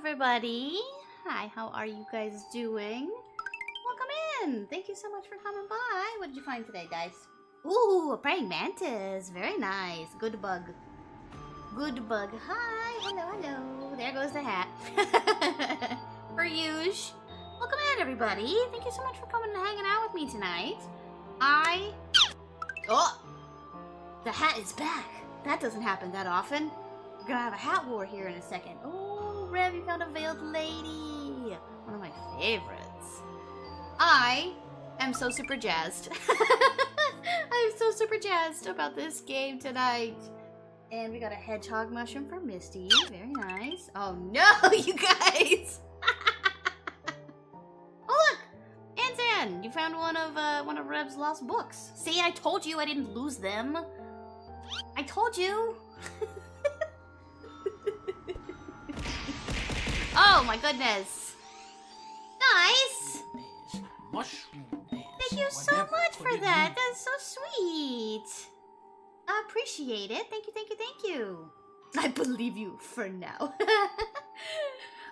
everybody. Hi, how are you guys doing? Welcome in. Thank you so much for coming by. What did you find today, Dice? Ooh, a praying mantis. Very nice. Good bug. Good bug. Hi. Hello, hello. There goes the hat. For Yuge. Welcome in, everybody. Thank you so much for coming and hanging out with me tonight. Oh! The hat is back. That doesn't happen that often. We're gonna have a hat war here in a second. Oh, Rev, you found a veiled lady. One of my favorites. I am so super jazzed. I'm so super jazzed about this game tonight. And we got a hedgehog mushroom for Misty. Very nice. Oh no, you guys! Oh look! Anzan, you found one of Rev's lost books. See, I told you I didn't lose them. I told you. Oh my goodness. Nice. Thank you so much for that. That's so sweet. I appreciate it. Thank you, thank you, thank you. I believe you for now.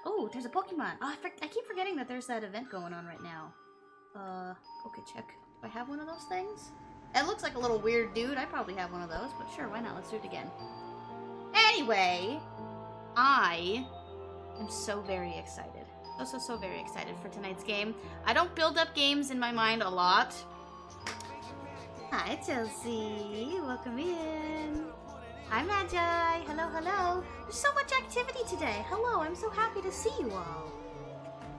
Oh, there's a Pokemon. Oh, I keep forgetting that there's that event going on right now. Okay, check. Do I have one of those things? It looks like a little weird dude. I probably have one of those, but sure, why not? Let's do it again. Anyway, I am so very excited. So very excited for tonight's game. I don't build up games in my mind a lot. Hi, Chelsea. Welcome in. Hi, Magi. Hello, hello. There's so much activity today. Hello, I'm so happy to see you all.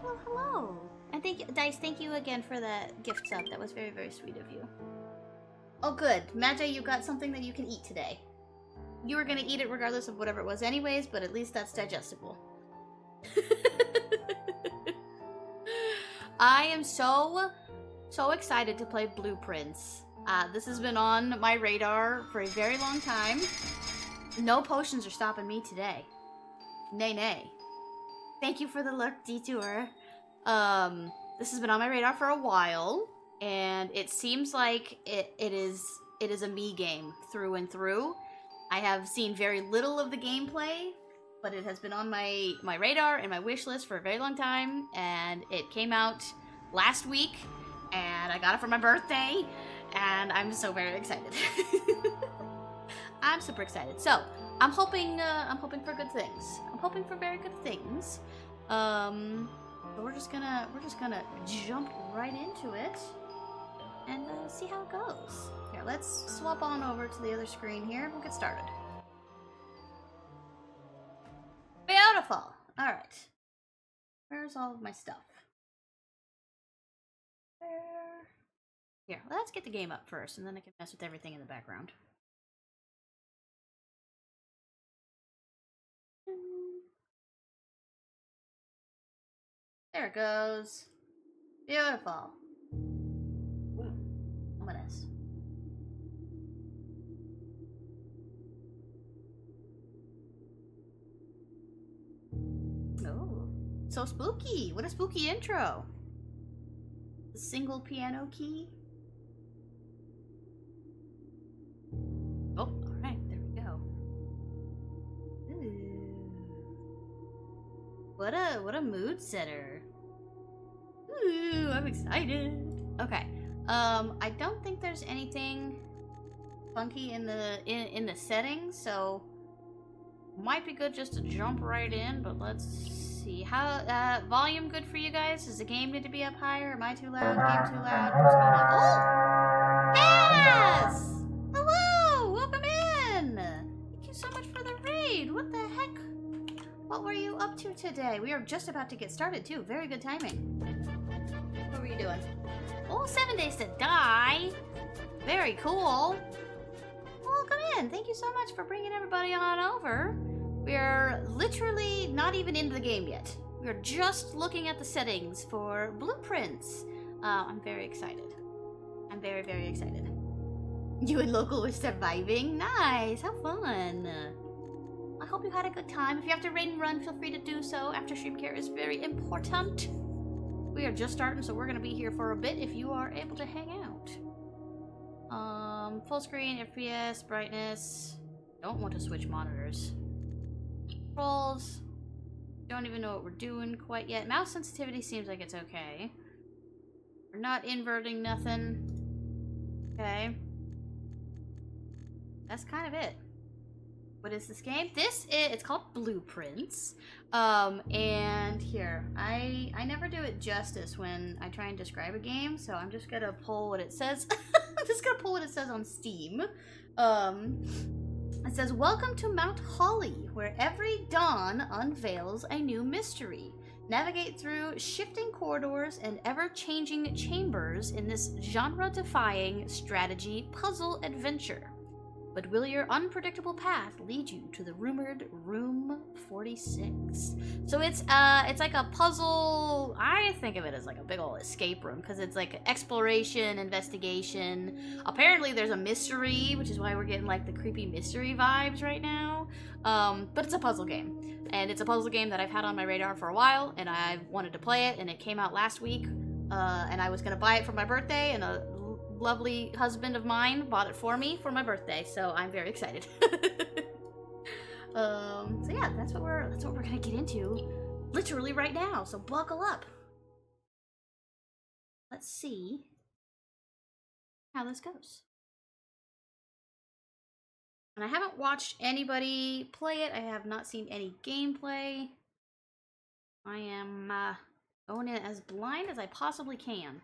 Hello, hello. And thank you, Dice, thank you again for that gift sub. That was very, very sweet of you. Oh, good. Magi, you got something that you can eat today. You were gonna eat it regardless of whatever it was anyways, but at least that's digestible. I am so excited to play Blueprints. This has been on my radar for a very long time. No potions are stopping me today. Nay, nay. Thank you for the look, Detour. This has been on my radar for a while, and it seems like it is a me game through and through. I have seen very little of the gameplay, but it has been on my radar and my wish list for a very long time, and it came out last week, and I got it for my birthday, and I'm so very excited. I'm super excited. So I'm hoping for good things. I'm hoping for very good things. But we're just gonna jump right into it and see how it goes. Here, let's swap on over to the other screen here. We'll get started. Beautiful. All right. Where's all of my stuff? There. Here, let's get the game up first, and then I can mess with everything in the background. There it goes. Beautiful. Ooh, ominous. Oh, so spooky. What a spooky intro. The single piano key. Oh, alright, there we go. Ooh. What a mood setter. Ooh, I'm excited. Okay. I don't think there's anything funky in the settings, so might be good just to jump right in, but let's see. How volume good for you guys? Does the game need to be up higher? Am I too loud? Game too loud? What's going on? Oh! Yes! Hello! Welcome in! Thank you so much for the raid. What the heck? What were you up to today? We are just about to get started too. Very good timing. What were you doing? Oh, 7 Days to Die. Very cool. Welcome in. Thank you so much for bringing everybody on over. We're literally not even into the game yet. We're just looking at the settings for Blueprints. I'm very excited. I'm very, very excited. You and Local were surviving? Nice. How fun. I hope you had a good time. If you have to raid and run, feel free to do so. After stream care is very important. We are just starting, so we're going to be here for a bit if you are able to hang out. Full screen, FPS, brightness. Don't want to switch monitors. Controls. Don't even know what we're doing quite yet. Mouse sensitivity seems like it's okay. We're not inverting nothing. Okay. That's kind of it. What is this game? It's called Blueprints. And here, I never do it justice when I try and describe a game, so I'm just gonna pull what it says. I'm just gonna pull what it says on Steam. It says, "Welcome to Mount Holly, where every dawn unveils a new mystery. Navigate through shifting corridors and ever-changing chambers in this genre-defying strategy puzzle adventure. But will your unpredictable path lead you to the rumored Room 46? So it's like a puzzle. I think of it as like a big old escape room because it's like exploration, investigation. Apparently there's a mystery, which is why we're getting like the creepy mystery vibes right now. But it's a puzzle game, and it's a puzzle game that I've had on my radar for a while, and I've wanted to play it, and it came out last week, and I was gonna buy it for my birthday, and a lovely husband of mine bought it for me for my birthday, so I'm very excited. So yeah, that's what we're gonna get into literally right now. So buckle up. Let's see how this goes. And I haven't watched anybody play it. I have not seen any gameplay. I am going in as blind as I possibly can.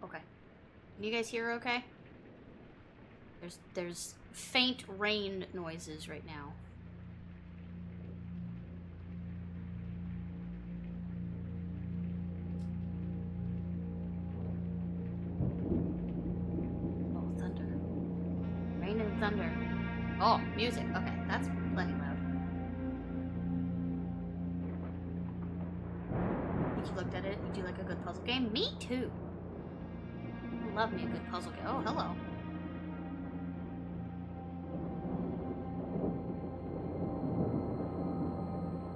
Okay. Can you guys hear okay? There's faint rain noises right now. Oh, thunder. Rain and thunder. Oh, music. Okay, that's plenty loud. Think you looked at it? You do like a good puzzle game? Me too. Love me a good puzzle game. Oh, hello.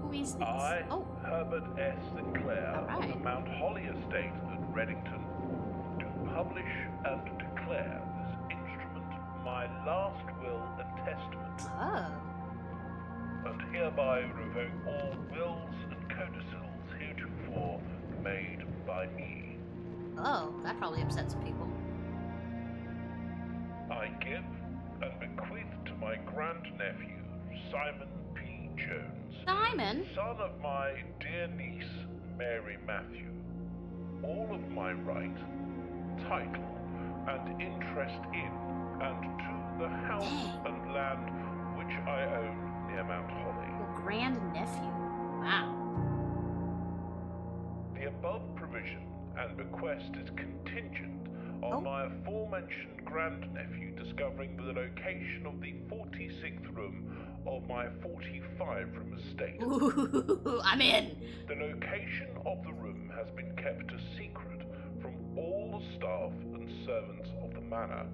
Who is this? I, Herbert S. Sinclair, of the Mount Holly Estate at Reddington, do publish and declare this instrument my last will and testament. Oh. And hereby revoke all wills and codicils heretofore made by me. Oh, that probably upsets people. I give and bequeath to my grandnephew, Simon P. Jones, Simon? son of my dear niece, Mary Matthew, all of my right, title, and interest in and to the house and land which I own near Mount Holly. Your grandnephew. Wow. The above provision and bequest is contingent on my aforementioned grandnephew discovering the location of the 46th room of my 45-room estate. Ooh, I'm in. The location of the room has been kept a secret from all the staff and servants of the manor,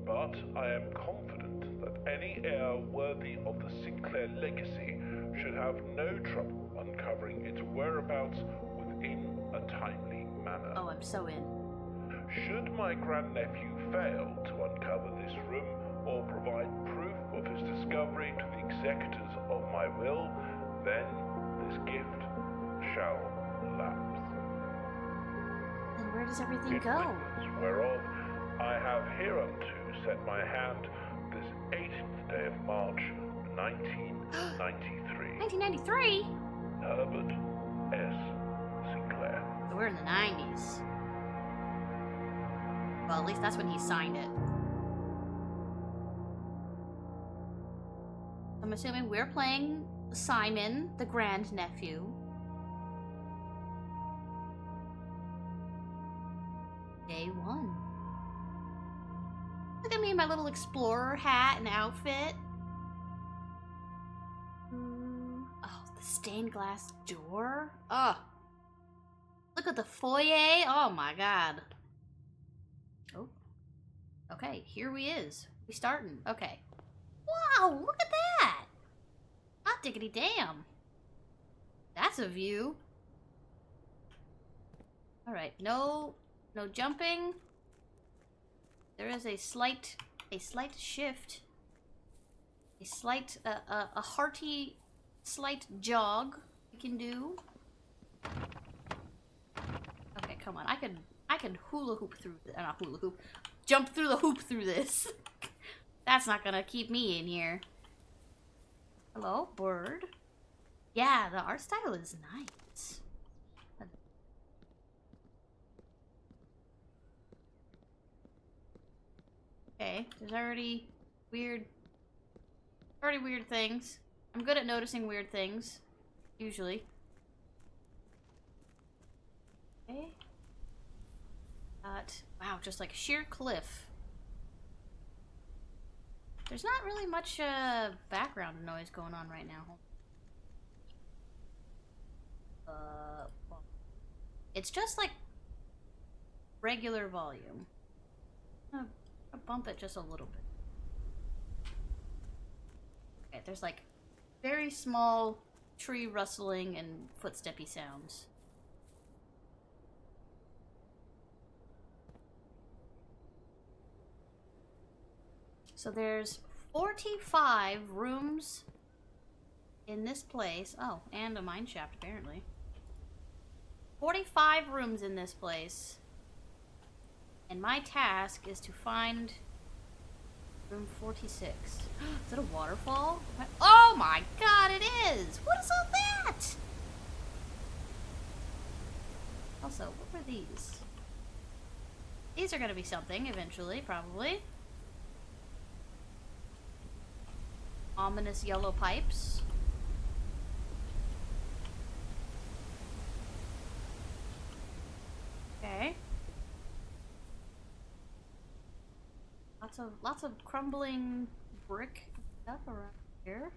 but I am confident that any heir worthy of the Sinclair legacy should have no trouble uncovering its whereabouts within a timely manner. Oh, I'm so in. Should my grandnephew fail to uncover this room or provide proof of his discovery to the executors of my will, then this gift shall lapse. Then where does everything In go? witness whereof I have hereunto set my hand this 18th day of March, 1993. 1993? Herbert S. Sinclair. So we're in the 90s. Well, at least that's when he signed it. I'm assuming we're playing Simon, the grandnephew. Day one. Look at me in my little explorer hat and outfit. Oh, the stained glass door. Oh. Look at the foyer. Oh my god. Oh. Okay, here we is. We starting. Okay. Wow, look at that. Hot diggity damn. That's a view. Alright, no jumping. There is a slight a slight shift. A slight, a hearty, slight jog we can do. Okay, come on. I could hula hoop through, not hula hoop. Jump through the hoop through this. That's not gonna keep me in here. Hello, bird. Yeah, the art style is nice. Okay, there's already weird things. I'm good at noticing weird things, usually. Okay. Wow, just like sheer cliff. There's not really much background noise going on right now. Well, it's just like regular volume. I'll bump it just a little bit. Okay, there's like very small tree rustling and footsteppy sounds. So there's 45 rooms in this place. Oh, and a mine shaft, apparently. 45 rooms in this place. And my task is to find room 46. Is it a waterfall? Oh my god, it is! What is all that? Also, what were these? These are gonna be something eventually, probably. Ominous yellow pipes. Okay. Lots of crumbling brick stuff around here.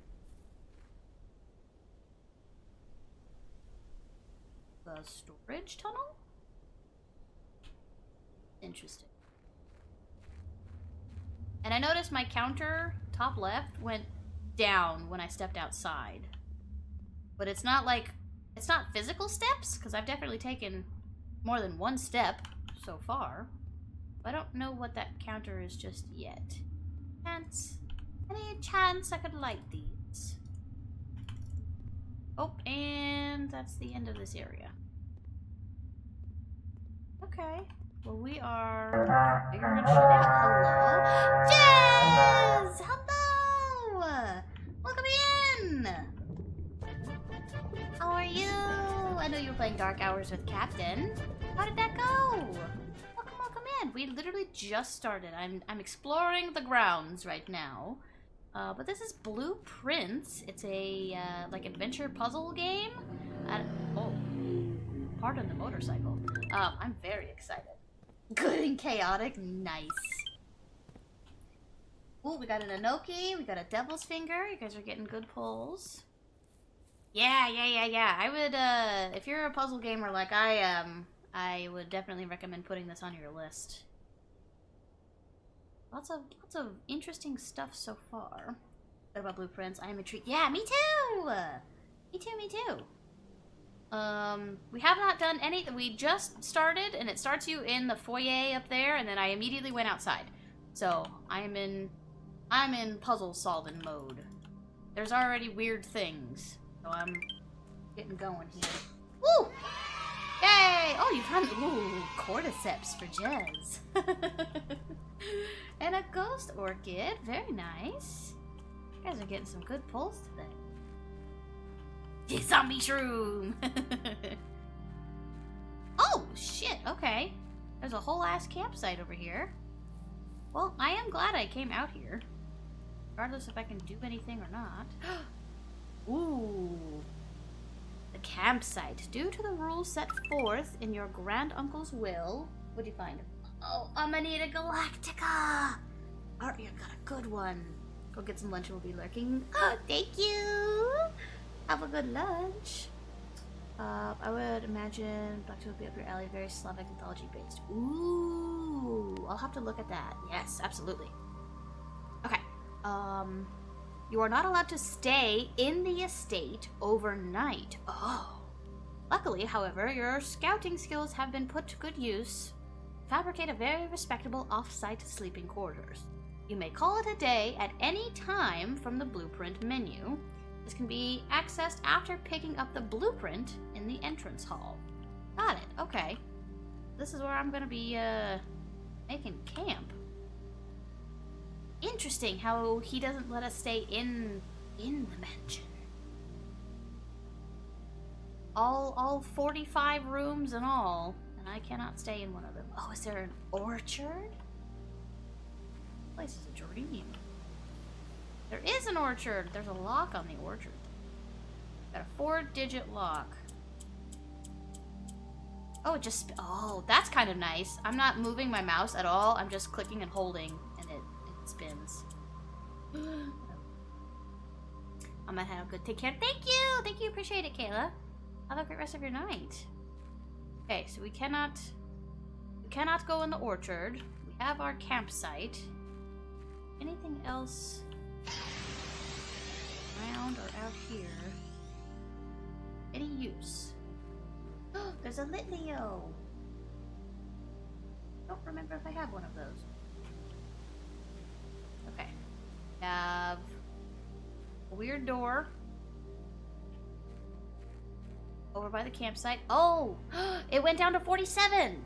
The storage tunnel? Interesting. And I noticed my counter, top left, went down when I stepped outside. But it's not like, it's not physical steps, because I've definitely taken more than one step so far. I don't know what that counter is just yet. Any chance I could light these? Oh, and that's the end of this area. Okay. Well, we are figuring shit out. Hello? Jazz! Hello! Welcome in! How are you? I know you were playing Dark Hours with Captain. How did that go? Welcome in. We literally just started. I'm exploring the grounds right now. But this is Blueprints. It's a, like, adventure puzzle game. Oh. Pardon the motorcycle. I'm very excited. Good and chaotic. Nice. Ooh, we got an Enoki. We got a Devil's Finger. You guys are getting good pulls. Yeah. I would, if you're a puzzle gamer like I am, I would definitely recommend putting this on your list. Lots of interesting stuff so far. What about Blueprints? I am intrigued. Yeah, me too! Me too. We have not done any. We just started, and it starts you in the foyer up there, and then I immediately went outside. So I'm in puzzle solving mode. There's already weird things, so I'm getting going here. Woo! Yay! Oh, you found cordyceps for Jez. And a ghost orchid. Very nice. You guys are getting some good pulls today. Zombie shroom! Oh, shit. Okay. There's a whole ass campsite over here. Well, I am glad I came out here. Regardless if I can do anything or not. Ooh. The campsite. Due to the rules set forth in your granduncle's will. What'd you find? Oh, Amanita Galactica! Art, you got a good one. Go get some lunch, we'll be lurking. Oh, thank you! Have a good lunch. I would imagine Black will be up your alley, very Slavic mythology based. Ooh, I'll have to look at that. Yes, absolutely. Okay. You are not allowed to stay in the estate overnight. Oh. Luckily, however, your scouting skills have been put to good use. Fabricate a very respectable off-site sleeping quarters. You may call it a day at any time from the blueprint menu. This can be accessed after picking up the blueprint in the entrance hall. Got it. Okay. This is where I'm gonna be, making camp. Interesting how he doesn't let us stay in the mansion. All 45 rooms and all, and I cannot stay in one of them. Oh, is there an orchard? This place is a dream. There is an orchard. There's a lock on the orchard. Got a 4-digit lock. Oh, oh, that's kind of nice. I'm not moving my mouse at all. I'm just clicking and holding, and it spins. I'm gonna have a good take care. Thank you, appreciate it, Kayla. Have a great rest of your night. Okay, so we cannot go in the orchard. We have our campsite. Anything else around or out here? Any use? There's a Litleo. Don't remember if I have one of those. Okay. We have a weird door over by the campsite. Oh, it went down to 47.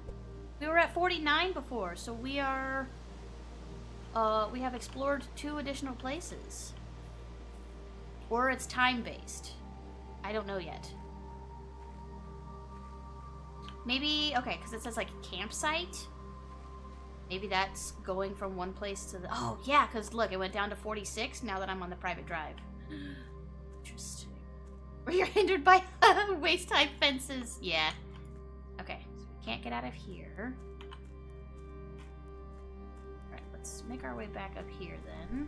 We were at 49 before, so we are. We have explored 2 additional places. Or it's time-based. I don't know yet. Maybe, okay, because it says like campsite. Maybe that's going from one place to the. Oh, yeah, because look, it went down to 46 now that I'm on the private drive. Interesting. Where you're hindered by waist-high fences. Yeah. Okay, so we can't get out of here. Alright, let's make our way back up here then.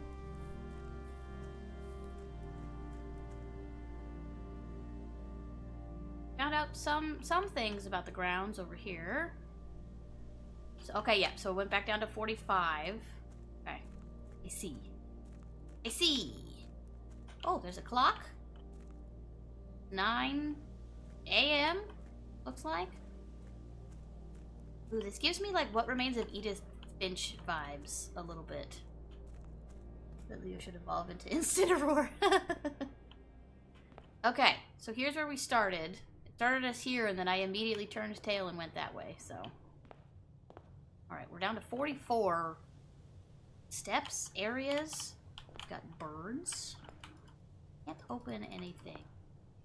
Found out some things about the grounds over here. So, okay, yeah, so it went back down to 45. Okay. I see. Oh, there's a clock. 9 a.m. looks like. Ooh, this gives me like What Remains of Edith Finch vibes a little bit. That Leo should evolve into Incineroar. Okay, so here's where we started. It started us here, and then I immediately turned tail and went that way, so. Alright, we're down to 44 steps, areas. We've got birds. Can't open anything.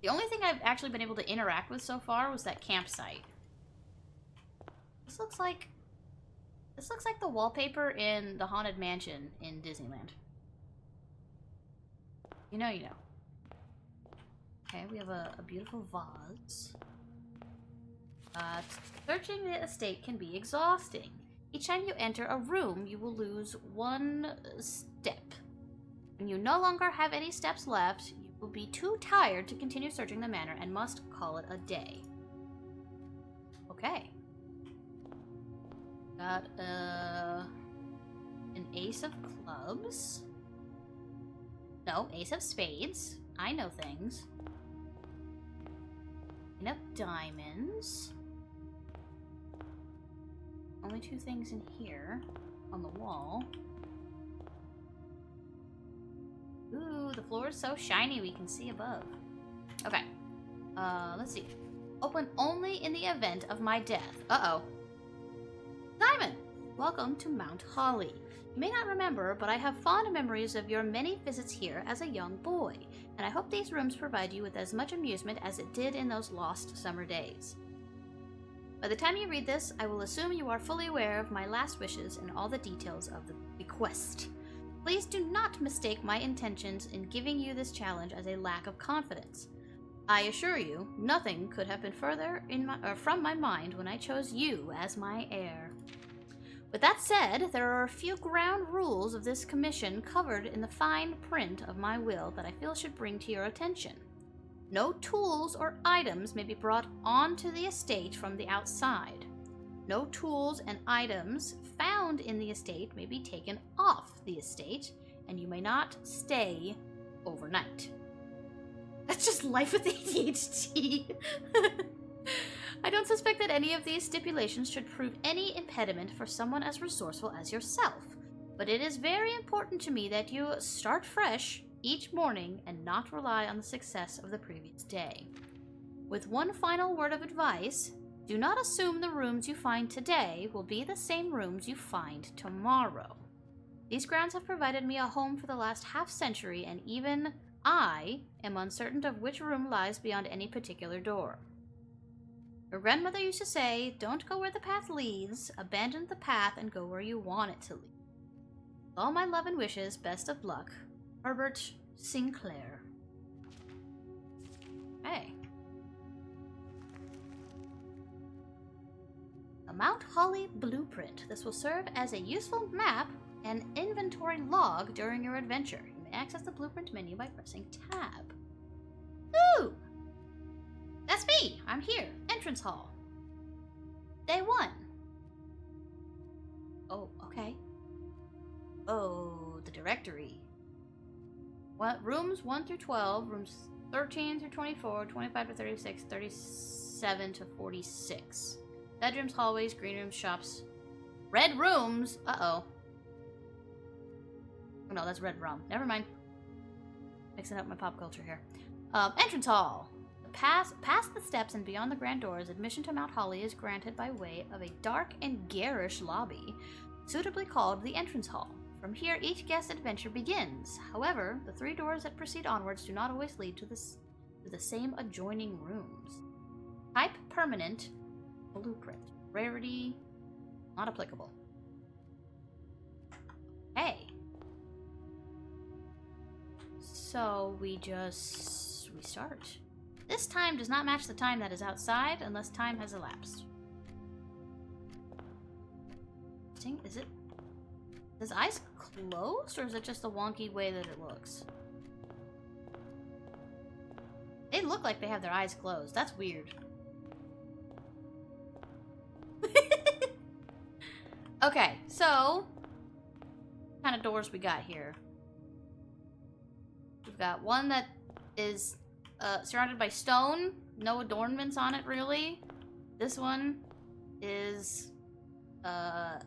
The only thing I've actually been able to interact with so far was that campsite. This looks like the wallpaper in the Haunted Mansion in Disneyland. You know. Okay, we have a beautiful vase. Searching the estate can be exhausting. Each time you enter a room, you will lose 1 step. When you no longer have any steps left, you will be too tired to continue searching the manor and must call it a day. Okay. Got an ace of clubs. No, ace of spades. I know things. Enough diamonds. Only 2 things in here on the wall. Ooh, the floor is so shiny we can see above. Okay. Let's see. Open only in the event of my death. Uh-oh. Simon! Welcome to Mount Holly. You may not remember, but I have fond memories of your many visits here as a young boy, and I hope these rooms provide you with as much amusement as it did in those lost summer days. By the time you read this, I will assume you are fully aware of my last wishes and all the details of the bequest. Please do not mistake my intentions in giving you this challenge as a lack of confidence. I assure you, nothing could have been further from my mind when I chose you as my heir. With that said, there are a few ground rules of this commission covered in the fine print of my will that I feel should bring to your attention. No tools or items may be brought onto the estate from the outside. No tools and items found in the estate may be taken off the estate, and you may not stay overnight. That's just life with ADHD. I don't suspect that any of these stipulations should prove any impediment for someone as resourceful as yourself. but it is very important to me that you start fresh each morning and not rely on the success of the previous day. With one final word of advice, do not assume the rooms you find today will be the same rooms you find tomorrow. These grounds have provided me a home for the last half-century, and even I am uncertain of which room lies beyond any particular door. Your grandmother used to say, don't go where the path leads, abandon the path and go where you want it to lead. With all my love and wishes, best of luck, Herbert Sinclair. Hey. A Mount Holly blueprint. This will serve as a useful map and inventory log during your adventure. You may access the blueprint menu by pressing tab. Ooh! That's me! I'm here. Entrance hall. Day 1. Oh, okay. Oh, the directory. Rooms 1 through 12, rooms 13 through 24, 25 to 36, 37 to 46. Bedrooms, hallways, green rooms, shops. Red rooms? Uh-oh. Oh, no, that's red rum. Never mind. Mixing up my pop culture here. Entrance hall. Past the steps and beyond the grand doors, admission to Mount Holly is granted by way of a dark and garish lobby, suitably called the entrance hall. From here, each guest adventure begins. However, the 3 doors that proceed onwards do not always lead to the same adjoining rooms. Type permanent. Blueprint. Rarity. Not applicable. Hey. So we start. This time does not match the time that is outside unless time has elapsed. Is it? Is eyes closed, or is it just the wonky way that it looks? They look like they have their eyes closed. That's weird. Okay, so what kind of doors we got here? We've got one that is surrounded by stone, no adornments on it really. This one is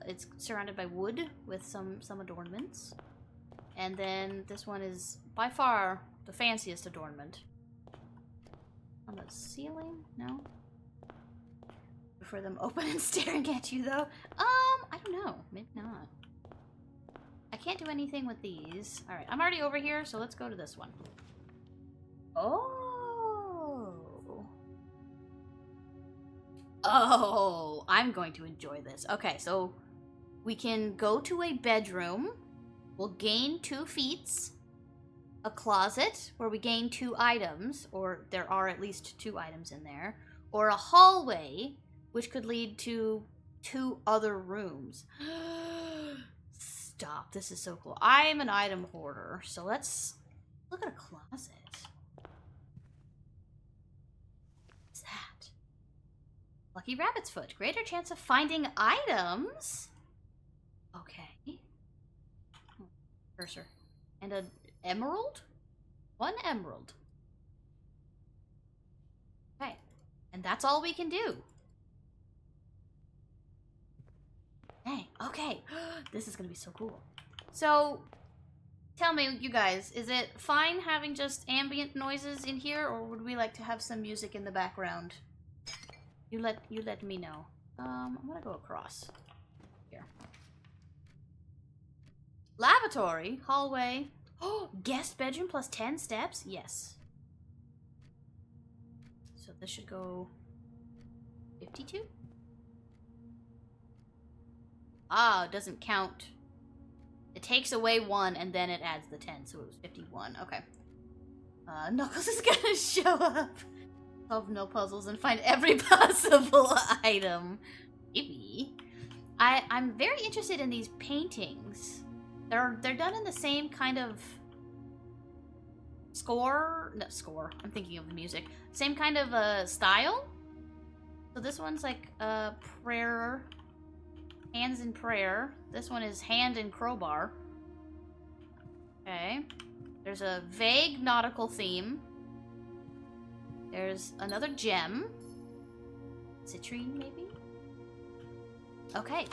it's surrounded by wood with some adornments. And then this one is by far the fanciest adornment. On the ceiling? No? For them open and staring at you though. I don't know. Maybe not. I can't do anything with these. Alright, I'm already over here, so let's go to this one. Oh, I'm going to enjoy this. Okay, so we can go to a bedroom. We'll gain 2 feats. A closet, where we gain 2 items, or there are at least 2 items in there. Or a hallway, which could lead to 2 other rooms. Stop, this is so cool. I am an item hoarder, so let's look at a closet. What's that? Lucky rabbit's foot. Greater chance of finding items. Okay. Cursor. And an emerald? 1 emerald. Okay. And that's all we can do. Dang, okay. This is gonna be so cool. So, tell me, you guys, is it fine having just ambient noises in here, or would we like to have some music in the background? You let me know. I'm gonna go across. Here. Lavatory, hallway. Oh, guest bedroom plus 10 steps? Yes. So this should go 52? Ah, it doesn't count. It takes away 1 and then it adds the 10, so it was 51. Okay. Knuckles is gonna show up. Solve no puzzles and find every possible item. Maybe. I'm very interested in these paintings. They're done in the same kind of I'm thinking of the music. Same kind of style. So this one's like prayer. Hands in prayer. This one is hand and crowbar. Okay. There's a vague nautical theme. There's another gem. Citrine, maybe? Okay.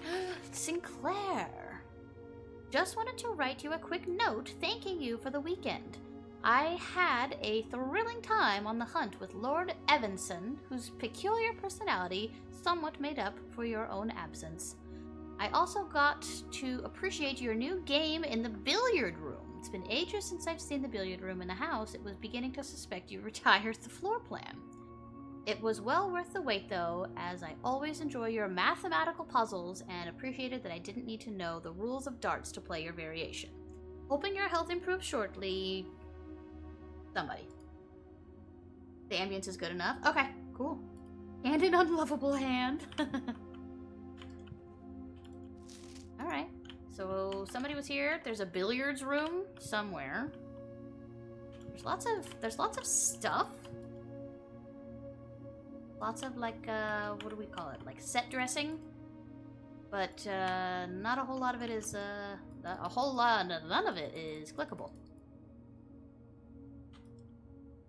Sinclair. Just wanted to write you a quick note thanking you for the weekend. I had a thrilling time on the hunt with Lord Evanson, whose peculiar personality somewhat made up for your own absence. I also got to appreciate your new game in the billiard room. It's been ages since I've seen the billiard room in the house. It was beginning to suspect you retired the floor plan. It was well worth the wait, though, as I always enjoy your mathematical puzzles and appreciated that I didn't need to know the rules of darts to play your variation. Hoping your health improves shortly. Somebody. The ambience is good enough. Okay, cool. And an unlovable hand. Alright. So somebody was here. There's a billiards room somewhere. There's lots of stuff. Lots of like what do we call it? Like set dressing. But not a whole lot of it is none of it is clickable.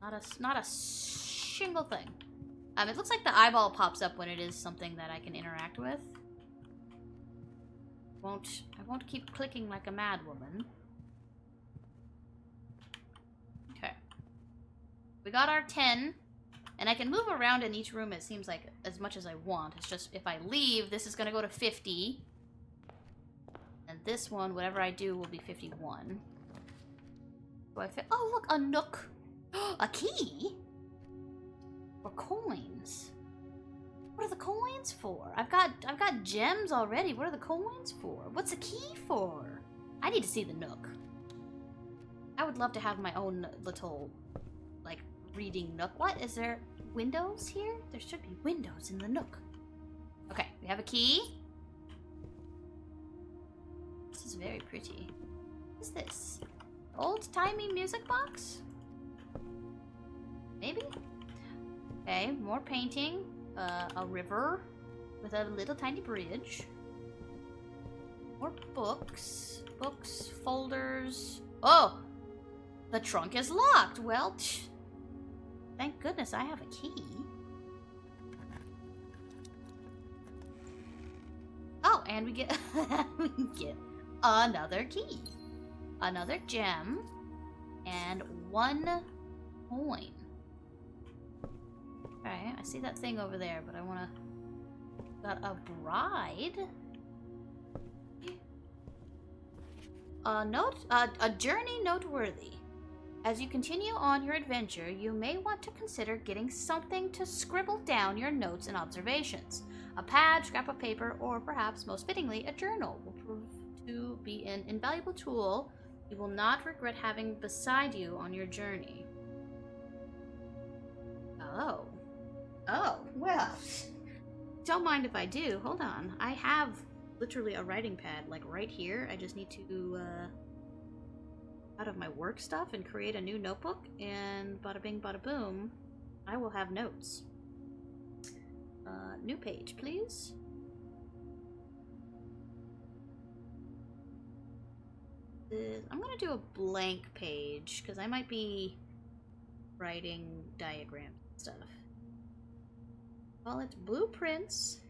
Not a single thing. It looks like the eyeball pops up when it is something that I can interact with. I won't keep clicking like a mad woman. Okay. We got our 10. And I can move around in each room, it seems like, as much as I want. It's just, if I leave, this is going to go to 50. And this one, whatever I do, will be 51. Do I fit? Oh, look, a nook. A key? Or coins? What are the coins for? I've got gems already. What are the coins for? What's a key for? I need to see the nook. I would love to have my own little, like, reading nook. What? Is there windows here? There should be windows in the nook. Okay, we have a key. This is very pretty. What is this? Old-timey music box? Maybe? Okay, more painting. A river with a little tiny bridge. More books. Books, folders. Oh! The trunk is locked. Well, thank goodness I have a key. Oh, and we get another key. Another gem. And 1 coin. Okay, I see that thing over there, but I wanna... Got a bride? A journey noteworthy. As you continue on your adventure, you may want to consider getting something to scribble down your notes and observations. A pad, scrap of paper, or perhaps, most fittingly, a journal will prove to be an invaluable tool you will not regret having beside you on your journey. Oh. Oh, well. Don't mind if I do. Hold on. I have literally a writing pad, like right here. I just need to, out of my work stuff and create a new notebook, and bada bing bada boom, I will have notes. New page, please. I'm gonna do a blank page because I might be writing diagram stuff. Call it blueprints.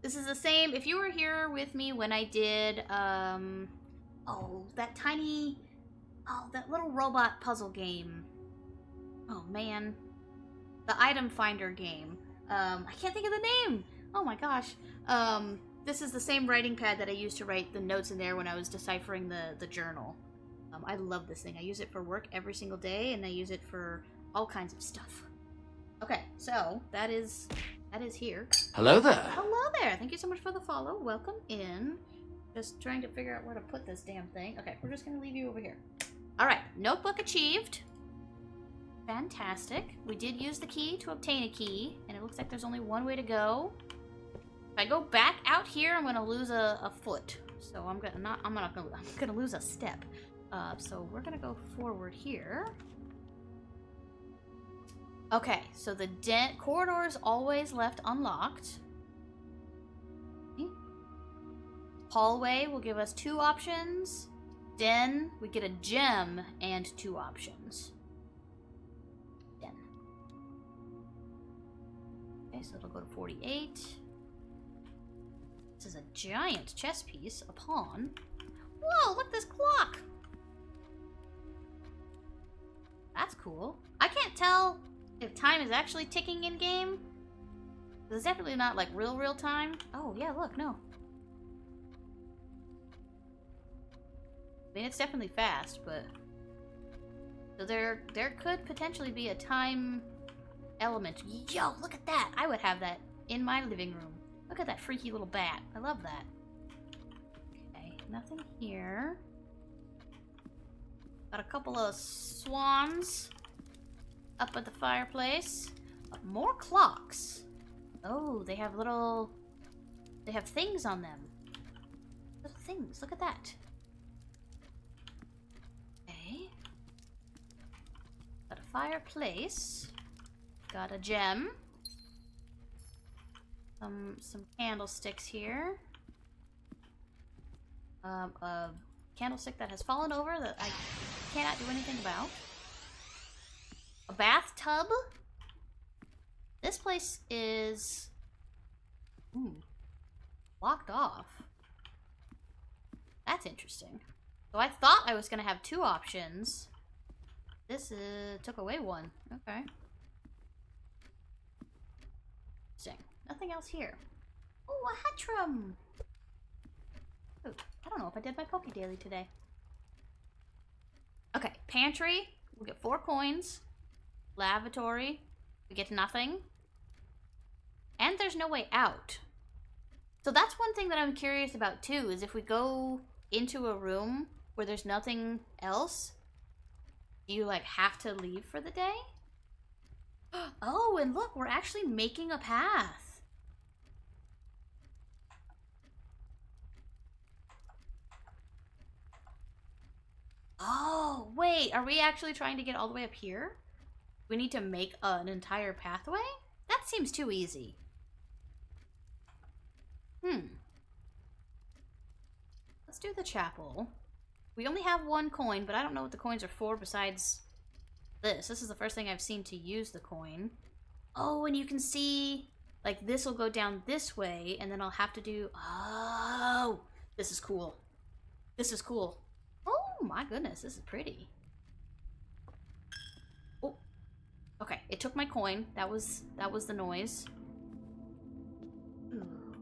This is the same. If you were here with me when I did oh, that little robot puzzle game. Oh man, the item finder game. I can't think of the name. Oh my gosh. This is the same writing pad that I used to write the notes in there when I was deciphering the journal. I love this thing. I use it for work every single day, and I use it for all kinds of stuff. Okay, so that is here. Hello there. Hello there. Thank you so much for the follow. Welcome in. Just trying to figure out where to put this damn thing. Okay, we're just going to leave you over here. All right, notebook achieved. Fantastic. We did use the key to obtain a key, and it looks like there's only one way to go. If I go back out here, I'm going to lose a foot. So I'm gonna lose a step. So we're gonna go forward here. Okay, so the corridor is always left unlocked. Okay. Hallway will give us 2 options. Den, we get a gem and 2 options. Den. Okay, so it'll go to 48. This is a giant chess piece, a pawn. Whoa, look at this clock! That's cool. I can't tell if time is actually ticking in game. It's definitely not like real time. Oh yeah, look, no. I mean, it's definitely fast, but so there could potentially be a time element. Yo, look at that! I would have that in my living room. Look at that freaky little bat. I love that. Okay, nothing here. Got a couple of swans up at the fireplace. More clocks. Oh, they have they have things on them. Little things, look at that. Okay. Got a fireplace. Got a gem. Some candlesticks here. A candlestick that has fallen over that I cannot do anything about. A bathtub. This place is locked off. That's interesting. So I thought I was gonna have two options. This took away one. Okay. Interesting. Nothing else here. Oh, a Hatchram! Ooh, I don't know if I did my Poke Daily today. Okay, pantry. We'll get 4 coins. Lavatory. We get nothing. And there's no way out. So that's one thing that I'm curious about too, is if we go into a room where there's nothing else, do you like have to leave for the day? Oh, and look, we're actually making a path. Oh, wait, are we actually trying to get all the way up here? We need to make an entire pathway? That seems too easy. Let's do the chapel. We only have 1 coin, but I don't know what the coins are for besides this. This is the first thing I've seen to use the coin. Oh, and you can see, like, this will go down this way, and then I'll have to do... Oh! This is cool. This is cool. Oh, my goodness, this is pretty. Oh. Okay, it took my coin. That was the noise. Ooh.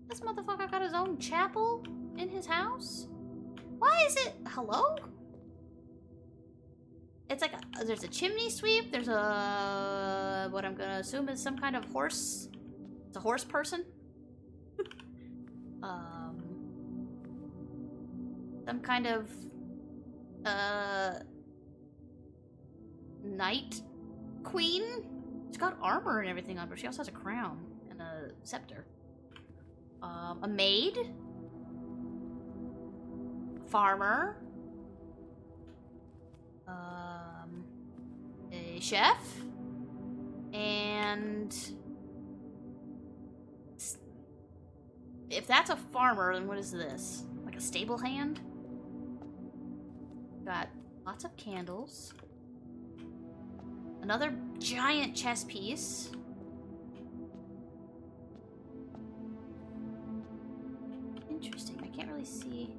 This motherfucker got his own chapel in his house? Why is it... Hello? It's like there's a chimney sweep. There's a... What I'm gonna assume is some kind of horse... It's a horse person? Some kind of... Night Queen? She's got armor and everything on, but she also has a crown and a scepter. A maid? Farmer? A chef? And... If that's a farmer, then what is this? Like a stable hand? Got lots of candles. Another giant chess piece. Interesting. I can't really see.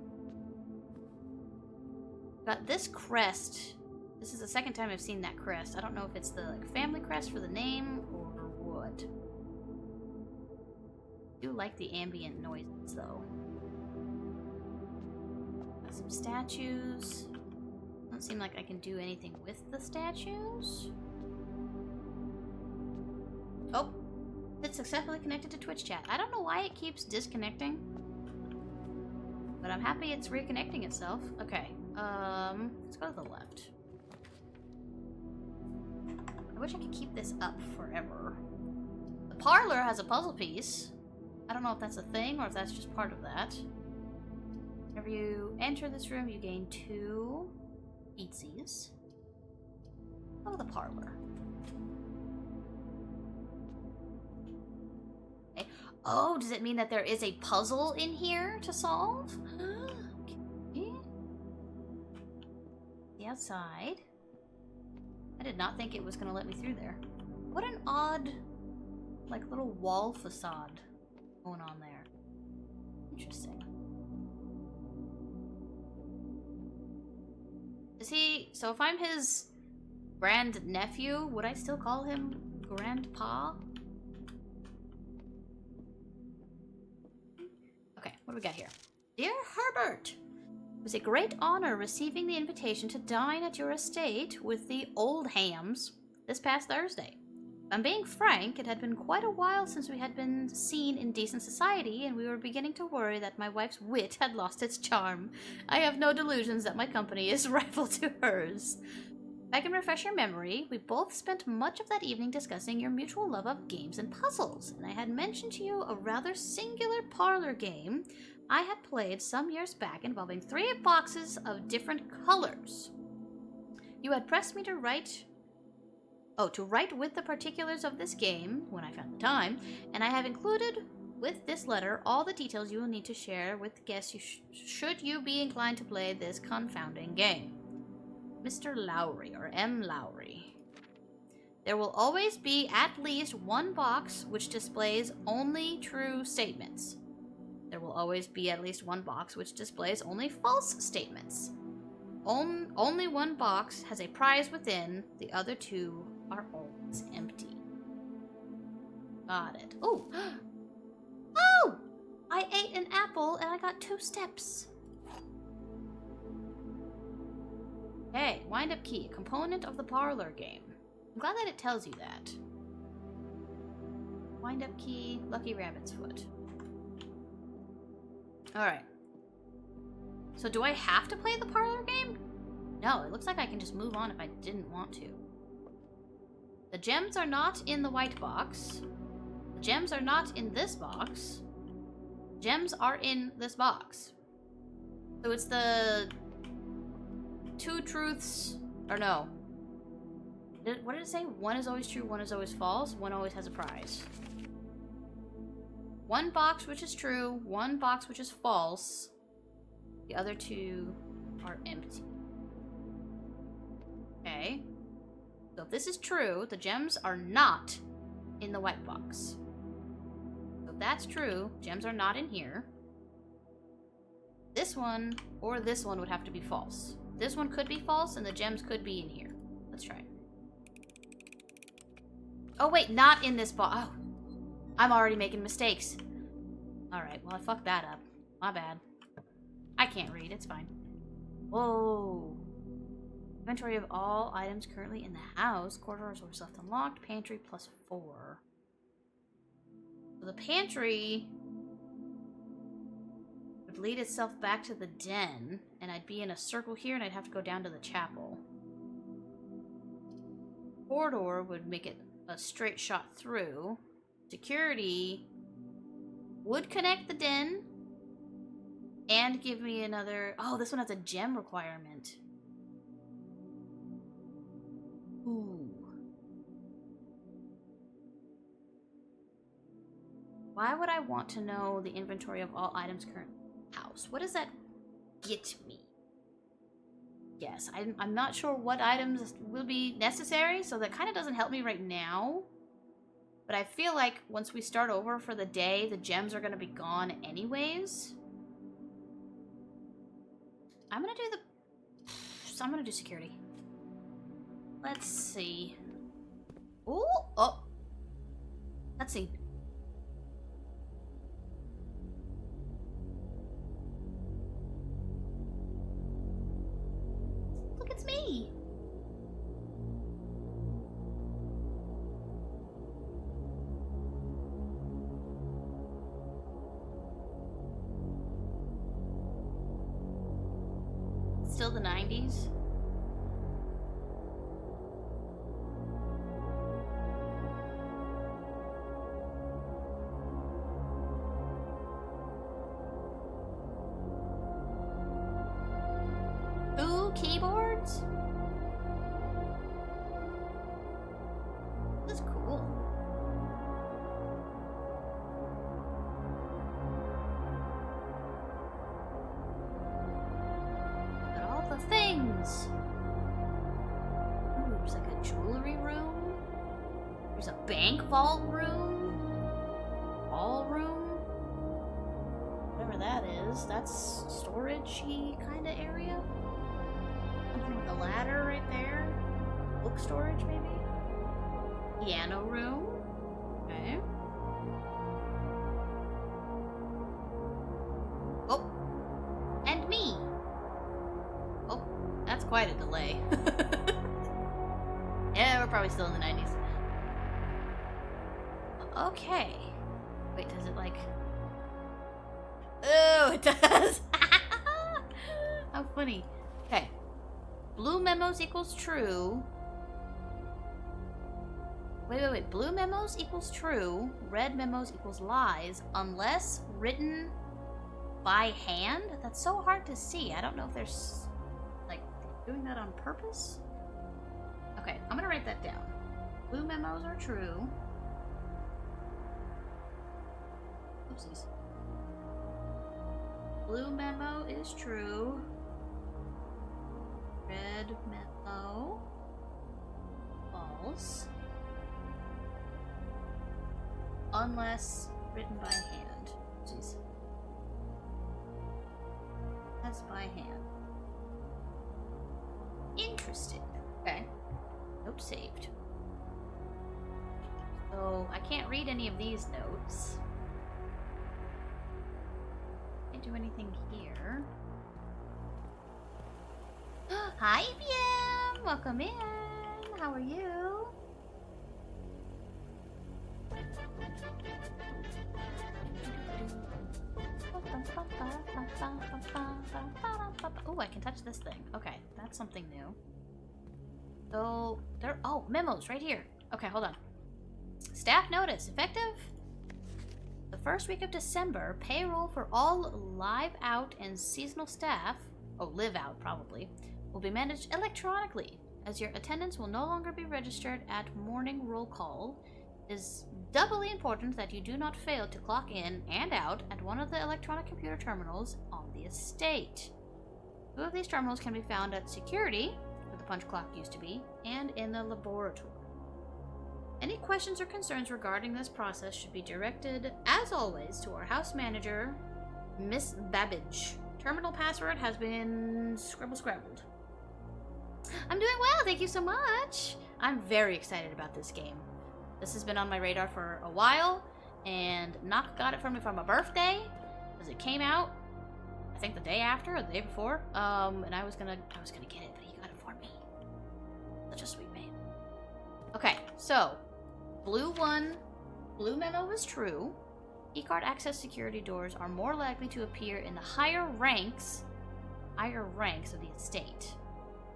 Got this crest. This is the second time I've seen that crest. I don't know if it's the like, family crest for the name or what. I do like the ambient noises though. Got some statues. Doesn't seem like I can do anything with the statues. Oh, it's successfully connected to Twitch chat. I don't know why it keeps disconnecting, but I'm happy it's reconnecting itself. Okay, let's go to the left. I wish I could keep this up forever. The parlor has a puzzle piece. I don't know if that's a thing or if that's just part of that. Whenever you enter this room, you gain 2 Beatsies. Oh, the parlor. Okay. Oh, does it mean that there is a puzzle in here to solve? Okay. The outside. I did not think it was going to let me through there. What an odd, like, little wall facade. going on there. Interesting. Is he... So if I'm his grandnephew, would I still call him Grandpa? Okay, what do we got here? Dear Herbert, it was a great honor receiving the invitation to dine at your estate with the Oldhams this past Thursday. If I'm being frank, it had been quite a while since we had been seen in decent society, and we were beginning to worry that my wife's wit had lost its charm. I have no delusions that my company is rival to hers. If I can refresh your memory, we both spent much of that evening discussing your mutual love of games and puzzles, and I had mentioned to you a rather singular parlor game I had played some years back involving 3 boxes of different colors. You had pressed me to write with the particulars of this game when I found the time, and I have included with this letter all the details you will need to share with guests should you be inclined to play this confounding game. Mr. Lowry, or M. Lowry. There will always be at least one box which displays only true statements. There will always be at least one box which displays only false statements. Only one box has a prize within, the other 2 are always empty. Got it. Oh! Oh! I ate an apple and I got 2 steps. Okay, wind-up key, component of the parlor game. I'm glad that it tells you that. Wind-up key, lucky rabbit's foot. Alright. So do I have to play the parlor game? No, it looks like I can just move on if I didn't want to. The gems are not in the white box. The gems are not in this box. Gems are in this box. So it's the 2 truths, or no. What did it say? 1 is always true, 1 is always false, 1 always has a prize. 1 box which is true, 1 box which is false. The other 2 are empty. Okay. So if this is true, the gems are not in the white box. So if that's true, gems are not in here. This one or this one would have to be false. This one could be false and the gems could be in here. Let's try it. Oh wait, not in this box. Oh, I'm already making mistakes. Alright, well I fucked that up. My bad. I can't read, it's fine. Whoa. Inventory of all items currently in the house. Corridors were left unlocked. Pantry +4. So the pantry would lead itself back to the den, and I'd be in a circle here and I'd have to go down to the chapel. Corridor would make it a straight shot through. Security would connect the den and give me another... Oh, this one has a gem requirement. Ooh. Why would I want to know the inventory of all items current in the house? What does that get me? Yes, I'm not sure what items will be necessary, so that kind of doesn't help me right now. But I feel like once we start over for the day, the gems are going to be gone anyways. I'm going to do the... So I'm going to do security. Let's see. Ooh! Oh! Let's see. Look, it's me! Still the 90s? Ooh, keyboards? That's cool. Look at all the things. Ooh, there's like a jewelry room. There's a bank vault room. Ballroom. whatever that is. That's storage-y kind of area. Something with a ladder right there. Book storage, maybe? Piano room. Okay. Oh. And me. Oh, that's quite a delay. Yeah, we're probably still in the 90s. Okay. Wait, does it like... Oh, it does! How funny. Okay. Blue memos equals true. Wait. Blue memos equals true. Red memos equals lies. Unless written by hand? That's so hard to see. I don't know if they're, like, doing that on purpose. Okay, I'm gonna write that down. Blue memos are true. Oopsies. Blue memo is true. Red memo false. Unless written by hand. Jeez. That's by hand. Interesting. Okay. Note saved. So I can't read any of these notes. Can't do anything here. Hi, BM! Welcome in! How are you? Oh, I can touch this thing. Okay, that's something new. So, there... Oh, memos, right here. Okay, hold on. Staff notice. Effective the first week of December, payroll for all live out and seasonal staff... Oh, live out, probably. Will be managed electronically, as your attendance will no longer be registered at morning roll call. It is doubly important that you do not fail to clock in and out at one of the electronic computer terminals on the estate. 2 of these terminals can be found at security, where the punch clock used to be, and in the laboratory. Any questions or concerns regarding this process should be directed, as always, to our house manager, Miss Babbage. Terminal password has been scrabbled. I'm doing well, thank you so much! I'm very excited about this game. This has been on my radar for a while, and Knock got it for me for my birthday, because it came out, I think the day after, or the day before, and I was gonna get it, but he got it for me. Such a sweet man. Okay, so, blue memo was true. Keycard access security doors are more likely to appear in the higher ranks of the estate.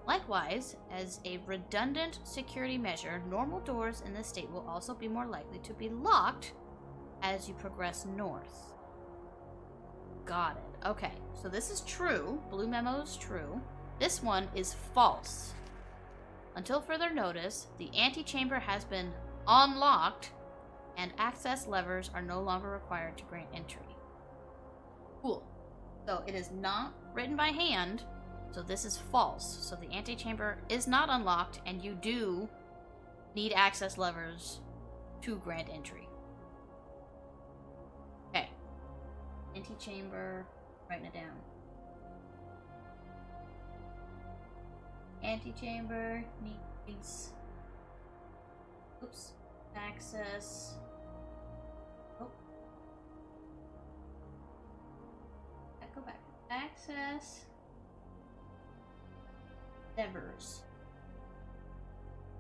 Likewise, as a redundant security measure, normal doors in the estate will also be more likely to be locked as you progress north. Got it. Okay, so this is true. Blue memo is true. This one is false. Until further notice, the antechamber has been unlocked and access levers are no longer required to grant entry. Cool. So it is not written by hand, so this is false. So the antechamber is not unlocked, and you do need access levers to grant entry. Okay. Antechamber, writing it down. Antechamber needs... Oops. Access... Oh. Go back. Access... levers.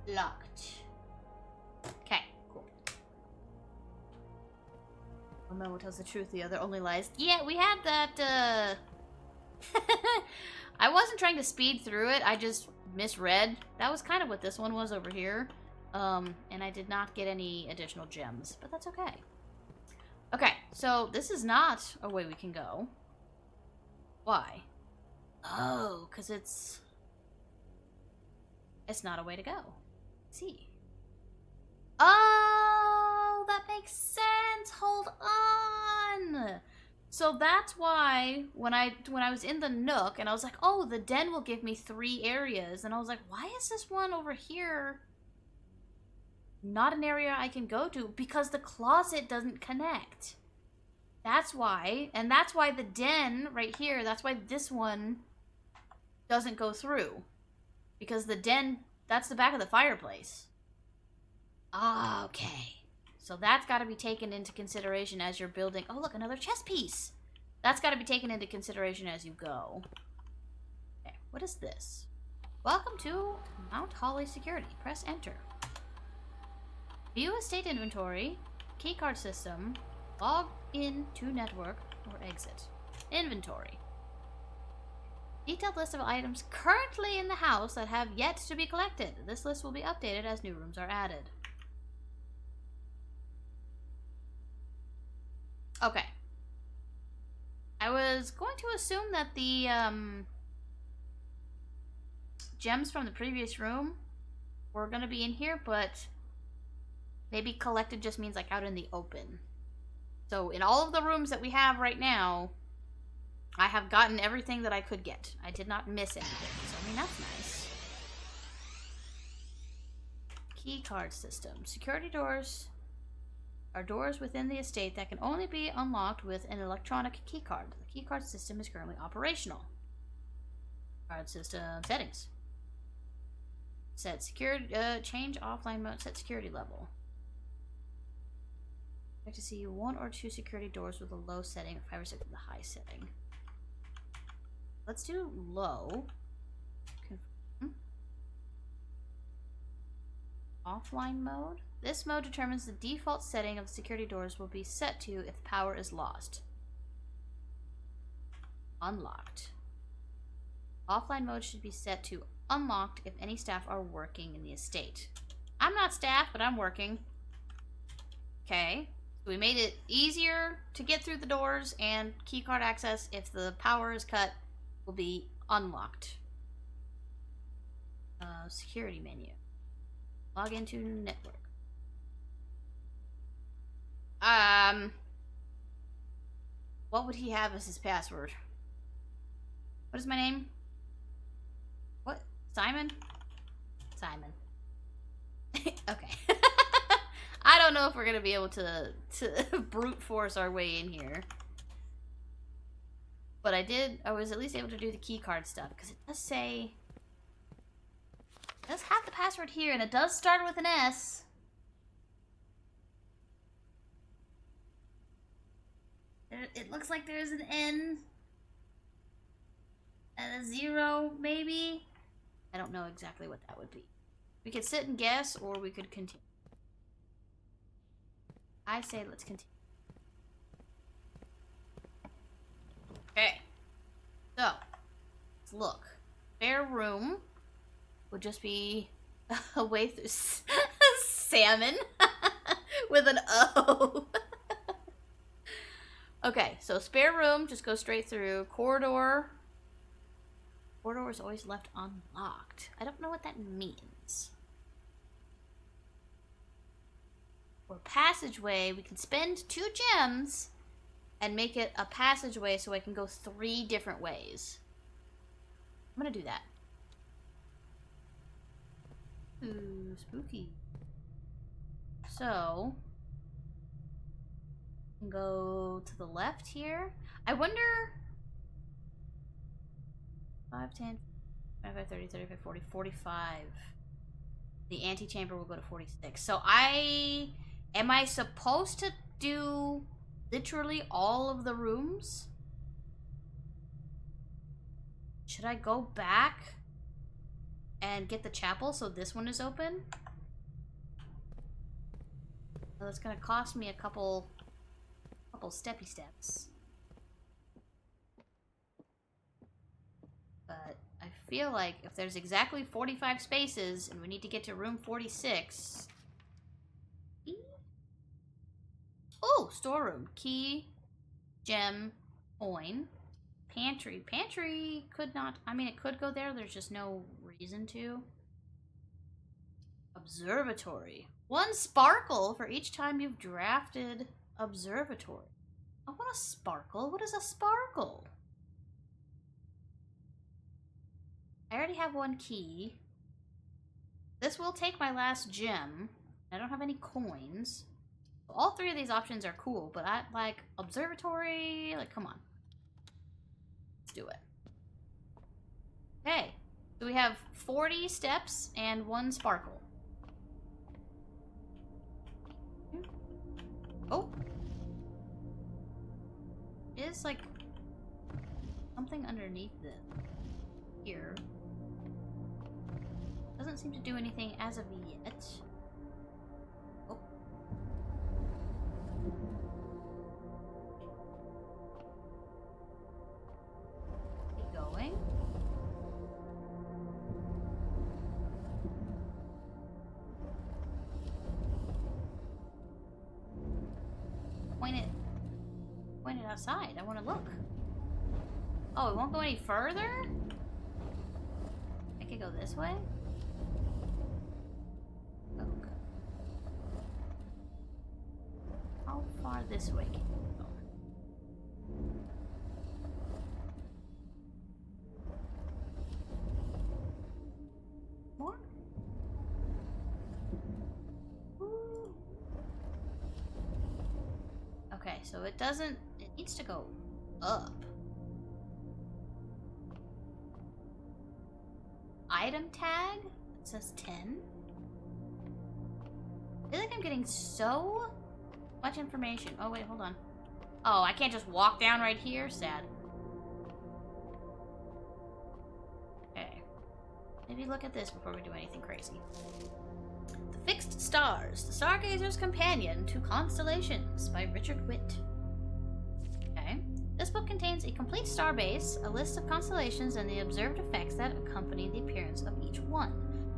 Locked. Okay, cool. One memo tells the truth, the other only lies. Yeah, we had that, I wasn't trying to speed through it, I just misread. That was kind of what this one was over here. And I did not get any additional gems, but that's okay. Okay, so this is not a way we can go. Why? Oh, because it's not a way to go. Let's see. Oh, that makes sense. Hold on. So that's why when I was in the Nook and I was like, oh, the den will give me 3 areas, and I was like, why is this one over here not an area I can go to? Because the closet doesn't connect. That's why, and that's why the den right here, that's why this one doesn't go through. Because the den, that's the back of the fireplace. Ah, okay. So that's got to be taken into consideration as you're building. Oh, look, another chess piece. That's got to be taken into consideration as you go. Okay, what is this? Welcome to Mount Holly Security. Press enter. View estate inventory, keycard system, log in to network, or exit. Inventory. Detailed list of items currently in the house that have yet to be collected. This list will be updated as new rooms are added. Okay. I was going to assume that the gems from the previous room were going to be in here, but maybe collected just means like out in the open. So in all of the rooms that we have right now, I have gotten everything that I could get. I did not miss anything, so I mean, that's nice. Key card system. Security doors are doors within the estate that can only be unlocked with an electronic key card. The key card system is currently operational. Card system settings. Set security, change offline mode, set security level. I like to see 1 or 2 security doors with a low setting, or 5 or 6 with a high setting. Let's do low. Confirm. Offline mode. This mode determines the default setting of the security doors will be set to if power is lost. Unlocked. Offline mode should be set to unlocked if any staff are working in the estate. I'm not staff, but I'm working. Okay. So we made it easier to get through the doors, and keycard access, if the power is cut, will be unlocked. Security menu. Log into network. What would he have as his password? What is my name? What? Simon? Simon. Okay. I don't know if we're gonna be able to brute force our way in here. But I was at least able to do the key card stuff, because it does say, it does have the password here, and it does start with an S. It looks like there's an N and a 0, maybe? I don't know exactly what that would be. We could sit and guess, or we could continue. I say let's continue. Okay. So, let's look. Spare room would just be a way through salmon with an O. Okay, so spare room, just go straight through. Corridor. Corridor is always left unlocked. I don't know what that means. For passageway, we can spend 2 gems and make it a passageway so I can go 3 different ways. I'm gonna do that. Ooh, spooky. So, go to the left here. I wonder 5, 10, 25, 30, 35, 40, 45. The antechamber will go to 46. So am I supposed to do literally all of the rooms? Should I go back and get the chapel so this one is open? Well, that's gonna cost me a couple steppy steps. But I feel like if there's exactly 45 spaces and we need to get to room 46. Oh, storeroom. Key, gem, coin, pantry. Pantry could not, I mean, it could go there. There's just no reason to. Observatory. 1 sparkle for each time you've drafted observatory. I want a sparkle. What is a sparkle? I already have 1 key. This will take my last gem. I don't have any coins. All three of these options are cool, but I like observatory. Like, come on. Let's do it. Okay. So we have 40 steps and 1 sparkle. Oh. Is like something underneath this here. Doesn't seem to do anything as of yet. Oh. Keep going. Point it outside. I want to look. Oh, it won't go any further? I could go this way? Okay. How far this way can you go? More? Ooh. Okay, so it doesn't... It needs to go up. Item tag? It says 10. I feel like I'm getting so much information. Oh, wait, hold on. Oh, I can't just walk down right here? Sad. Okay. Maybe look at this before we do anything crazy. The Fixed Stars, The Stargazer's Companion to Constellations by Richard Witt. Okay. This book contains a complete star base, a list of constellations, and the observed effects that accompany the appearance of each one.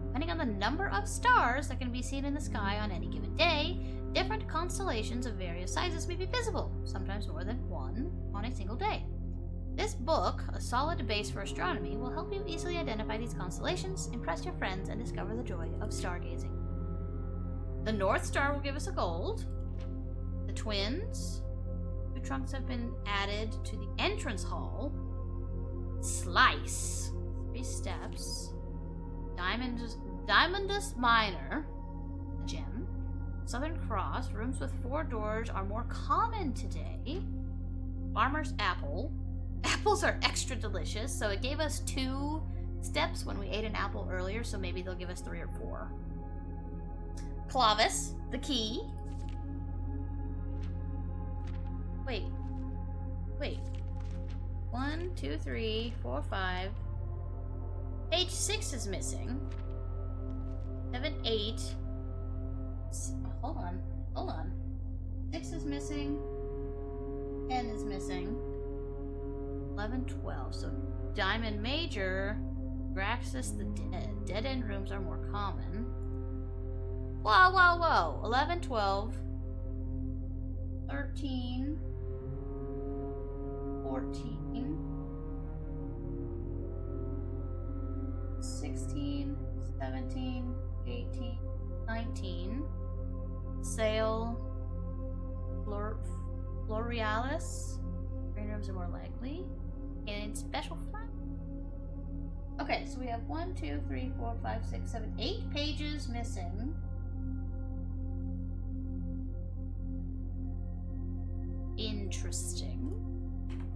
Depending on the number of stars that can be seen in the sky on any given day, different constellations of various sizes may be visible, sometimes more than one on a single day. This book, a solid base for astronomy, will help you easily identify these constellations, impress your friends, and discover the joy of stargazing. The North Star will give us a gold. The Twins. 2 trunks have been added to the entrance hall. Slice. 3 steps. Diamondus Minor. A gem. Southern Cross. Rooms with 4 doors are more common today. Farmer's Apple. Apples are extra delicious, so it gave us 2 steps when we ate an apple earlier, so maybe they'll give us 3 or 4. Clavis, the key. Wait. 1, 2, 3, 4, 5. Page 6 is missing. 7, 8. Hold on. 6 is missing. 10 is missing. 11, 12. So Diamond Major, Graxus the Dead. Dead end rooms are more common. Whoa. 11, 12. 13. 14. 16. 17. 18. 19. Sale. Florealis. Green rooms are more likely. And special flat. Okay, so we have 1, 2, 3, 4, 5, 6, 7, 8 pages missing. Interesting.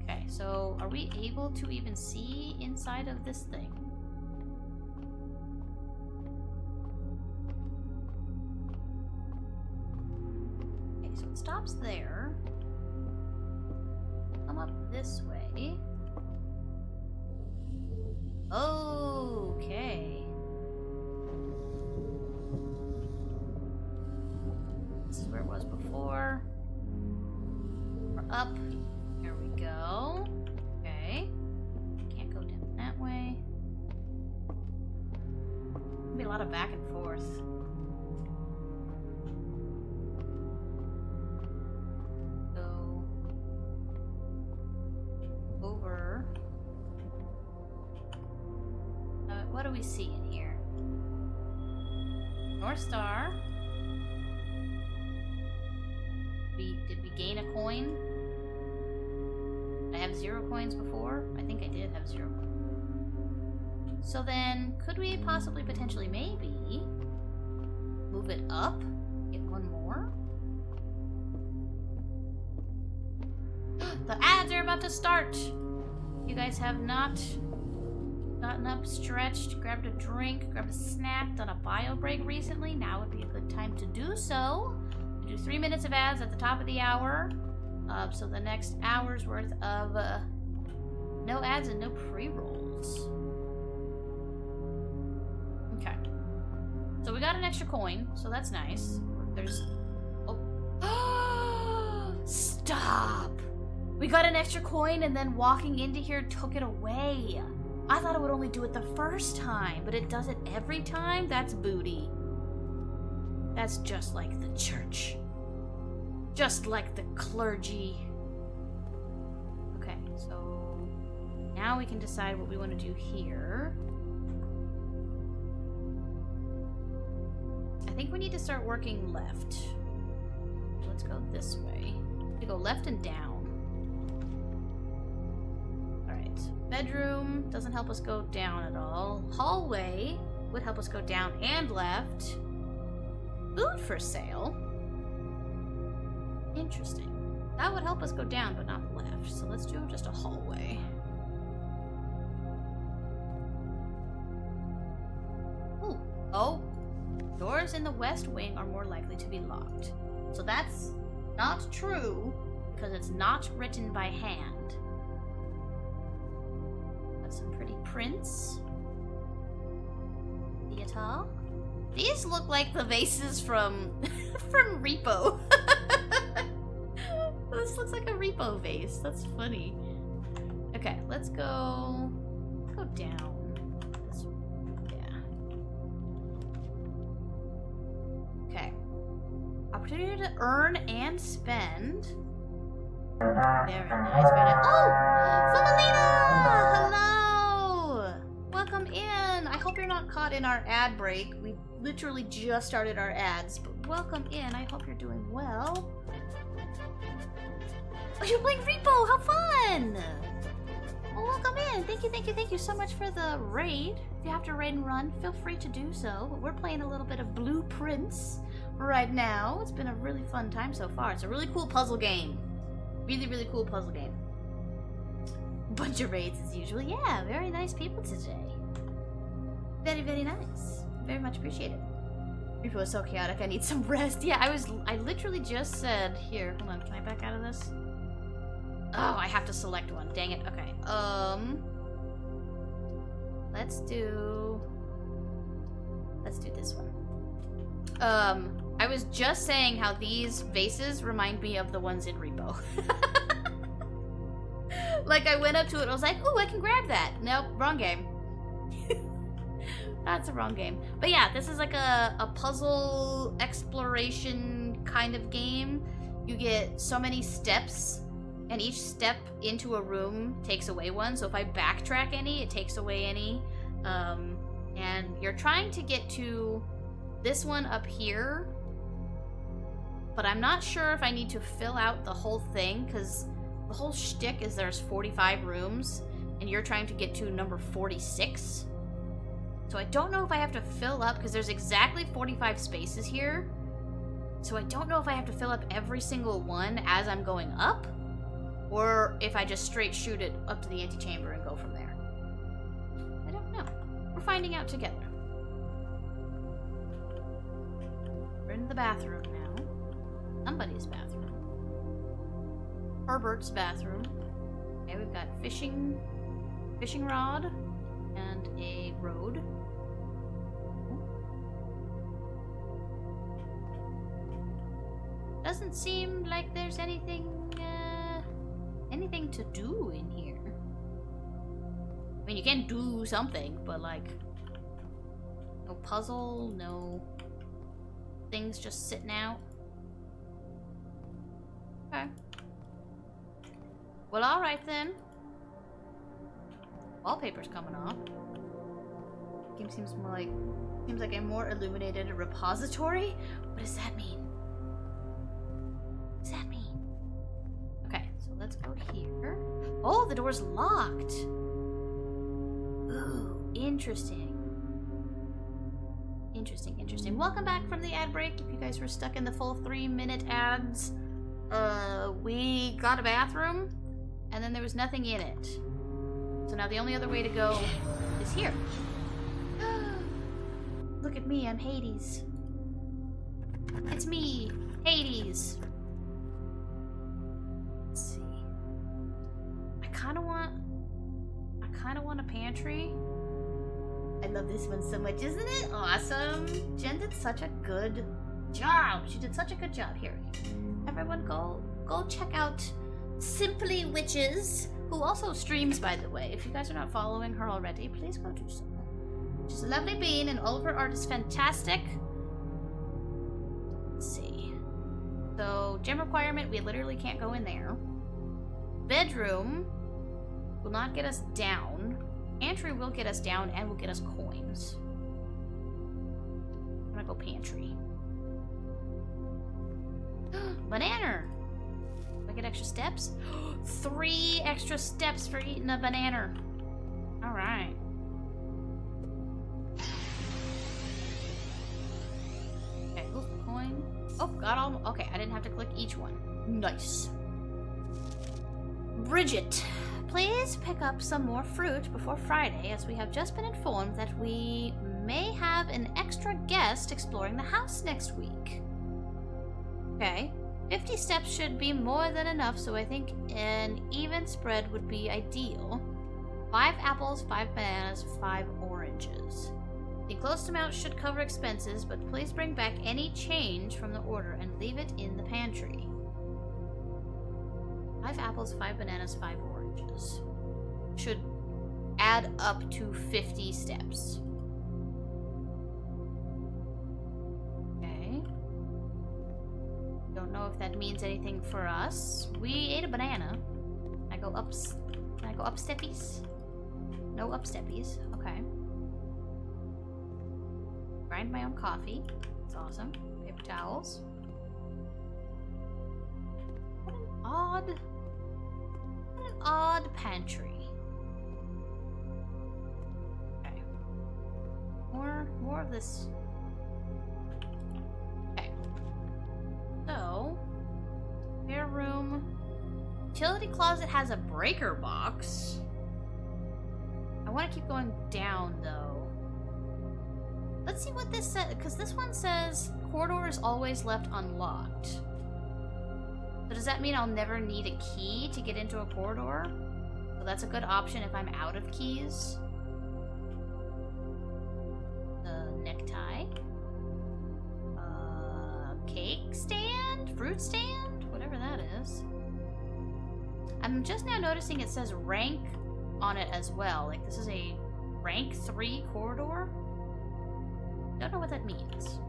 Okay, so are we able to even see inside of this thing? Okay, so it stops there. Come up this way. Okay. This is where it was before. We're up. Here we go. Okay. Can't go down that way. There'll be a lot of back and forth. Go over. What do we see in here? North Star. Did we gain a coin? Did I have 0 coins before? I think I did have 0. So then, could we possibly, potentially, maybe move it up? Get 1 more? The ads are about to start. You guys have not gotten up, stretched, grabbed a drink, grabbed a snack, done a bio break recently, now would be a good time to do so. We do 3 minutes of ads at the top of the hour. So the next hour's worth of no ads and no pre-rolls. Okay. So we got an extra coin, so that's nice. There's... Oh. Stop! We got an extra coin and then walking into here took it away. I thought it would only do it the first time, but it does it every time? That's booty. That's just like the church. Just like the clergy. Okay, so now we can decide what we want to do here. I think we need to start working left. Let's go this way. We go left and down. Bedroom doesn't help us go down at all. Hallway would help us go down and left. Food for sale. Interesting. That would help us go down, but not left. So let's do just a hallway. Ooh. Oh. Doors in the west wing are more likely to be locked. So that's not true, because it's not written by hand. Some pretty prints. Theater. These look like the vases from from Repo. This looks like a Repo vase. That's funny. Okay, let's go down. This one. Yeah. Okay. Opportunity to earn and spend. Very nice, very nice. Oh! Fumalina! Hello! Welcome in! I hope you're not caught in our ad break. We literally just started our ads, but welcome in. I hope you're doing well. Oh, you're playing Repo! How fun! Well, welcome in. Thank you so much for the raid. If you have to raid and run, feel free to do so. But we're playing a little bit of Blueprints right now. It's been a really fun time so far. It's a really cool puzzle game. Really cool puzzle game. Bunch of raids as usual. Yeah, very nice people today. Very nice. Very much appreciated. Repo is so chaotic, I need some rest. Yeah, I literally just said, here, hold on, can I back out of this? Oh, I have to select one. Dang it. Okay. Let's do this one. I was just saying how these vases remind me of the ones in Repo. Like, I went up to it, I was like, ooh, I can grab that. Nope, wrong game. That's a wrong game. But yeah, this is like a puzzle exploration kind of game. You get so many steps, and each step into a room takes away one. So if I backtrack any, it takes away any. And you're trying to get to this one up here, but I'm not sure if I need to fill out the whole thing, because the whole shtick is there's 45 rooms, and you're trying to get to number 46. So I don't know if I have to fill up, because there's exactly 45 spaces here. So I don't know if I have to fill up every single one as I'm going up, or if I just straight shoot it up to the antechamber and go from there. I don't know. We're finding out together. We're in the bathroom now. Somebody's bathroom. Herbert's bathroom. Okay, we've got fishing rod and a road. Doesn't seem like there's anything to do in here. I mean, you can do something, but like, no puzzle, no things just sitting out. Okay. Well, alright then. Wallpaper's coming off. Game seems like a more illuminated repository. What does that mean? What does that mean? Okay, so let's go here. Oh, the door's locked. Ooh, interesting. Interesting. Welcome back from the ad break. If you guys were stuck in the full 3-minute ads, we got a bathroom. and then there was nothing in it. So now the only other way to go is here. Look at me, I'm Hades. It's me, Hades. Let's see. I kind of want a pantry. I love this one so much, isn't it? Awesome. Jen did such a good job. She did such a good job here. Everyone go check out Simply Witches, who also streams, by the way. If you guys are not following her already, please go do so. She's a lovely bean, and all of her art is fantastic. Let's see. So, gym requirement, we literally can't go in there. Bedroom will not get us down. Pantry will get us down and will get us coins. I'm gonna go pantry. Banana! Do I get extra steps? 3 extra steps for eating a banana. Alright. Okay, oop, coin. Oh, got all. Okay, I didn't have to click each one. Nice. Bridget, please pick up some more fruit before Friday, as we have just been informed that we may have an extra guest exploring the house next week. Okay. 50 steps should be more than enough, so I think an even spread would be ideal. 5 apples, 5 bananas, 5 oranges. The enclosed amount should cover expenses, but please bring back any change from the order and leave it in the pantry. 5 apples, 5 bananas, 5 oranges. Should add up to 50 steps. Okay. Don't know if that means anything for us. We ate a banana. Can I go up steppies? No up steppies. Okay. Grind my own coffee. That's awesome. Paper towels. What an odd pantry. Okay. More of this. Okay. So, spare room. Utility closet has a breaker box. I want to keep going down though. Let's see what this says, because this one says corridor is always left unlocked. So does that mean I'll never need a key to get into a corridor? So that's a good option if I'm out of keys. The necktie. Cake stand? Fruit stand? Whatever that is. I'm just now noticing it says rank on it as well. Like this is a rank 3 corridor. Don't know what that means.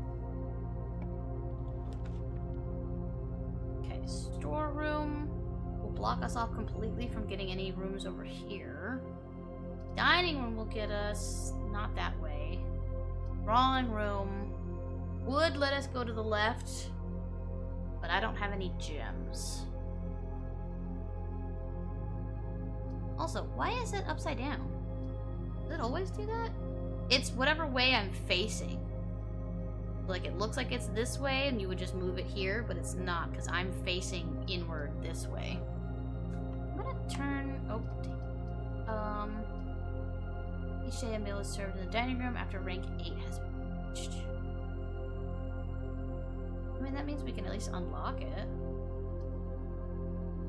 Okay, storeroom will block us off completely from getting any rooms over here. Dining room will get us not that way. Drawing room would let us go to the left, but I don't have any gems. Also, why is it upside down? Does it always do that? It's whatever way I'm facing. Like, it looks like it's this way, and you would just move it here, but it's not, because I'm facing inward this way. I'm gonna turn... Oh, each day a meal is served in the dining room after rank 8 has been reached. I mean, that means we can at least unlock it.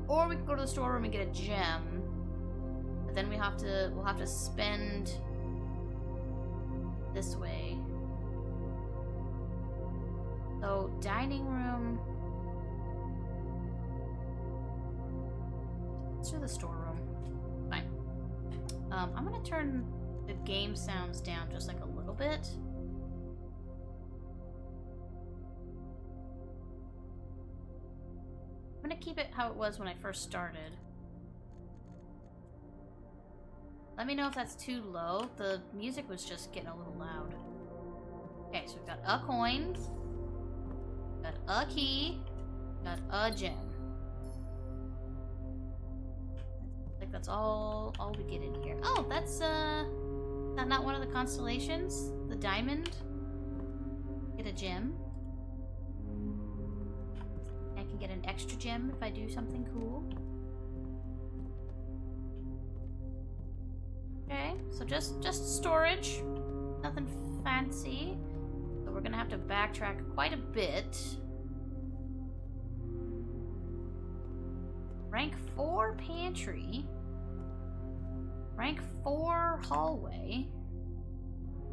Or we can go to the storeroom and get a gem. But then we'll have to spend this way. So, dining room. Let's do the storeroom. Fine. I'm gonna turn the game sounds down just like a little bit. I'm gonna keep it how it was when I first started. Let me know if that's too low. The music was just getting a little loud. Okay, so we've got a coin, got a key, got a gem. I think that's all we get in here. Oh, that's not one of the constellations? The diamond? Get a gem. I can get an extra gem if I do something cool. Okay, so just storage. Nothing fancy. So we're gonna have to backtrack quite a bit. Rank 4 pantry. Rank 4 hallway.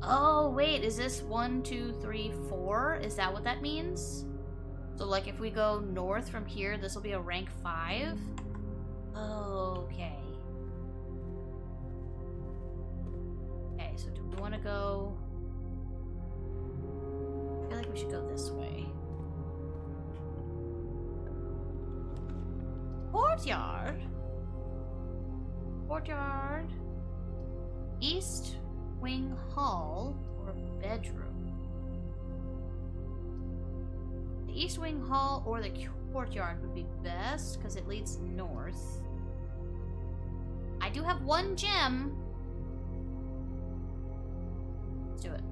Oh, wait, is this 1, 2, 3, 4? Is that what that means? So, like, if we go north from here, this will be a rank 5? Okay. Okay, so do we want to go... I feel like we should go this way. Courtyard? Courtyard. East wing hall or bedroom? The east wing hall or the courtyard would be best because it leads north. I do have 1 gem. Let's do it.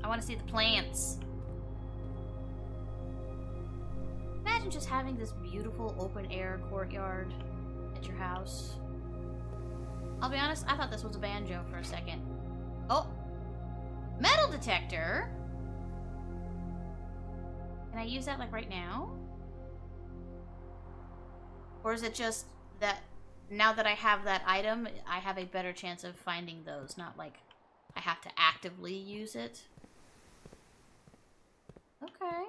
I want to see the plants. Imagine just having this beautiful open air courtyard at your house. I'll be honest, I thought this was a banjo for a second. Oh! Metal detector? Can I use that, like, right now? Or is it just that now that I have that item, I have a better chance of finding those, not like I have to actively use it? Okay.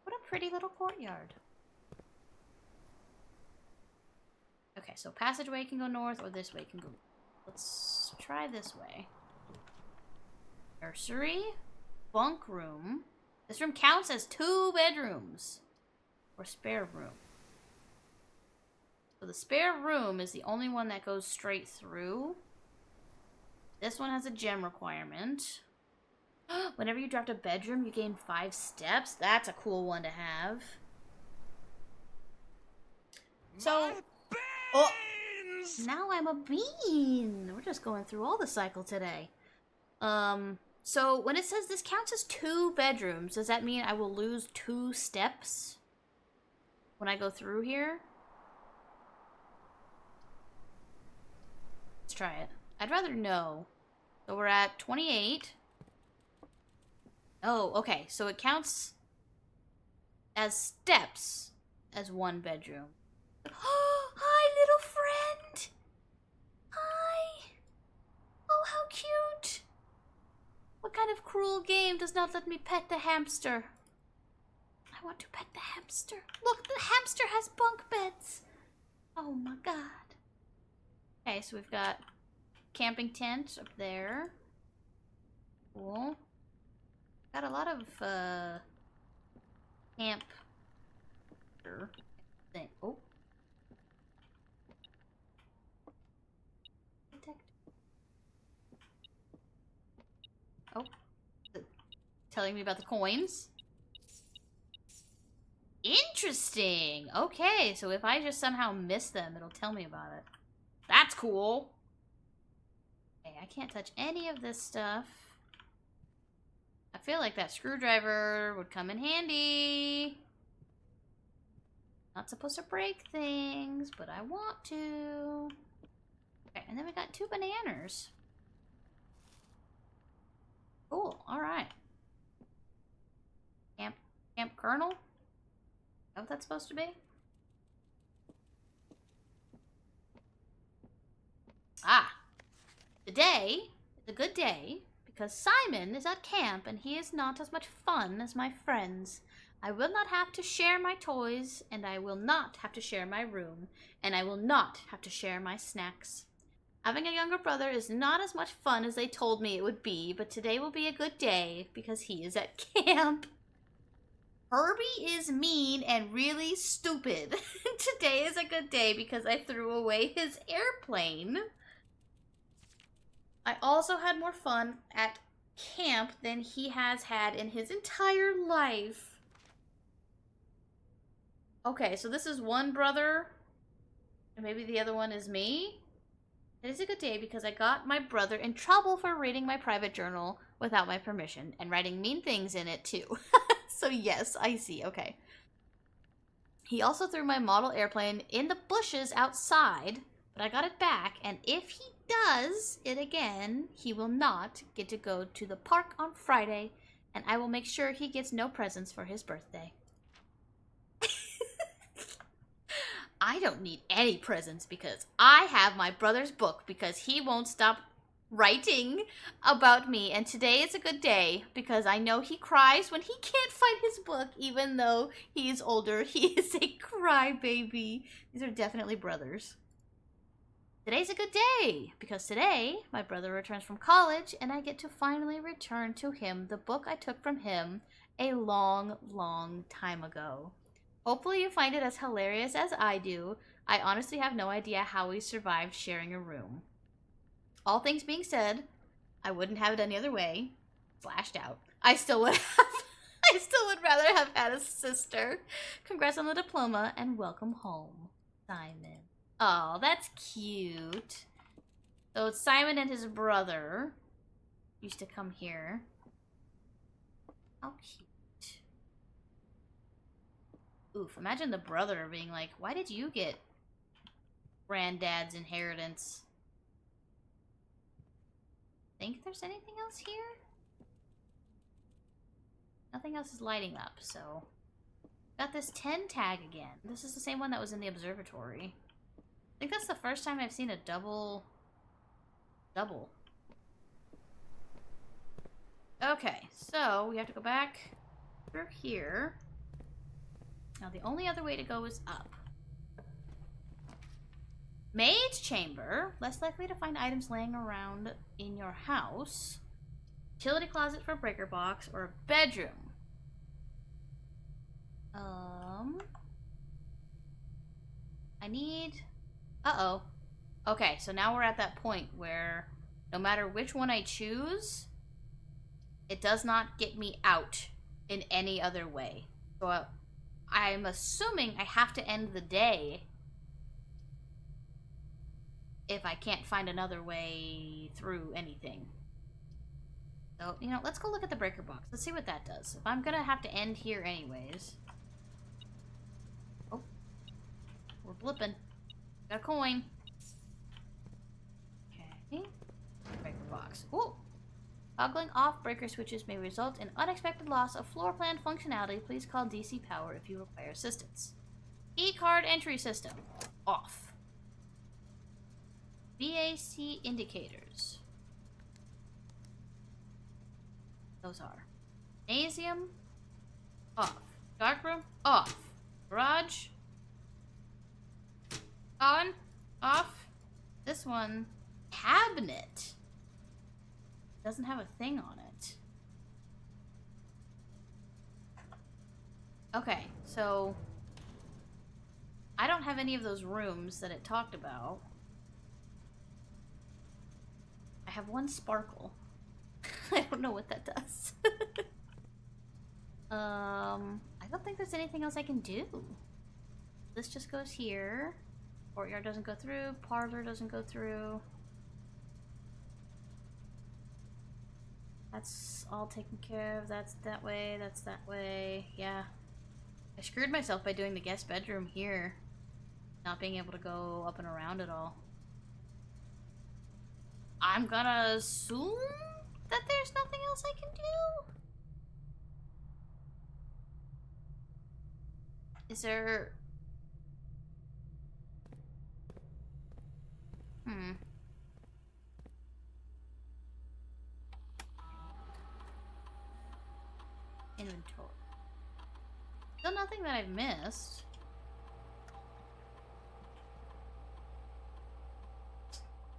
What a pretty little courtyard. Okay, so passageway can go north, or this way can go... Let's try this way. Nursery. Bunk room. This room counts as 2 bedrooms. Or spare room. So the spare room is the only one that goes straight through. This one has a gem requirement. Whenever you dropped a bedroom, you gain 5 steps. That's a cool one to have. So... Oh! Now I'm a bean! We're just going through all the cycle today. So when it says this counts as 2 bedrooms, does that mean I will lose 2 steps when I go through here? Let's try it. I'd rather know. So we're at 28. Oh, okay. So it counts as steps as 1 bedroom. Hi, little friend! Hi! Oh, how cute! What kind of cruel game does not let me pet the hamster? I want to pet the hamster. Look, the hamster has bunk beds! Oh my god. Okay, so we've got camping tent up there. Cool. Got a lot of, camp... thing. Oh. Oh. Telling me about the coins. Interesting! Okay, so if I just somehow miss them, it'll tell me about it. That's cool! Okay, I can't touch any of this stuff. I feel like that screwdriver would come in handy. Not supposed to break things, but I want to. Okay, and then we got 2 bananas. Cool, alright. Camp Colonel? Is that what that's supposed to be? Ah! Today is a good day because Simon is at camp and he is not as much fun as my friends. I will not have to share my toys, and I will not have to share my room, and I will not have to share my snacks. Having a younger brother is not as much fun as they told me it would be, but today will be a good day because he is at camp. Herbie is mean and really stupid. Today is a good day because I threw away his airplane. I also had more fun at camp than he has had in his entire life. Okay, so this is one brother, and maybe the other one is me. It is a good day because I got my brother in trouble for reading my private journal without my permission and writing mean things in it too. So yes, I see, okay. He also threw my model airplane in the bushes outside, but I got it back, and if he does it again, he will not get to go to the park on Friday, and I will make sure he gets no presents for his birthday. I don't need any presents because I have my brother's book because he won't stop writing about me. And today is a good day because I know he cries when he can't find his book, even though he is older. He is a crybaby. These are definitely brothers. Today's a good day because today my brother returns from college and I get to finally return to him the book I took from him a long, long time ago. Hopefully you find it as hilarious as I do. I honestly have no idea how we survived sharing a room. All things being said, I wouldn't have it any other way. Slashed out. I still would rather have had a sister. Congrats on the diploma and welcome home, Simon. Oh, that's cute. So it's Simon and his brother used to come here. How cute. Oof, imagine the brother being like, why did you get granddad's inheritance? Think there's anything else here? Nothing else is lighting up, so... Got this 10 tag again. This is the same one that was in the observatory. I think that's the first time I've seen a double. Okay, so we have to go back through here. Now the only other way to go is up. Maid's chamber. Less likely to find items laying around in your house. Utility closet for breaker box or a bedroom. I need... Uh-oh. Okay, so now we're at that point where no matter which one I choose, it does not get me out in any other way. So I'm assuming I have to end the day if I can't find another way through anything. So, you know, let's go look at the breaker box. Let's see what that does. If I'm gonna have to end here anyways. Oh. We're blipping. Got a coin. Okay. Breaker box. Ooh. Toggling off breaker switches may result in unexpected loss of floor plan functionality. Please call DC Power if you require assistance. E-card entry system. Off. VAC indicators. Those are. Gymnasium. Off. Darkroom. Off. Garage. On. Off. This one. Cabinet. Doesn't have a thing on it. Okay, so I don't have any of those rooms that it talked about. I have one sparkle. I don't know what that does. I don't think there's anything else I can do. This just goes here. Courtyard doesn't go through. Parlor doesn't go through. That's all taken care of. That's that way. That's that way. Yeah. I screwed myself by doing the guest bedroom here. Not being able to go up and around at all. I'm gonna assume that there's nothing else I can do. Is there... Inventory. Still nothing that I've missed.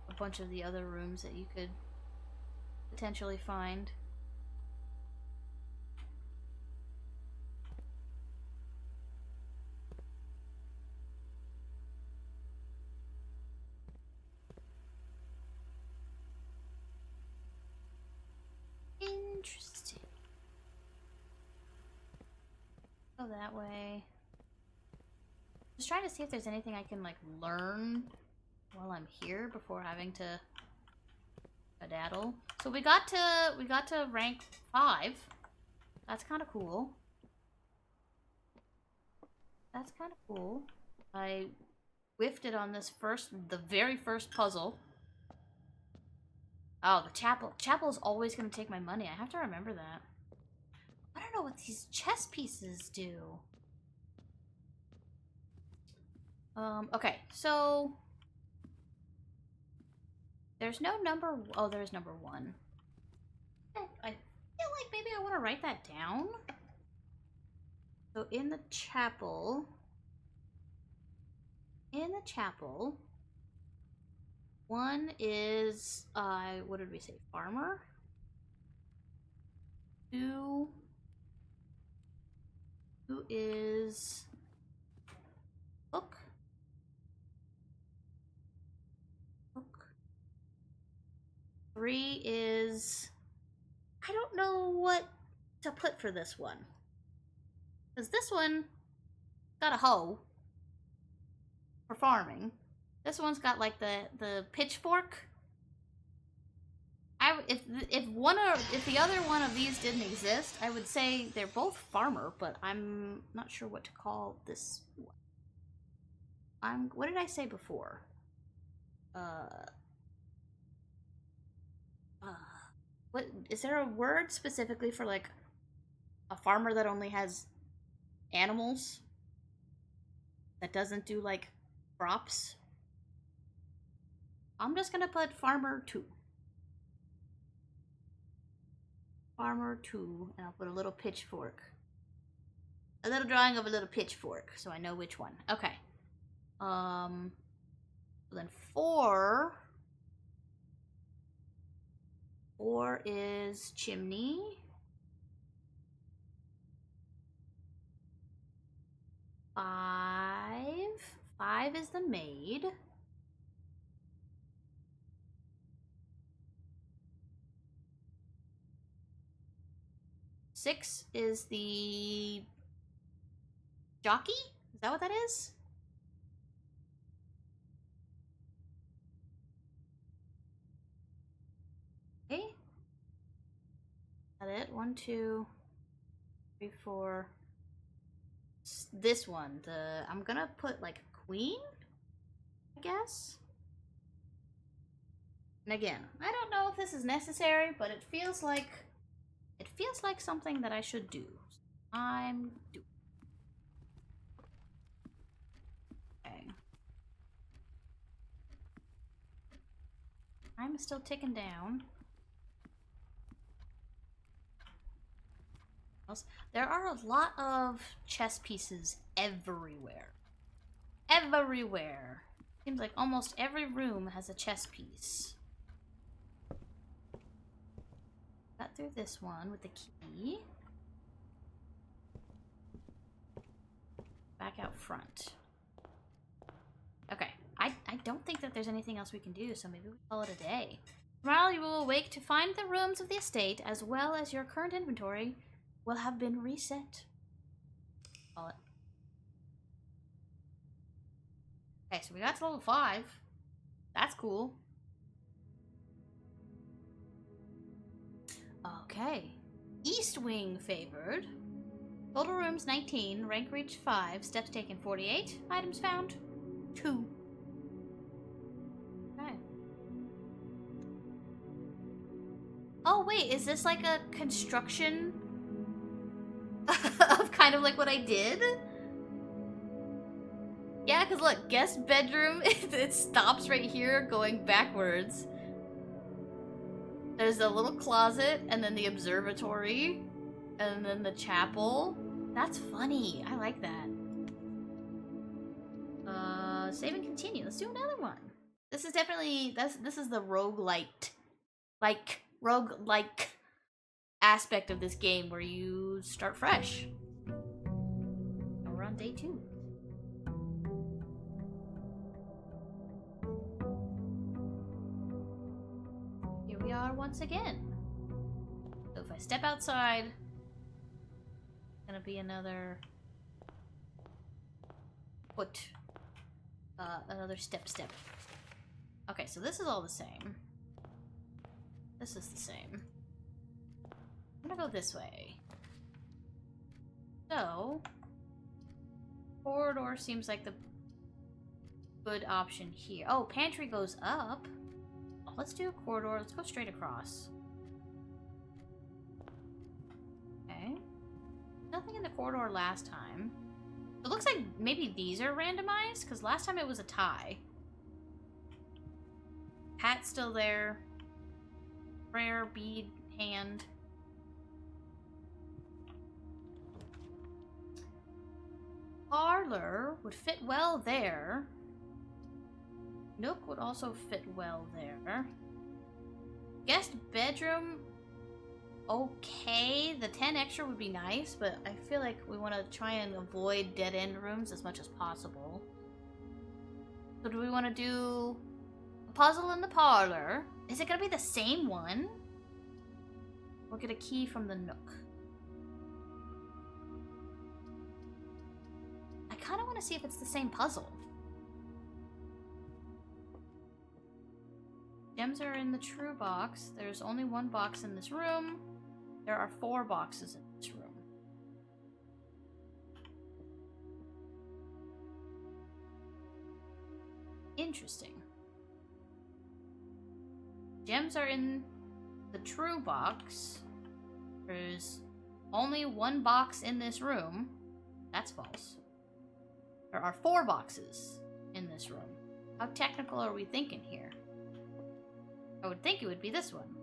A bunch of the other rooms that you could potentially find. Interesting. Go that way. Just trying to see if there's anything I can like learn while I'm here before having to skedaddle. So we got to rank 5. That's kind of cool. That's kind of cool. I whiffed it on this the very first puzzle. Oh, the chapel. Chapel is always going to take my money. I have to remember that. I don't know what these chess pieces do. Okay, so... There's no number... Oh, there's number 1. I feel like maybe I want to write that down. So in the chapel... In the chapel... 1 is... what did we say? Farmer? 2 is... Book? 3 is... I don't know what to put for this one. Because this one got a hoe for farming. This one's got like the pitchfork. If the other one of these didn't exist, I would say they're both farmer, but I'm not sure what to call this one. What did I say before? What is there a word specifically for like a farmer that only has animals? That doesn't do like crops? I'm just gonna put farmer 2. Farmer 2, and I'll put a little pitchfork. A little drawing of a little pitchfork, so I know which one. Okay. Then 4 is chimney. 5 is the maid. 6 is the jockey? Is that what that is? Okay. Is that it? 1, 2, 3, 4. This one, I'm gonna put like queen, I guess. And again, I don't know if this is necessary, but it feels like something that I should do. I'm doing. Okay. I'm still ticking down. There are a lot of chess pieces everywhere. Everywhere. Seems like almost every room has a chess piece. Got through this one with the key. Back out front. Okay. I don't think that there's anything else we can do, so maybe we call it a day. Tomorrow you will awake to find the rooms of the estate, as well as your current inventory, will have been reset. Call it. Okay, so we got to level 5. That's cool. Okay. East wing favored. Total rooms 19, rank reached 5, steps taken 48, items found 2. Okay. Oh wait, is this like a construction of kind of like what I did? Yeah, because look, guest bedroom, it stops right here going backwards. There's a little closet, and then the observatory, and then the chapel. That's funny. I like that. Save and continue. Let's do another one. This is definitely, this is the roguelite, roguelike aspect of this game where you start fresh. And we're on day 2. Here we are once again. So if I step outside, it's gonna be another foot, another step. Okay, so this is all the same. This is the same. I'm gonna go this way. So, corridor seems like the good option here. Oh, pantry goes up. Oh, let's do a corridor. Let's go straight across. Okay. Nothing in the corridor last time. It looks like maybe these are randomized, because last time it was a tie. Hat's still there. Prayer, bead, hand. Parlor would fit well there. Nook would also fit well there. Guest bedroom, okay. The 10 extra would be nice, but I feel like we want to try and avoid dead-end rooms as much as possible. So do we want to do a puzzle in the parlor? Is it going to be the same one? Or get a key from the Nook? I kind of want to see if it's the same puzzle. Gems are in the true box. There's only one box in this room. There are 4 boxes in this room. Interesting. Gems are in the true box. There's only one box in this room. That's false. There are 4 boxes in this room. How technical are we thinking here? I would think it would be this one.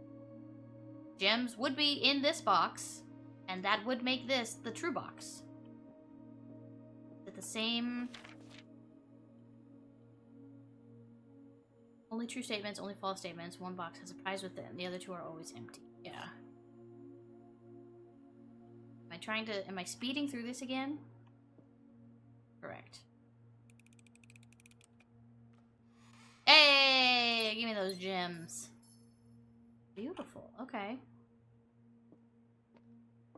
Gems would be in this box, and that would make this the true box. Is it the same? Only true statements, only false statements. One box has a prize within. The other 2 are always empty. Yeah. Am I speeding through this again? Correct. Hey! Give me those gems. Beautiful. Okay.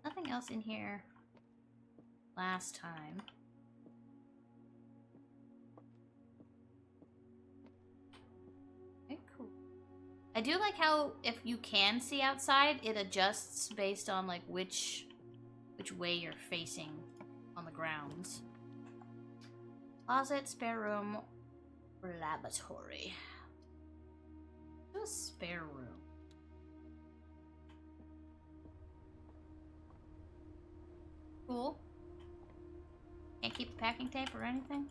Nothing else in here last time. Okay, cool. I do like how if you can see outside, it adjusts based on like which way you're facing on the grounds. Closet, spare room, or laboratory. Do a spare room. Cool. Can't keep the packing tape or anything.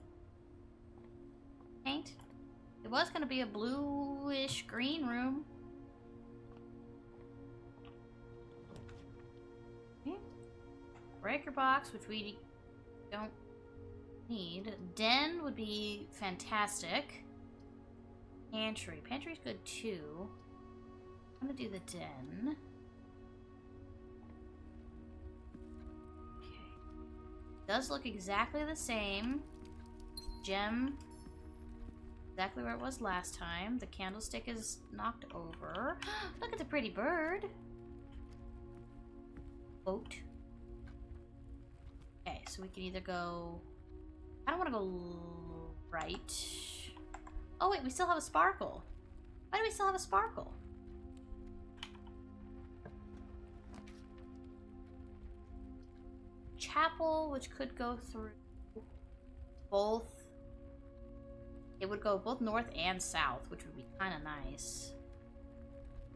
Paint. It was gonna be a bluish green room. Okay. Breaker box, which we don't need. Den would be fantastic. Pantry. Pantry's good too. I'm gonna do the den. Does look exactly the same. Gem exactly where it was last time. The candlestick is knocked over. Look at the pretty bird. Boat. Okay, so we can either go... I don't want to go right. Oh wait, we still have a sparkle. Why do we still have a sparkle? Chapel, which could go through both. It would go both north and south, which would be kind of nice.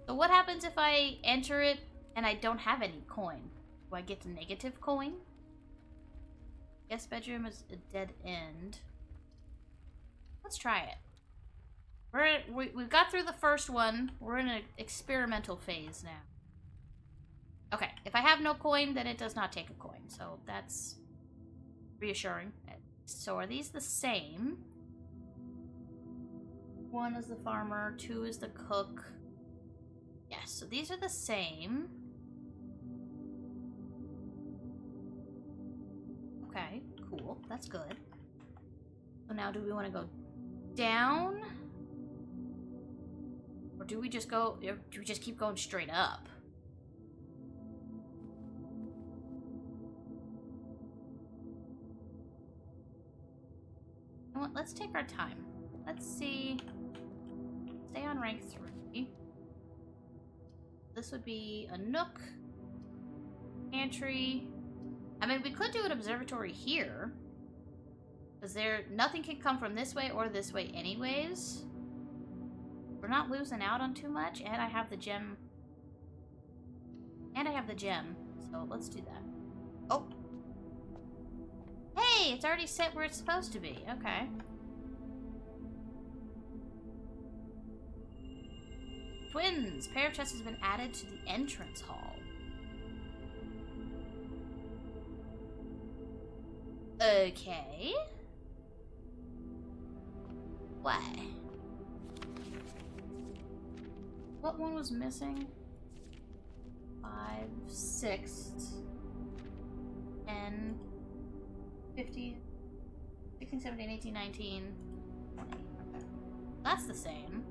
So what happens if I enter it and I don't have any coin? Do I get the negative coin? Guest bedroom is a dead end. Let's try it. We've got through the first one. We're in an experimental phase now. Okay, if I have no coin, then it does not take a coin. So that's reassuring. So are these the same? 1 is the farmer, 2 is the cook. Yes, so these are the same. Okay, cool. That's good. So now do we want to go down? Or do we just keep going straight up? You know what? Let's take our time. Let's see. Stay on rank 3. This would be a nook. Pantry. I mean, we could do an observatory here. Because nothing can come from this way or this way anyways. We're not losing out on too much, and I have the gem. And I have the gem, so let's do that. Oh! Hey, it's already set where it's supposed to be. Okay. Twins! Pair of chests has been added to the entrance hall. Okay. Why? What one was missing? 5, 6, 10, 15, 16, 17, 18, 19, 20. Okay. That's the same.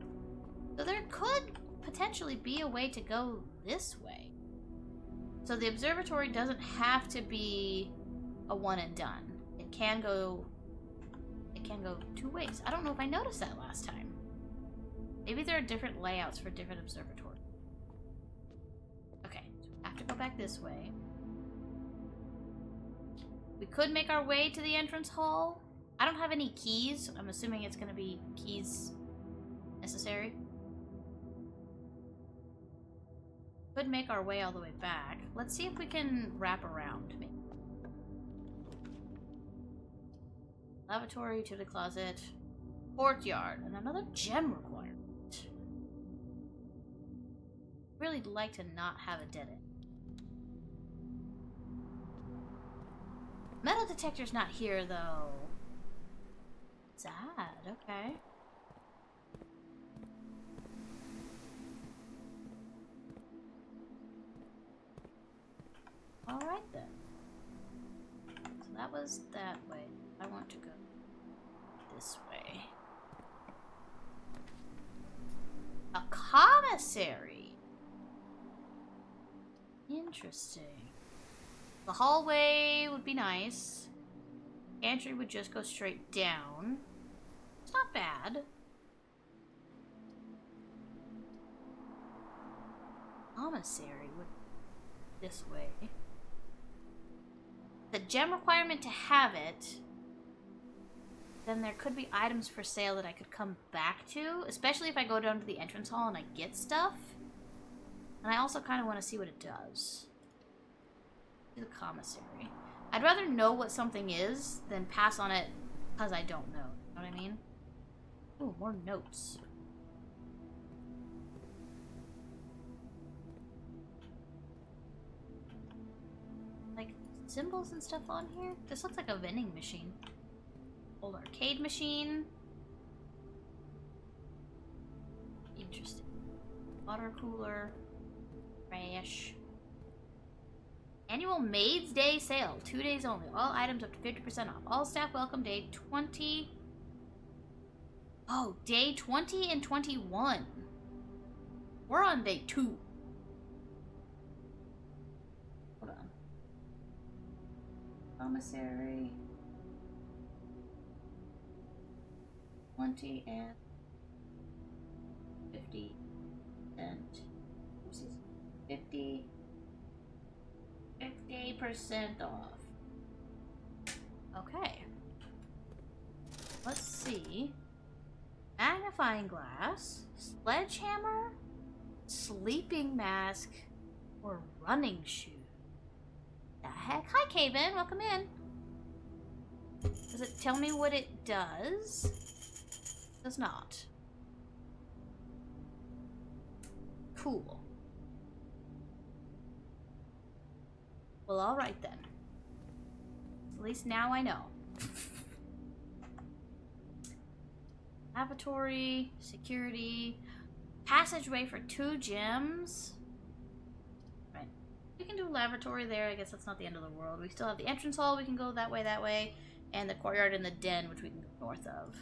So there could potentially be a way to go this way. So the observatory doesn't have to be a one and done. It can go two ways. I don't know if I noticed that last time. Maybe there are different layouts for different observatories. Okay, so we have to go back this way. We could make our way to the entrance hall. I don't have any keys. I'm assuming it's going to be keys necessary. Could make our way all the way back. Let's see if we can wrap around. Maybe. Lavatory, to the closet, courtyard, and another gem requirement. Really like to not have a dead end. Metal detector's not here though. Sad, okay. Alright then. So that was that way. I want to go this way. A commissary. Interesting. The hallway would be nice. Pantry would just go straight down. It's not bad. Commissary would be this way. The gem requirement to have it, then there could be items for sale that I could come back to, especially if I go down to the entrance hall and I get stuff. And I also kind of want to see what it does. The commissary. I'd rather know what something is than pass on it because I don't know. You know what I mean? Ooh, more notes. Like symbols and stuff on here? This looks like a vending machine. Old arcade machine. Interesting. Water cooler. Trash. Annual Maids Day sale. 2 days only. All items up to 50% off. All staff welcome day 20. Oh, day 20 and 21. We're on day 2. Hold on. Commissary. 20 and 50 cent. 50% off. Okay. Let's see. Magnifying glass, sledgehammer, sleeping mask, or running shoe. The heck? Hi, Kaven. Welcome in. Does it tell me what it does? Does not. Cool. Well, alright then. At least now I know. Lavatory, security, passageway for 2 gems. Right. We can do lavatory there. I guess that's not the end of the world. We still have the entrance hall. We can go that way. And the courtyard and the den, which we can go north of.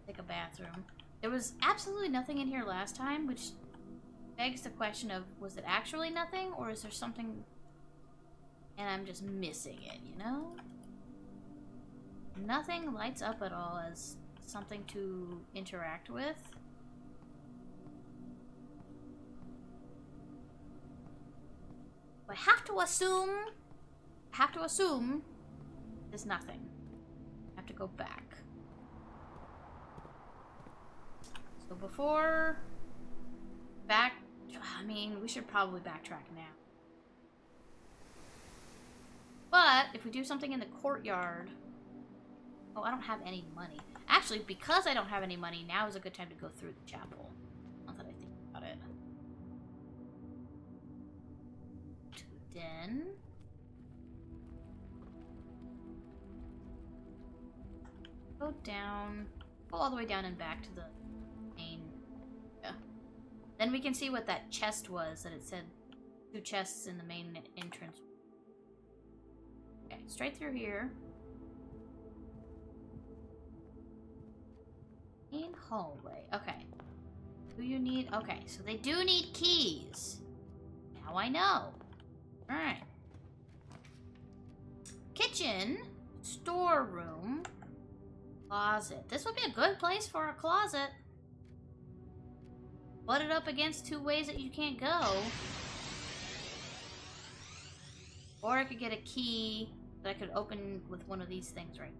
Take a bathroom. There was absolutely nothing in here last time, which begs the question of, was it actually nothing, or is there something and I'm just missing it, you know? Nothing lights up at all as something to interact with. I have to assume there's nothing. I have to go back. So before back, I mean, we should probably backtrack now. But if we do something in the courtyard, oh, I don't have any money. Actually, because I don't have any money, now is a good time to go through the chapel. Not that I think about it. To the den. Go down. Go all the way down and back to the main. Yeah. Then we can see what that chest was that it said 2 chests in the main entrance. Okay, straight through here. Main hallway. Okay. Do you need... Okay, so they do need keys. Now I know. Alright. Kitchen. Storeroom. Closet. This would be a good place for a closet. Butt it up against 2 ways that you can't go. Or I could get a key that I could open with one of these things right.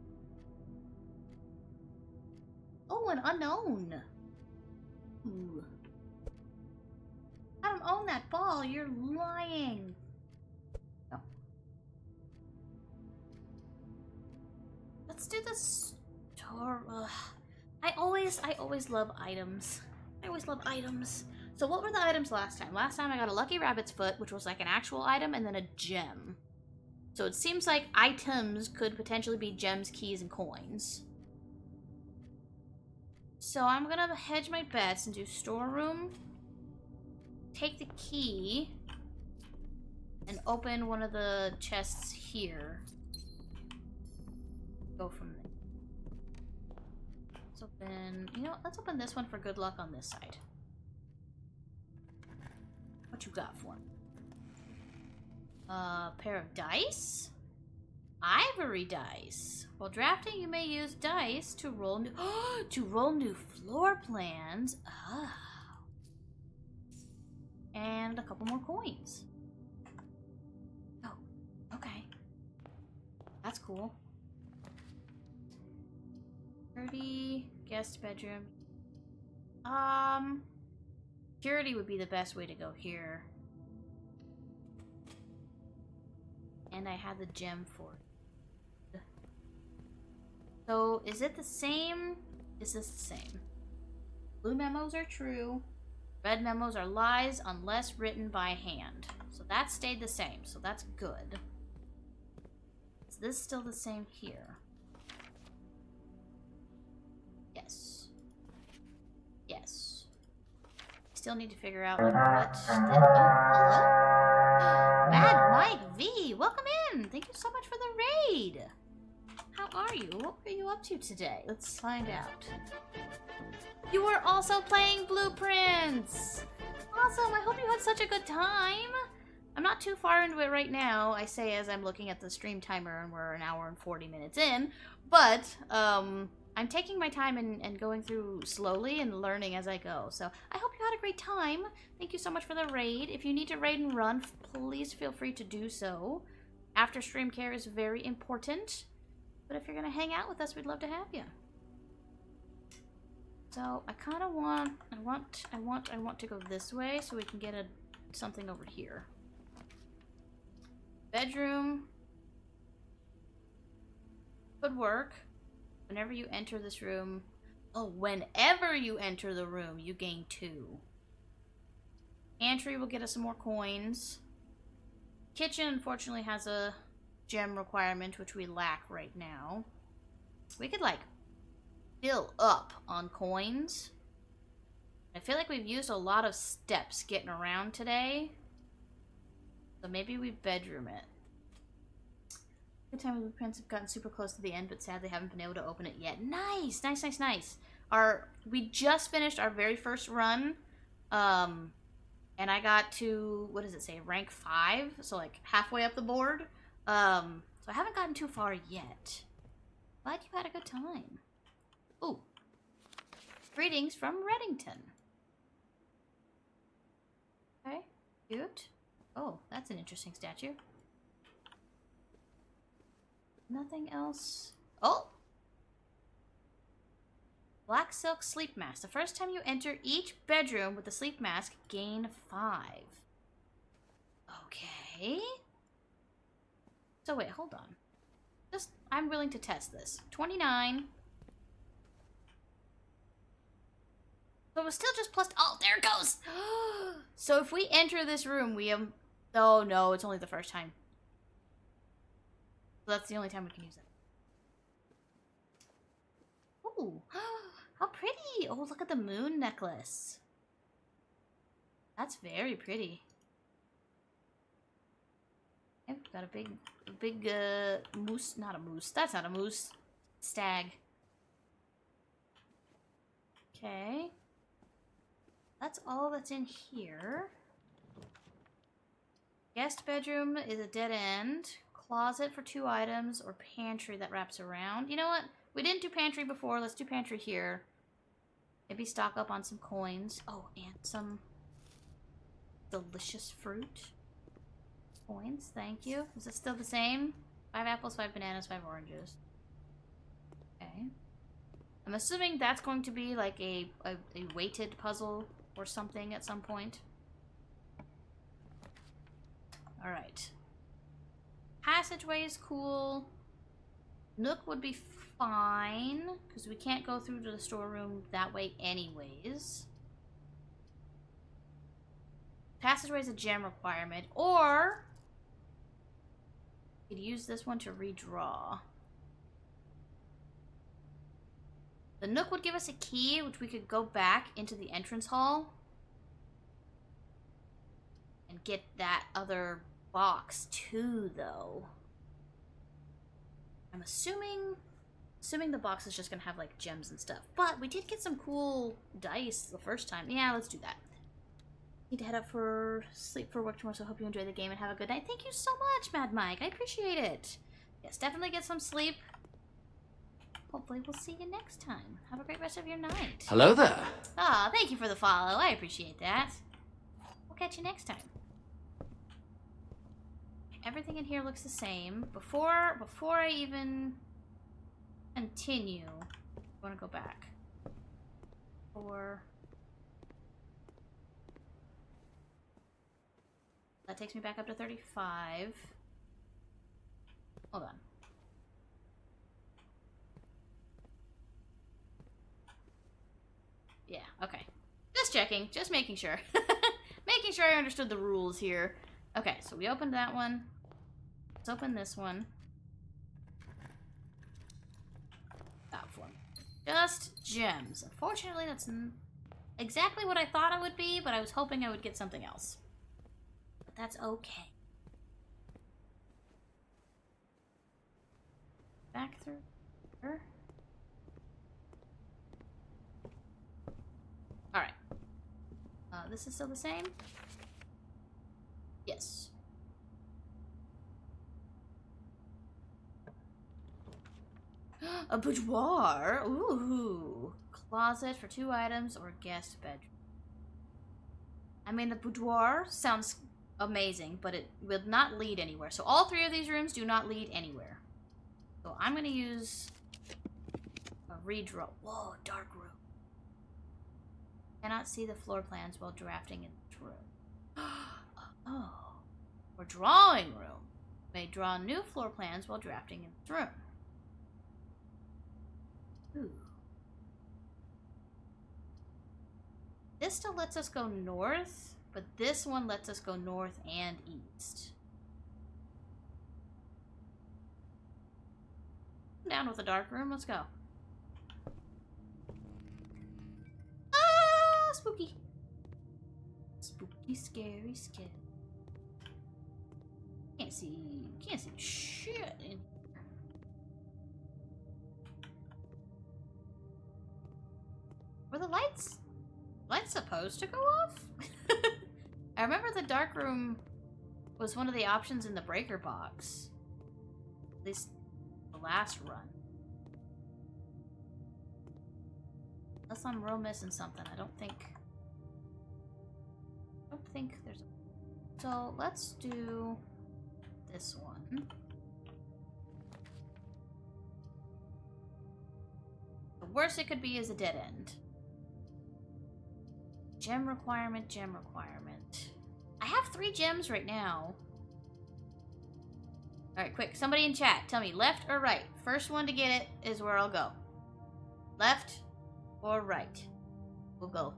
Oh, an unknown. Ooh. I don't own that ball. You're lying. No. Let's do this. I always love items. I always love items. So what were the items last time? Last time I got a lucky rabbit's foot, which was like an actual item, and then a gem. So it seems like items could potentially be gems, keys, and coins. So I'm gonna hedge my bets and do storeroom. Take the key and open one of the chests here. Go from there. Let's open, you know what, let's open this one for good luck on this side. What you got for me? Pair of dice? Ivory dice. While drafting, you may use dice to roll new to roll new floor plans. Oh. And a couple more coins. Oh, okay. That's cool. 30 guest bedroom. Security would be the best way to go here. And I have the gem for it. So, is it the same? Is this the same? Blue memos are true. Red memos are lies unless written by hand. So that stayed the same. So that's good. Is this still the same here? Yes. Yes. Still need to figure out what... hello? Mad Mike V, welcome in! Thank you so much for the raid! How are you? What were you up to today? Let's find out. You were also playing Blueprints! Awesome, I hope you had such a good time! I'm not too far into it right now, I say as I'm looking at the stream timer and we're an hour and 40 minutes in, but, I'm taking my time and going through slowly and learning as I go. So I hope you had a great time. Thank you so much for the raid. If you need to raid and run, please feel free to do so. After stream care is very important. But if you're going to hang out with us, we'd love to have you. So I kind of want, I want to go this way so we can get something over here. Bedroom. Could work. Whenever you enter this room... Oh, whenever you enter the room, you gain 2. Pantry will get us some more coins. Kitchen, unfortunately, has a gem requirement, which we lack right now. We could, like, fill up on coins. I feel like we've used a lot of steps getting around today. So maybe we bedroom it. Good time with Blueprints have gotten super close to the end, but sadly haven't been able to open it yet. Nice, nice, nice, nice. We just finished our very first run, and I got to, what does it say, rank 5, so like halfway up the board. So I haven't gotten too far yet. Glad you had a good time. Ooh, greetings from Reddington. Okay, cute. Oh, that's an interesting statue. Nothing else. Oh! Black silk sleep mask. The first time you enter each bedroom with the sleep mask, gain 5. Okay. So wait, hold on. I'm willing to test this. 29. So it was still just plus... Oh, there it goes! So if we enter this room, we Oh, no, it's only the first time. So that's the only time we can use it. Ooh, how pretty! Oh, look at the moon necklace. That's very pretty. Okay, we've got a big moose. Not a moose. That's not a moose. Stag. Okay. That's all that's in here. Guest bedroom is a dead end. Closet for 2 items or pantry that wraps around. You know what? We didn't do pantry before. Let's do pantry here. Maybe stock up on some coins. Oh, and some delicious fruit. Coins, thank you. Is it still the same? 5 apples, 5 bananas, 5 oranges. Okay. I'm assuming that's going to be like a weighted puzzle or something at some point. Alright. Passageway is cool. Nook would be fine, because we can't go through to the storeroom that way anyways. Passageway is a gem requirement, or we could use this one to redraw. The Nook would give us a key, which we could go back into the entrance hall and get that other box too, though. I'm assuming the box is just gonna have like gems and stuff. But we did get some cool dice the first time. Yeah, let's do that. Need to head up for sleep for work tomorrow, so I hope you enjoy the game and have a good night. Thank you so much, Mad Mike. I appreciate it. Yes, definitely get some sleep. Hopefully we'll see you next time. Have a great rest of your night. Hello there. Ah, thank you for the follow. I appreciate that. We'll catch you next time. Everything in here looks the same. Before I even continue, I want to go back. That takes me back up to 35. Hold on. Yeah, okay. Just checking, just making sure. Making sure I understood the rules here. Okay, so we opened that one. Let's open this one. That one. Just gems. Unfortunately, that's exactly what I thought it would be, but I was hoping I would get something else. But that's okay. Back through here. Alright. This is still the same? Yes. A boudoir? Ooh. Closet for 2 items or guest bedroom. I mean, the boudoir sounds amazing, but it will not lead anywhere. So all 3 of these rooms do not lead anywhere. So I'm going to use a redraw. Whoa, dark room. Cannot see the floor plans while drafting in this room. Oh. Or drawing room. May draw new floor plans while drafting in this room. Ooh. This still lets us go north, but this one lets us go north and east. I'm down with the dark room. Let's go. Ah, spooky. Spooky, scary, scary. Can't see shit in here. Were the lights supposed to go off? I remember the dark room was one of the options in the breaker box. At least the last run. Unless I'm real missing something. I don't think there's a... So let's do this one. worst it could be is a dead end. Gem requirement, gem requirement. I have 3 gems right now. Alright, quick. Somebody in chat, tell me, left or right? First one to get it is where I'll go. Left or right? We'll go.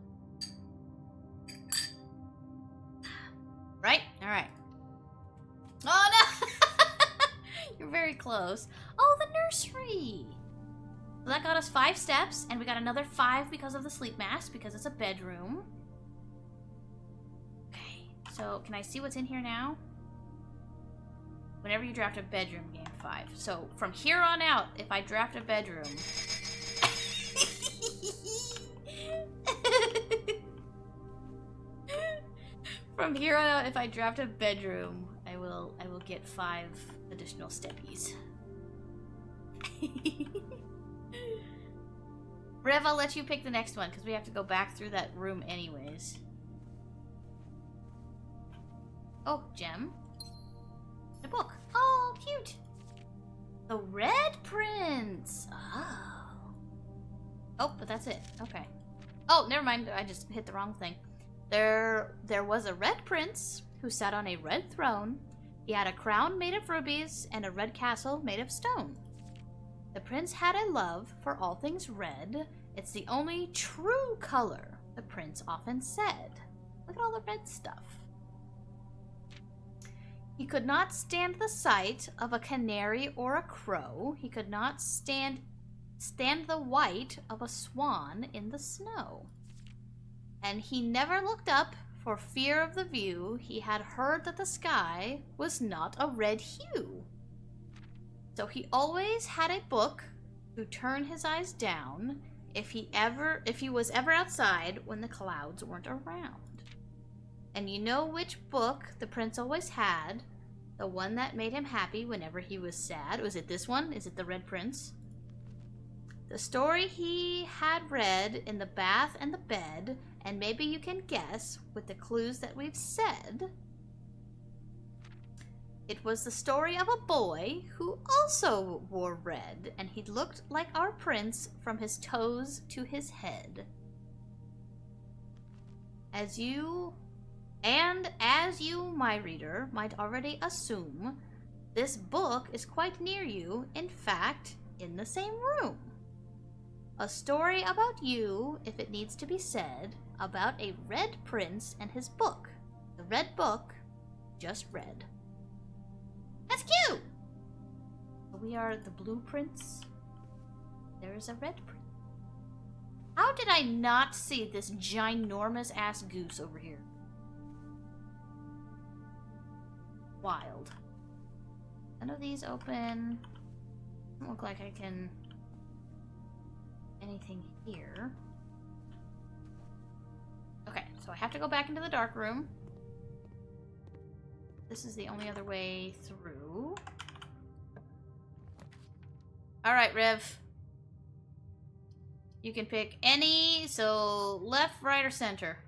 Right? Alright. Oh no! You're very close. Oh, the nursery! So that got us 5 steps, and we got another 5 because of the sleep mask, because it's a bedroom. Okay, so can I see what's in here now? Whenever you draft a bedroom, gain 5. So from here on out, if I draft a bedroom... From here on out, if I draft a bedroom, I will get 5 additional steppies. Rev, I'll let you pick the next one, because we have to go back through that room anyways. Oh, gem. A book. Oh, cute. The Red Prince. Oh. Oh, but that's it. Okay. Oh, never mind. I just hit the wrong thing. There was a red prince who sat on a red throne. He had a crown made of rubies and a red castle made of stone. The prince had a love for all things red. It's the only true color, the prince often said. Look at all the red stuff. He could not stand the sight of a canary or a crow. He could not stand the white of a swan in the snow. And he never looked up for fear of the view. He had heard that the sky was not a red hue. So he always had a book to turn his eyes down if he was ever outside when the clouds weren't around. And you know which book the prince always had? The one that made him happy whenever he was sad. Was it this one? Is it The Red Prince? The story he had read in the bath and the bed, and maybe you can guess with the clues that we've said. It was the story of a boy who also wore red, and he looked like our prince from his toes to his head. As you, my reader, might already assume, this book is quite near you, in fact, in the same room. A story about you, if it needs to be said, about a red prince and his book. The red book, just red. That's cute! We are the blue prince. There is a red prince. How did I not see this ginormous ass goose over here? Wild. None of these open. Doesn't look like I can... anything here. Okay, so I have to go back into the dark room. This is the only other way through. Alright, Rev. You can pick any, so left, right, or center.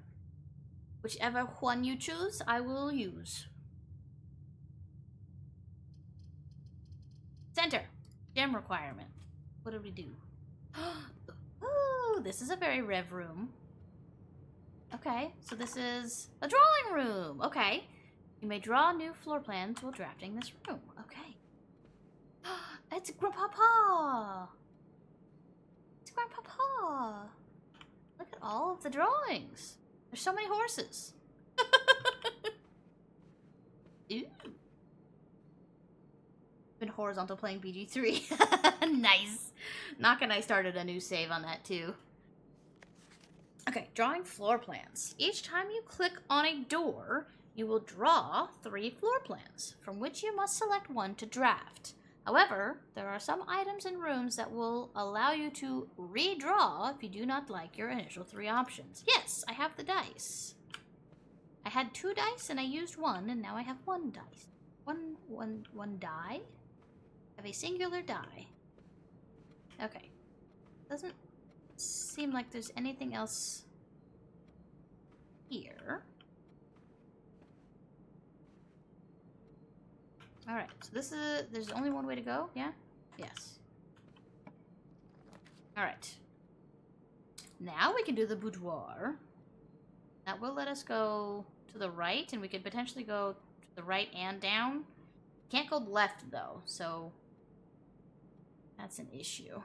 Whichever one you choose, I will use. Center. Gem requirement. What do we do? Ooh, this is a very Rev room. Okay, so this is a drawing room. Okay. You may draw new floor plans while drafting this room. Okay. It's Grandpapa! It's Grandpapa! Look at all of the drawings. There's so many horses. Ooh. Been horizontal playing BG3. Nice. Knock and I started a new save on that too. Okay, drawing floor plans. Each time you click on a door, you will draw 3 floor plans, from which you must select one to draft. However, there are some items in rooms that will allow you to redraw if you do not like your initial 3 options. Yes, I have the dice. I had 2 dice and I used 1, and now I have 1 dice. One die? I have a singular die. Okay. Doesn't seem like there's anything else here. Alright, so there's only one way to go, yeah? Yes. Alright. Now we can do the boudoir. That will let us go to the right, and we could potentially go to the right and down. Can't go left, though, so that's an issue.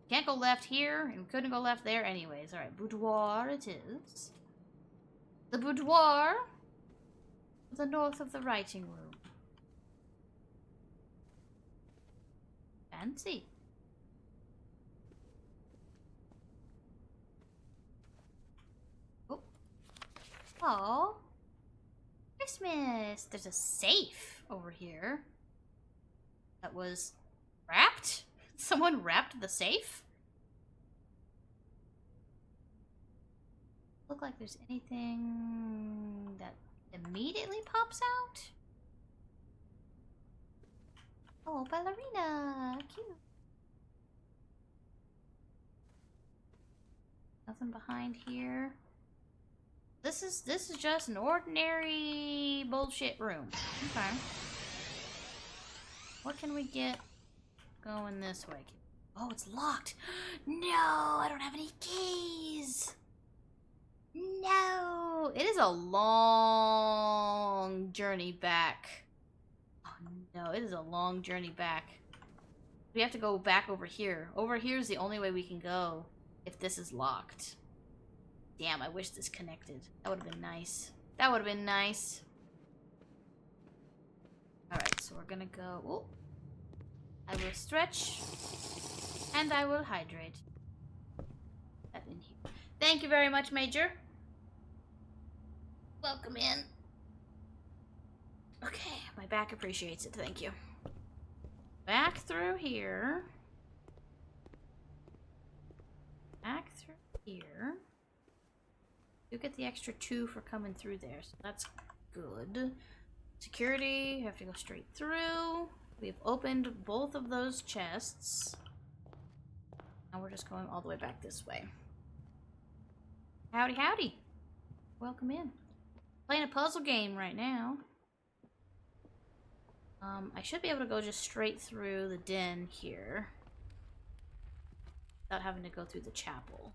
Can't go left here, and couldn't go left there anyways. Alright, boudoir it is. The boudoir to the north of the writing room. Fancy. Oh, Christmas! There's a safe over here that was wrapped. Someone wrapped the safe? Look like there's anything that immediately pops out. Oh, ballerina, cute. Nothing behind here. This is just an ordinary bullshit room. Okay. What can we get going this way? Oh, it's locked. No, I don't have any keys. No, it is a long journey back. Oh no, it is a long journey back. We have to go back over here. Over here is the only way we can go if this is locked. Damn, I wish this connected. That would have been nice. That would have been nice. Alright, so we're gonna go... Oh. I will stretch. And I will hydrate. That in here. Thank you very much, Major. Welcome in. Okay, my back appreciates it. Thank you. Back through here. Back through here. You get the extra 2 for coming through there, so that's good. Security, you have to go straight through. We've opened both of those chests. Now we're just going all the way back this way. Howdy, howdy. Welcome in. Playing a puzzle game right now. I should be able to go just straight through the den here. Without having to go through the chapel.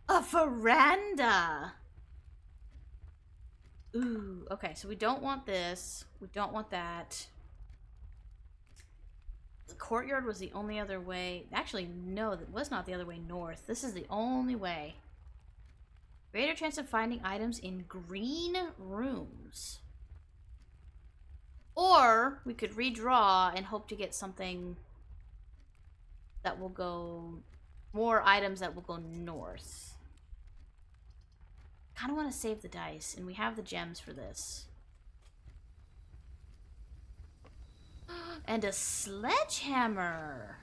A veranda! Ooh, okay, so we don't want this. We don't want that. The courtyard was the only other way. Actually, no, that was not the other way north. This is the only way. Greater chance of finding items in green rooms. Or we could redraw and hope to get something that will go... More items that will go north. I kind of want to save the dice, and we have the gems for this. And a sledgehammer.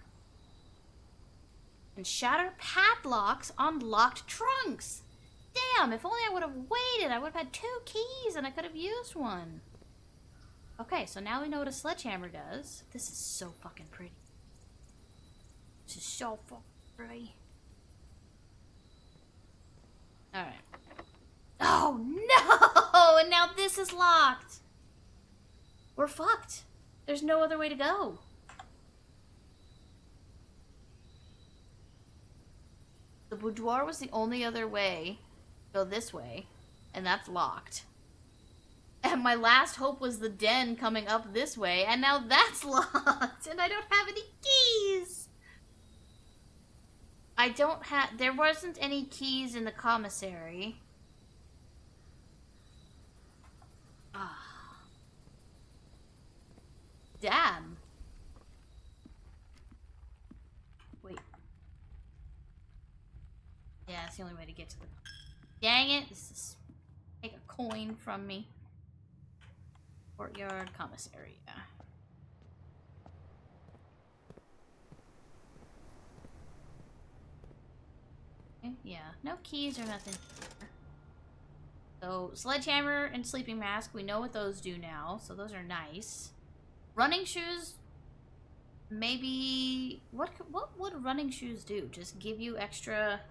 And shatter padlocks on locked trunks. Damn, if only I would have waited. I would have had 2 keys, and I could have used one. Okay, so now we know what a sledgehammer does. This is so fucking pretty. This is so fucking pretty. Alright. Oh no! And now this is locked! We're fucked. There's no other way to go. The boudoir was the only other way. Go this way. And that's locked. And my last hope was the den coming up this way. And now that's locked. And I don't have any keys. I don't have... There wasn't any keys in the commissary. Ah. Damn. Wait. Yeah, that's the only way to get to the... Dang it. This is... Take a coin from me. Courtyard, commissary, yeah. Okay, yeah, no keys or nothing here. So, sledgehammer and sleeping mask, we know what those do now, so those are nice. Running shoes, maybe... What would running shoes do? Just give you extra...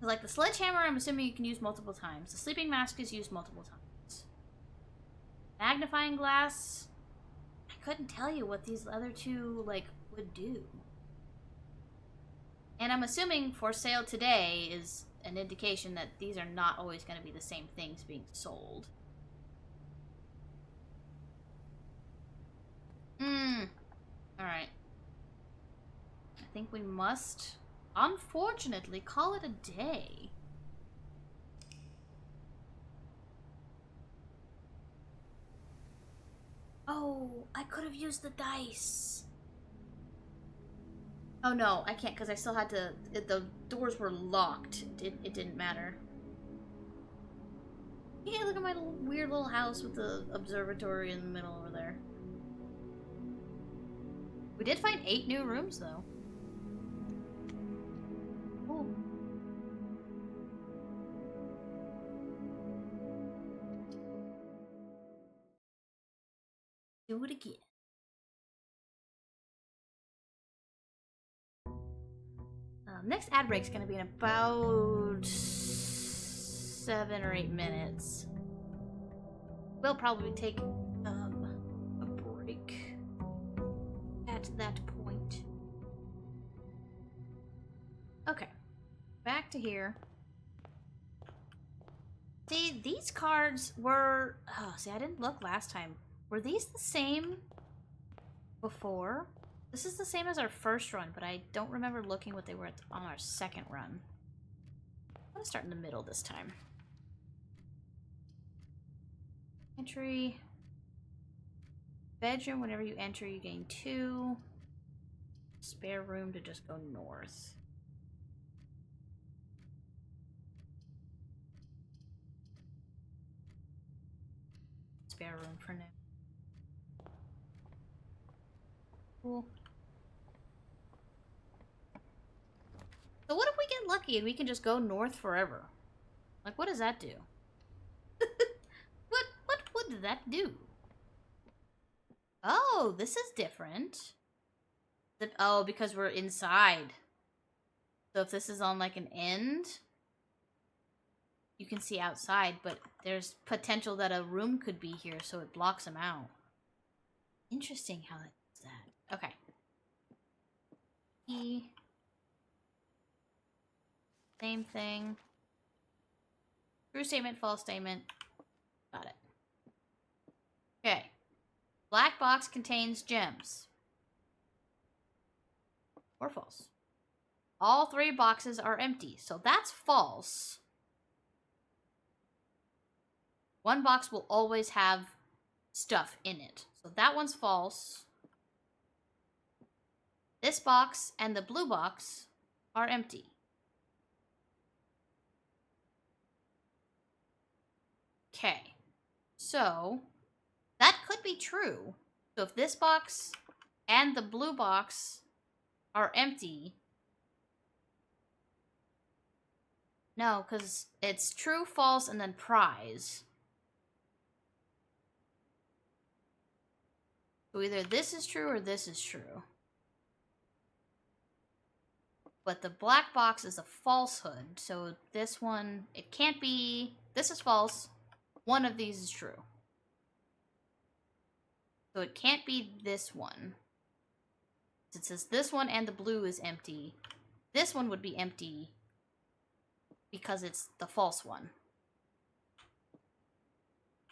Like the sledgehammer, I'm assuming you can use multiple times. The sleeping mask is used multiple times. Magnifying glass, I couldn't tell you what these other 2, like, would do. And I'm assuming for sale today is an indication that these are not always going to be the same things being sold. Alright. I think we must, unfortunately, call it a day. Oh, I could have used the dice. Oh no, I can't because I still had to. The doors were locked. It didn't matter. Yeah, look at my weird little house with the observatory in the middle over there. We did find 8 new rooms though. Cool. Do it again. Next ad break is going to be in about 7 or 8 minutes. We'll probably take a break at that point. Okay, back to here. See, these cards were... Oh, see, I didn't look last time. Were these the same before? This is the same as our first run, but I don't remember looking what they were on our second run. I'm gonna start in the middle this time. Entry. Bedroom, whenever you enter, you gain 2. Spare room to just go north. Spare room for now. Cool. So what if we get lucky and we can just go north forever? Like, what does that do? What would that do? Oh, this is different. Oh, because we're inside. So if this is on like an end, you can see outside, but there's potential that a room could be here, so it blocks them out. Interesting how that does that. Okay. E. Same thing. True statement, false statement. Got it. Okay. Black box contains gems. Or false. All 3 boxes are empty, so that's false. 1 box will always have stuff in it, so that one's false. This box and the blue box are empty. Okay, so that could be true. So if this box and the blue box are empty, no, because it's true, false, and then prize. So either this is true or this is true. But the black box is a falsehood, so this one, it can't be, this is false, one of these is true. So it can't be this one. It says this one and the blue is empty. This one would be empty because it's the false one.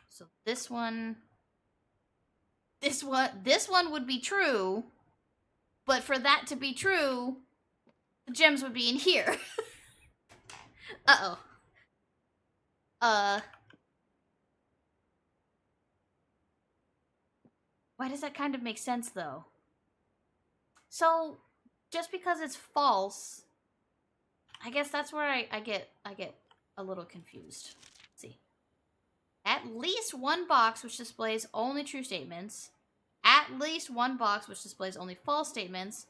So this one would be true, but for that to be true, the gems would be in here. Uh-oh. Why does that kind of make sense, though? So, just because it's false, I guess that's where I get a little confused. Let's see. At least 1 box which displays only true statements. At least 1 box which displays only false statements.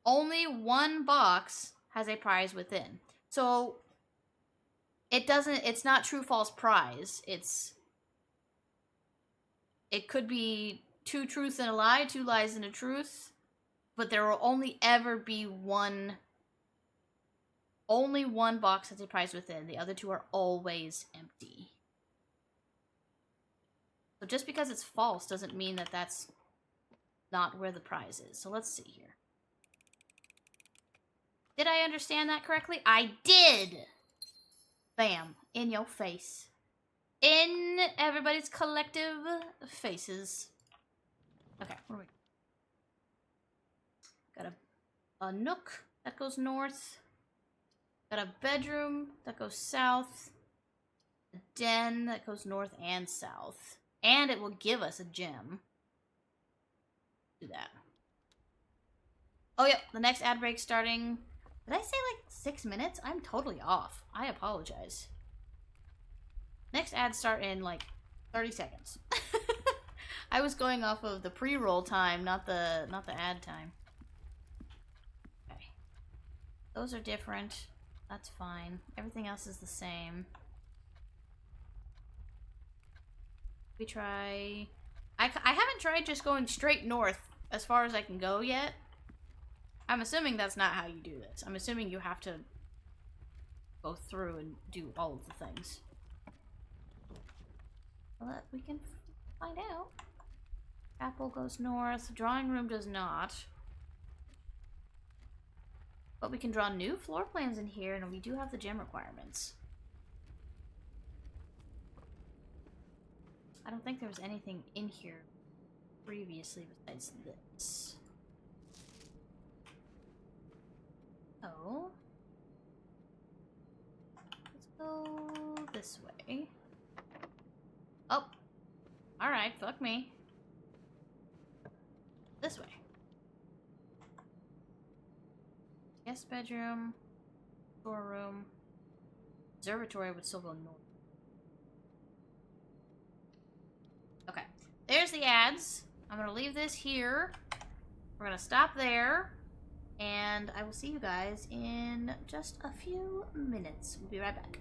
Only 1 box has a prize within. So, it's not true, false, prize. It could be 2 truths and a lie, 2 lies and a truth, but there will only ever be only 1 box has a prize within. The other 2 are always empty. So just because it's false doesn't mean that that's not where the prize is. So let's see here. Did I understand that correctly? I did! Bam. In your face. In everybody's collective faces. Okay, where are we? Got a nook that goes north. Got a bedroom that goes south. A den that goes north and south. And it will give us a gem. Do that. Oh, yep, the next ad break starting... Did I say like 6 minutes? I'm totally off. I apologize. Next ad start in like 30 seconds. I was going off of the pre-roll time, not the ad time. Okay. Those are different. That's fine. Everything else is the same. We try... I haven't tried just going straight north as far as I can go yet. I'm assuming that's not how you do this. I'm assuming you have to go through and do all of the things. But we can find out. Apple goes north. Drawing room does not. But we can draw new floor plans in here, and we do have the gem requirements. I don't think there was anything in here previously besides this. Oh. Let's go this way. Oh. Alright, fuck me. This way. Guest bedroom. Storeroom. Observatory would still go north. Okay. There's the ads. I'm gonna leave this here. We're gonna stop there. And I will see you guys in just a few minutes. We'll be right back.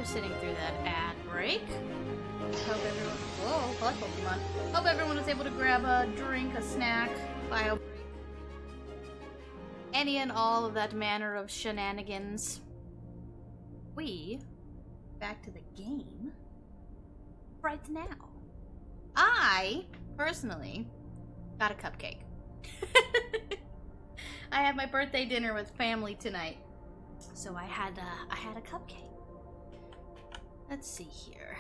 for sitting through that ad break. Hope everyone. Whoa, I like Pokemon. Hope everyone was able to grab a drink, a snack, bio break. Any and all of that manner of shenanigans. Back to the game right now. I, personally, got a cupcake. I had my birthday dinner with family tonight. So I had a cupcake. Let's see here.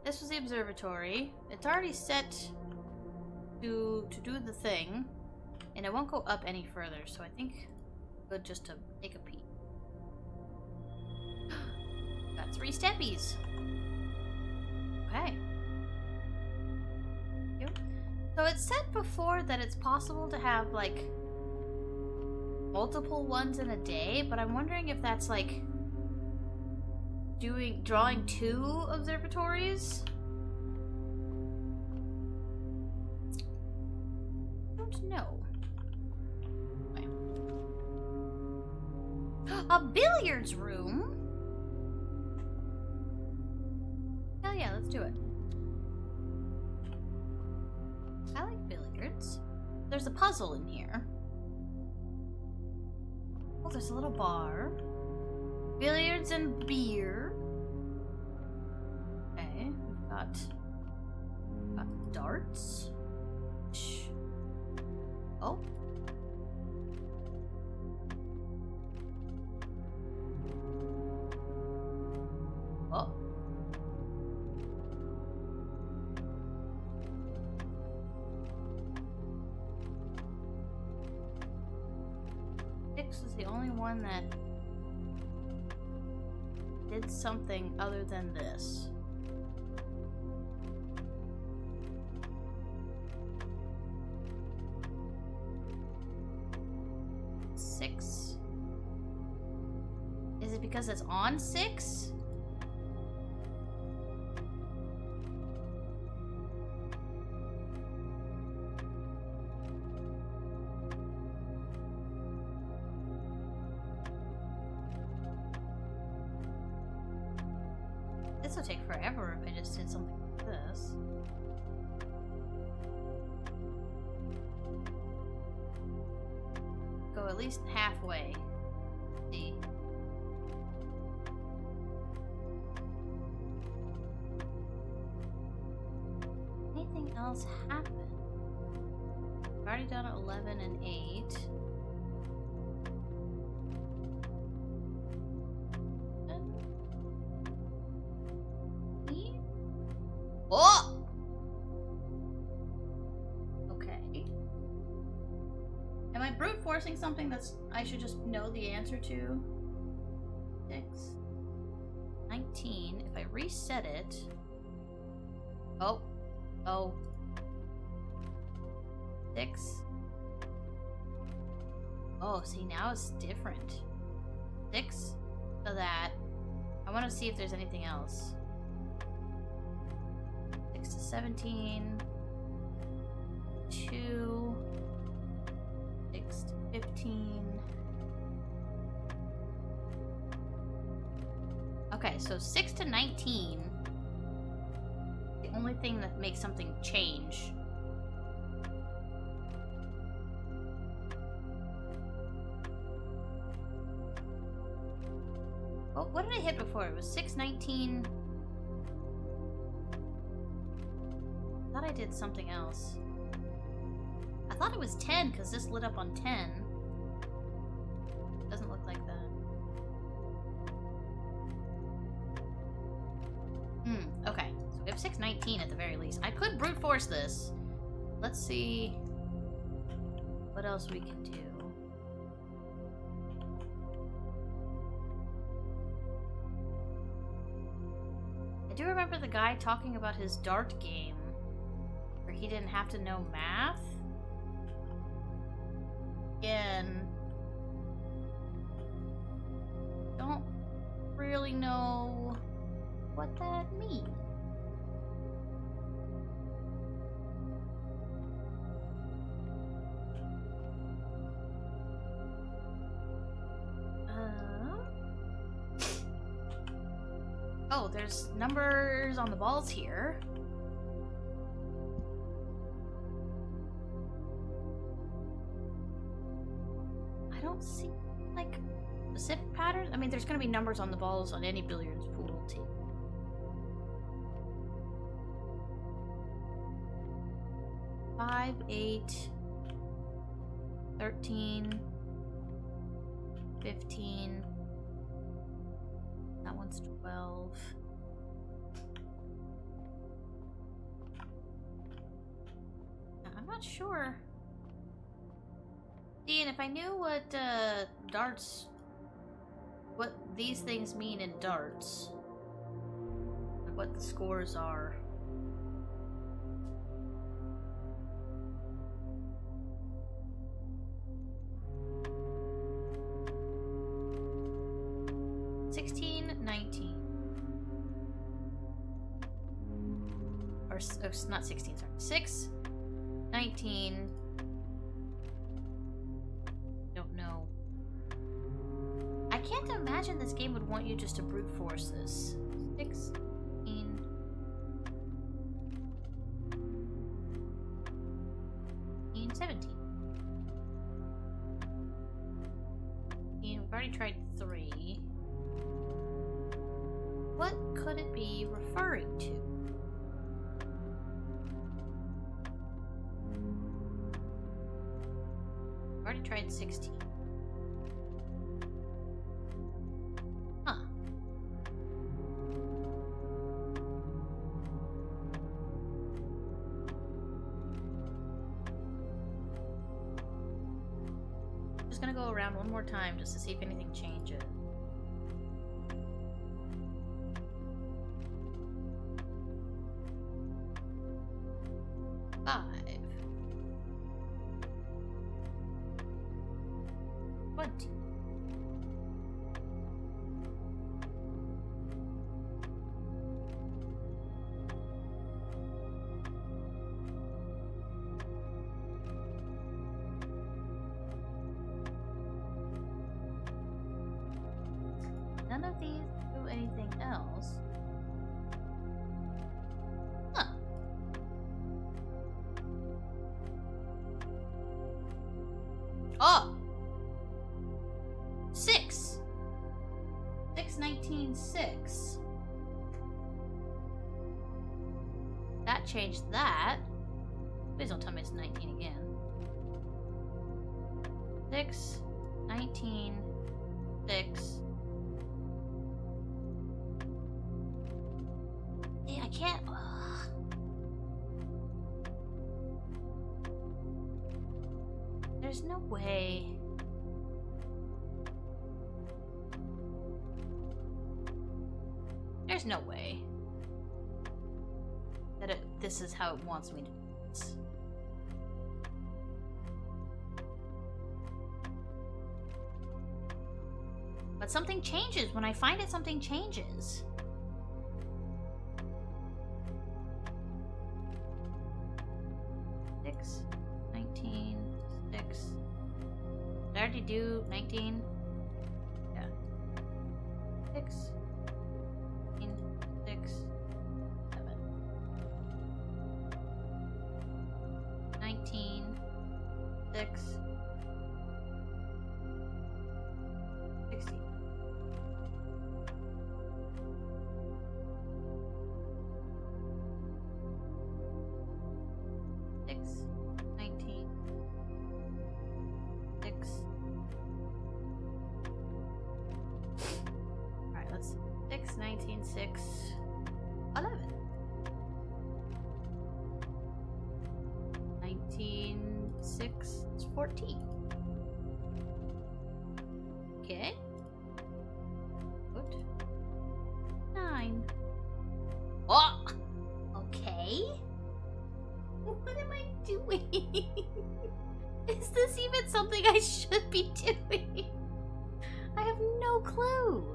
This was the observatory. It's already set to do the thing. And it won't go up any further, so I think good just to take a peek. Got 3 steppies. Okay. So it said before that it's possible to have like multiple ones in a day, but I'm wondering if that's like drawing 2 observatories. I don't know. Okay. A billiards room? Hell yeah, let's do it. I like billiards. There's a puzzle in here. Oh, there's a little bar. Billiards and beer. Okay, we've got darts. Oh. Oh. Six is the only one that did something other than this. Six? Is it because it's on 6? This will take forever if I just did something like this. Go at least halfway. Let's see. Anything else happen? I've already done 11 and 8. Oh! Okay. Am I brute forcing something that's I should just know the answer to? 6. 19. If I reset it. Oh. Oh. 6. Oh, see, now it's different. 6 to that. I want to see if there's anything else. 6 to 17. 2. 6 to 15. Okay, so 6 to 19. The only thing that makes something change. Oh, what did I hit before? It was 619. I thought I did something else. I thought it was 10 because this lit up on 10. Doesn't look like that. Okay. So we have 619 at the very least. I could brute force this. Let's see what else we can do. I do remember the guy talking about his dart game where he didn't have to know math. Again, don't really know what that means. Oh, there's numbers on the balls here. I don't see, like, specific patterns. I mean, there's gonna be numbers on the balls on any billiards pool team. Five, 8, 13, 15. That one's 12. I'm not sure. Dean, if I knew what darts, what these things mean in darts, like what the scores are. Or not 16, sorry. 6, 19. Don't know. I can't imagine this game would want you just to brute force this. 16. 17. We've already tried 3. What could it be referring to? Already tried 16. Huh. Just gonna go around one more time just to see if anything changes. None of these do anything else. Huh. Oh! 6! 6, 19, 6. That changed that. Please don't tell me it's 19 again. 6, 19, 6. I can't. Ugh. There's no way. There's no way that this is how it wants me to do this. But something changes. When I find it, something changes. Did I already do 19? Yeah. 6, 6, 7. 19, 6, 16. Alright, let's see. 6, 19, 6, 11. 19, 6, it's 14. Okay. Good. 9. Oh! Okay. What am I doing? Is this even something I should be doing? I have no clue.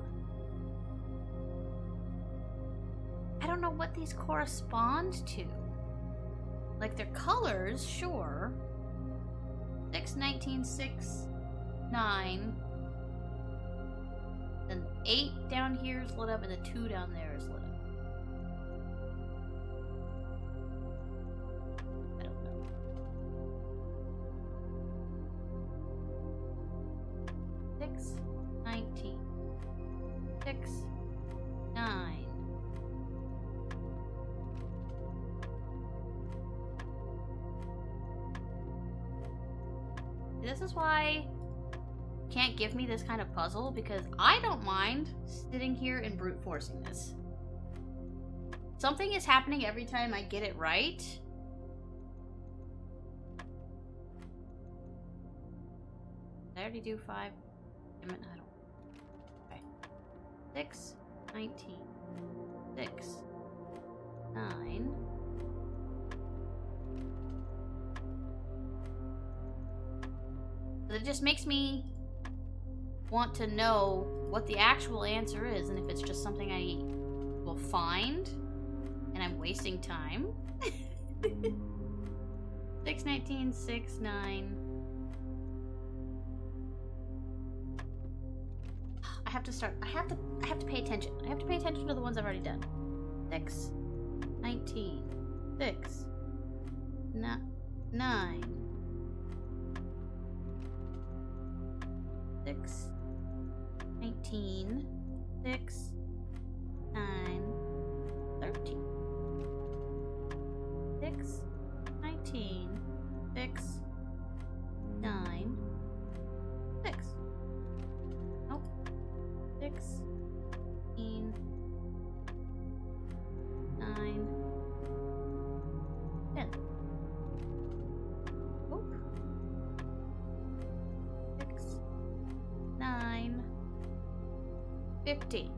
I don't know what these correspond to. Like their colors, sure. 6, 19, 6, 9. Then 8 down here is lit up, and the 2 down there is lit up. I don't know. Six, 19. 6, 9. This is why you can't give me this kind of puzzle, because I don't mind sitting here and brute forcing this. Something is happening every time I get it right. Did I already do 5? Damn it, I don't. Okay. 6, 19, 6, 9. It just makes me want to know what the actual answer is, and if it's just something I will find and I'm wasting time. 6, 19, 6, 9. I have to start. I have to pay attention. I have to pay attention to the ones I've already done. 6, 19, 6, 9. 6, 19, 6, 9, 13. 6, 19, 6, 9, 6. Nope. 6, 19, 9, 10. Oop. 6, 9, 15.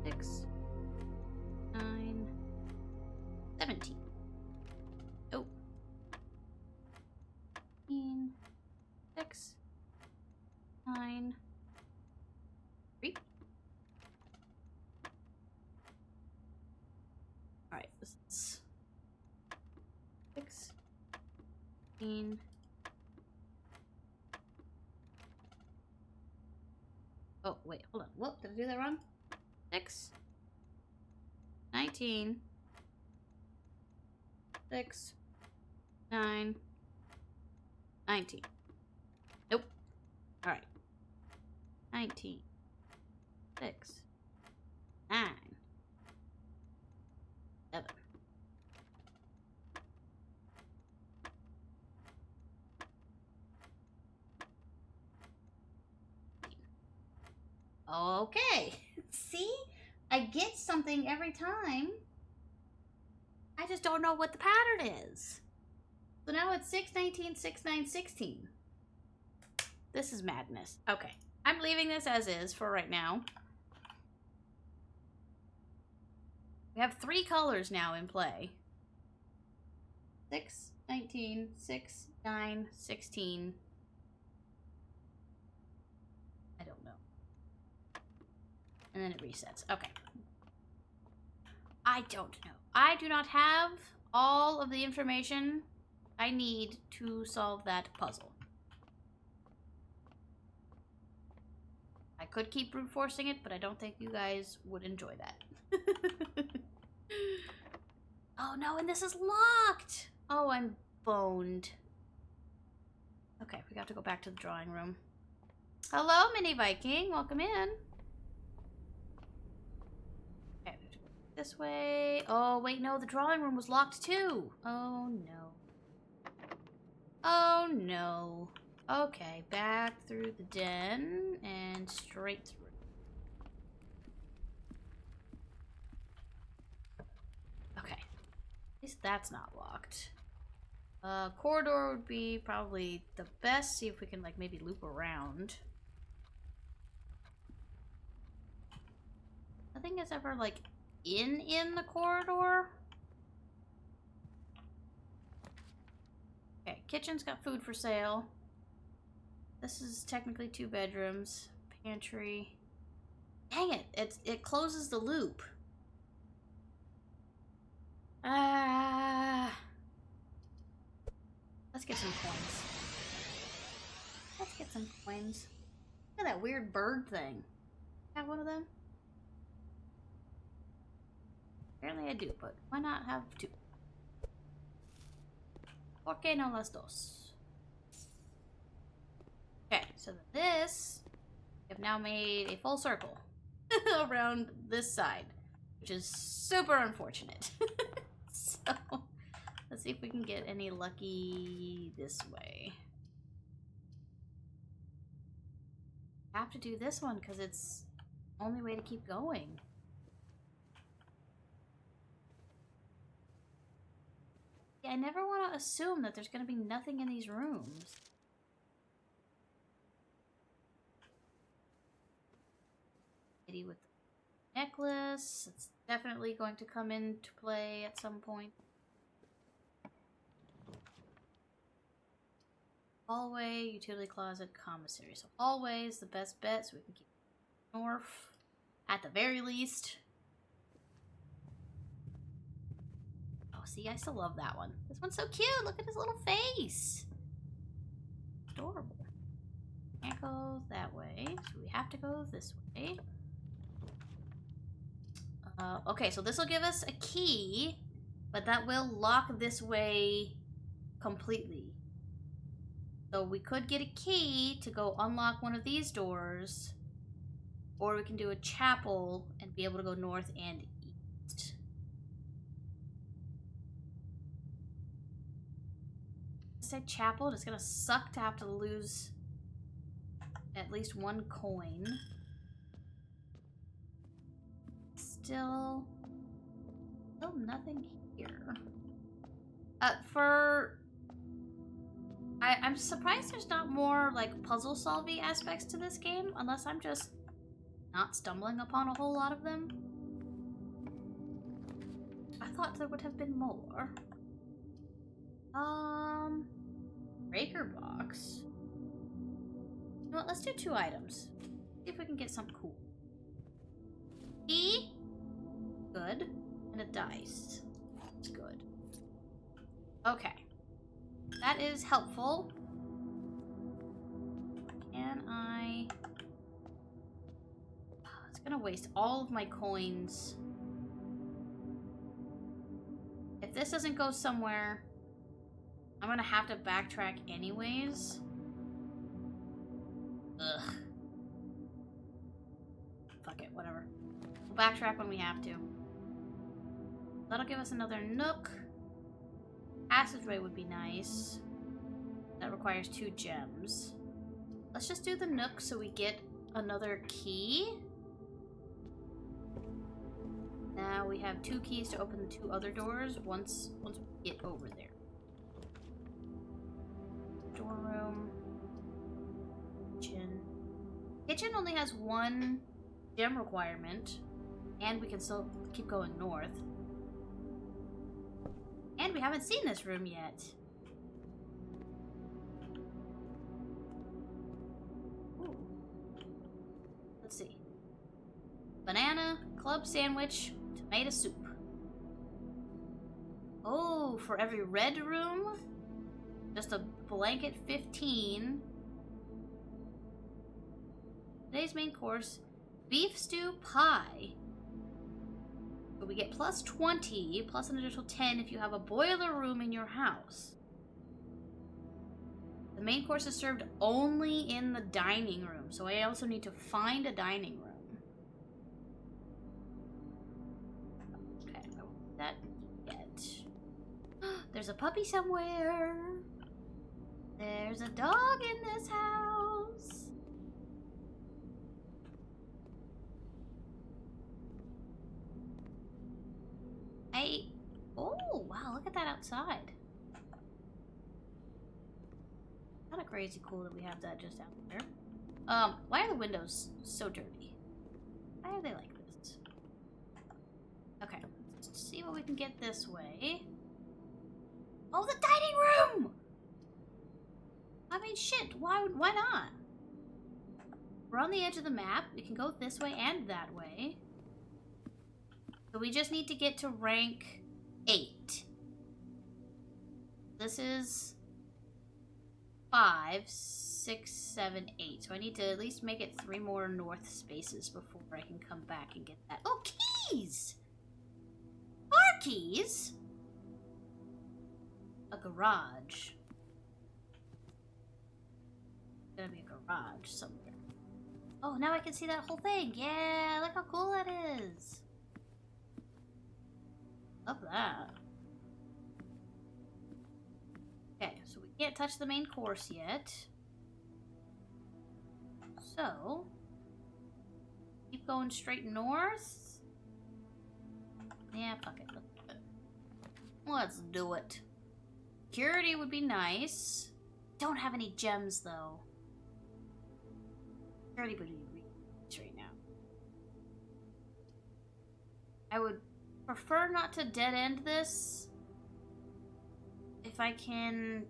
Six, 9, 17. Oh. 6, 9, 3. Alright, this is 6, 15. Oh, wait, hold on. Whoop, did I do that wrong? 6, 19, 6, 9, 19. Nope. Alright. 19, 6, 9, 7. Okay. See? I get something every time. I just don't know what the pattern is. So now it's 6, 19, 6, 9, 16. This is madness. Okay. I'm leaving this as is for right now. We have 3 colors now in play. 6, 19, 6, 9, 16. I don't know. And then it resets. Okay. I don't know. I do not have all of the information I need to solve that puzzle. I could keep brute forcing it, but I don't think you guys would enjoy that. Oh no, and this is locked! Oh, I'm boned. Okay, we got to go back to the drawing room. Hello, Mini Viking. Welcome in. Okay, we have to go this way. Oh, wait, no, the drawing room was locked too. Oh, no. Oh, no. Okay, back through the den and straight through. Okay. At least that's not locked. Corridor would be probably the best. See if we can, like, maybe loop around. Nothing is ever, like, in the corridor. Okay, kitchen's got food for sale. This is technically 2 bedrooms. Pantry. Dang it, it closes the loop. Let's get some coins. Let's get some coins. Look at that weird bird thing. Have one of them? Apparently I do, but why not have two? ¿Por qué no las dos? Okay, so this, we have now made a full circle around this side, which is super unfortunate. So, let's see if we can get any lucky this way. I have to do this one because it's the only way to keep going. Yeah, I never want to assume that there's going to be nothing in these rooms. Lady with the necklace. It's definitely going to come into play at some point. Hallway, utility closet, commissary. So hallway is the best bet, so we can keep north at the very least. Oh, see, I still love that one. This one's so cute. Look at his little face. Adorable. Can't go that way, so we have to go this way. Okay, so this will give us a key, but that will lock this way completely. So we could get a key to go unlock one of these doors, or we can do a chapel and be able to go north and east. I said chapel, it's gonna suck to have to lose at least one coin. Still nothing here. I'm surprised there's not more like puzzle solving aspects to this game, unless I'm just not stumbling upon a whole lot of them. I thought there would have been more. Breaker box. You know what, let's do 2 items. See if we can get something cool. Key. Good. And a dice. That's good. Okay. That is helpful. Can I... It's gonna waste all of my coins. If this doesn't go somewhere, I'm gonna have to backtrack anyways. Ugh. Fuck it, whatever. We'll backtrack when we have to. That'll give us another nook. Passageway would be nice. That requires 2 gems. Let's just do the nook so we get another key. Now we have 2 keys to open the 2 other doors once we get over there. Door room. Kitchen. Kitchen only has 1 gem requirement, and we can still keep going north. And we haven't seen this room yet. Ooh. Let's see. Banana, club sandwich, tomato soup. Oh, for every red room, just a blanket 15. Today's main course, beef stew pie. But we get plus 20, plus an additional 10 if you have a boiler room in your house. The main course is served only in the dining room, so I also need to find a dining room. Okay, I won't do that yet. There's a puppy somewhere. There's a dog in this house. Oh, wow, look at that outside. Kind of crazy cool that we have that just out there. Why are the windows so dirty? Why are they like this? Okay, let's see what we can get this way. Oh, the dining room! I mean, shit, why not? We're on the edge of the map. We can go this way and that way. So we just need to get to rank 8. This is 5, 6, 7, 8. So I need to at least make it 3 more north spaces before I can come back and get that. Oh, keys! Car keys? A garage. There's gonna be a garage somewhere. Oh, now I can see that whole thing. Yeah, look how cool that is. Love that. Okay, so we can't touch the main course yet. So, keep going straight north. Yeah, fuck it. Let's do it. Security would be nice. Don't have any gems though. Security would be nice right now. I would prefer not to dead end this if I can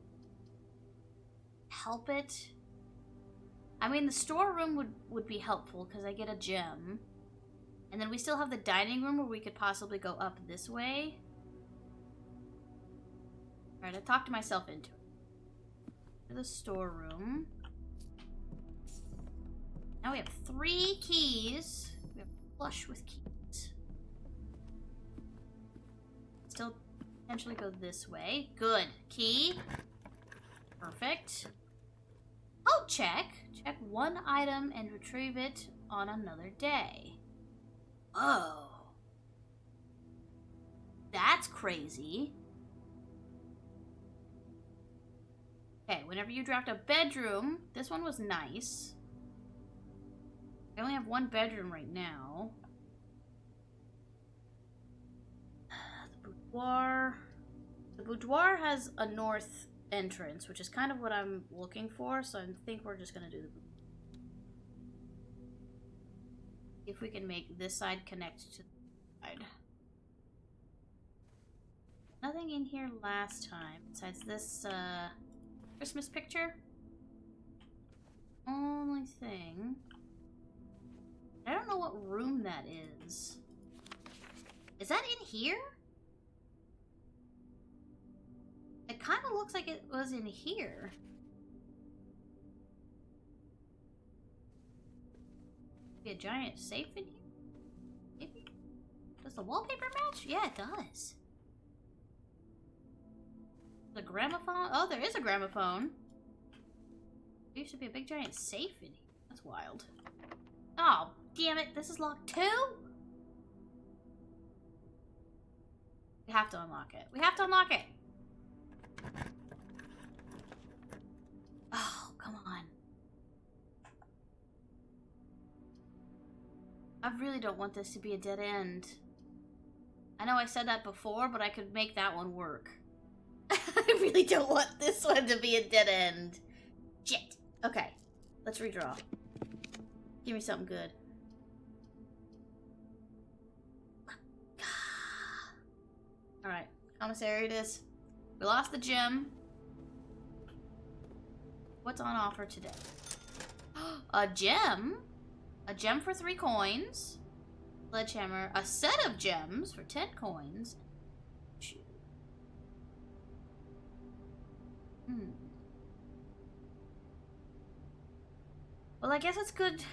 help it. I mean, the storeroom would be helpful because I get a gem. And then we still have the dining room where we could possibly go up this way. Alright, I talked myself into it. To the storeroom. Now we have 3 keys. We have flush with keys. Still potentially go this way. Good. Key. Perfect. Oh, check. Check 1 item and retrieve it on another day. Oh. That's crazy. Okay, whenever you draft a bedroom, this one was nice. I only have 1 bedroom right now. The boudoir. The boudoir has a north entrance, which is kind of what I'm looking for, so I think we're just gonna do the boudoir. If we can make this side connect to the side. Nothing in here last time, besides this, Christmas picture. Only thing. I don't know what room that is. Is that in here? It kind of looks like it was in here. Be a giant safe in here? Maybe? Does the wallpaper match? Yeah, it does. The gramophone? Oh, there is a gramophone. There used to be a big giant safe in here. That's wild. Oh, damn it. This is locked too? We have to unlock it. We have to unlock it. Oh, come on. I really don't want this to be a dead end. I know I said that before, but I could make that one work. I really don't want this one to be a dead end. Shit. Okay. Let's redraw. Give me something good. Alright. Commissary it is. We lost the gem. What's on offer today? A gem? A gem for 3 coins. Sledgehammer. A set of gems for 10 coins. Well, I guess it's good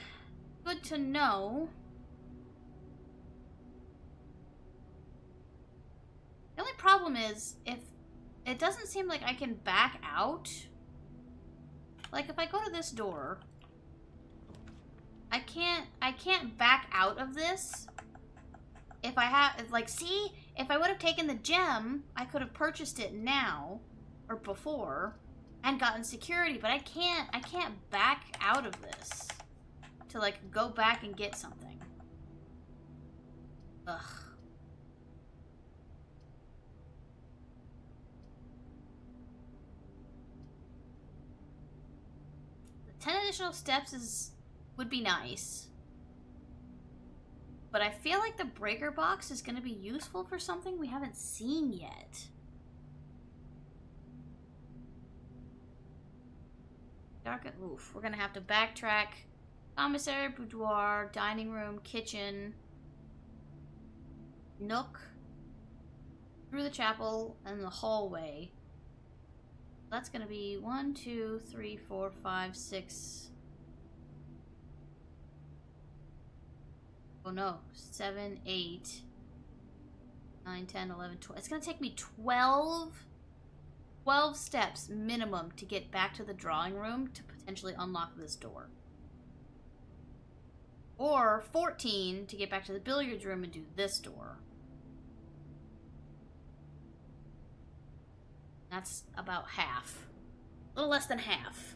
to know. The only problem is if it doesn't seem like I can back out. Like if I go to this door, I can't back out of this. If I have, like, see, if I would have taken the gem, I could have purchased it now or before and gotten security, but I can't back out of this to, like, go back and get something. Ugh. The 10 additional steps would be nice. But I feel like the breaker box is going to be useful for something we haven't seen yet. Oof, we're going to have to backtrack. Commissary, boudoir, dining room, kitchen, nook. through the chapel and the hallway. That's gonna be 1, 2, 3, 4, 5, 6. Oh no, 7, 8, 9, 10, 11, 12. It's gonna take me 12 steps minimum to get back to the drawing room to potentially unlock this door. Or 14 to get back to the billiards room and do this door. That's about half. A little less than half.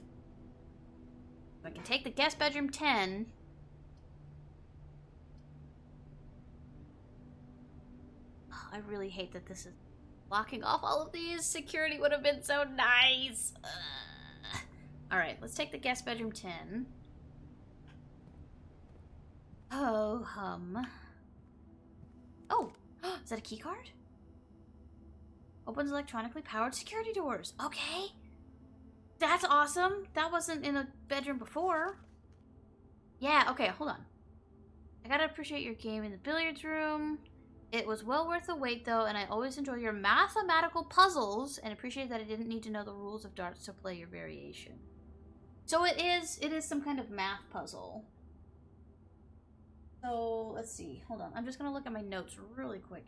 If I can take the guest bedroom 10. Oh, I really hate that this is blocking off all of these. Security would have been so nice. Alright, let's take the guest bedroom 10. Oh, Oh, is that a key card? Opens electronically powered security doors. Okay. That's awesome. That wasn't in a bedroom before. Yeah, okay, hold on. I gotta appreciate your game in the billiards room. It was well worth the wait, though, and I always enjoy your mathematical puzzles and appreciate that I didn't need to know the rules of darts to play your variation. So it is some kind of math puzzle. So, let's see. Hold on. I'm just gonna look at my notes really quick.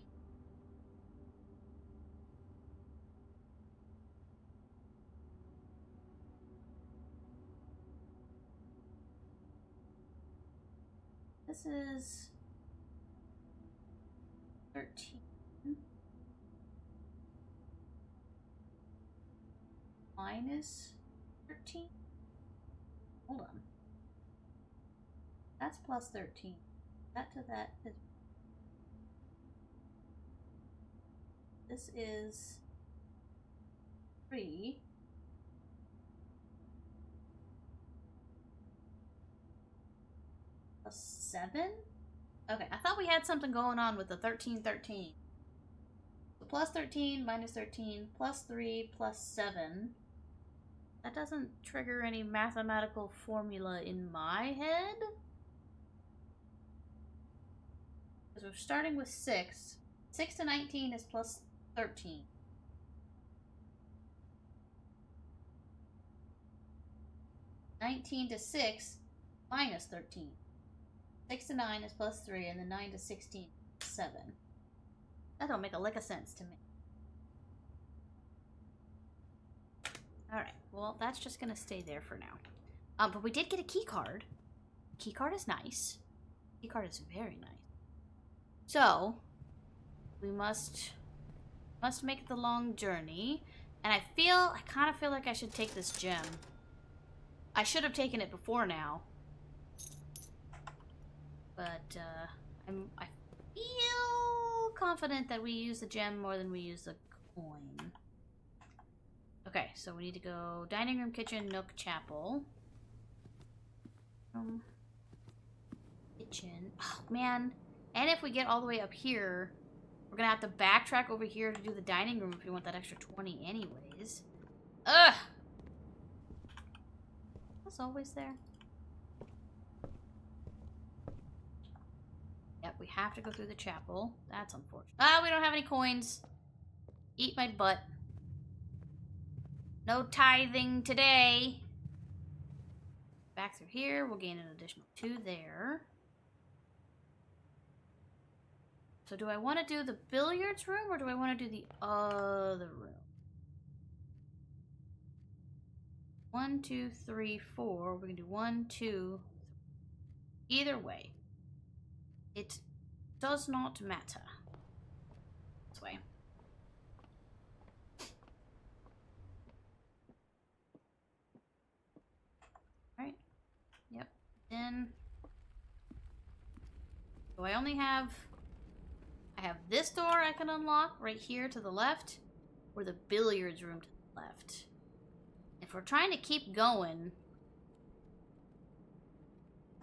This is 13 minus 13. Hold on. That's plus 13. That to that is. This is 3. Plus 7? Okay, I thought we had something going on with the 13, 13. So plus 13, minus 13, plus 3, plus 7. That doesn't trigger any mathematical formula in my head. Because we're starting with 6. 6 to 19 is plus 13. (19 to 6 minus 13. 6 to 9 is plus 3, and then 9 to 16 is 7. That don't make a lick of sense to me. Alright, well, that's just gonna stay there for now. But we did get a key card. Key card is nice. Key card is very nice. So, we must make the long journey. And I kind of feel like I should take this gem. I should have taken it before now. But, I feel confident that we use the gem more than we use the coin. Okay, so we need to go dining room, kitchen, nook, chapel. Kitchen. Oh, man. And if we get all the way up here, we're gonna have to backtrack over here to do the dining room if we want that extra 20 anyways. Ugh! That's always there. Yep, we have to go through the chapel. That's unfortunate. Ah, we don't have any coins. Eat my butt. No tithing today. Back through here, we'll gain an additional 2 there. So do I want to do the billiards room or do I want to do the other room? 1, 2, 3, 4. We're going to do 1, 2, 3. Either way, it does not matter. This way. Alright. Yep. Then. So I only have. I have this door I can unlock right here to the left, or the billiards room to the left. If we're trying to keep going,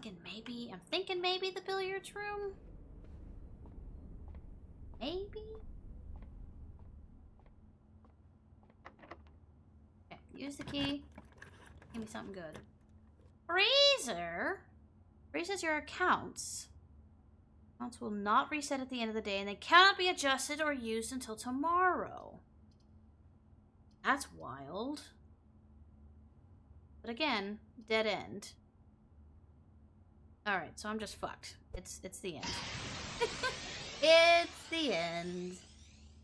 I'm thinking maybe the billiards room? Maybe? Okay, use the key. Give me something good. Freezer? Freezes your accounts. Mounts will not reset at the end of the day, and they cannot be adjusted or used until tomorrow. That's wild. But again, dead end. Alright, so I'm just fucked. It's the end. It's the end.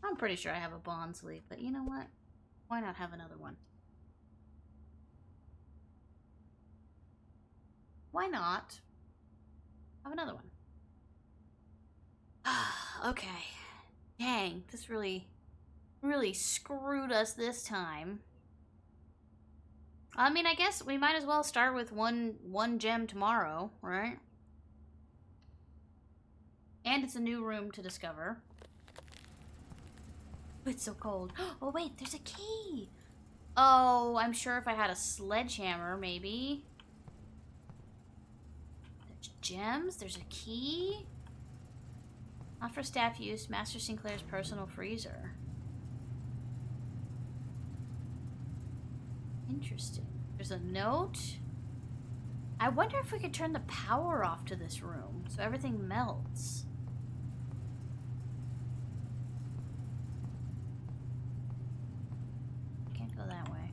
I'm pretty sure I have a bond sleeve, but you know what? Why not have another one? Why not have another one? Okay. Dang, this really screwed us this time. I mean, I guess we might as well start with one gem tomorrow, right? And it's a new room to discover. It's so cold. Oh wait, there's a key! Oh, I'm sure if I had a sledgehammer, maybe. There's gems, there's a key. Not for staff use, Master Sinclair's personal freezer. Interesting. There's a note. I wonder if we could turn the power off to this room so everything melts. Can't go that way.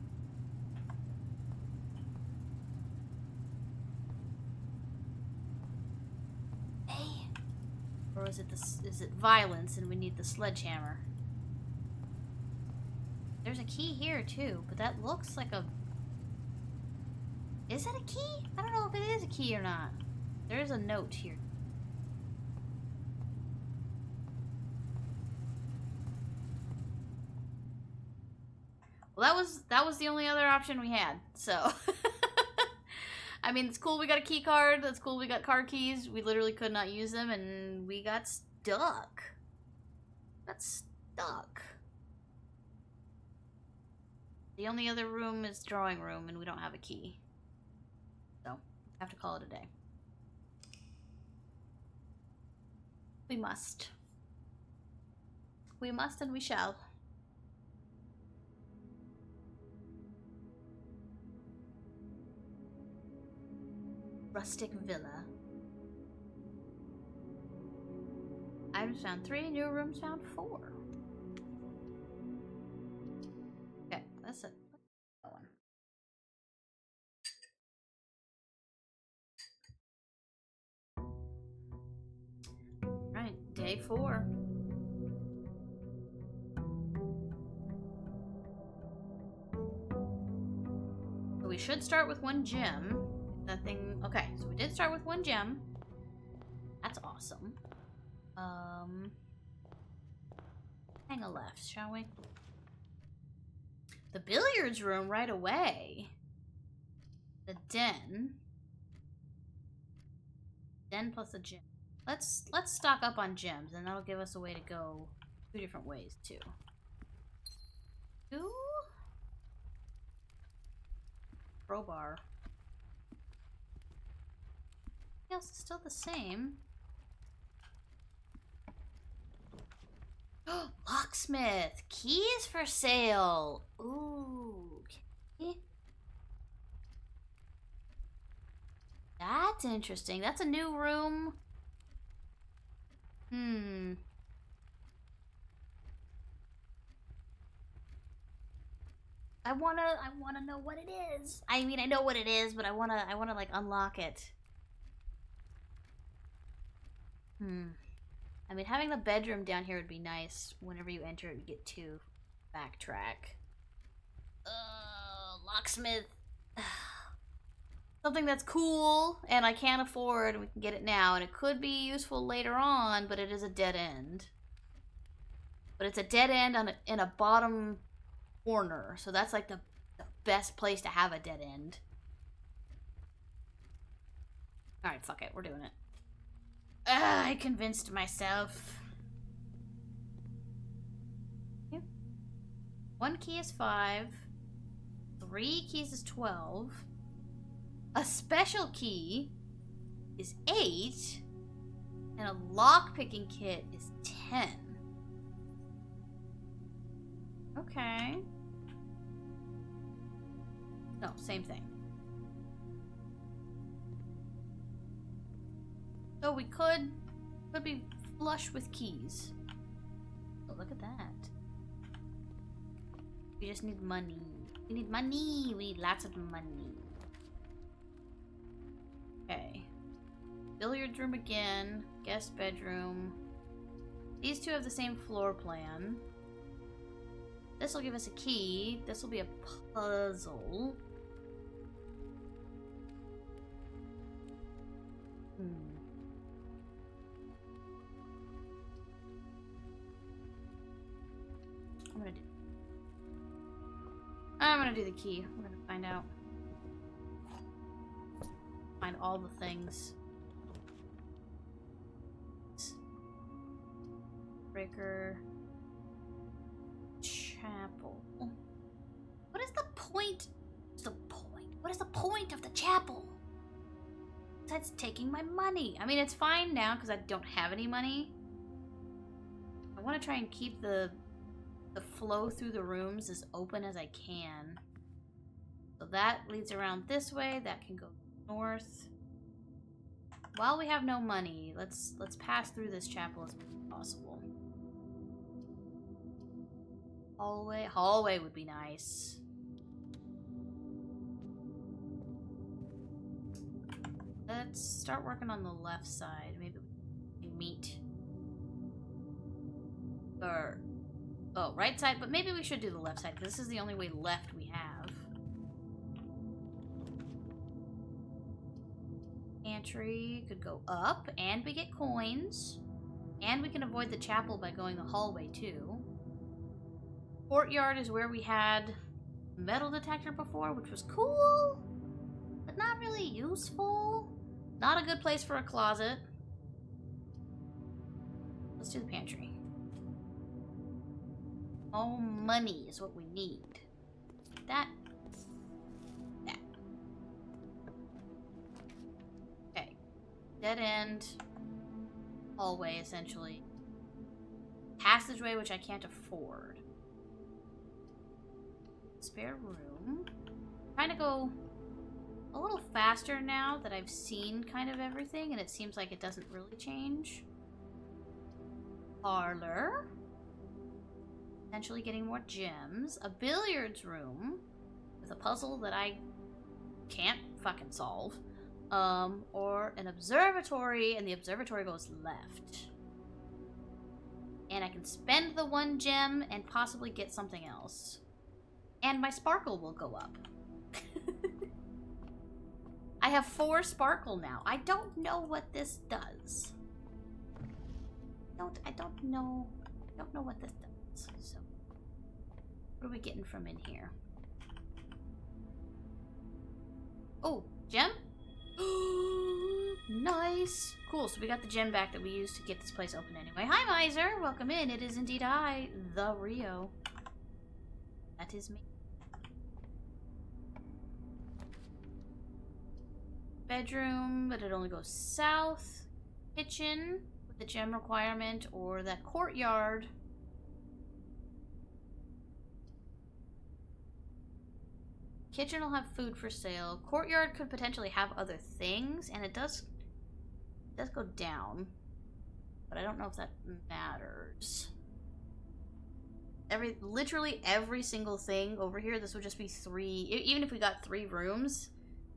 Hey. Or is it violence and we need the sledgehammer? There's a key here too, but that looks like a... Is that a key? I don't know if it is a key or not. There is a note here. Well, that was the only other option we had, so... I mean, it's cool we got a key card, that's cool we got card keys, we literally could not use them, and we got stuck. The only other room is drawing room, and we don't have a key. So, have to call it a day. We must. We must and we shall. Rustic Villa. Items found 3, new rooms found 4. Okay, that's it. That one. Right, day 4. So we should start with 1 gem. Nothing. Okay, so we did start with 1 gem. That's awesome. Hang a left, shall we? The billiards room right away. The den. Den plus a gem. Let's stock up on gems, and that'll give us a way to go 2 different ways too. 2 crowbar. Else is still the same. Locksmith! Keys for sale! Ooh. Okay. That's interesting. That's a new room. I wanna know what it is. I mean, I know what it is, but I wanna like unlock it. I mean, having the bedroom down here would be nice. Whenever you enter it, you get to backtrack. Locksmith. Something that's cool, and I can't afford, and we can get it now, and it could be useful later on, but it is a dead end. But it's a dead end in a bottom corner, so that's like the best place to have a dead end. Alright, fuck it, we're doing it. I convinced myself. Yep. 1 key is 5. 3 keys is 12. A special key is 8. And a lock-picking kit is 10. Okay. No, same thing. So we could Could be flush with keys. Oh, look at that. We just need money. We need money. We need lots of money. Okay. Billiards room again. Guest bedroom. These two have the same floor plan. This will give us a key. This will be a puzzle. I'm gonna do the key. We're gonna find out. Find all the things. Breaker. Chapel. What is the point? What's the point? What is the point of the chapel? Besides taking my money. I mean, it's fine now because I don't have any money. I want to try and keep the flow through the rooms as open as I can. So that leads around this way. That can go north. While we have no money, let's pass through this chapel as much as possible. Hallway would be nice. Let's start working on the left side. Maybe we can meet. Or, oh, right side, but maybe we should do the left side, because this is the only way left we have. Pantry could go up, and we get coins. And we can avoid the chapel by going the hallway, too. Courtyard is where we had metal detector before, which was cool, but not really useful. Not a good place for a closet. Let's do the pantry. Oh, money is what we need. That. Okay. Dead end. Hallway, essentially. Passageway, which I can't afford. Spare room. I'm trying to go a little faster now that I've seen kind of everything, and it seems like it doesn't really change. Parlor. Potentially getting more gems. A billiards room with a puzzle that I can't fucking solve. Or an observatory, and the observatory goes left. And I can spend the 1 gem and possibly get something else. And my sparkle will go up. I have 4 sparkle now. I don't know what this does. I don't know what this does. So, what are we getting from in here? Oh, gem? Nice. Cool, so we got the gem back that we used to get this place open anyway. Hi, Miser. Welcome in. It is indeed I, the Rio. That is me. Bedroom, but it only goes south. Kitchen with the gem requirement, or that courtyard. Kitchen will have food for sale. Courtyard could potentially have other things, and it does go down, but I don't know if that matters. Literally every single thing over here, this would just be 3. Even if we got 3 rooms,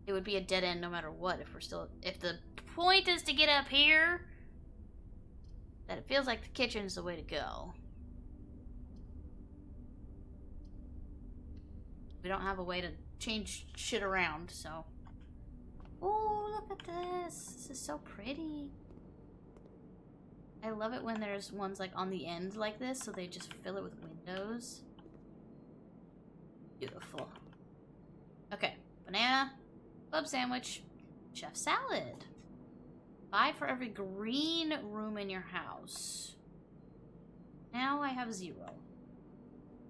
it would be a dead end no matter what. If the point is to get up here, that it feels like the kitchen is the way to go. We don't have a way to change shit around, so. Oh, look at this. This is so pretty. I love it when there's ones like on the end like this, so they just fill it with windows. Beautiful. Okay, banana, club sandwich, chef salad. 5 for every green room in your house. Now I have 0.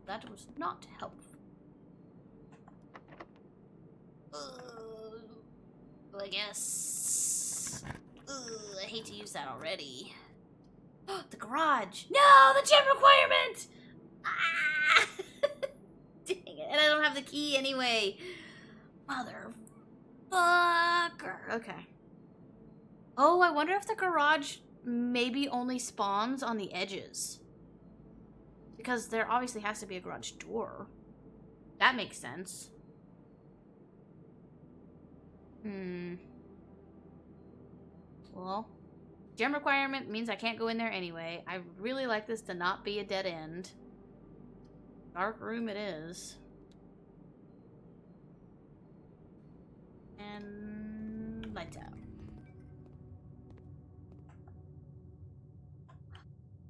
That was not helpful. I guess. I hate to use that already. The garage. No, the gem requirement! Ah! Dang it. And I don't have the key anyway. Motherfucker. Okay. Oh, I wonder if the garage maybe only spawns on the edges. Because there obviously has to be a garage door. That makes sense. Well, gem requirement means I can't go in there anyway. I really like this to not be a dead end. Dark room it is. And lights out.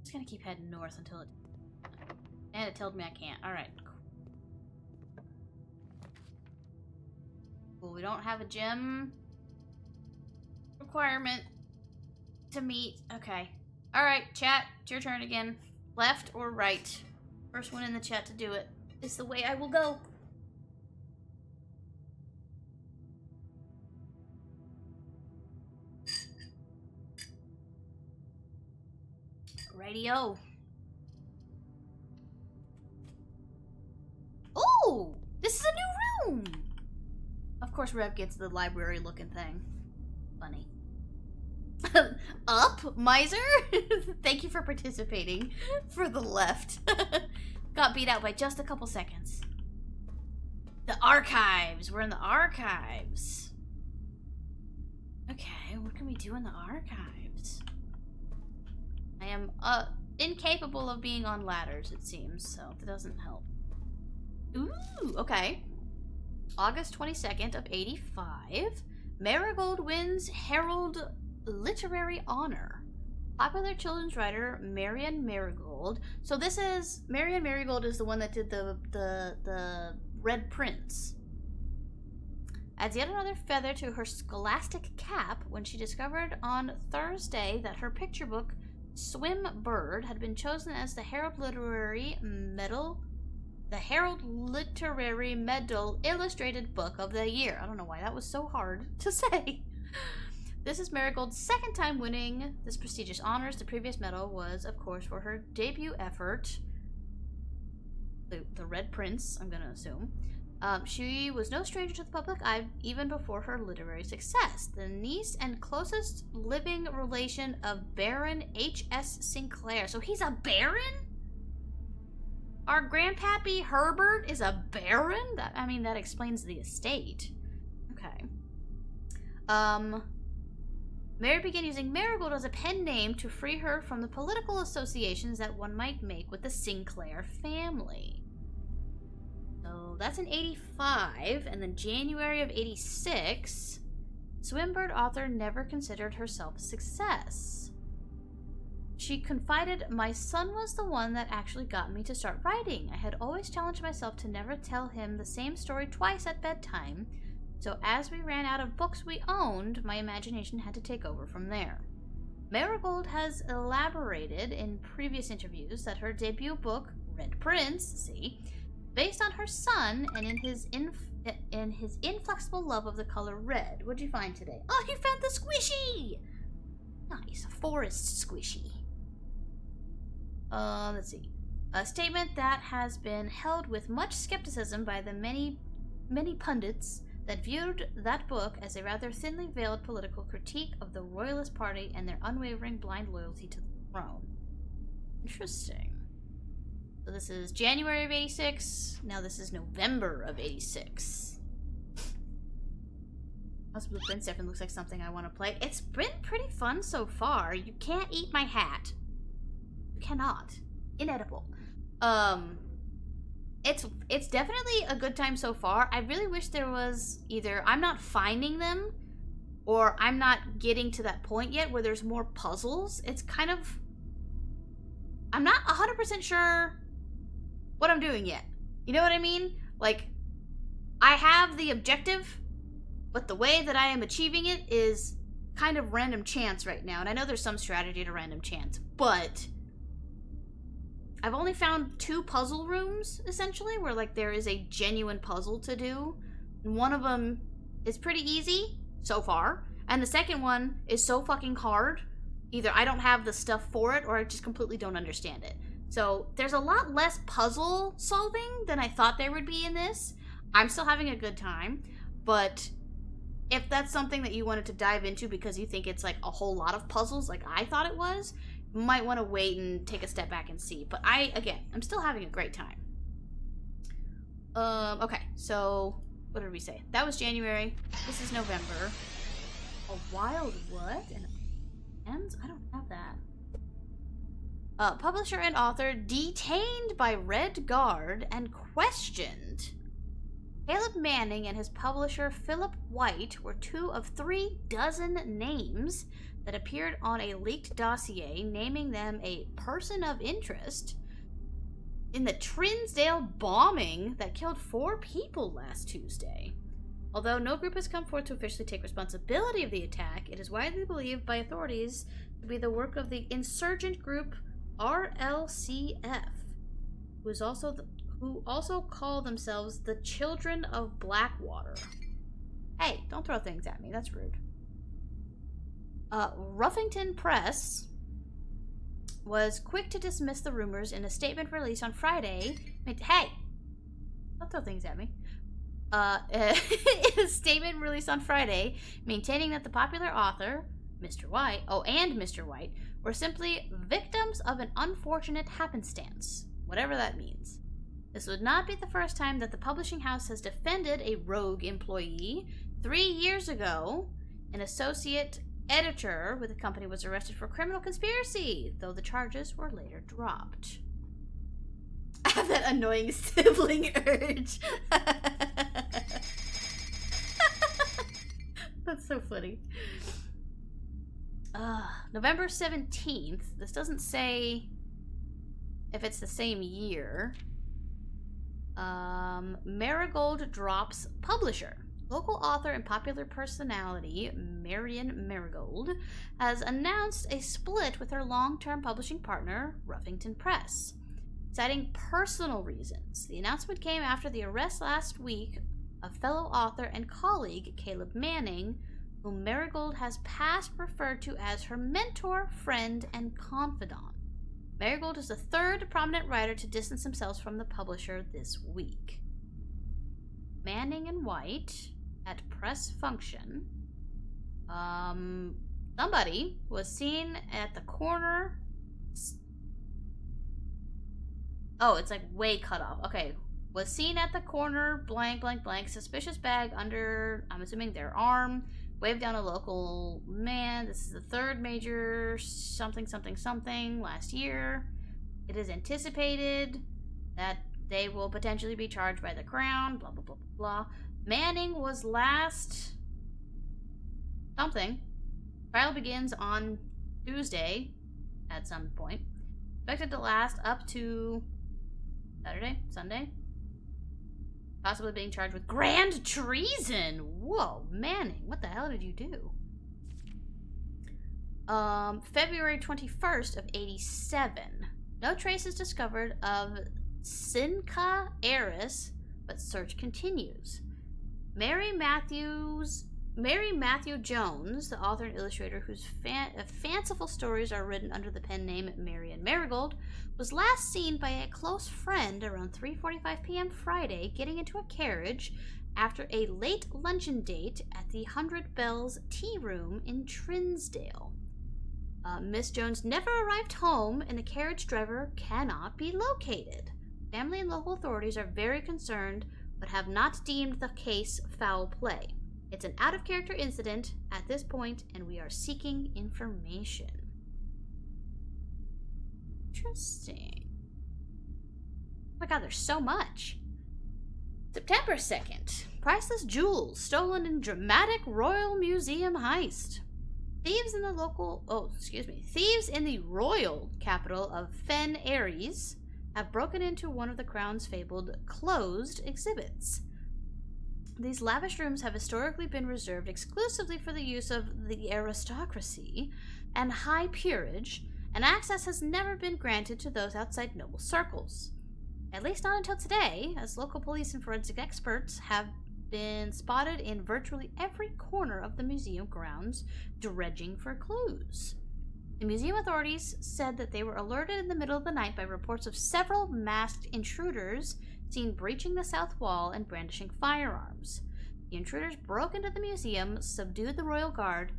Just gonna keep heading north until it... And it told me I can't. Alright. Well, we don't have a gem requirement to meet. Okay. Alright, chat. It's your turn again. Left or right? First one in the chat to do it is the way I will go. Radio. Oh! This is a new room! Of course Rev gets the library looking thing. Funny. Up, miser? Thank you for participating for the left. Got beat out by just a couple seconds. The archives. We're in the archives. Okay, what can we do in the archives? I am incapable of being on ladders, it seems, so that doesn't help. Ooh, okay. August 22nd of 85. Marigold wins Herald Literary Honor. Popular children's writer Marian Marigold. So this is... Marian Marigold is the one that did the Red Prince. Adds yet another feather to her scholastic cap when she discovered on Thursday that her picture book, Swim Bird, had been chosen as the Herald Literary Medal... The Herald Literary Medal Illustrated Book of the Year. I don't know why that was so hard to say. This is Marigold's second time winning this prestigious honors. The previous medal was, of course, for her debut effort, The Red Prince, I'm going to assume. She was no stranger to the public eye even before her literary success. The niece and closest living relation of Baron H.S. Sinclair. So he's a baron? Our grandpappy Herbert is a baron? That explains the estate. Okay. Mary began using Marigold as a pen name to free her from the political associations that one might make with the Sinclair family. So that's in 85, and then January of 86, Swimbird author never considered herself a success. She confided, "My son was the one that actually got me to start writing. I had always challenged myself to never tell him the same story twice at bedtime, so as we ran out of books we owned, my imagination had to take over from there." Marigold has elaborated in previous interviews that her debut book, Red Prince, based on her son and in his inflexible love of the color red. What'd you find today? Oh, you found the squishy! Nice, a forest squishy. Let's see. A statement that has been held with much skepticism by the many pundits that viewed that book as a rather thinly veiled political critique of the Royalist Party and their unwavering blind loyalty to the throne. Interesting. So this is January of 86. Now this is November of 86. House of Blueprints definitely looks like something I want to play. It's been pretty fun so far. You can't eat my hat. You cannot. Inedible. It's definitely a good time so far. I really wish there was either I'm not finding them or I'm not getting to that point yet where there's more puzzles. It's kind of... I'm not 100% sure what I'm doing yet. You know what I mean? Like, I have the objective, but the way that I am achieving it is kind of random chance right now. And I know there's some strategy to random chance, but I've only found 2 puzzle rooms, essentially, where, like, there is a genuine puzzle to do. And one of them is pretty easy, so far. And the second one is so fucking hard. Either I don't have the stuff for it, or I just completely don't understand it. So, there's a lot less puzzle solving than I thought there would be in this. I'm still having a good time, but if that's something that you wanted to dive into because you think it's like a whole lot of puzzles like I thought it was, you might want to wait and take a step back and see. But I'm still having a great time. Okay, so what did we say? That was January. This is November. A wild what? And ends? I don't have that. Publisher and author detained by Red Guard and questioned. Caleb Manning and his publisher Philip White were 2 of 3 dozen names that appeared on a leaked dossier naming them a person of interest in the Trinsdale bombing that killed 4 people last Tuesday. Although no group has come forward to officially take responsibility of the attack, it is widely believed by authorities to be the work of the insurgent group RLCF, who also call themselves the Children of Blackwater. Hey, don't throw things at me, that's rude. Ruffington Press was quick to dismiss the rumors in a statement released on Friday. Hey, don't throw things at me. In a statement released on Friday, maintaining that the popular author, Mr. White, and Mr. White, were simply victims of an unfortunate happenstance, whatever that means. This would not be the first time that the publishing house has defended a rogue employee. 3 years ago, an associate editor with the company was arrested for criminal conspiracy, though the charges were later dropped. I have that annoying sibling urge. That's so funny. November 17th. This doesn't say if it's the same year. Marigold drops publisher. Local author and popular personality Marion Marigold has announced a split with her long-term publishing partner, Ruffington Press, citing personal reasons. The announcement came after the arrest last week of fellow author and colleague Caleb Manning, whom Marigold has past referred to as her mentor, friend, and confidant. Marigold is the 3rd prominent writer to distance themselves from the publisher this week. Manning and White at press function. Somebody was seen at the corner. Oh, it's like way cut off. Okay. Was seen at the corner, blank, blank, blank. Suspicious bag under, I'm assuming, their arm. Waved down a local man. This is the 3rd major something, something, something last year. It is anticipated that they will potentially be charged by the Crown, blah, blah, blah, blah, blah. Manning was last something. Trial begins on Tuesday at some point. Expected to last up to Saturday, Sunday. Possibly being charged with grand treason. Whoa, Manning, what the hell did you do? February 21st of 87. No traces discovered of Sinca Eris, but search continues. Mary Matthew Jones, the author and illustrator whose fanciful stories are written under the pen name Marion Marigold, was last seen by a close friend around 3:45 p.m. Friday getting into a carriage after a late luncheon date at the 100 Bells Tea Room in Trinsdale. Miss Jones never arrived home, and the carriage driver cannot be located. Family and local authorities are very concerned, but have not deemed the case foul play. It's an out-of-character incident at this point, and we are seeking information. Interesting. Oh my god, there's so much. September 2nd. Priceless jewels stolen in dramatic Royal Museum heist. Thieves in the royal capital of Fen Aries have broken into one of the Crown's fabled closed exhibits. These lavish rooms have historically been reserved exclusively for the use of the aristocracy and high peerage, and access has never been granted to those outside noble circles. At least not until today, as local police and forensic experts have been spotted in virtually every corner of the museum grounds, dredging for clues. The museum authorities said that they were alerted in the middle of the night by reports of several masked intruders seen breaching the south wall and brandishing firearms. The intruders broke into the museum, subdued the royal guard,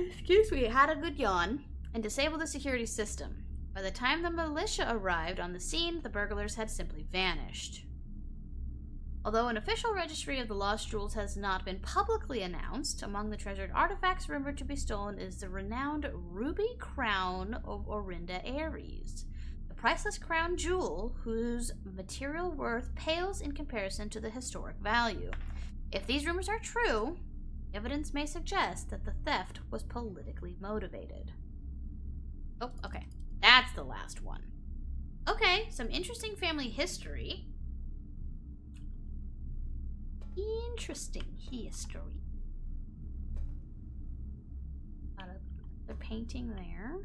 excuse me, had a good yawn, and disabled the security system. By the time the militia arrived on the scene, the burglars had simply vanished. Although an official registry of the lost jewels has not been publicly announced, among the treasured artifacts rumored to be stolen is the renowned ruby crown of Orinda Aries, a priceless crown jewel whose material worth pales in comparison to the historic value. If these rumors are true, evidence may suggest that the theft was politically motivated. Oh, okay. That's the last one. Okay, some interesting family history. Interesting history. Got a painting there.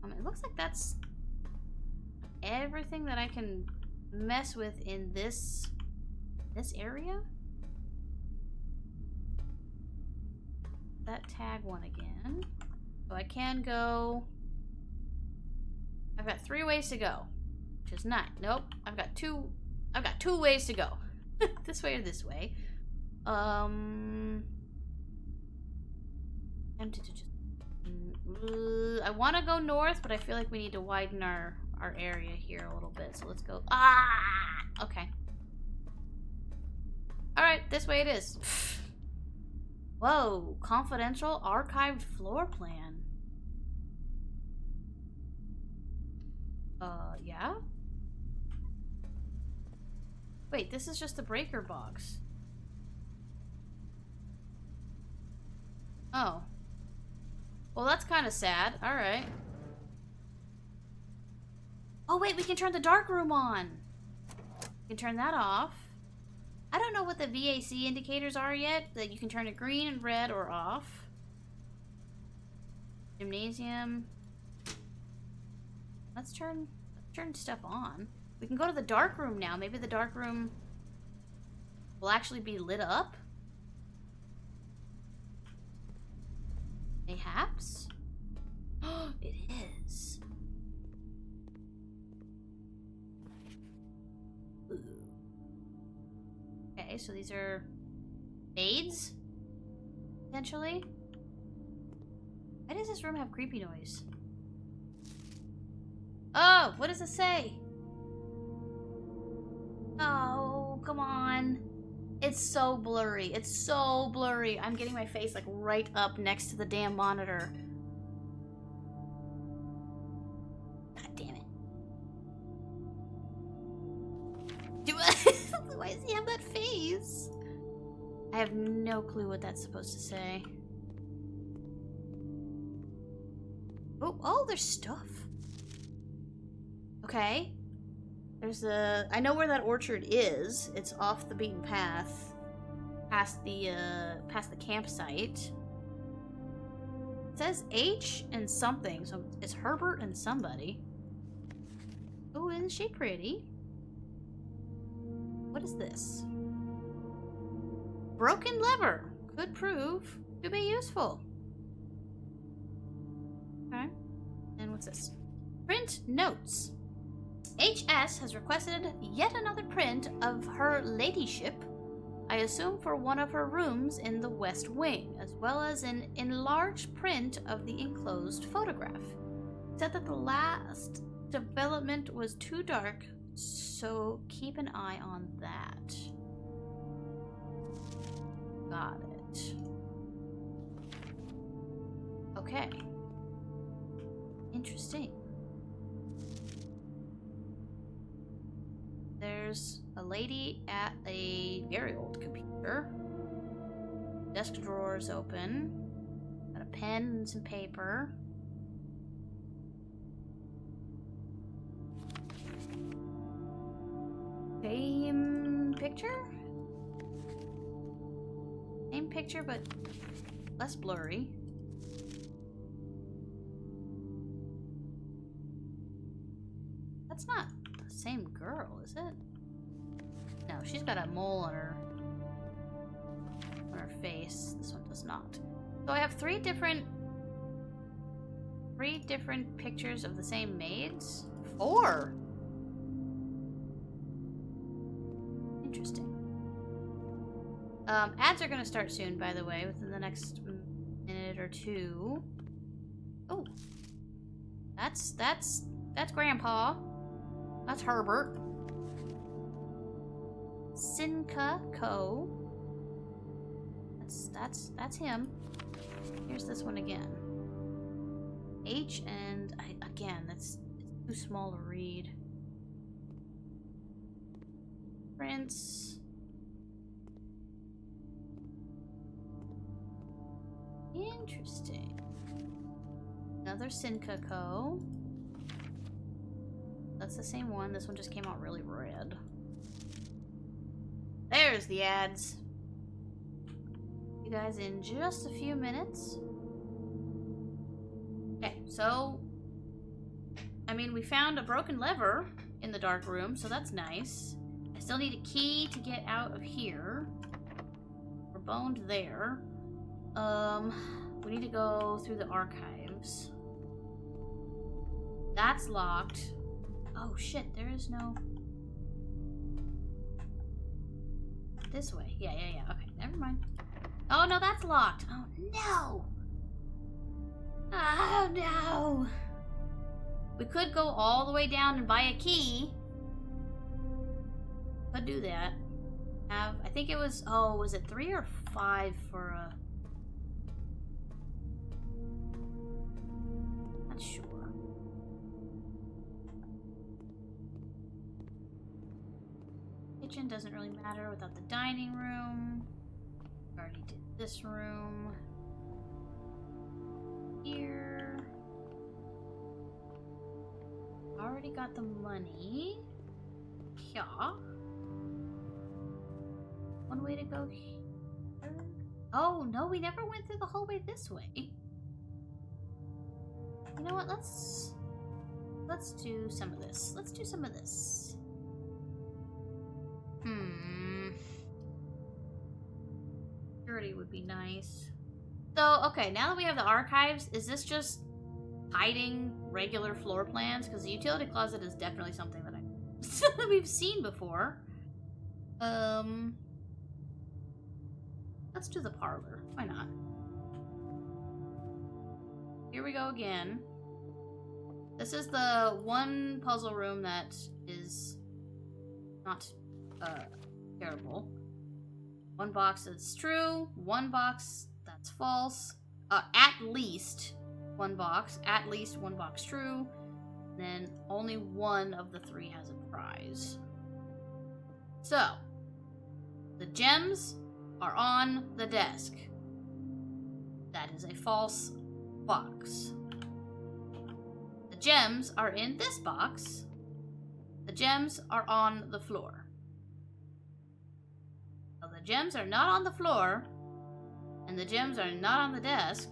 It looks like that's everything that I can mess with in this area. That tag one again. So I can go. I've got 3 ways to go, which is not. Nope. I've got two ways to go. This way or this way. I'm tempted to just. I want to go north, but I feel like we need to widen our area here a little bit. So let's go. Okay. All right, this way it is. Whoa! Confidential archived floor plan. Yeah? Wait, this is just the breaker box. Oh. Well, that's kind of sad. Alright. Oh, wait, we can turn the dark room on. We can turn that off. I don't know what the VAC indicators are yet. That you can turn it green and red or off. Gymnasium. Let's turn stuff on. We can go to the dark room now. Maybe the dark room will actually be lit up. Mayhaps? It is. Ooh. Okay, so these are maids? Potentially? Why does this room have creepy noise? Oh, what does it say? Oh, come on. It's so blurry. It's so blurry. I'm getting my face like right up next to the damn monitor. God damn it. Why does he have that face? I have no clue what that's supposed to say. Oh, there's stuff. Okay. There's a... I know where that orchard is. It's off the beaten path. Past the campsite. It says H and something, so it's Herbert and somebody. Oh, isn't she pretty? What is this? Broken lever. Could prove to be useful. Okay. And what's this? Print notes. HS has requested yet another print of her ladyship, I assume for one of her rooms in the West Wing, as well as an enlarged print of the enclosed photograph. Said that the last development was too dark, so keep an eye on that. Got it. Okay. Interesting. There's a lady at a very old computer. Desk drawers open. Got a pen and some paper. Same picture? Same picture, but less blurry. That's not the same girl, is it? No, she's got a mole on her face. This one does not. So I have three different pictures of the same maids. 4. Interesting. Ads are gonna start soon, by the way, within the next minute or two. Oh. That's Grandpa. That's Herbert. Sinka Co. That's him. Here's this one again. H and again, it's too small to read. Prince. Interesting. Another Sinka Co. That's the same one. This one just came out really red. There's the ads. You guys in just a few minutes. Okay, so I mean, we found a broken lever in the dark room, so that's nice. I still need a key to get out of here. We're boned there. We need to go through the archives. That's locked. Oh shit, there is no... This way. Yeah. Okay, never mind. Oh no, that's locked. Oh no! Oh no! We could go all the way down and buy a key. Could do that. I think it was... Oh, was it 3 or 5 for a... Not sure. Kitchen doesn't really matter without the dining room. Already did this room. Here. Already got the money. Yeah. One way to go here. Oh, no, we never went through the whole way this way. You know what, let's do some of this. Let's do some of this. Security would be nice. So, okay, now that we have the archives, is this just hiding regular floor plans? Because the utility closet is definitely something that we've seen before. Let's do the parlor. Why not? Here we go again. This is the one puzzle room that is not terrible. One box that's true, one box that's false. At least one box true. Then only one of the 3 has a prize. So, the gems are on the desk. That is a false box. The gems are in this box. The gems are on the floor. So the gems are not on the floor, and the gems are not on the desk.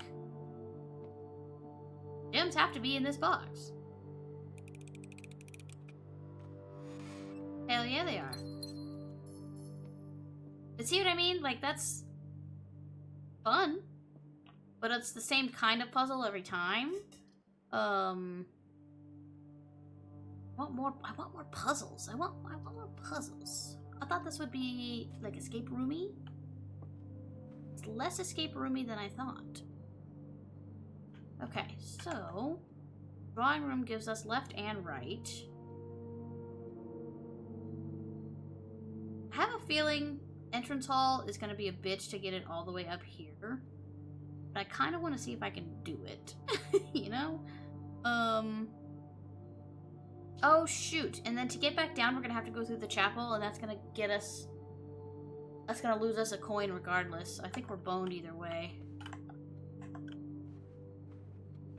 Gems have to be in this box. Hell yeah, they are. But see what I mean? Like, that's fun. But it's the same kind of puzzle every time. I want more puzzles. I want more puzzles. I thought this would be, like, escape roomy. It's less escape roomy than I thought. Okay, so... drawing room gives us left and right. I have a feeling entrance hall is going to be a bitch to get it all the way up here. But I kind of want to see if I can do it. You know? Oh, shoot. And then to get back down, we're going to have to go through the chapel, and that's going to get us... that's going to lose us a coin regardless. I think we're boned either way.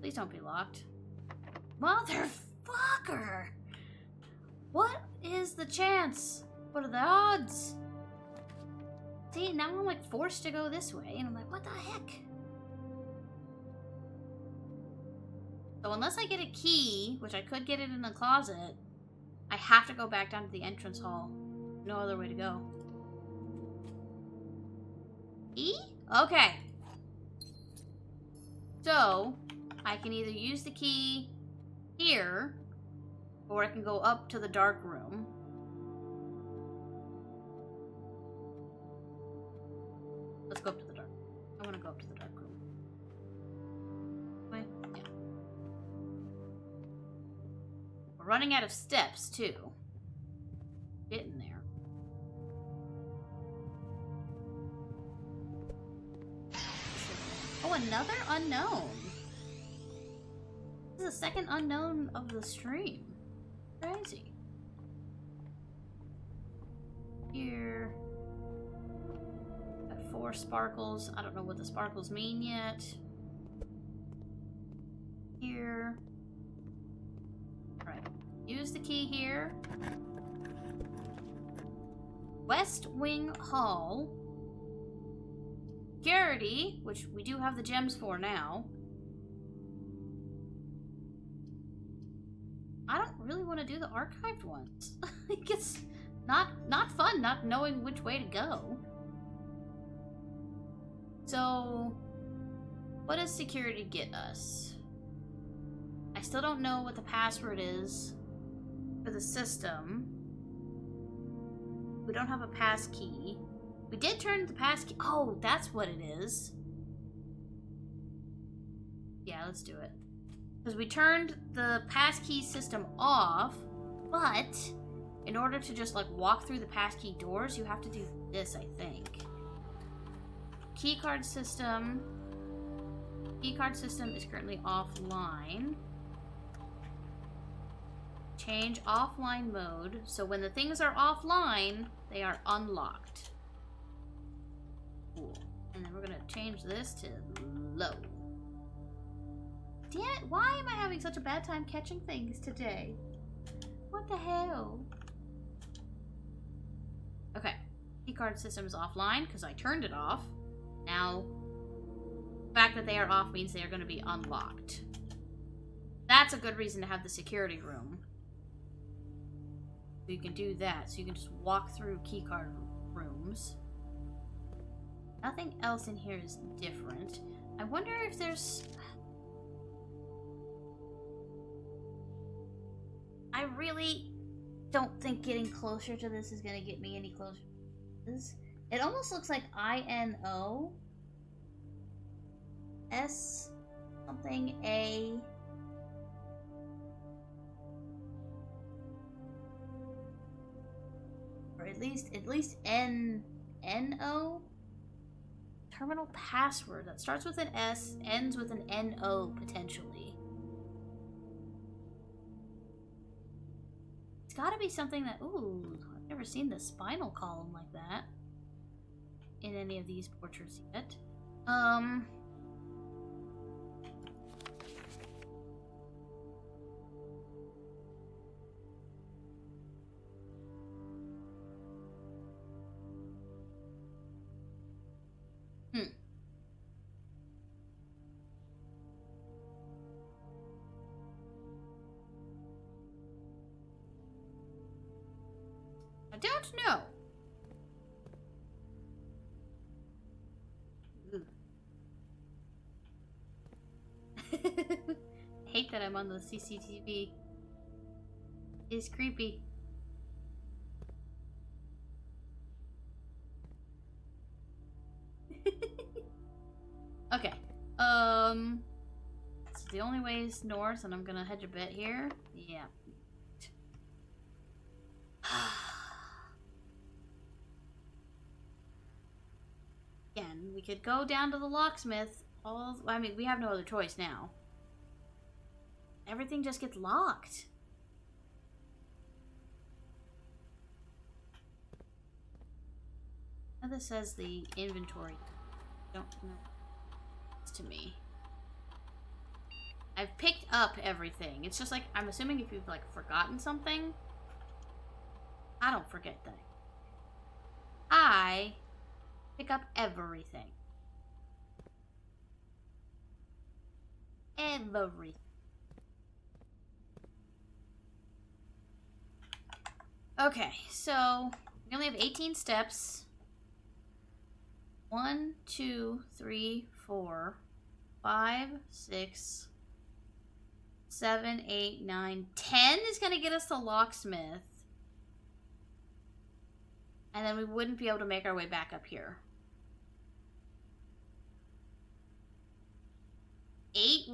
Please don't be locked. Motherfucker! What is the chance? What are the odds? See, now I'm like forced to go this way, and I'm like, what the heck? So unless I get a key, which I could get it in the closet, I have to go back down to the entrance hall. No other way to go. E? Okay. So, I can either use the key here, or I can go up to the dark room. go up to the dark. I want to go up to the dark room. Wait, yeah. We're running out of steps too. Getting there. Oh, another unknown. This is the second unknown of the stream. Crazy. Here. Got 4 sparkles. I don't know what the sparkles mean yet. Here. Alright. Use the key here. West Wing Hall. Security, which we do have the gems for now. I don't really want to do the archived ones. Like, it's not fun not knowing which way to go. So, what does security get us? I still don't know what the password is for the system. We don't have a pass key. We did turn the pass key. Oh, that's what it is. Yeah, let's do it. Because we turned the pass key system off, but in order to just like walk through the pass key doors, you have to do this, I think. Keycard system. Keycard system is currently offline. Change offline mode. So when the things are offline, they are unlocked. Cool. And then we're gonna change this to low. Damn it, why am I having such a bad time catching things today? What the hell? Okay. Keycard system is offline because I turned it off. Now, the fact that they are off means they are going to be unlocked. That's a good reason to have the security room. So you can do that. So you can just walk through keycard rooms. Nothing else in here is different. I wonder if there's... I really don't think getting closer to this is going to get me any closer to this. It almost looks like INO S something A. Or at least NO. Terminal password that starts with an S, ends with an NO potentially. It's gotta be something that, ooh, I've never seen the spinal column like that in any of these portraits yet. I don't know. I hate that I'm on the CCTV. It's creepy. Okay. So the only way is north, and I'm gonna hedge a bet here. Yeah. Again, we could go down to the locksmith. I mean, we have no other choice now. Everything just gets locked. Now this says the inventory. Don't know. It's to me. I've picked up everything. It's just like, I'm assuming if you've like forgotten something, I don't forget things. I pick up everything. Everything. Okay, so we only have 18 steps. 1, 2, 3, 4, 5, 6, 7, 8, 9, 10 is gonna get us the locksmith. And then we wouldn't be able to make our way back up here.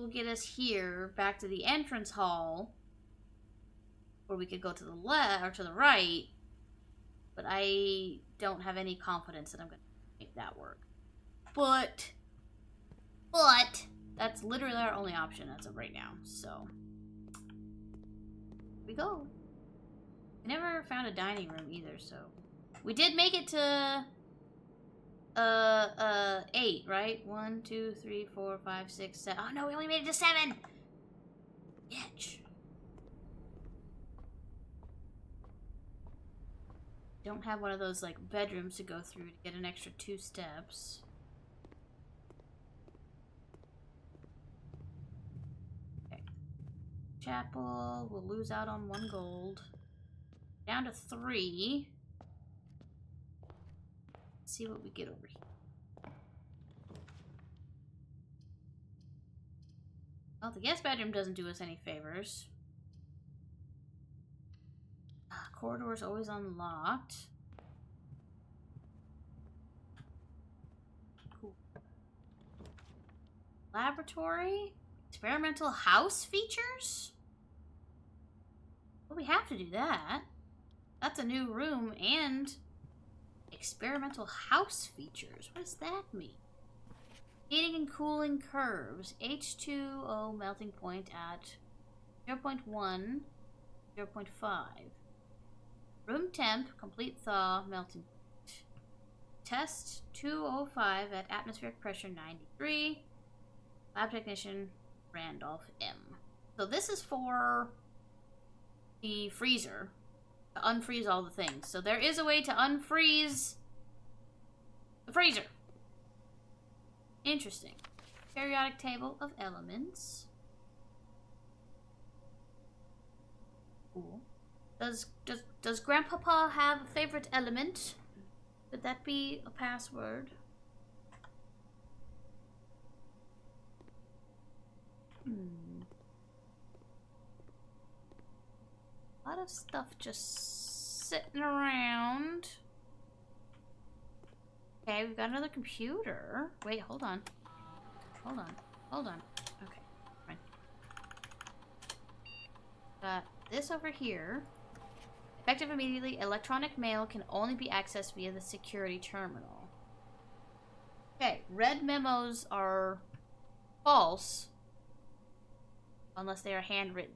will get us here, back to the entrance hall. Or we could go to the left, or to the right. But I don't have any confidence that I'm going to make that work. But, that's literally our only option as of right now, so. Here we go. We never found a dining room either, so. We did make it to 8, right? 1, 2, 3, 4, 5, 6, 7. Oh no, we only made it to 7! Bitch. Don't have one of those like bedrooms to go through to get an extra 2 steps. Okay. Chapel, we'll lose out on 1 gold. Down to 3. Let's see what we get over here. Well, the guest bedroom doesn't do us any favors. Corridor is always unlocked. Cool. Laboratory? Experimental house features? Well, we have to do that. That's a new room and experimental house features. What does that mean? Heating and cooling curves. H2O melting point at 0.1, 0.5. Room temp, complete thaw, melting point. Test 205 at atmospheric pressure 93. Lab technician Randolph M. So this is for the freezer. To unfreeze all the things. So there is a way to unfreeze the freezer. Interesting. Periodic table of elements. Cool. Does Grandpapa have a favorite element? Could that be a password? A lot of stuff just sitting around. Okay, we've got another computer. Wait, hold on. Hold on. Okay, fine. Got this over here. Effective immediately, electronic mail can only be accessed via the security terminal. Okay, red memos are false unless they are handwritten.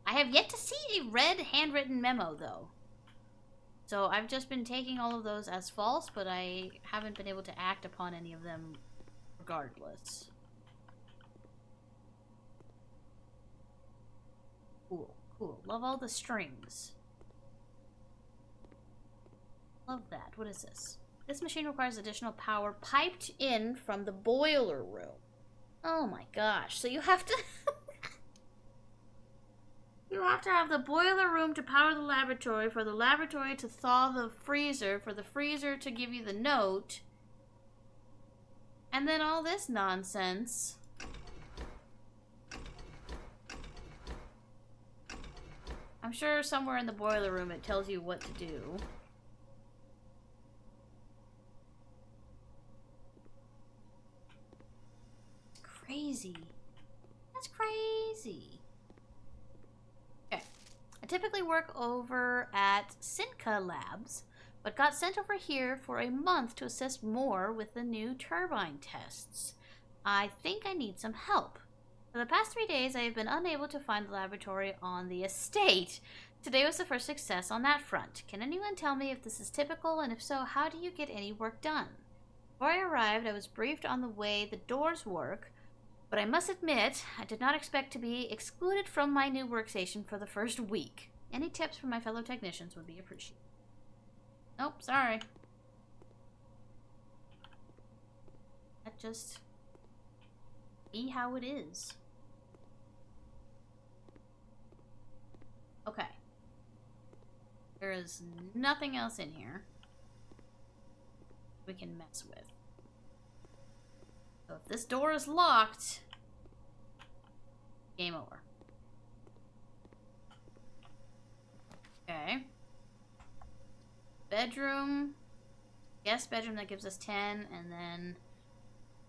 I have yet to see a red handwritten memo, though. So I've just been taking all of those as false, but I haven't been able to act upon any of them regardless. Cool. Cool. Love all the strings. Love that. What is this? This machine requires additional power piped in from the boiler room. Oh my gosh. So you have to... You have to have the boiler room to power the laboratory, for the laboratory to thaw the freezer, for the freezer to give you the note, and then all this nonsense. I'm sure somewhere in the boiler room it tells you what to do. It's crazy. That's crazy. Okay. I typically work over at Sinca Labs, but got sent over here for a month to assist more with the new turbine tests. I think I need some help. For the past 3 days, I have been unable to find the laboratory on the estate. Today was the first success on that front. Can anyone tell me if this is typical, and if so, how do you get any work done? Before I arrived, I was briefed on the way the doors work, but I must admit, I did not expect to be excluded from my new workstation for the first week. Any tips from my fellow technicians would be appreciated. Nope, sorry. That just be how it is. Okay. There is nothing else in here we can mess with. So if this door is locked, game over. Okay. Bedroom. Guest bedroom, that gives us 10, and then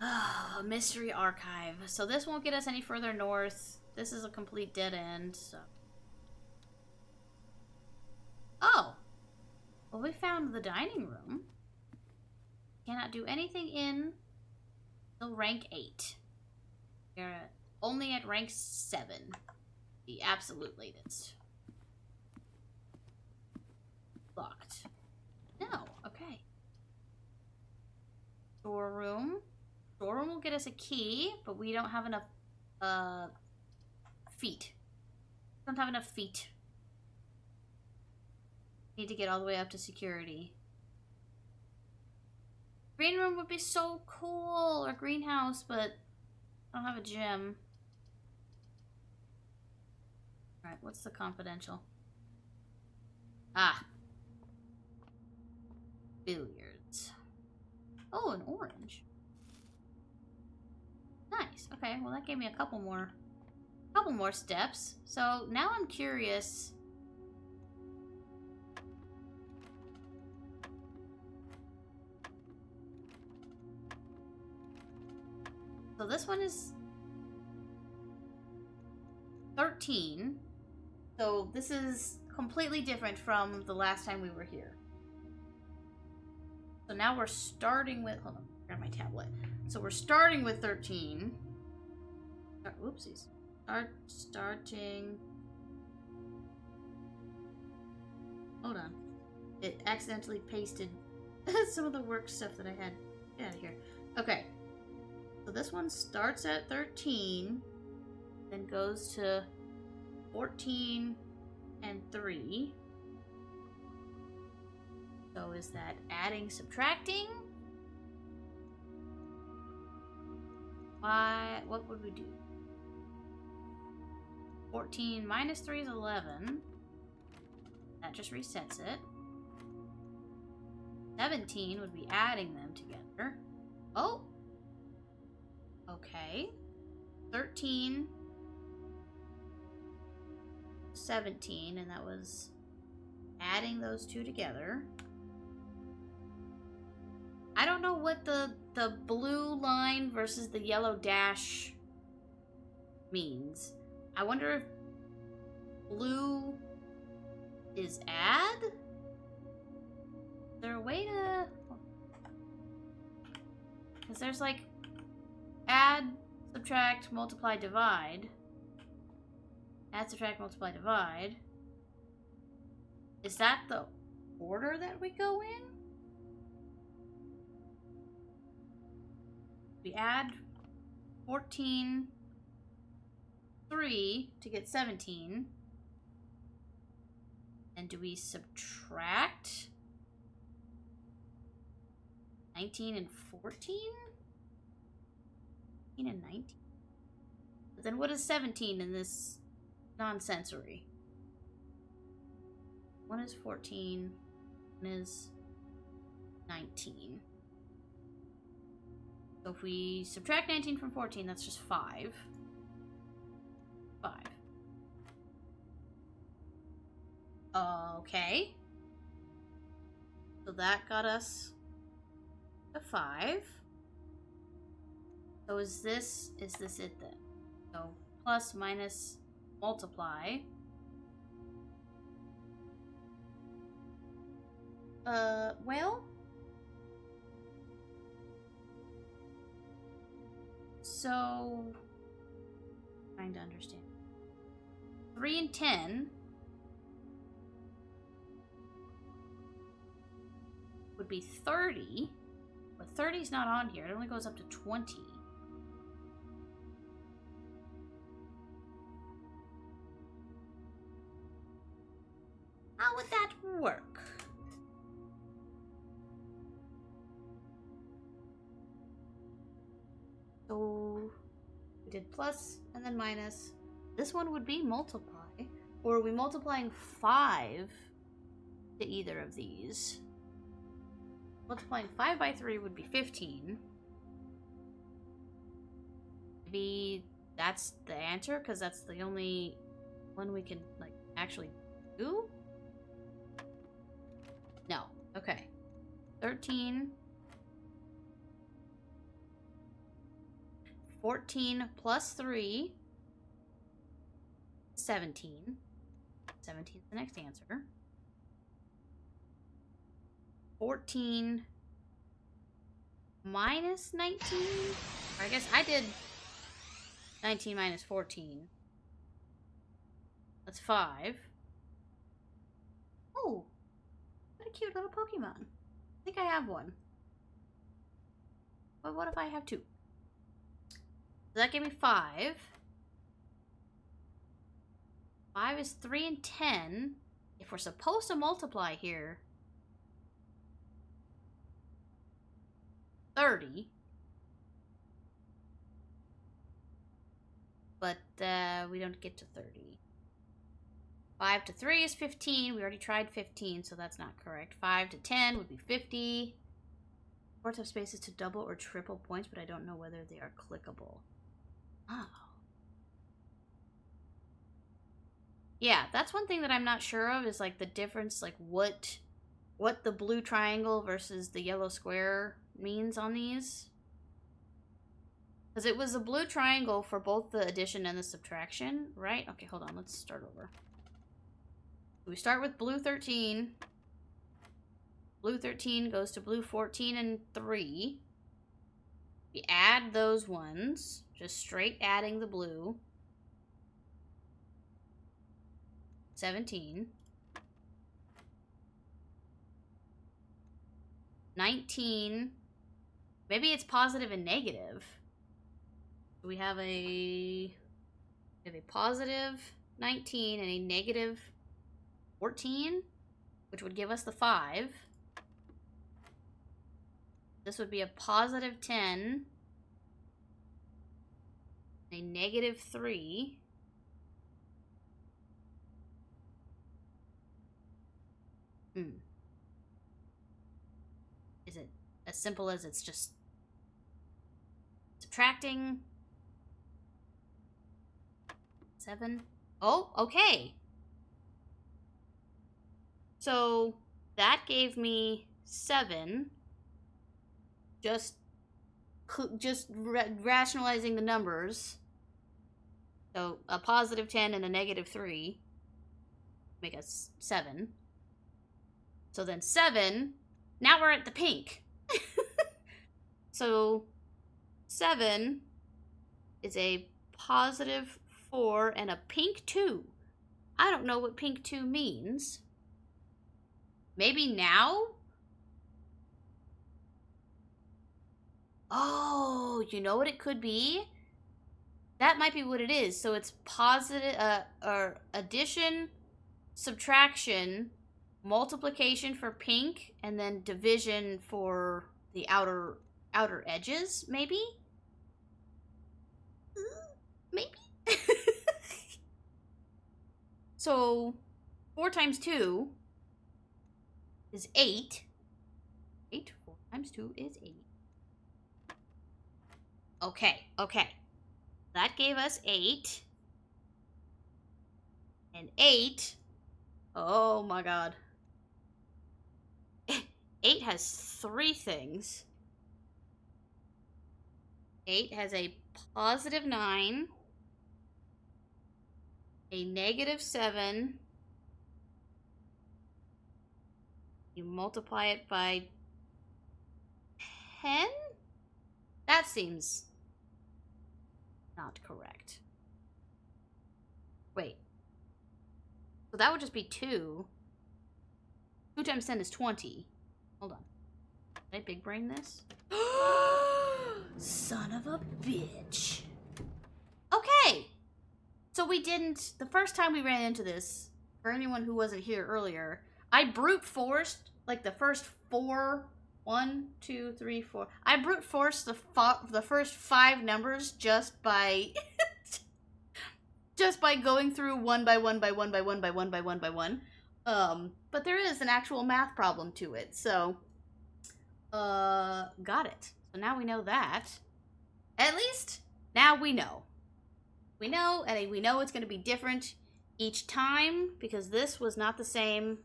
A mystery archive. So this won't get us any further north. This is a complete dead end, so. Oh! Well, we found the dining room. Cannot do anything in till rank 8. We're only at rank 7. The absolute latest. Locked. No, okay. Storeroom. Storeroom will get us a key, but we don't have enough feet. Don't have enough feet. Need to get all the way up to security. Green room would be so cool, or greenhouse, but I don't have a gym. Alright, what's the confidential? Ah. Billiards. Oh, an orange. Nice. Okay, well that gave me a couple more steps. So now I'm curious. So this one is 13. So this is completely different from the last time we were here. So now we're starting with, hold on, grab my tablet. So we're starting with 13. Oopsies. Starting. Hold on. It accidentally pasted some of the work stuff that I had. Get out of here. Okay. So this one starts at 13, then goes to 14 and 3. So is that adding, subtracting? What would we do? 14 minus 3 is 11. That just resets it. 17 would be adding them together. Oh! Okay. 13, 17, and that was adding those two together. I don't know what the blue line versus the yellow dash means. I wonder if blue is add? Is there a way to... Because there's like add, subtract, multiply, divide. Add, subtract, multiply, divide. Is that the order that we go in? We add 14, 3 to get 17. And do we subtract 19 and 14? 19 and 19? But then what is 17 in this non-sensory? One is 14, one is 19. So if we subtract 19 from 14, that's just 5. 5. Okay. So that got us to 5. So is this it then? So plus, minus, multiply. Well. So, trying to understand. 3 and 10 would be 30, but 30 is not on here. It only goes up to 20. How would that work? So we did plus and then minus. This one would be multiply. Or are we multiplying 5 to either of these? Multiplying 5 by 3 would be 15. Maybe that's the answer, because that's the only one we can, like, actually do? No. Okay. 13. 14 plus 3, 17. 17 is the next answer. 14 minus 19? Or I guess I did 19 minus 14. That's 5. Oh, what a cute little Pokemon. I think I have one. But what if I have 2? So that gave me 5. 5 is 3 and 10. If we're supposed to multiply here, 30. But we don't get to 30. 5 to 3 is 15. We already tried 15, so that's not correct. 5 to 10 would be 50. 4 have spaces to double or triple points, but I don't know whether they are clickable. Oh. Yeah, that's one thing that I'm not sure of, is like the difference, like what the blue triangle versus the yellow square means on these. Because it was a blue triangle for both the addition and the subtraction, right? Okay, hold on, let's start over. We start with blue 13. Blue 13 goes to blue 14 and 3. We add those ones, just straight adding the blue. 17. 19. Maybe it's positive and negative. We have a positive 19 and a negative 14, which would give us the 5. This would be a positive 10, a negative 3. Is it as simple as it's just subtracting? 7. Oh, okay. So that gave me 7. Just rationalizing the numbers. So a positive 10 and a negative 3 make us 7. So then 7, now we're at the pink. So 7 is a positive 4 and a pink 2. I don't know what pink 2 means. Maybe now? Oh, you know what it could be? That might be what it is. So it's positive, or addition, subtraction, multiplication for pink, and then division for the outer edges, maybe? Maybe? So 4 times 2 is 8. 8. 4 times 2 is 8. Okay. That gave us 8. And 8. Oh my god. 8 has 3 things. 8 has a positive 9, a negative 7. You multiply it by 10? That seems not correct. Wait. So that would just be 2. 2 times 10 is 20. Hold on. Did I big brain this? Son of a bitch. Okay. So we didn't... The first time we ran into this, for anyone who wasn't here earlier, I brute forced, like, the first 4... 1, 2, 3, 4. I brute forced the first 5 numbers just by going through one by one by one by one by one by one by one. But there is an actual math problem to it, so got it. So now we know that. At least now we know. We know, and we know it's going to be different each time because this was not the same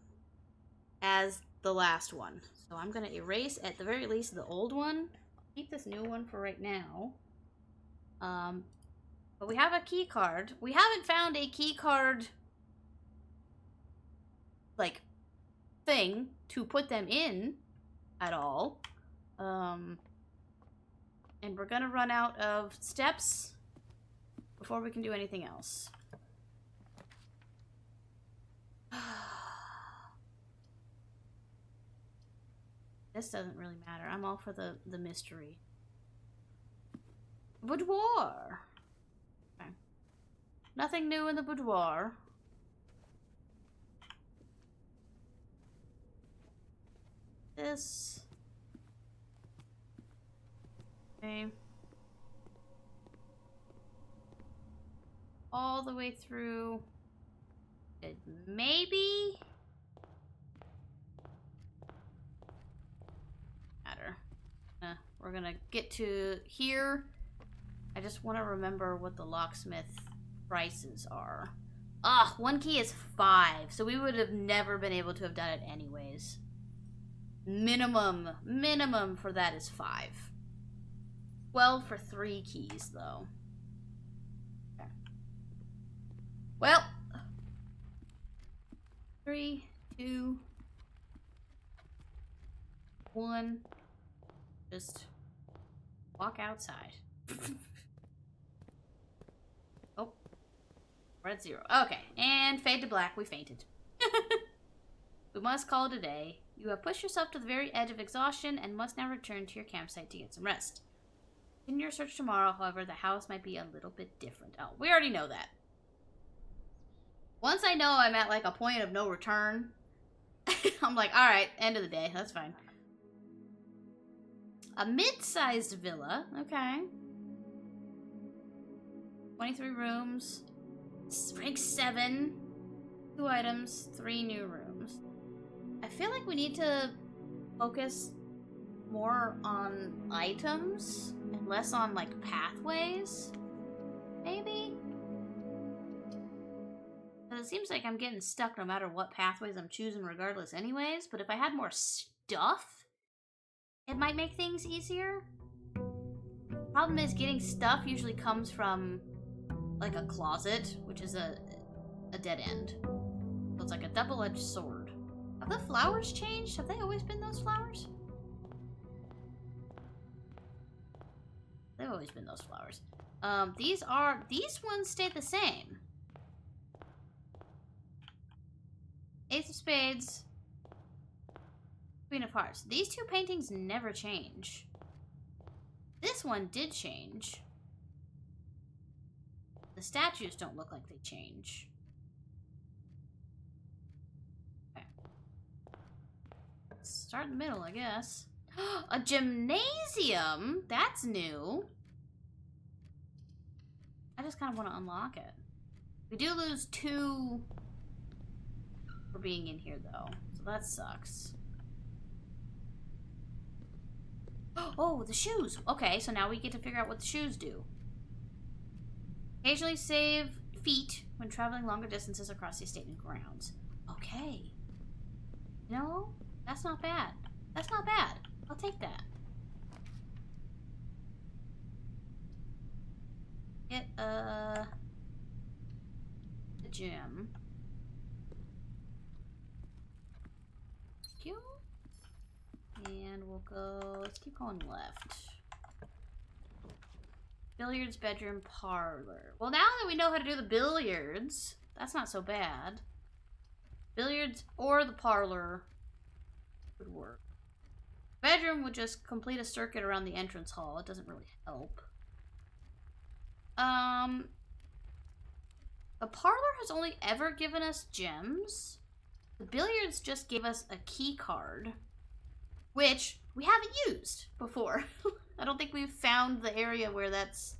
as the last one. So I'm going to erase, at the very least, the old one. I'll keep this new one for right now. But we have a key card. We haven't found a key card, like, thing to put them in at all. And we're gonna run out of steps before we can do anything else. This doesn't really matter. I'm all for the mystery. Boudoir. Okay. Nothing new in the boudoir. This. Okay. All the way through. Maybe? Matter. We're gonna get to here. I just want to remember what the locksmith prices are. Ah, one key is 5, so we would have never been able to have done it anyways. Minimum for that is 5. 12 for 3 keys, though. Okay. Well, 3, 2, 1. Just walk outside. Oh, we're at 0. Okay, and fade to black. We fainted. We must call it a day. You have pushed yourself to the very edge of exhaustion and must now return to your campsite to get some rest. In your search tomorrow, however, the house might be a little bit different. Oh, we already know that. Once I know I'm at like a point of no return, I'm like, alright, end of the day. That's fine. A mid-sized villa. Okay. 23 rooms. Rank 7. 2 items. 3 new rooms. I feel like we need to focus more on items and less on, like, pathways. Maybe? But it seems like I'm getting stuck no matter what pathways I'm choosing regardless anyways. But if I had more stuff, it might make things easier. Problem is, getting stuff usually comes from, like, a closet, which is a dead end. So it's like a double-edged sword. Have the flowers changed? Have they always been those flowers? They've always been those flowers. These ones stay the same. Ace of Spades. Queen of Hearts. These 2 paintings never change. This one did change. The statues don't look like they change. Okay. Let's start in the middle, I guess. A gymnasium? That's new. I just kind of want to unlock it. We do lose 2 for being in here, though. So that sucks. Oh, the shoes! Okay, so now we get to figure out what the shoes do. Occasionally save feet when traveling longer distances across the estate and grounds. Okay. You know, that's not bad. That's not bad. I'll take that. Get the gym. Cute. And we'll go, let's keep going left. Billiards, bedroom, parlor. Well, now that we know how to do the billiards, that's not so bad. Billiards or the parlor would work. Bedroom would just complete a circuit around the entrance hall. It doesn't really help. The parlor has only ever given us gems. The billiards just gave us a key card, which we haven't used before. I don't think we've found the area where that's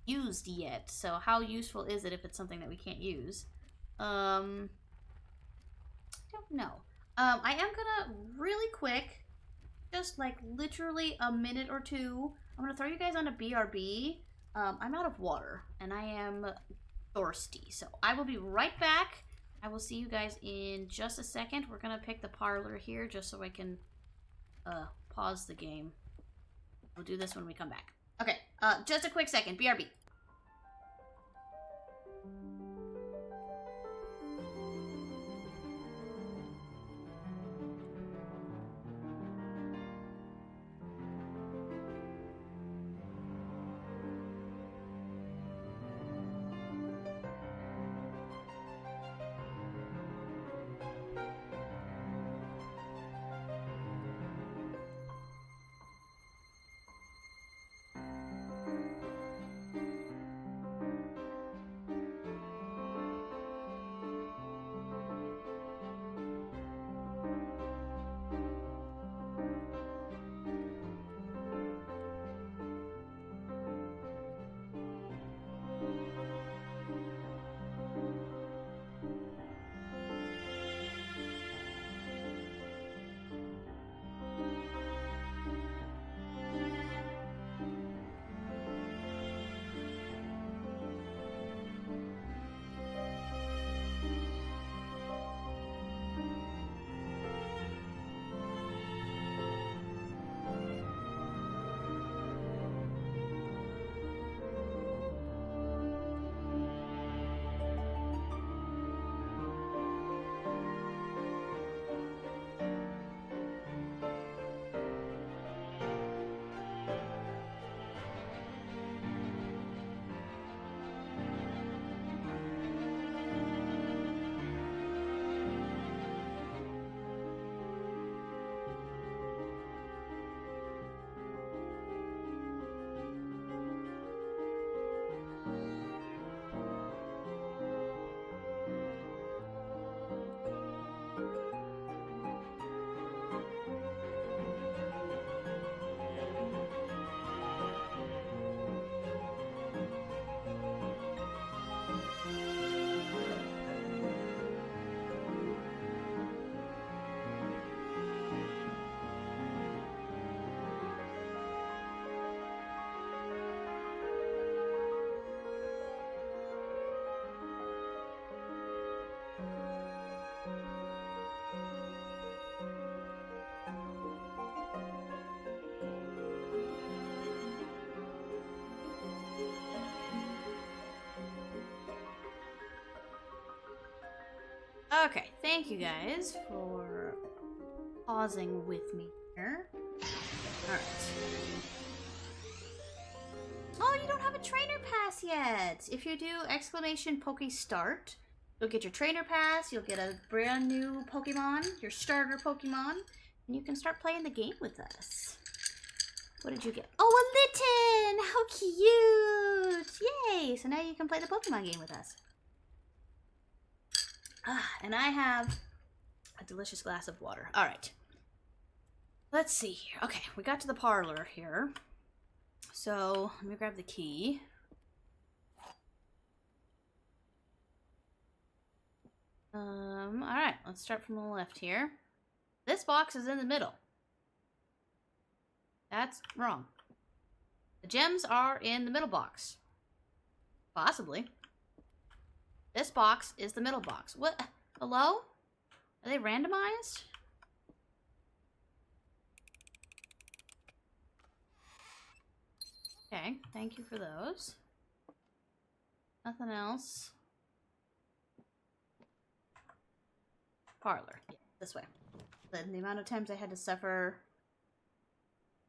used yet. So how useful is it if it's something that we can't use? I don't know. I am gonna really quick, just like literally a minute or two, I'm gonna throw you guys on a BRB. I'm out of water and I am thirsty. So I will be right back. I will see you guys in just a second. We're gonna pick the parlor here just so I can pause the game. We'll do this when we come back. Okay. Just a quick second. BRB. Okay, thank you guys for pausing with me here. Alright. Oh, you don't have a trainer pass yet! If you do exclamation Poke Start, you'll get your trainer pass, you'll get a brand new Pokemon, your starter Pokemon, and you can start playing the game with us. What did you get? Oh, a Litten! How cute! Yay! So now you can play the Pokemon game with us. And I have a delicious glass of water. Alright. Let's see here. Okay, we got to the parlor here. So, let me grab the key. Alright, let's start from the left here. This box is in the middle. That's wrong. The gems are in the middle box. Possibly. This box is the middle box. What? Hello? Are they randomized? Okay, thank you for those. Nothing else. Parlor. Yeah, this way. The amount of times I had to suffer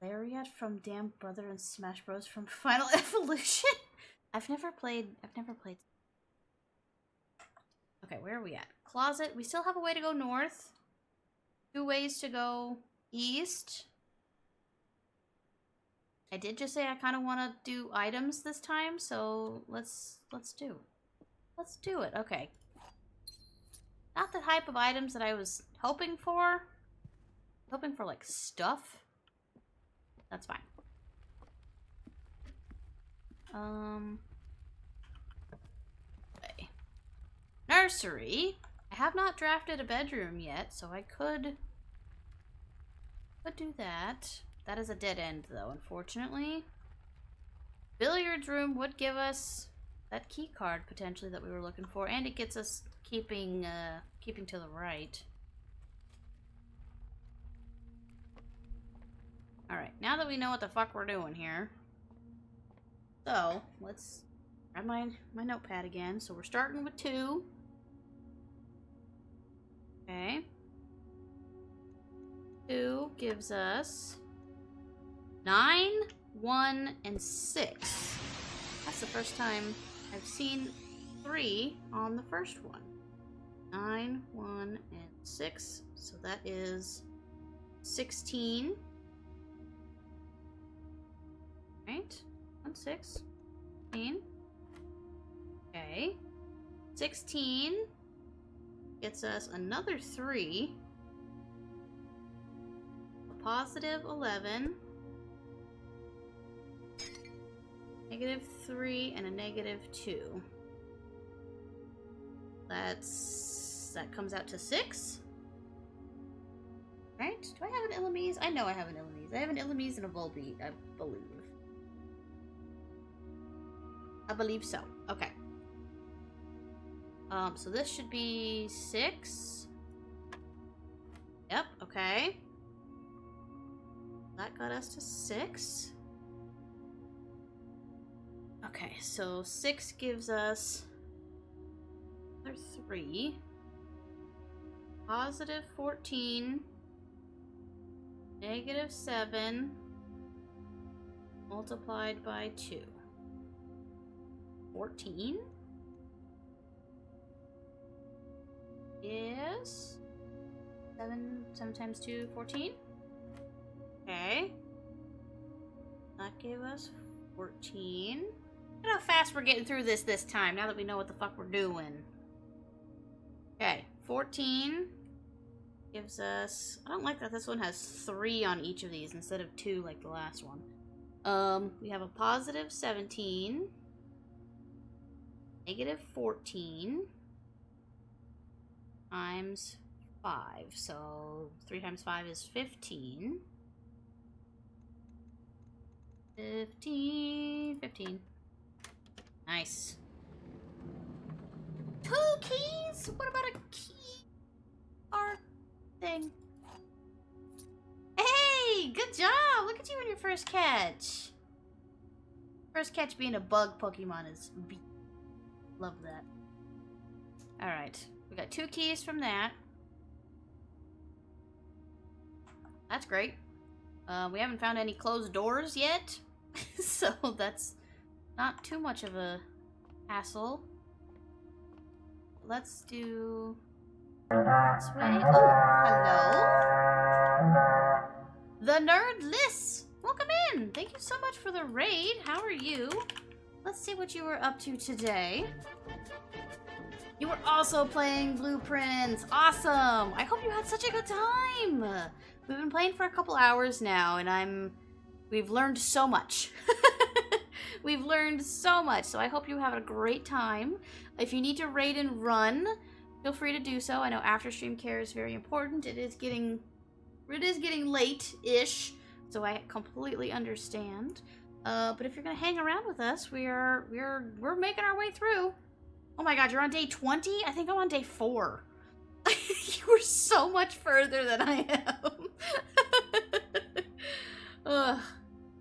Lariat from Damn Brother and Smash Bros. From Final Evolution. I've never played. Okay, where are we at? Closet. We still have a way to go north. 2 ways to go east. I did just say I kind of want to do items this time, so let's do it. Okay. Not the type of items that I was hoping for. Hoping for like stuff. That's fine. Okay. Nursery. I have not drafted a bedroom yet, so I could do that. That is a dead end, though, unfortunately. Billiards room would give us that key card, potentially, that we were looking for, and it gets us keeping to the right. Alright, now that we know what the fuck we're doing here, So, let's grab my notepad again. So we're starting with 2. Okay. 2 gives us 9, 1, and 6. That's the first time I've seen 3 on the first one. 9, 1, and 6. So that is 16. Right? 1, 6. 16. Okay. 16 gets us another 3. A positive 11. Negative 3 and a negative 2. That comes out to 6. Right? Do I have an Illumise? I know I have an Illumise. I have an Illumise and a Volbeat, I believe. I believe so. Okay. So this should be 6. Yep, okay. That got us to 6. Okay, so 6 gives us another 3. Positive 14. Negative 7. Multiplied by 2. 14 is 7 times 2, 14. Okay. That gave us 14. Look at how fast we're getting through this time, now that we know what the fuck we're doing. Okay, 14 gives us... I don't like that this one has 3 on each of these instead of 2 like the last one. We have a positive 17. Negative 14 times 5. So 3 times 5 is 15. 15. Nice. 2 keys? What about a key art thing? Hey, good job! Look at you on your first catch. First catch being a bug Pokemon is beat. Love that. Alright. We got 2 keys from that. That's great. We haven't found any closed doors yet. So that's not too much of a hassle. Let's do this way. Oh, hello. The Nerd Liss. Welcome in. Thank you so much for the raid. How are you? Let's see what you were up to today. You were also playing Blueprints. Awesome. I hope you had such a good time. We've been playing for a couple hours now, and we've learned so much. We've learned so much, so I hope you have a great time. If you need to raid and run, feel free to do so. I know after stream care is very important. It is getting late-ish, so I completely understand. But if you're gonna hang around with us, we're making our way through. Oh my god, you're on day 20? I think I'm on day 4. You were so much further than I am. Ugh.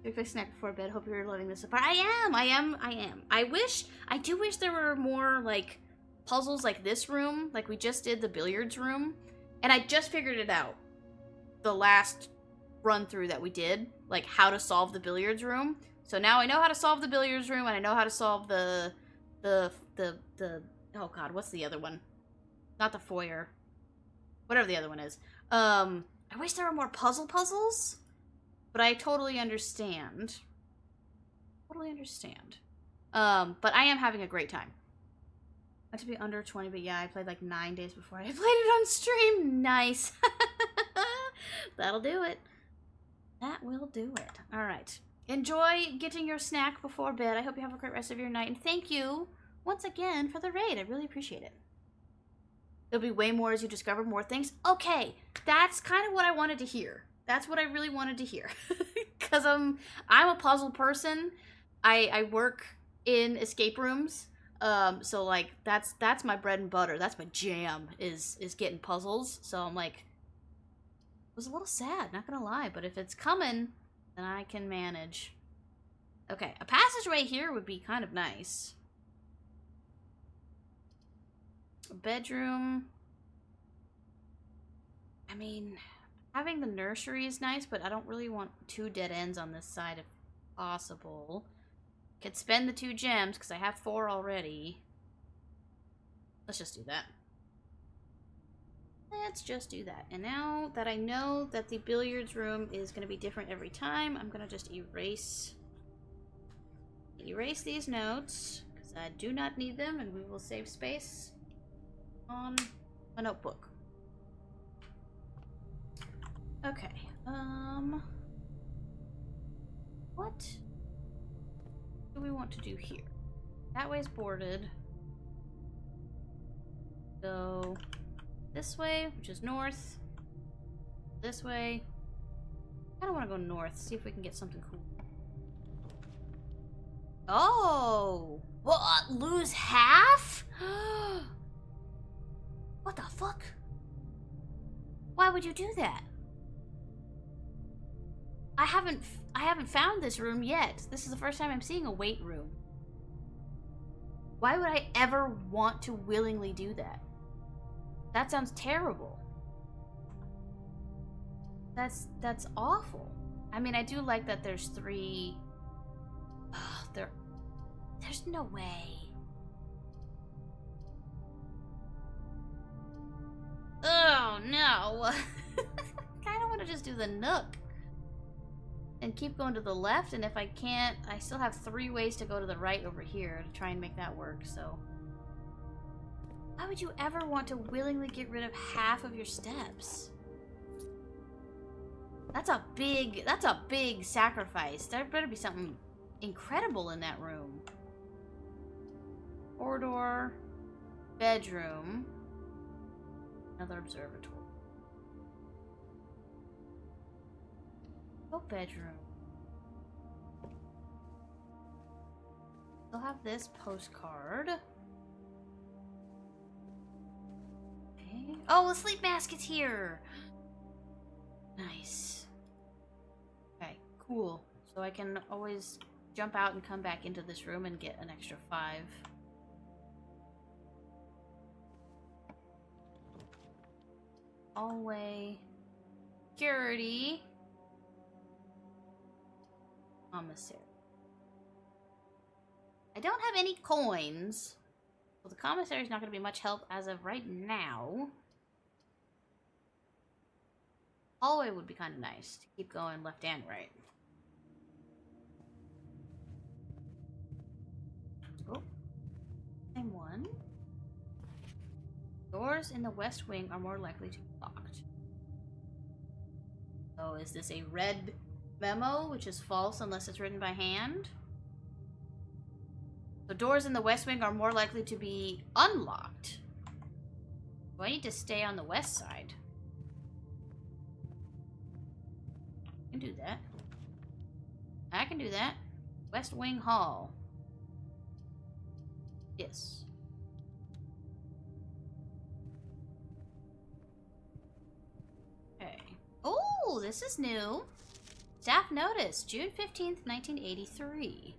If I snack before bed, hope you're loving this. But I am. I do wish there were more, like, puzzles like this room. Like we just did the billiards room. And I just figured it out. The last run through that we did. Like, how to solve the billiards room. So now I know how to solve the billiards room, and I know how to solve the oh god, what's the other one? Not the foyer. Whatever the other one is. I wish there were more puzzles, but I totally understand. But I am having a great time. Not to be under 20, but yeah, I played like 9 days before I played it on stream. Nice. That'll do it. That will do it. Alright. Enjoy getting your snack before bed. I hope you have a great rest of your night. And thank you once again for the raid. I really appreciate it. There'll be way more as you discover more things. Okay, that's kind of what I wanted to hear. That's what I really wanted to hear. Because I'm a puzzle person. I work in escape rooms. So like that's my bread and butter. That's my jam is getting puzzles. So I'm like, it was a little sad, not gonna lie, but if it's coming, then I can manage. Okay, a passageway here would be kind of nice. A bedroom. I mean, having the nursery is nice, but I don't really want 2 dead ends on this side if possible. Could spend the 2 gems, because I have 4 already. Let's just do that. Let's just do that. And now that I know that the billiards room is going to be different every time, I'm going to just erase these notes, because I do not need them, and we will save space on a notebook. Okay, what do we want to do here? That way's boarded. Go this way, which is north. This way. I don't want to go north, see if we can get something cool. Oh! What? Lose half? What the fuck? Why would you do that? I haven't found this room yet. This is the first time I'm seeing a weight room. Why would I ever want to willingly do that? That sounds terrible. That's awful. I mean, I do like that there's 3. There's no way. Oh no. I kind of want to just do the Nook and keep going to the left, and if I can't, I still have 3 ways to go to the right over here to try and make that work. So why would you ever want to willingly get rid of half of your steps? That's a big sacrifice. There better be something incredible in that room. Corridor, bedroom, another observatory. Oh, bedroom. They'll have this postcard. Okay. Oh, the sleep mask is here. Nice. Okay, cool. So I can always jump out and come back into this room and get an extra 5. Hallway. Security. Commissary. I don't have any coins. So the commissary is not going to be much help as of right now. Hallway would be kind of nice to keep going left and right. Oh, same one. Doors in the west wing are more likely to be locked. So is this a red memo, which is false unless it's written by hand? The doors in the west wing are more likely to be unlocked. Do I need to stay on the west side? I can do that. I can do that. West Wing Hall. Yes. Okay. Oh, this is new. Staff notice, June 15th, 1983.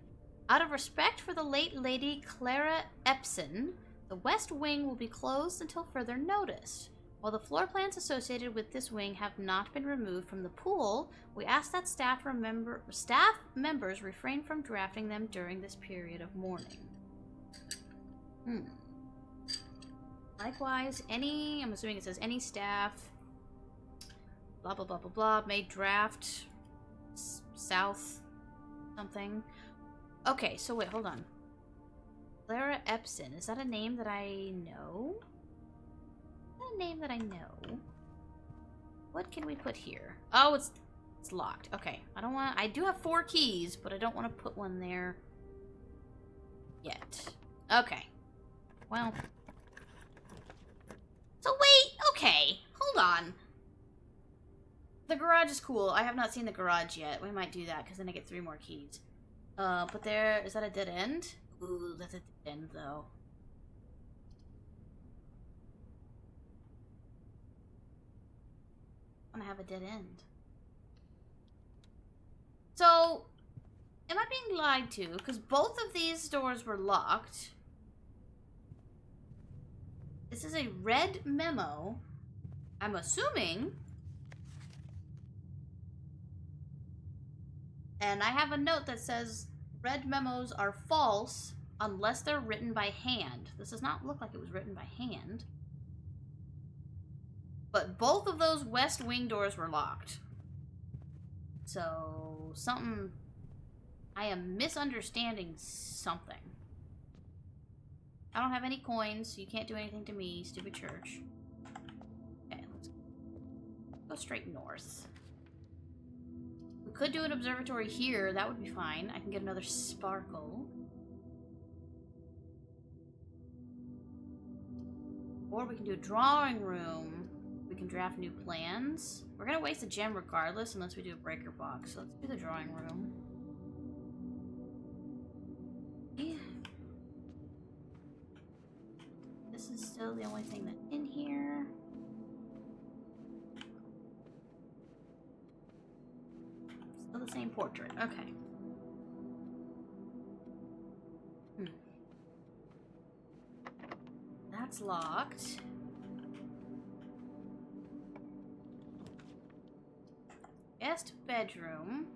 Out of respect for the late Lady Clara Epson, the West Wing will be closed until further notice. While the floor plans associated with this wing have not been removed from the pool, we ask that staff members refrain from drafting them during this period of mourning. Likewise, I'm assuming it says any staff, blah blah blah blah blah, may draft south something. Okay, so wait, hold on. Clara Epson, is that a name that I know? Is that a name that I know? What can we put here? Oh, it's locked. Okay, I do have 4 keys, but I don't want to put one there yet. Okay. Well. So wait, okay, hold on. The garage is cool. I have not seen the garage yet. We might do that, because then I get 3 more keys. But is that a dead end? Ooh, that's a dead end, though. I want to have a dead end. So, Am I being lied to? Because both of these doors were locked. This is a red memo. I'm assuming. And I have a note that says red memos are false unless they're written by hand. This does not look like it was written by hand. But both of those west wing doors were locked. So, something... I am misunderstanding something. I don't have any coins, so you can't do anything to me, stupid church. Okay, let's go straight north. We could do an observatory here, that would be fine. I can get another sparkle. Or we can do a drawing room. We can draft new plans. We're gonna waste a gem regardless unless we do a breaker box. So let's do the drawing room. Yeah. This is still the only thing that's in here. Still the same portrait. Okay. That's locked. Guest bedroom.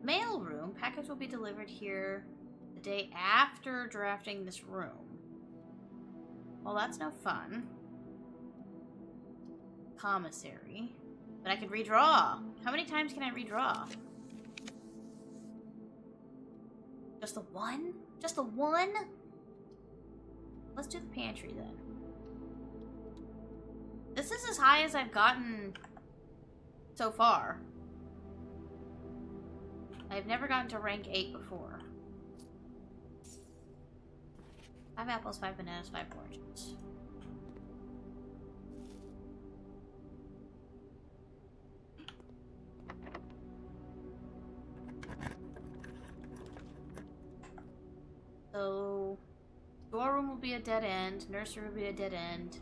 Mail room. Package will be delivered here the day after drafting this room. Well, that's no fun. Commissary. But I can redraw. How many times can I redraw? Just the one? Just the one? Let's do the pantry then. This is as high as I've gotten so far. I've never gotten to rank 8 before. 5 apples, 5 bananas, 5 oranges. So, storeroom will be a dead end. Nursery will be a dead end.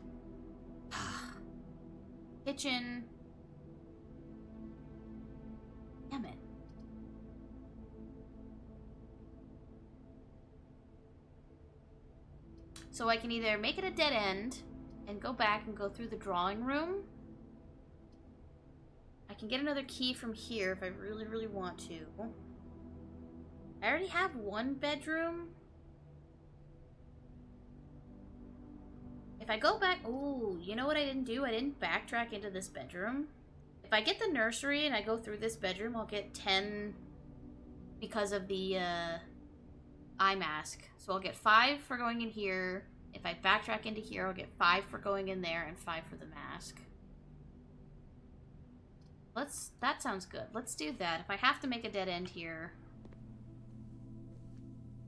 Kitchen. Damn it. So I can either make it a dead end and go back and go through the drawing room. I can get another key from here if I really, really want to. I already have one bedroom. If I go back... Ooh, you know what I didn't do? I didn't backtrack into this bedroom. If I get the nursery and I go through this bedroom, I'll get 10 because of the eye mask. So I'll get 5 for going in here. If I backtrack into here, I'll get 5 for going in there and 5 for the mask. That sounds good. Let's do that. If I have to make a dead end here.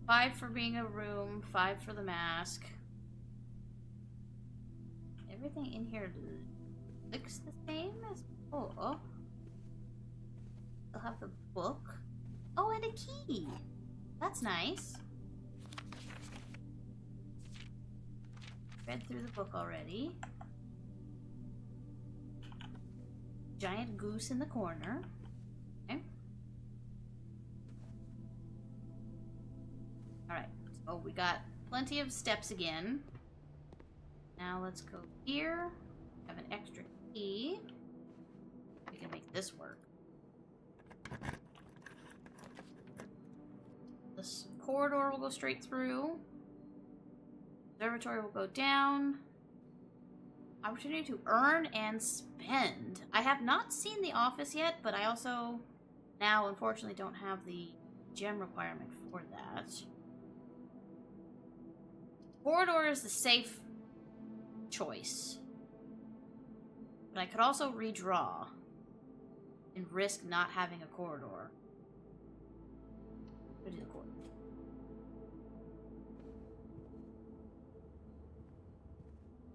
5 for being a room, 5 for the mask. Everything in here looks the same as before. I'll have the book. Oh, and a key. That's nice. Read through the book already. Giant goose in the corner. Okay. Alright. So we got plenty of steps again. Now let's go here. Have an extra key. We can make this work. This corridor will go straight through. Observatory will go down. Opportunity to earn and spend. I have not seen the office yet, but I also now unfortunately don't have the gem requirement for that. Corridor is the safe choice. But I could also redraw and risk not having a corridor. Go do the corridor.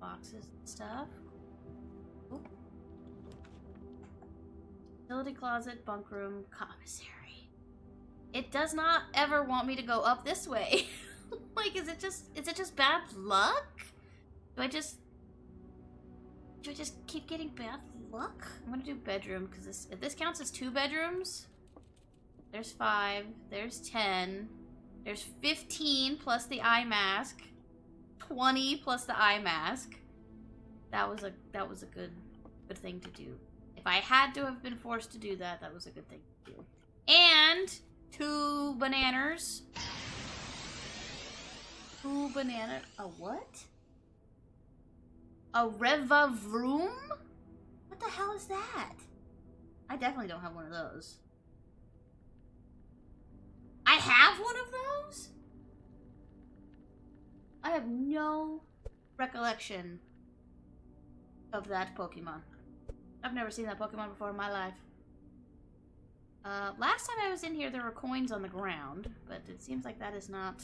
Boxes and stuff. Oh. Utility closet, bunk room, commissary. It does not ever want me to go up this way. Like, is it just bad luck? Do I just keep getting bad luck? I'm gonna do bedroom, because if this counts as 2 bedrooms, There's 5. There's 10. There's 15 plus the eye mask. 20 plus the eye mask. That was a good thing to do. If I had to have been forced to do that, that was a good thing to do. And 2 bananas. 2 banana. A what? A Revavroom? What the hell is that? I definitely don't have one of those. I have one of those? I have no recollection of that Pokemon. I've never seen that Pokemon before in my life. Last time I was in here, there were coins on the ground, but it seems like that is not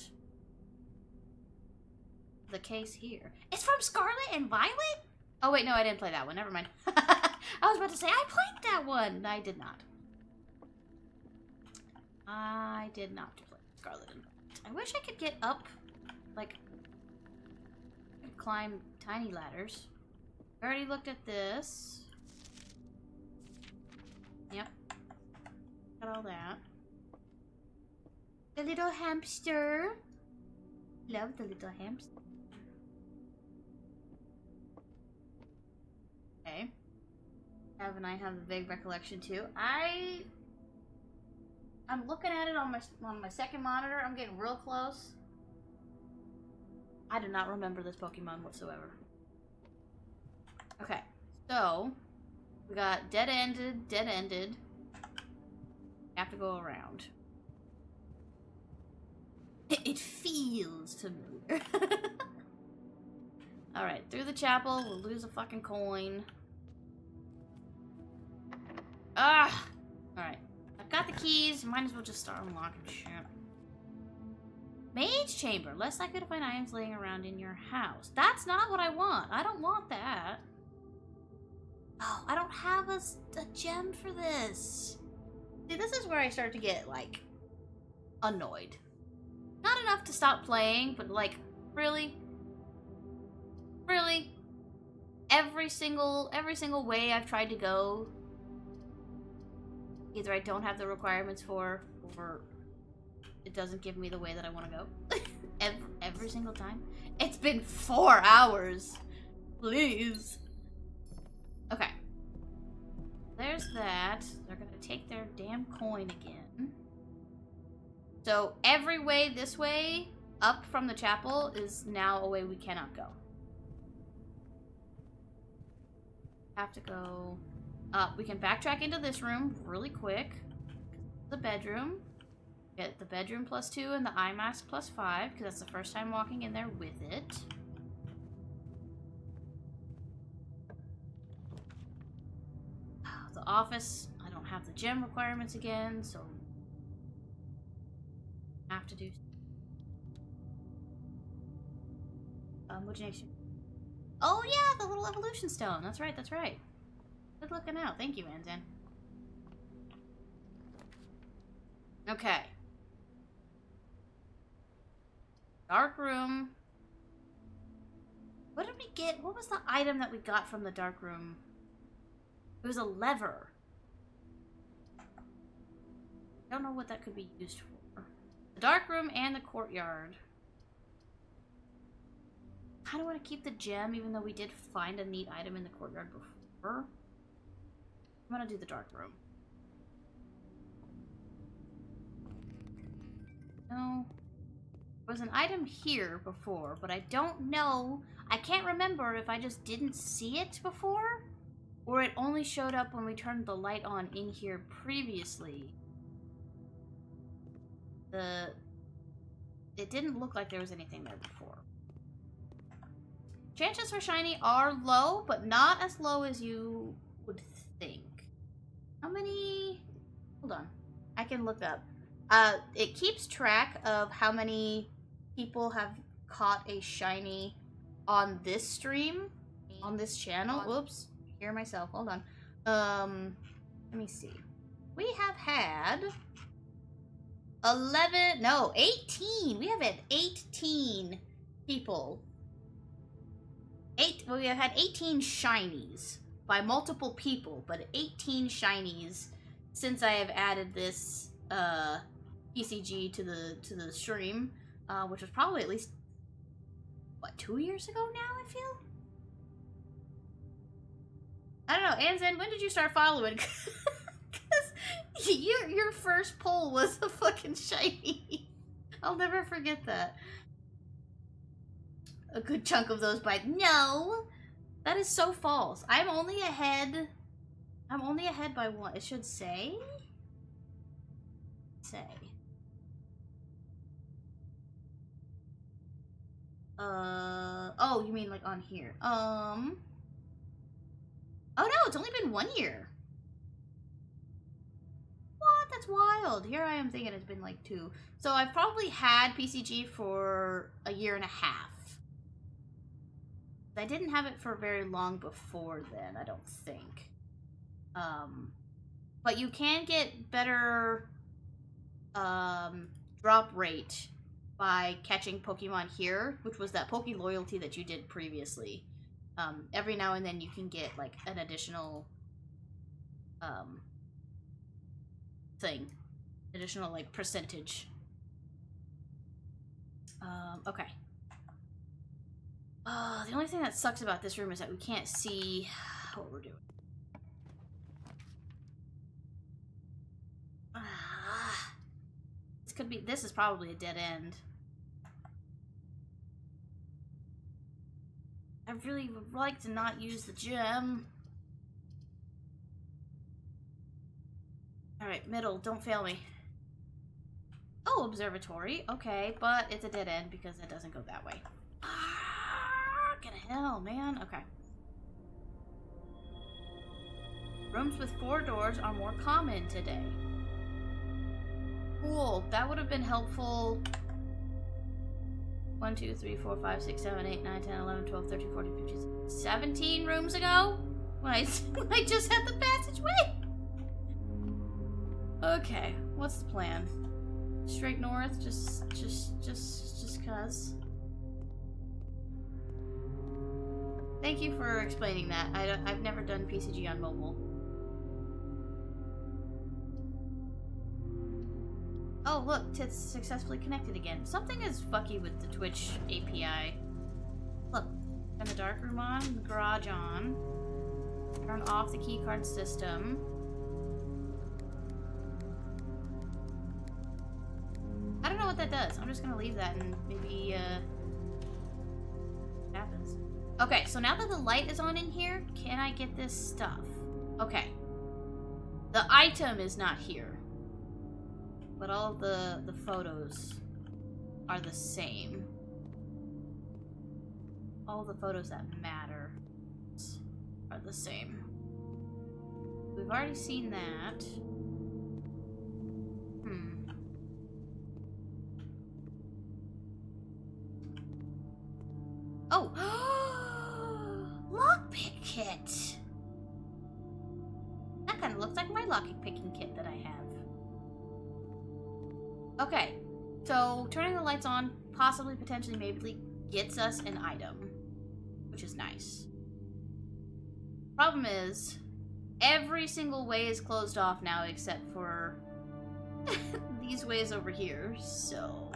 the case here. It's from Scarlet and Violet? Oh wait, no, I didn't play that one. Never mind. I was about to say, I played that one. I did not. I did not play Scarlet and Violet. I wish I could get up, like, climb tiny ladders. I already looked at this. Yep. Got all that. The little hamster. Love the little hamster. Okay. Ev and I have a vague recollection too. I'm looking at it on my second monitor. I'm getting real close. I do not remember this Pokemon whatsoever. Okay, so we got dead-ended. Have to go around. It feels familiar. Alright, through the chapel, we'll lose a fucking coin. Ah! Alright, I've got the keys, might as well just start unlocking shit. Mage Chamber, less likely to find items laying around in your house. That's not what I want. I don't want that. Oh, I don't have a gem for this. See, this is where I start to get, like, annoyed. Not enough to stop playing, but, like, really? Really? Every single way I've tried to go, either I don't have the requirements for, or it doesn't give me the way that I want to go. every single time. It's been 4 hours. Please. Okay. There's that. They're gonna take their damn coin again. So every way this way, up from the chapel, is now a way we cannot go. Have to go up. We can backtrack into this room really quick. The bedroom. Get the bedroom +2 and the eye mask +5, because that's the first time walking in there with it. The office, I don't have the gem requirements again, so have to do. What'd you next? Oh yeah, the little evolution stone. That's right. That's right. Good looking out. Thank you, Anzen. Okay. Dark room. What did we get? What was the item that we got from the dark room? It was a lever. I don't know what that could be used for. The dark room and the courtyard. I kind of want to keep the gem, even though we did find a neat item in the courtyard before. I'm going to do the dark room. No. There was an item here before, but I don't know. I can't remember if I just didn't see it before, or it only showed up when we turned the light on in here previously. It didn't look like there was anything there before. Chances for shiny are low, but not as low as you would think. How many? Hold on. I can look up. It keeps track of how many people have caught a shiny on this stream, on this channel. Whoops. Hear myself. Hold on. Let me see. We have had 18. We have had 18 people. Well, we have had 18 shinies by multiple people, but 18 shinies since I have added this PCG to the stream, which was probably at least what, 2 years ago now. I feel. I don't know, Anzen, when did you start following? Because your first poll was a fucking shiny. I'll never forget that. A good chunk of those by no, that is so false. I'm only ahead by one. It should say. Oh, you mean like on here? Oh no, it's only been 1 year. What? That's wild. Here I am thinking it's been like 2. So I've probably had PCG for a year and a half. I didn't have it for very long before then, I don't think. But you can get better drop rate by catching Pokemon here, which was that Poke Loyalty that you did previously. Every now and then you can get like an additional additional like percentage. Okay. The only thing that sucks about this room is that we can't see what we're doing. This is probably a dead end. I really would like to not use the gem. Alright, middle, don't fail me. Oh, observatory. Okay, but it's a dead end because it doesn't go that way. Fucking hell, man. Okay. Rooms with 4 doors are more common today. Cool. That would have been helpful. 1, 2, 3, 4, 5, 6, 7, 8, 9, 10, 11, 12, 13, 14, 15, 17 rooms ago? When I just had the passageway? Okay, what's the plan? Straight north, just cuz. Thank you for explaining that. I've never done PCG on mobile. Oh, look, Tits successfully connected again. Something is fucky with the Twitch API. Look, turn the dark room on, the garage on. Turn off the keycard system. I don't know what that does. I'm just gonna leave that and maybe, what happens. Okay, so now that the light is on in here, can I get this stuff? Okay. The item is not here. But all of the photos are the same. All the photos that matter are the same. We've already seen that. Oh! Lockpick kit! That kind of looks like my lockpicking kit that I have. Okay, so turning the lights on possibly, potentially, maybe gets us an item, which is nice. Problem is, every single way is closed off now except for these ways over here, so...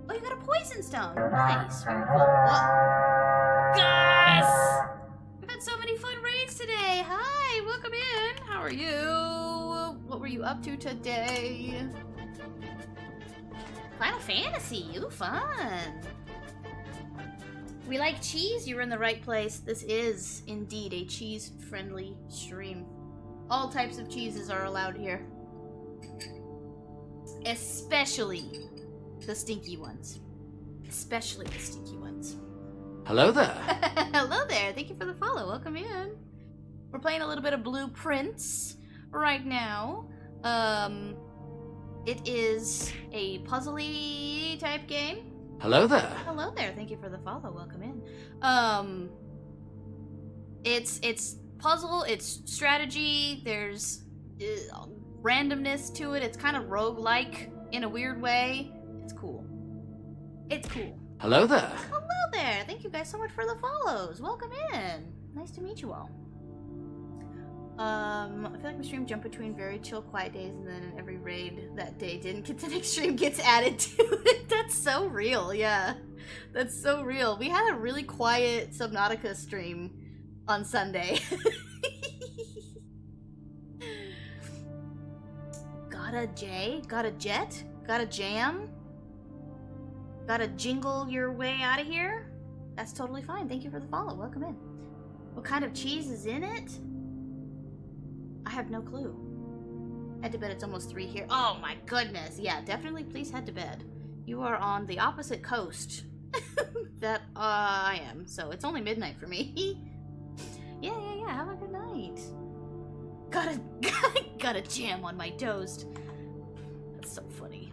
Oh, you got a poison stone! Nice! Very cool. Whoa. Yes! We've had so many fun raids today! Hi! Welcome in! How are you? What were you up to today? Final Fantasy! Ooh, fun! We like cheese? You're in the right place. This is indeed a cheese-friendly stream. All types of cheeses are allowed here. Especially the stinky ones. Especially the stinky ones. Hello there. Hello there. Thank you for the follow. Welcome in. We're playing a little bit of Blueprints right now. It is a puzzly type game. Hello there. Hello there. Thank you for the follow. Welcome in. It's puzzle, it's strategy, there's randomness to it. It's kind of roguelike in a weird way. It's cool. It's cool. Hello there. Hello there. Thank you guys so much for the follows. Welcome in. Nice to meet you all. I feel like my stream jumped between very chill, quiet days, and then every raid that day didn't get the next stream gets added to it. That's so real, yeah. That's so real. We had a really quiet Subnautica stream on Sunday. Got a J? Got a jet? Got a jam? Gotta jingle your way out of here? That's totally fine. Thank you for the follow. Welcome in. What kind of cheese is in it? I have no clue. Head to bed, it's almost 3 here. Oh my goodness. Yeah, definitely please head to bed. You are on the opposite coast that I am. So it's only midnight for me. Yeah. Have a good night. Got a jam on my toast. That's so funny.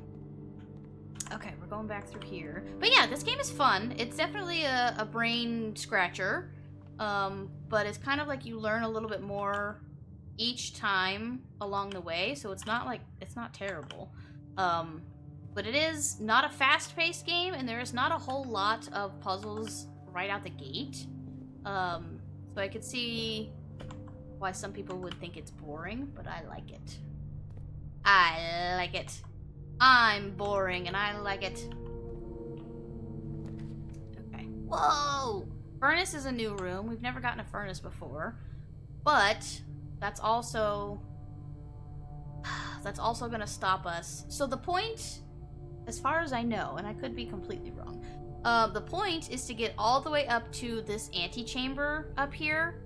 Okay, we're going back through here. But yeah, this game is fun. It's definitely a brain scratcher. But it's kind of like you learn a little bit more each time along the way, so it's not terrible. But it is not a fast-paced game, and there is not a whole lot of puzzles right out the gate. So I could see why some people would think it's boring, but I like it. I like it. I'm boring, and I like it. Okay. Whoa! Furnace is a new room. We've never gotten a furnace before. But that's also gonna stop us. So the point, as far as I know, and I could be completely wrong, the point is to get all the way up to this antechamber up here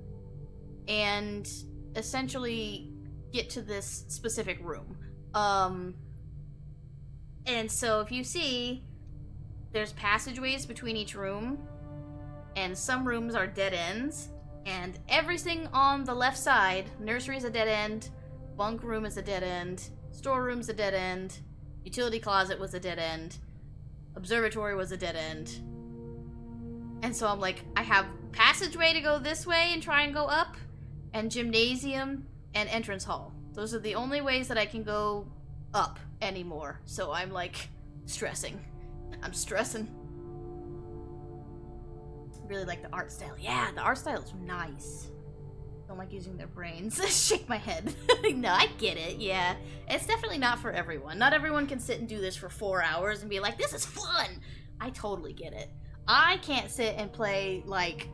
and essentially get to this specific room. And so if you see, there's passageways between each room, and some rooms are dead ends, and everything on the left side, nursery is a dead end, bunk room is a dead end, storeroom's a dead end, utility closet was a dead end, observatory was a dead end. And so I'm like, I have passageway to go this way and try and go up, and gymnasium and entrance hall. Those are the only ways that I can go up anymore. So I'm like stressing. I'm stressing. Really like the art style. Yeah, the art style is nice. Don't like using their brains. Shake my head. No, I get it. Yeah, it's definitely not for everyone. Not everyone can sit and do this for 4 hours and be like, this is fun. I totally get it. I can't sit and play like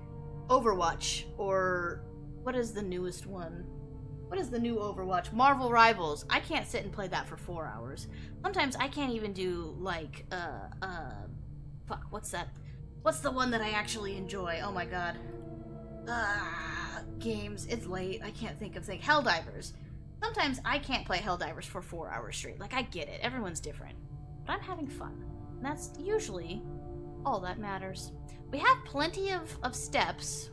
Overwatch, or what is the newest one? What is the new Overwatch? Marvel Rivals. I can't sit and play that for 4 hours. Sometimes I can't even do like fuck, what's that? What's the one that I actually enjoy? Oh my god. Games. It's late. I can't think of things. Helldivers. Sometimes I can't play Helldivers for 4 hours straight. Like, I get it. Everyone's different. But I'm having fun. And that's usually all that matters. We have plenty of steps.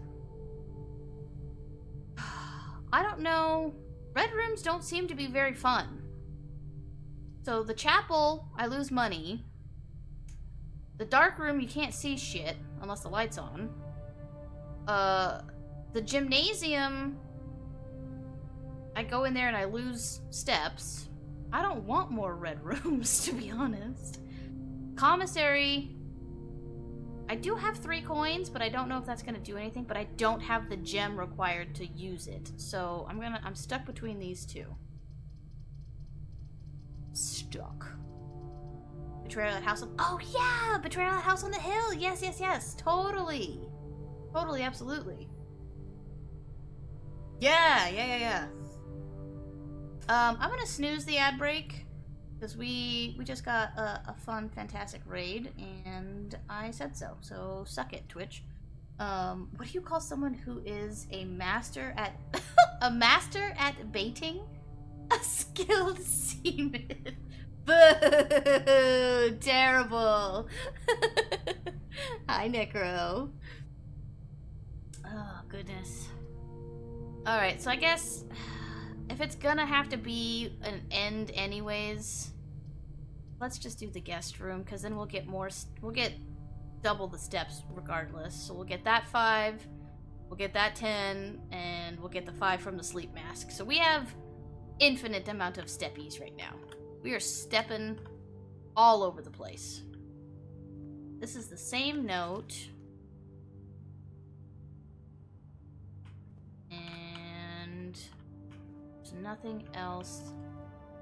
I don't know. Red rooms don't seem to be very fun. So the chapel, I lose money. The dark room, you can't see shit unless the light's on. The gymnasium, I go in there and I lose steps. I don't want more red rooms, to be honest. Commissary, I do have 3 coins, but I don't know if that's gonna do anything, but I don't have the gem required to use it. So I'm stuck between these two. Stuck. Betrayal at House on... Oh yeah! Betrayal at House on the Hill! Yes! Totally! Totally, absolutely. Yeah. I'm gonna snooze the ad break, because we just got a fun, fantastic raid, and I said so. So suck it, Twitch. What do you call someone who is a master at a master at baiting? A skilled seaman. Boo! Terrible. Hi, Necro. Oh goodness. All right, so I guess if it's gonna have to be an end anyways, let's just do the guest room, because then we'll get double the steps regardless. So we'll get that 5, we'll get that 10, and we'll get the 5 from the sleep mask. So we have infinite amount of steppies right now. We are stepping all over the place. This is the same note. And There's nothing else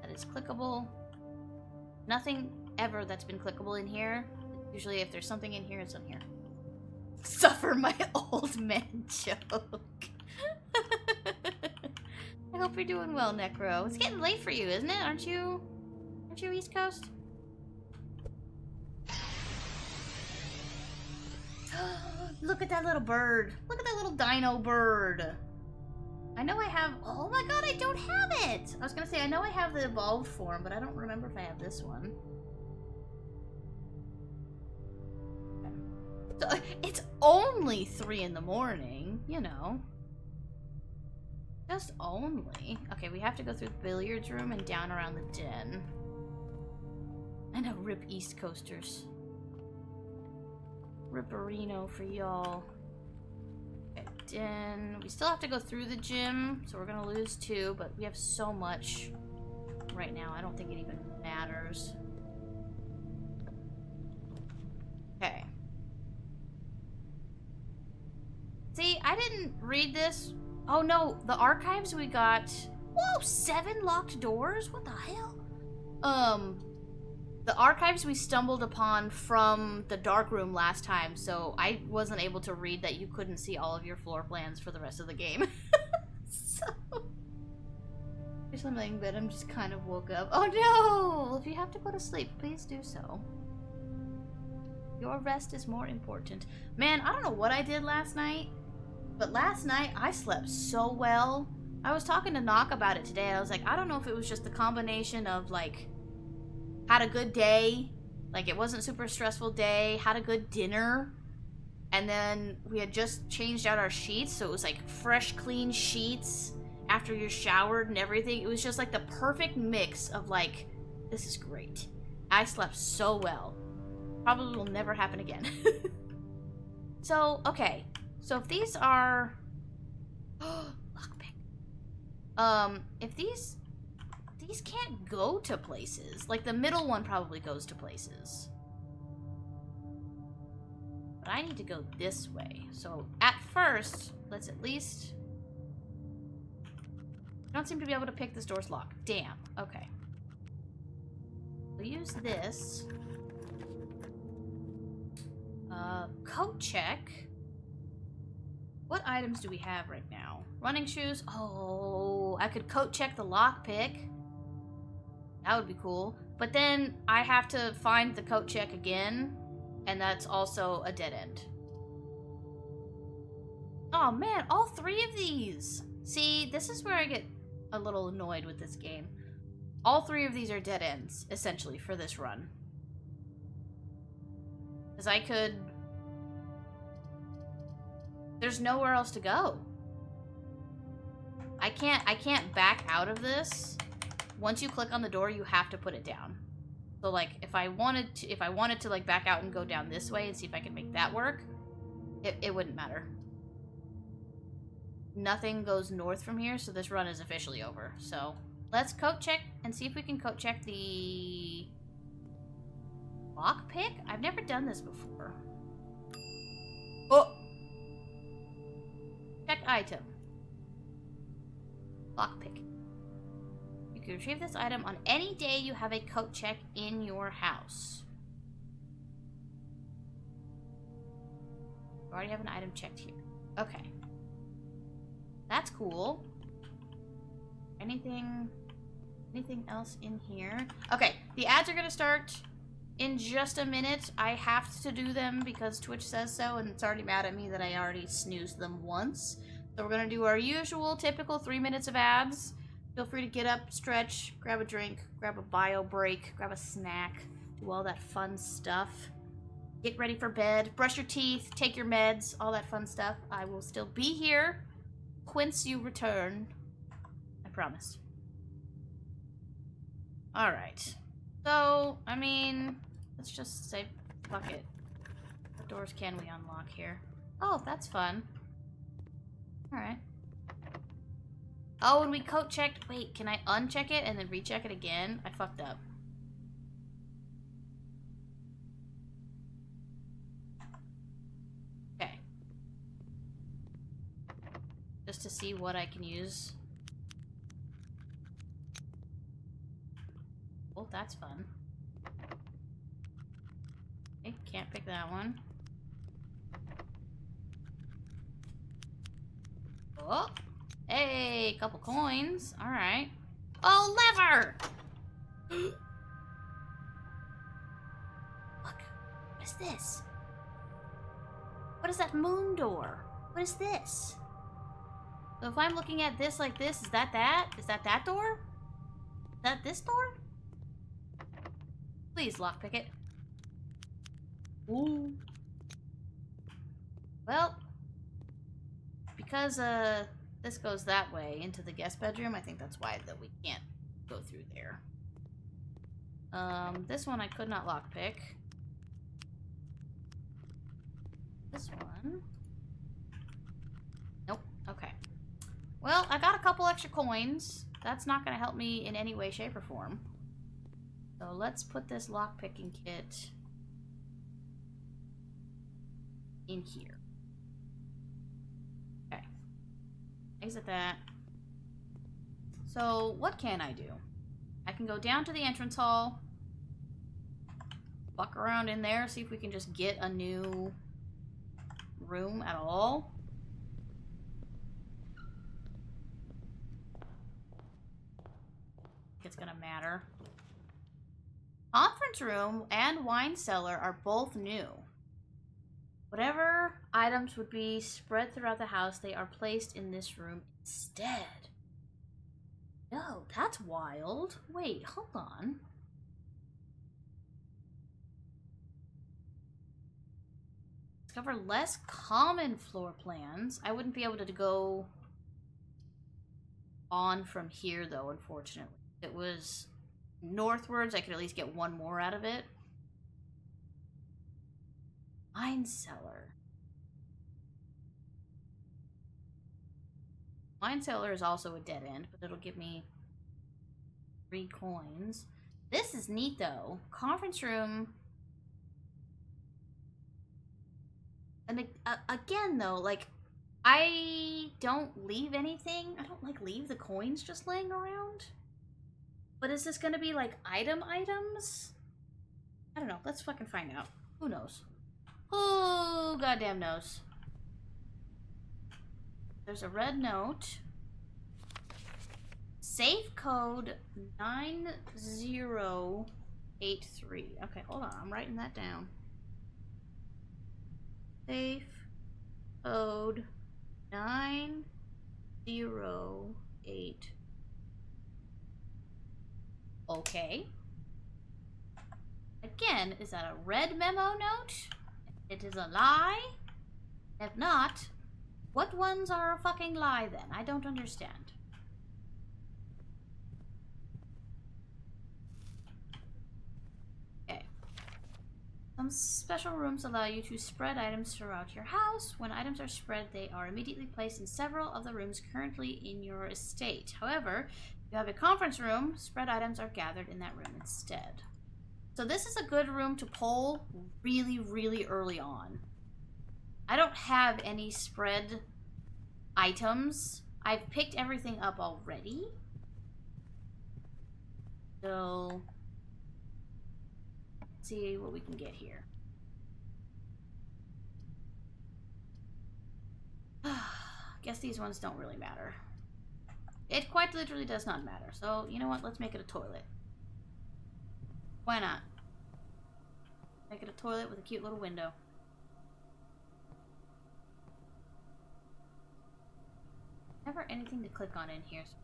that is clickable. Nothing ever that's been clickable in here. Usually if there's something in here, it's in here. Suffer my old man joke. I hope you're doing well, Necro. It's getting late for you, isn't it? Aren't you East Coast? Look at that little bird. Look at that little dino bird. I know I have... Oh my god, I don't have it! I was gonna say, I know I have the evolved form, but I don't remember if I have this one. So, it's only 3 in the morning, you know. Just only. Okay, we have to go through the billiards room and down around the den. I know, rip East Coasters. Ripperino for y'all. Okay, den. We still have to go through the gym, so we're gonna lose 2, but we have so much right now, I don't think it even matters. Okay. See, I didn't read this. Oh no, the archives we got. Whoa, 7 locked doors? What the hell? The archives we stumbled upon from the dark room last time, so I wasn't able to read that you couldn't see all of your floor plans for the rest of the game. So, there's something in bed, I'm just kind of woke up. Oh no! If you have to go to sleep, please do so. Your rest is more important. Man, I don't know what I did last night, but last night I slept so well. I was talking to Knock about it today. I was like, I don't know if it was just the combination of like, had a good day, like it wasn't super stressful day, had a good dinner, and then we had just changed out our sheets, so it was like fresh, clean sheets after you're showered and everything. It was just like the perfect mix of like, this is great. I slept so well. Probably will never happen again. So, okay. So if these are... lockpick. If these can't go to places. Like the middle one probably goes to places. But I need to go this way. So at first, let's at least... I don't seem to be able to pick this door's lock. Damn. Okay. We'll use this. Coat check. What items do we have right now? Running shoes. Oh, I could coat check the lockpick. That would be cool. But then I have to find the coat check again, and that's also a dead end. Oh man, all 3 of these. See, this is where I get a little annoyed with this game. All 3 of these are dead ends, essentially, for this run. Because I could... There's nowhere else to go. I can't back out of this. Once you click on the door, you have to put it down. So like if I wanted to like back out and go down this way and see if I can make that work, it wouldn't matter. Nothing goes north from here, so this run is officially over. So let's coat check and see if we can coat check the lockpick. I've never done this before. Oh! Check item. Lockpick. You can retrieve this item on any day you have a coat check in your house. You already have an item checked here. Okay. That's cool. Anything else in here? Okay, the ads are gonna start in just a minute. I have to do them because Twitch says so, and it's already mad at me that I already snoozed them once. So we're gonna do our usual, typical 3 minutes of ads. Feel free to get up, stretch, grab a drink, grab a bio break, grab a snack, do all that fun stuff. Get ready for bed, brush your teeth, take your meds, all that fun stuff. I will still be here. Quince, you return. I promise. Alright. So, I mean, let's just say, fuck it. What doors can we unlock here? Oh, that's fun. Alright. Oh, and we coat checked. Wait, can I uncheck it and then recheck it again? I fucked up. Okay. Just to see what I can use. Well, that's fun. Okay, can't pick that one. Oh! Hey, couple coins. Alright. Oh, lever! Look. What is this? What is that moon door? What is this? So if I'm looking at this like this, is that that? Is that that door? Is that this door? Please lockpick it. Ooh. Well, because this goes that way into the guest bedroom, I think that's why that we can't go through there. This one I could not lockpick. This one. Nope. Okay. Well, I got a couple extra coins. That's not going to help me in any way, shape, or form. So let's put this lockpicking kit in here. Okay. Exit that. So what can I do? I can go down to the entrance hall, walk around in there, see if we can just get a new room at all. It's gonna matter. Conference room and wine cellar are both new. Whatever items would be spread throughout the house, they are placed in this room instead. No, that's wild. Wait, hold on. Discover less common floor plans. I wouldn't be able to go on from here, though, unfortunately. If it was northwards, I could at least get one more out of it. Wine cellar. Wine cellar is also a dead end, but it'll give me 3 coins. This is neat, though. Conference room. And again, though, like, I don't leave anything. I don't, like, leave the coins just laying around. But is this gonna be, like, items? I don't know. Let's fucking find out. Who knows? Who goddamn knows? There's a red note. Safe code 9083. Okay, hold on. I'm writing that down. Safe code 908. Okay. Again, is that a red memo note? It is a lie? If not, what ones are a fucking lie then? I don't understand. Okay. Some special rooms allow you to spread items throughout your house. When items are spread, they are immediately placed in several of the rooms currently in your estate. However, if you have a conference room, spread items are gathered in that room instead. So this is a good room to pull really, really early on. I don't have any spread items. I've picked everything up already. So, let's see what we can get here. Guess these ones don't really matter. It quite literally does not matter. So, you know what? Let's make it a toilet. Why not? Make it a toilet with a cute little window. Never anything to click on in here. So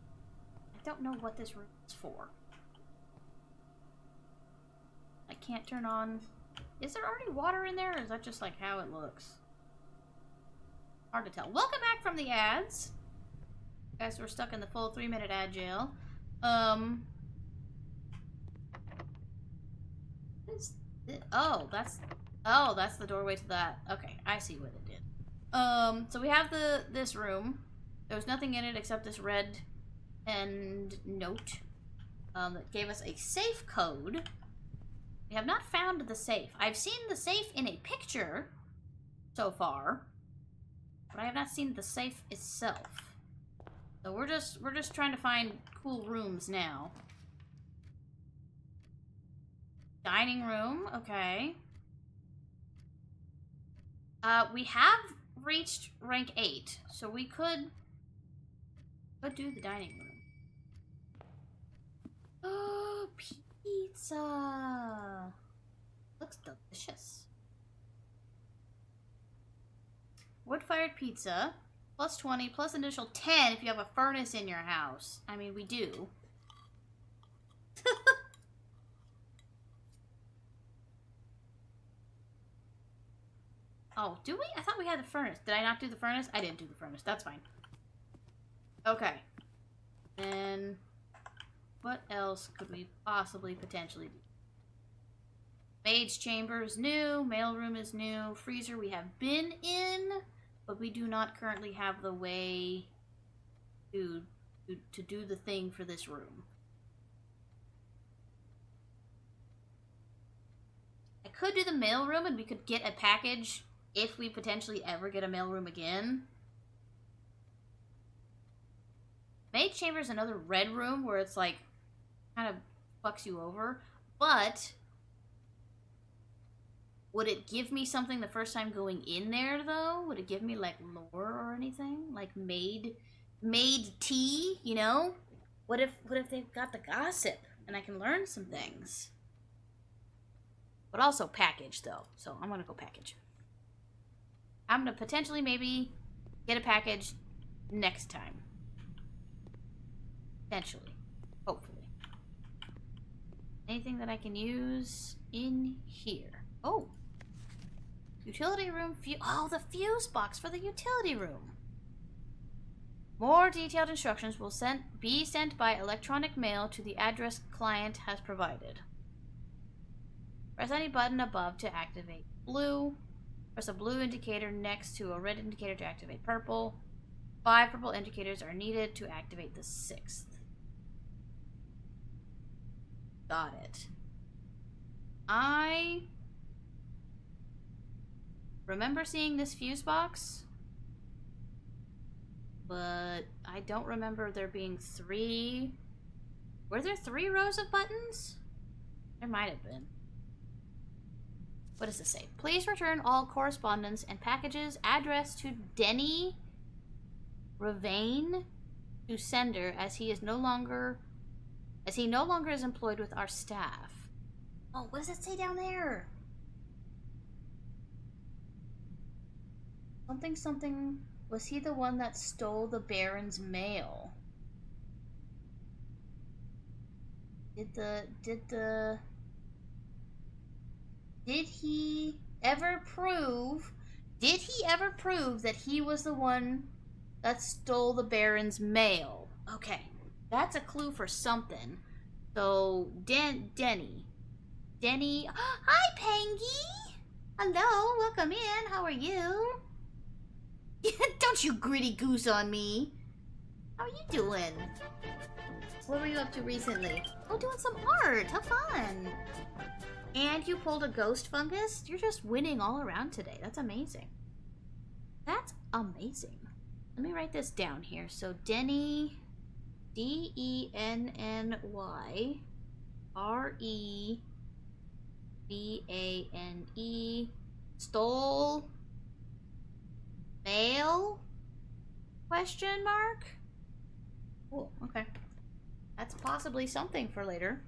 I don't know what this room is for. I can't turn on... Is there already water in there, or is that just like how it looks? Hard to tell. Welcome back from the ads. Guys, we're stuck in the full 3-minute ad jail. Oh, that's the doorway to that. Okay, I see what it did. So we have this room. There was nothing in it except this red end note that gave us a safe code. We have not found the safe. I've seen the safe in a picture so far, but I have not seen the safe itself. So we're just trying to find cool rooms now. Dining room, okay. We have reached rank 8, so we could do the dining room. Oh, pizza! Looks delicious. Wood-fired pizza, plus 20, plus initial 10 if you have a furnace in your house. I mean, we do. Oh, do we? I thought we had the furnace. Did I not do the furnace? I didn't do the furnace. That's fine. Okay. And what else could we possibly potentially do? Maid's chamber is new. Mailroom is new. Freezer we have been in, but we do not currently have the way to do the thing for this room. I could do the mailroom and we could get a package if we potentially ever get a mailroom again. Maid's chamber is another red room where it's like kind of fucks you over, but would it give me something the first time going in there though? Would it give me like lore or anything? Like maid tea, you know? What if they've got the gossip and I can learn some things? But also package though, so I'm gonna go package. I'm gonna potentially maybe get a package next time. Potentially. Hopefully. Anything that I can use in here? Oh! Utility room oh, the fuse box for the utility room! More detailed instructions will be sent by electronic mail to the address client has provided. Press any button above to activate blue. Press a blue indicator next to a red indicator to activate purple. 5 purple indicators are needed to activate the 6th. Got it. I remember seeing this fuse box, but I don't remember there being 3. Were there 3 rows of buttons? There might have been. What does this say? Please return all correspondence and packages addressed to Denny Ravane to sender as he no longer is employed with our staff. Oh, what does it say down there? Something. Was he the one that stole the Baron's mail? Did he ever prove that he was the one that stole the Baron's mail? Okay, that's a clue for something. So, Denny. Hi, Pangy! Hello, welcome in. How are you? Don't you gritty goose on me. How are you doing? What were you up to recently? Oh, doing some art. How fun. And you pulled a ghost fungus? You're just winning all around today. That's amazing. That's amazing. Let me write this down here. So Denny, Denny Rebane, stole mail? Question mark? Cool, okay. That's possibly something for later.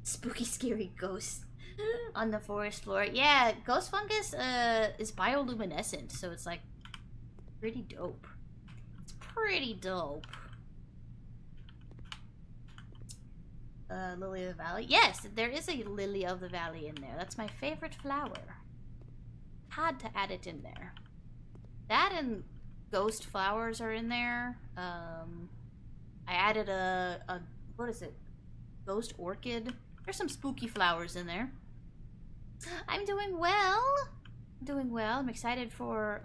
Spooky, scary ghosts on the forest floor. Yeah, ghost fungus is bioluminescent, so it's like pretty dope. It's pretty dope. Lily of the Valley. Yes, there is a Lily of the Valley in there. That's my favorite flower. Had to add it in there. That and ghost flowers are in there. I added a what is it? Ghost orchid. There's some spooky flowers in there. I'm doing well. I'm excited for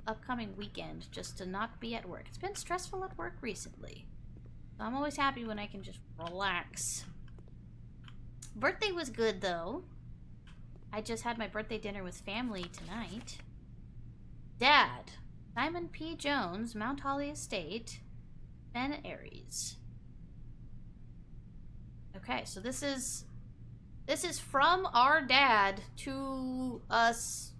upcoming weekend just to not be at work. It's been stressful at work recently. So I'm always happy when I can just relax. Birthday was good though. I just had my birthday dinner with family tonight. Dad, Simon P. Jones, Mount Holly Estate, Ben Aries. Okay, so this is This is from our dad to us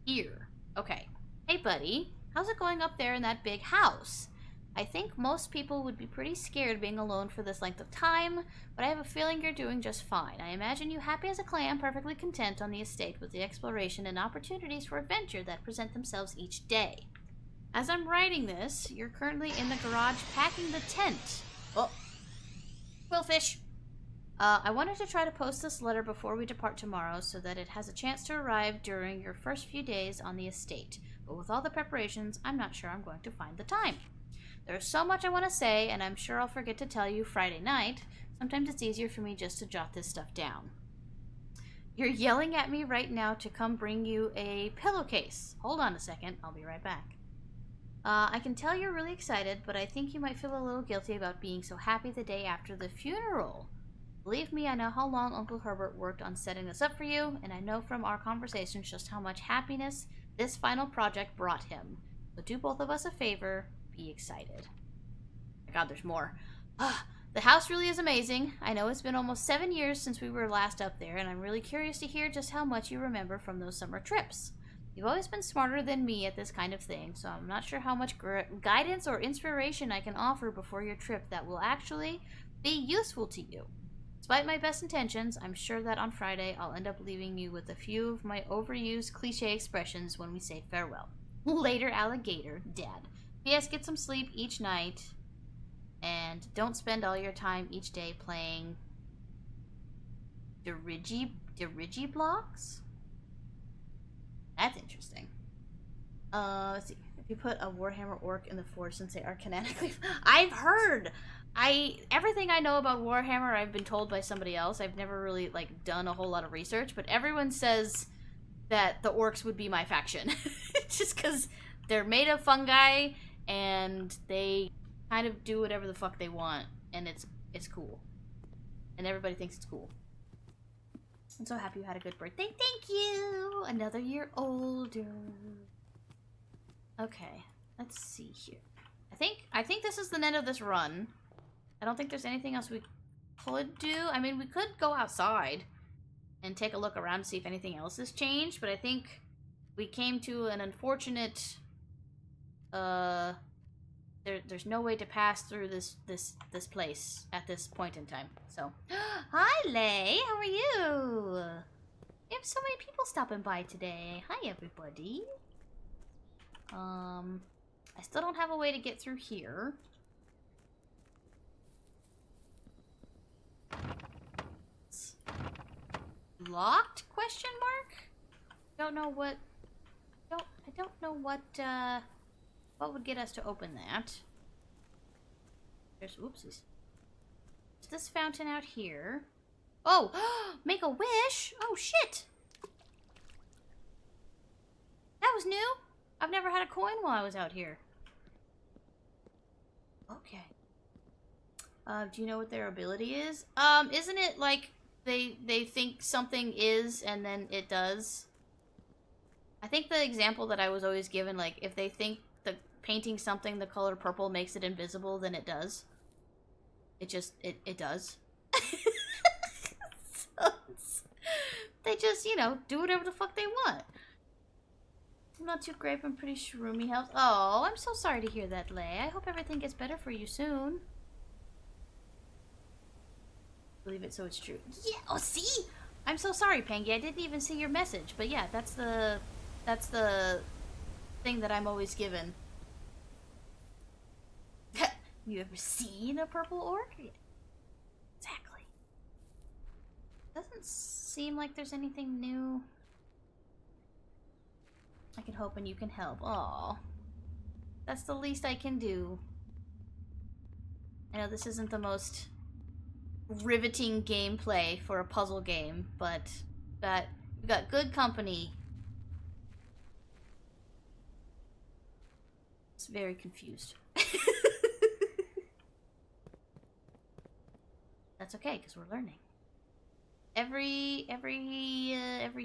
here. Okay. Hey, buddy. How's it going up there in that big house? I think most people would be pretty scared being alone for this length of time, but I have a feeling you're doing just fine. I imagine you happy as a clam, perfectly content on the estate with the exploration and opportunities for adventure that present themselves each day. As I'm writing this, you're currently in the garage packing the tent. Oh, quillfish. I wanted to try to post this letter before we depart tomorrow so that it has a chance to arrive during your first few days on the estate. But with all the preparations, I'm not sure I'm going to find the time. There's so much I want to say, and I'm sure I'll forget to tell you Friday night. Sometimes it's easier for me just to jot this stuff down. You're yelling at me right now to come bring you a pillowcase. Hold on a second, I'll be right back. I can tell you're really excited, but I think you might feel a little guilty about being so happy the day after the funeral. Believe me, I know how long Uncle Herbert worked on setting this up for you, and I know from our conversations just how much happiness this final project brought him. So do both of us a favor, be excited. My God, there's more. The house really is amazing. I know it's been almost 7 years since we were last up there, and I'm really curious to hear just how much you remember from those summer trips. You've always been smarter than me at this kind of thing, so I'm not sure how much guidance or inspiration I can offer before your trip that will actually be useful to you. Despite my best intentions, I'm sure that on Friday I'll end up leaving you with a few of my overused cliche expressions when we say farewell. Later, alligator, Dad. P.S. Get some sleep each night, and don't spend all your time each day playing Dirigiblocks? That's interesting. Let's see. If you put a Warhammer orc in the Forge since they are canonically... I've heard! Everything I know about Warhammer I've been told by somebody else. I've never really, like, done a whole lot of research, but everyone says that the orcs would be my faction. Just because they're made of fungi, and they kind of do whatever the fuck they want, and it's cool. And everybody thinks it's cool. I'm so happy you had a good birthday. Thank you! Another year older. Okay, let's see here. I think this is the end of this run. I don't think there's anything else we could do. I mean, we could go outside and take a look around to see if anything else has changed, but I think we came to an unfortunate there's no way to pass through this place at this point in time. So, hi Lay, how are you? We have so many people stopping by today. Hi everybody. I still don't have a way to get through here. It's locked? Question mark? Don't know what. I don't know what would get us to open that. There's oopsies. There's this fountain out here. Oh, make a wish. Oh shit. That was new. I've never had a coin while I was out here. Okay. Do you know what their ability is? Isn't it like they think something is and then it does? I think the example that I was always given, like, if they think the painting something the color purple makes it invisible, then it does. It just, it does. So they just, you know, do whatever the fuck they want. I'm not too great, I'm pretty shroomy health. Oh, I'm so sorry to hear that, Lay. I hope everything gets better for you soon. Believe it so it's true. Yeah, oh, see? I'm so sorry, Pangy. I didn't even see your message. But yeah, that's the thing that I'm always given. You ever seen a purple orc? Exactly. Doesn't seem like there's anything new. I can hope and you can help. Aw. That's the least I can do. I know this isn't the most riveting gameplay for a puzzle game, but we've got good company. It's very confused. That's okay, because we're learning. Every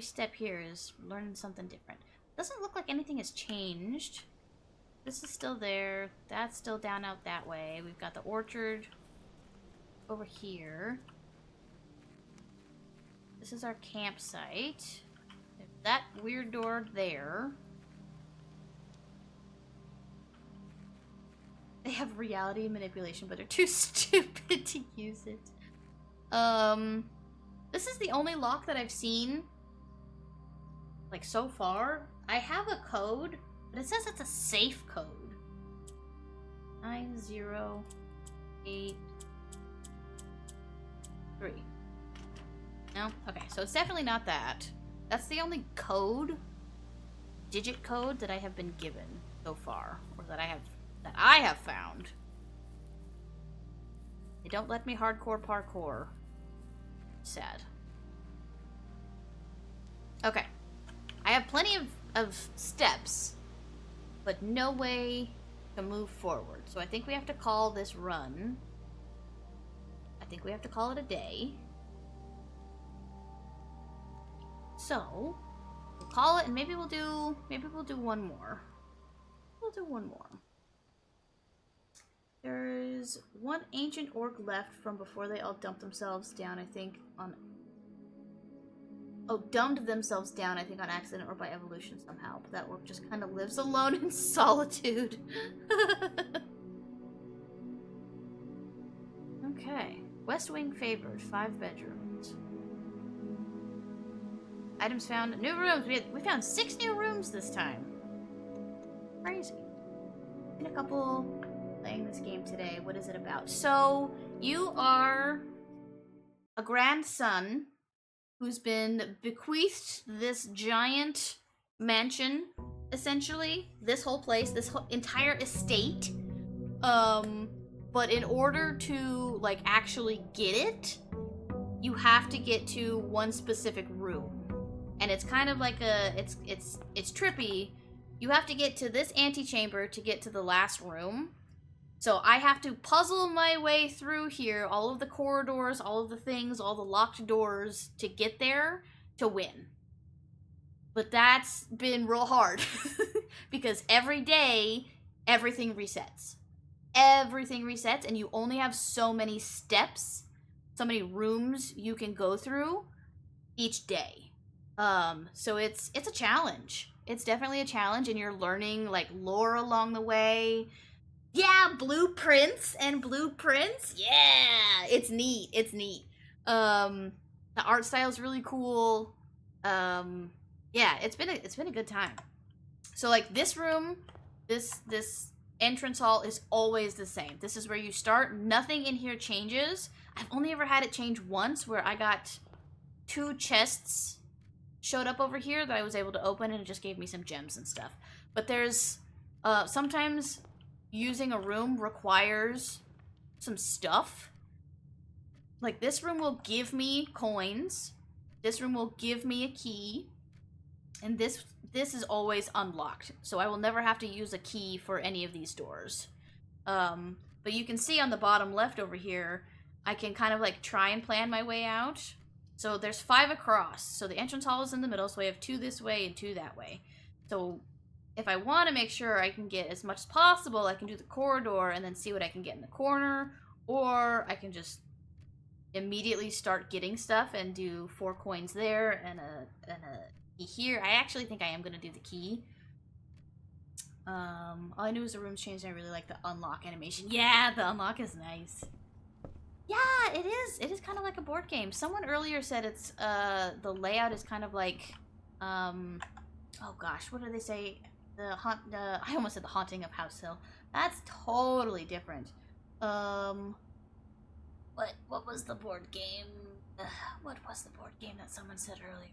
step here is learning something different. Doesn't look like anything has changed. This is still there. That's still down out that way. We've got the orchard over here. This is our campsite. There's that weird door there. They have reality manipulation, but they're too stupid to use it. This is the only lock that I've seen, like, so far. I have a code, but it says it's a safe code. 9083. No? Okay, so it's definitely not that. That's the only code, digit code, that I have been given so far, or that I have found. They don't let me hardcore parkour. Sad. Okay. I have plenty of steps, but no way to move forward. So I think we have to call this run. I think we have to call it a day. So we'll call it, and maybe we'll do one more. We'll do one more. There's one ancient orc left from before they all dumped themselves down, I think, on... Oh, dumbed themselves down, I think, on accident or by evolution somehow. But that orc just kind of lives alone in solitude. Okay. West Wing favored, 5 bedrooms. Items found, new rooms. We found 6 new rooms this time. Crazy. Been a couple playing this game today. What is it about? So, you are a grandson who's been bequeathed this giant mansion, essentially. This whole place, this whole entire estate. But in order to, like, actually get it, you have to get to one specific room. And it's kind of like a, it's trippy. You have to get to this antechamber to get to the last room. So I have to puzzle my way through here, all of the corridors, all of the things, all the locked doors to get there to win. But that's been real hard because every day, everything resets. Everything resets, and you only have so many steps, so many rooms you can go through each day. So it's a challenge. It's definitely a challenge, and you're learning, like, lore along the way. Yeah, blueprints. Yeah, it's neat. It's neat. The art style's really cool. Yeah, it's been a good time. So, like, this room, this entrance hall is always the same. This is where you start. Nothing in here changes. I've only ever had it change once, where I got 2 chests showed up over here that I was able to open, and it just gave me some gems and stuff. But there's sometimes using a room requires some stuff. Like, this room will give me coins. This room will give me a key. And this is always unlocked. So I will never have to use a key for any of these doors. But you can see on the bottom left over here, I can kind of, like, try and plan my way out. So there's 5 across. So the entrance hall is in the middle, so I have 2 this way and 2 that way. So if I want to make sure I can get as much as possible, I can do the corridor and then see what I can get in the corner, or I can just immediately start getting stuff and do 4 coins there and a key here. I actually think I am going to do the key. All I knew was the rooms changed, and I really like the unlock animation. Yeah, the unlock is nice. Yeah, it is. It is kind of like a board game. Someone earlier said it's, the layout is kind of like, oh gosh, what did they say? I almost said The Haunting of House Hill. That's totally different. What was the board game? What was the board game that someone said earlier?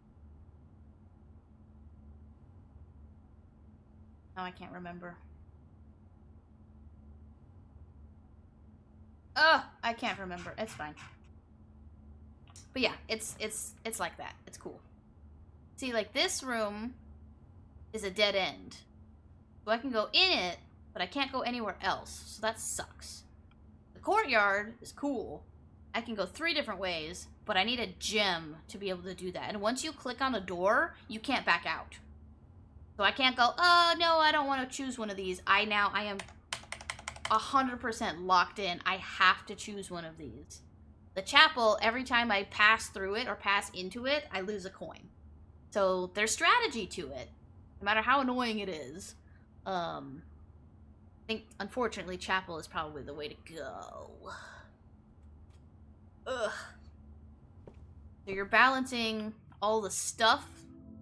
Oh, I can't remember. Oh, I can't remember. It's fine. But yeah, it's like that. It's cool. See, like, this room is a dead end. So I can go in it, but I can't go anywhere else. So that sucks. The courtyard is cool. I can go 3 different ways, but I need a gem to be able to do that. And once you click on a door, you can't back out. So I can't go, oh, no, I don't want to choose one of these. I am 100% locked in. I have to choose one of these. The chapel, every time I pass through it or pass into it, I lose a coin. So there's strategy to it, no matter how annoying it is. I think, unfortunately, chapel is probably the way to go. Ugh. So you're balancing all the stuff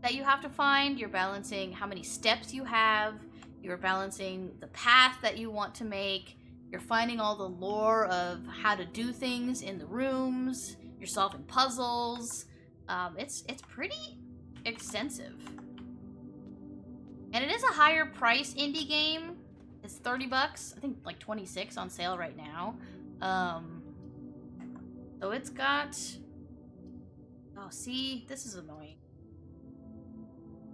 that you have to find. You're balancing how many steps you have. You're balancing the path that you want to make. You're finding all the lore of how to do things in the rooms. You're solving puzzles. It's pretty extensive. And it is a higher price indie game. It's $30. I think like 26 on sale right now. So it's got... Oh, see? This is annoying.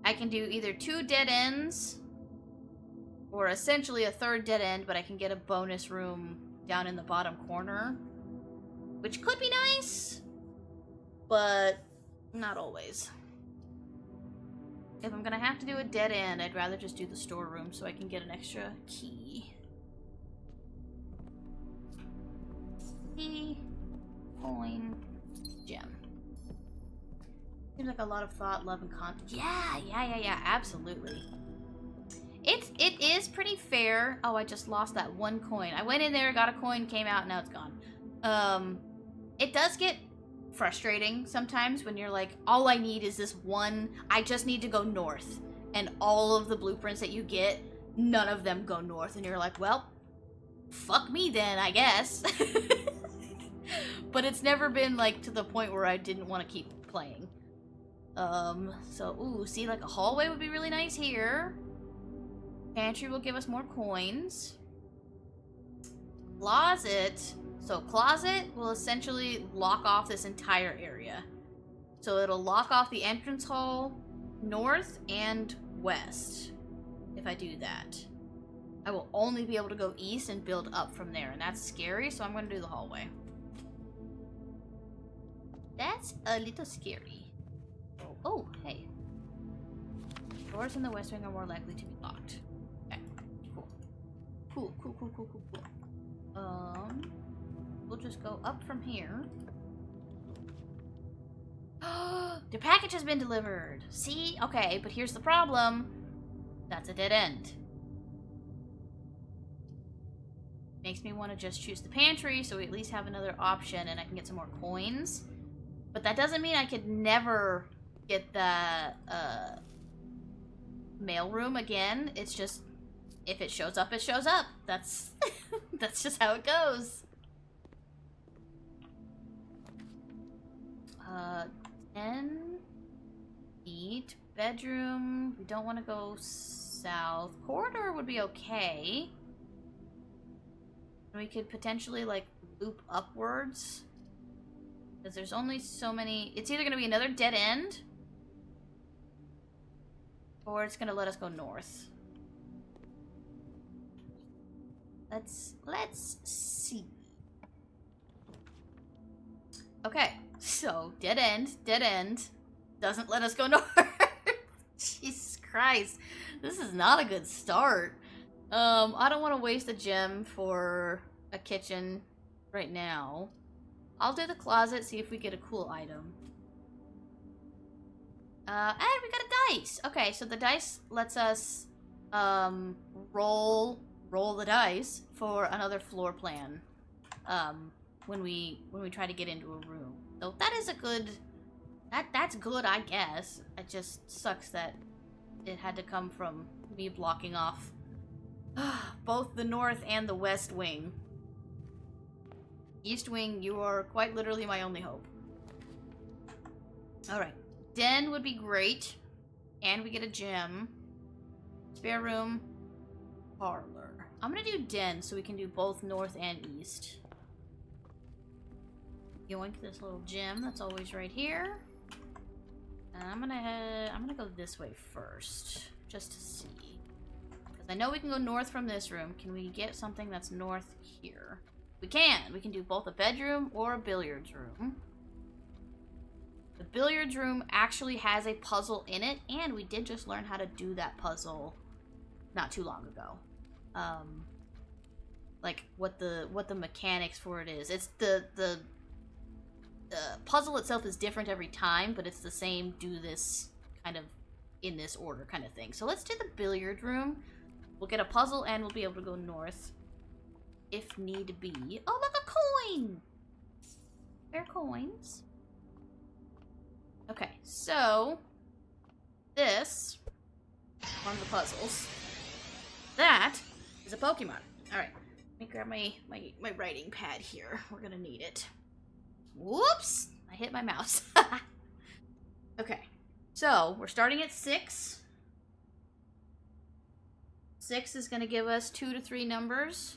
I can do either 2 dead ends, or essentially a 3rd dead end, but I can get a bonus room down in the bottom corner, which could be nice, but not always. If I'm gonna have to do a dead end, I'd rather just do the storeroom so I can get an extra key. Key, coin, gem. Seems like a lot of thought, love, and content. Yeah, absolutely. It is pretty fair. Oh, I just lost that 1 coin. I went in there, got a coin, came out, now it's gone. It does get frustrating sometimes when you're like, all I need is this one. I just need to go north. And all of the blueprints that you get, none of them go north. And you're like, well, fuck me then, I guess. But it's never been like to the point where I didn't want to keep playing. So, ooh, see, like a hallway would be really nice here. Pantry will give us more coins. Closet. So closet will essentially lock off this entire area. So it'll lock off the entrance hall, north and west, if I do that. I will only be able to go east and build up from there, and that's scary, so I'm going to do the hallway. That's a little scary. Oh, hey. Doors in the west wing are more likely to be locked. Okay, cool. Cool. We'll just go up from here. The package has been delivered. See? Okay, but here's the problem. That's a dead end. Makes me want to just choose the pantry so we at least have another option and I can get some more coins. But that doesn't mean I could never get the mail room again. It's just, if it shows up, it shows up. That's that's just how it goes. 10 feet. Bedroom. We don't want to go south. Corridor would be okay. We could potentially, like, loop upwards. Because there's only so many... It's either going to be another dead end, or it's going to let us go north. Let's see. Okay, so dead end. Doesn't let us go north. Jesus Christ. This is not a good start. I don't want to waste a gem for a kitchen right now. I'll do the closet, see if we get a cool item. And we got a dice. Okay, so the dice lets us roll the dice for another floor plan when we try to get into a room. So that is a good... That's good, I guess. It just sucks that it had to come from me blocking off both the north and the west wing. East wing, you are quite literally my only hope. Alright. Den would be great. And we get a gem. Spare room. Parlor. I'm gonna do den so we can do both north and east. Yoink this little gem that's always right here. And I'm gonna go this way first. Just to see. I know we can go north from this room. Can we get something that's north here? We can. We can do both a bedroom or a billiards room. The billiards room actually has a puzzle in it, and we did just learn how to do that puzzle not too long ago. Like what the mechanics for it is. It's the puzzle itself is different every time, but it's the same do this kind of in this order kind of thing. So let's do the billiard room. We'll get a puzzle and we'll be able to go north if need be. Oh, look, a coin! Spare coins. Okay, so this one of the puzzles. That is a Pokemon. Alright, let me grab my writing pad here. We're gonna need it. Whoops! I hit my mouse. Okay, so we're starting at 6. 6 is gonna give us 2 to 3 numbers.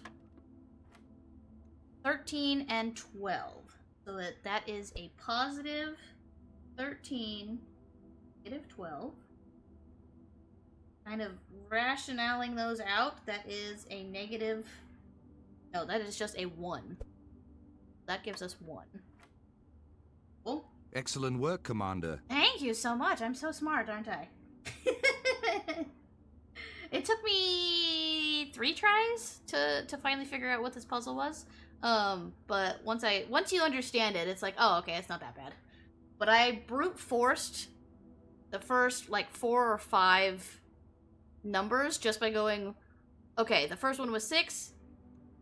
13 and 12. So that is a positive 13, negative 12. Kind of rationaling those out, that is a negative... No, that is just a 1. That gives us 1. Cool. Excellent work, Commander. Thank you so much. I'm so smart, aren't I? It took me 3 tries to finally figure out what this puzzle was. But once you understand it, it's like, oh, okay, it's not that bad. But I brute forced the first, like, 4 or 5 numbers just by going, okay, the first one was 6,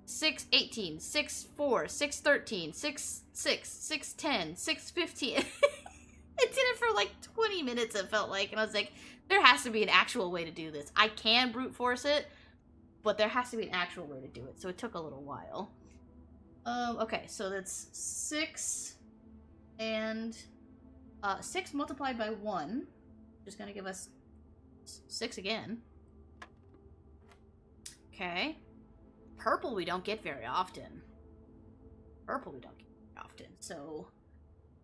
6, 18, 6, 4, 6, 13, 6, 6, 6, 10, 6, 15. It did it for like 20 minutes, it felt like, and I was like, there has to be an actual way to do this. I can brute force it, but there has to be an actual way to do it, so it took a little while. Okay, so that's 6 and 6 multiplied by 1, which is going to give us 6 again. Okay. Purple we don't get very often. So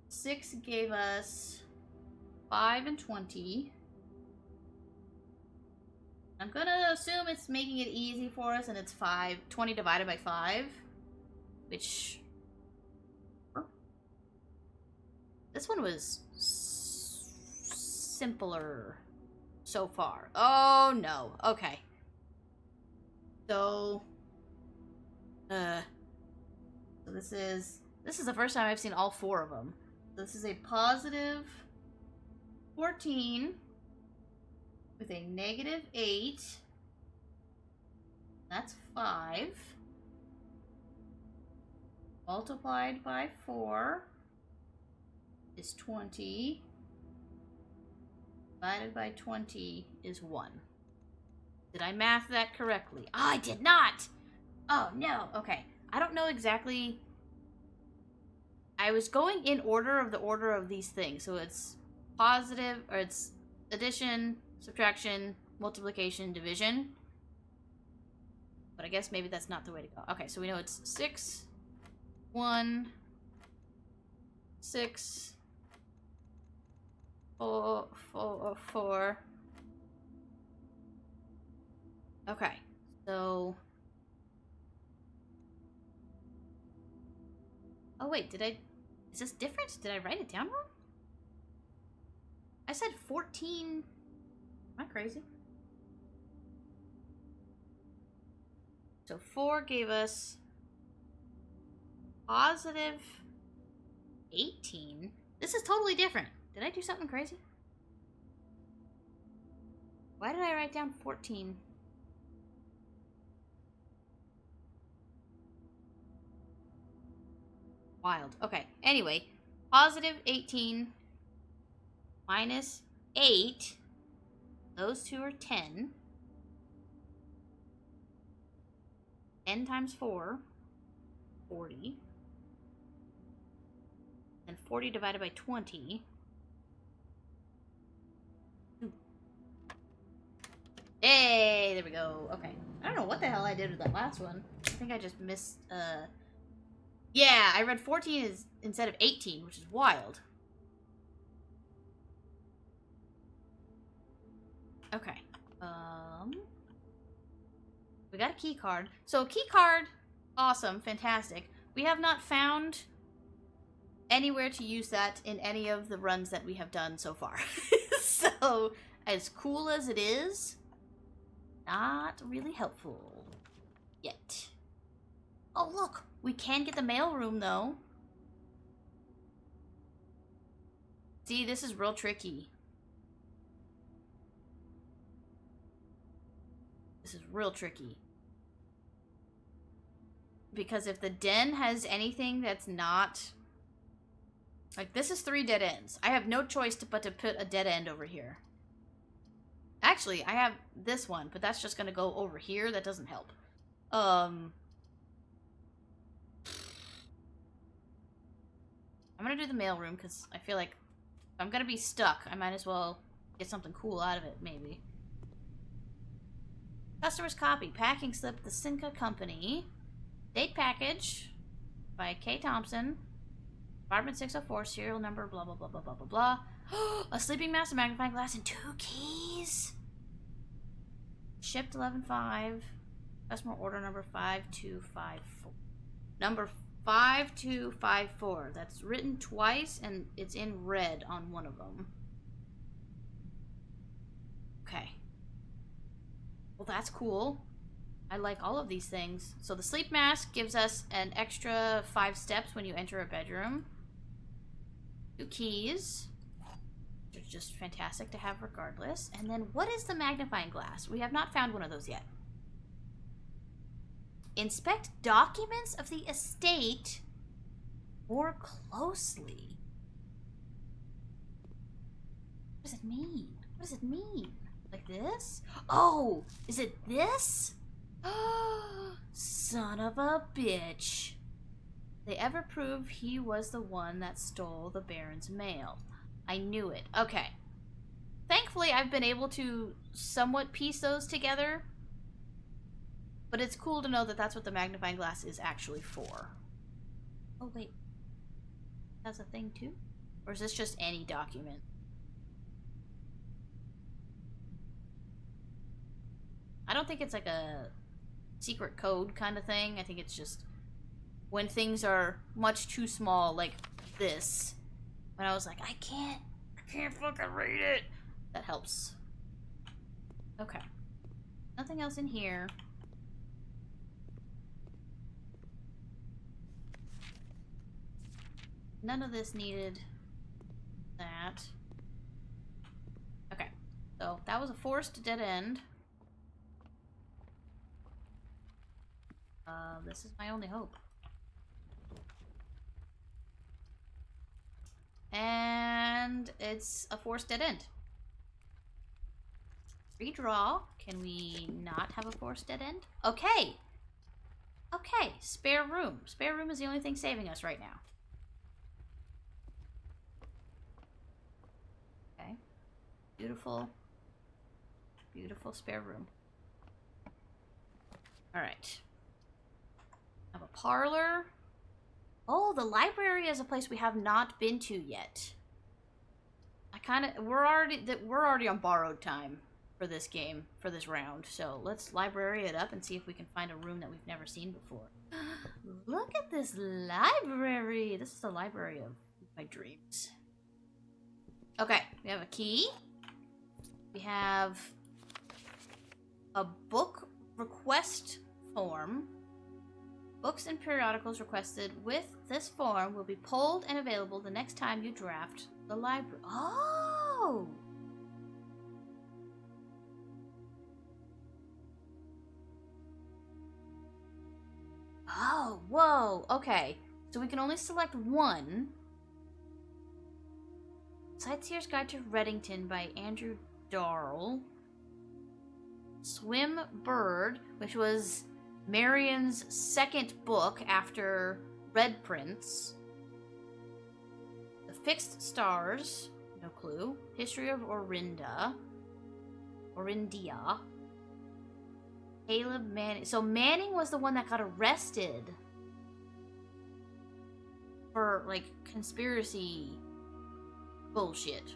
6 gave us 5 and 20. I'm gonna assume it's making it easy for us, and it's 20 divided by 5. Which... This one was simpler so far. Oh no. Okay. So this is the first time I've seen all 4 of them. This is a positive 14 with a negative 8. That's 5. Multiplied by 4 is 20. Divided by 20 is 1. Did I math that correctly? Oh, I did not! Oh, no. Okay. I don't know exactly... I was going in order of these things. So it's positive, or it's addition, subtraction, multiplication, division. But I guess maybe that's not the way to go. Okay, so we know it's 6, 1, 6, 4, 4. Okay, so... Oh wait, is this different? Did I write it down wrong? I said 14... Am I crazy? So 4 gave us... positive 18? This is totally different. Did I do something crazy? Why did I write down 14? Wild. Okay. Anyway, positive 18 minus 8. Those two are 10. 10 times 4, 40. And 40 divided by 20. Hey, there we go. Okay. I don't know what the hell I did with that last one. I think I just missed, yeah, I read 14 instead of 18, which is wild. Okay. We got a key card. So a key card, awesome, fantastic. We have not found anywhere to use that in any of the runs that we have done so far. So, as cool as it is, not really helpful yet. Oh, look! We can get the mailroom, though. See, this is real tricky. This is real tricky. Because if the den has anything that's not... Like, this is 3 dead ends. I have no choice but to put a dead end over here. Actually, I have this one, but that's just going to go over here. That doesn't help. I'm going to do the mailroom because I feel like if I'm going to be stuck, I might as well get something cool out of it, maybe. Customer's copy. Packing slip, the Cinca Company. Date package by K. Thompson. Apartment 604, serial number, blah, blah, blah, blah, blah, blah, blah. A sleeping mask, a magnifying glass, and 2 keys. Shipped 11/5. Customer order number 5254. Number 5254. That's written twice, and it's in red on one of them. Okay. Well, that's cool. I like all of these things. So the sleep mask gives us an extra 5 steps when you enter a bedroom. 2 keys. Which are just fantastic to have regardless. And then what is the magnifying glass? We have not found one of those yet. Inspect documents of the estate more closely. What does it mean? What does it mean? Like this? Oh, is it this? Son of a bitch. They ever prove he was the one that stole the Baron's mail? I knew it. Okay. Thankfully, I've been able to somewhat piece those together. But it's cool to know that that's what the magnifying glass is actually for. Oh, wait. That's a thing, too? Or is this just any document? I don't think it's like a secret code kind of thing. I think it's just when things are much too small, like this. When I was like, I can't fucking read it. That helps. Okay. Nothing else in here. None of this needed that. Okay. So that was a forced dead end. This is my only hope. And it's a forced dead end. Redraw. Can we not have a forced dead end? Okay. Okay. Spare room. Spare room is the only thing saving us right now. Okay. Beautiful. Beautiful spare room. Alright. Have a parlor. Oh, the library is a place we have not been to yet. We're already on borrowed time for this game, for this round. So let's library it up and see if we can find a room that we've never seen before. Look at this library. This is the library of my dreams. Okay, we have a key. We have a book request form. Books and periodicals requested with this form will be pulled and available the next time you draft the library. Oh! Oh, whoa. Okay. So we can only select one. Sightseer's Guide to Reddington by Andrew Darrell. Swim Bird, which was Marion's second book after Red Prince. The Fixed Stars, no clue. History of Orindia. Caleb Manning. So Manning was the one that got arrested for, like, conspiracy bullshit.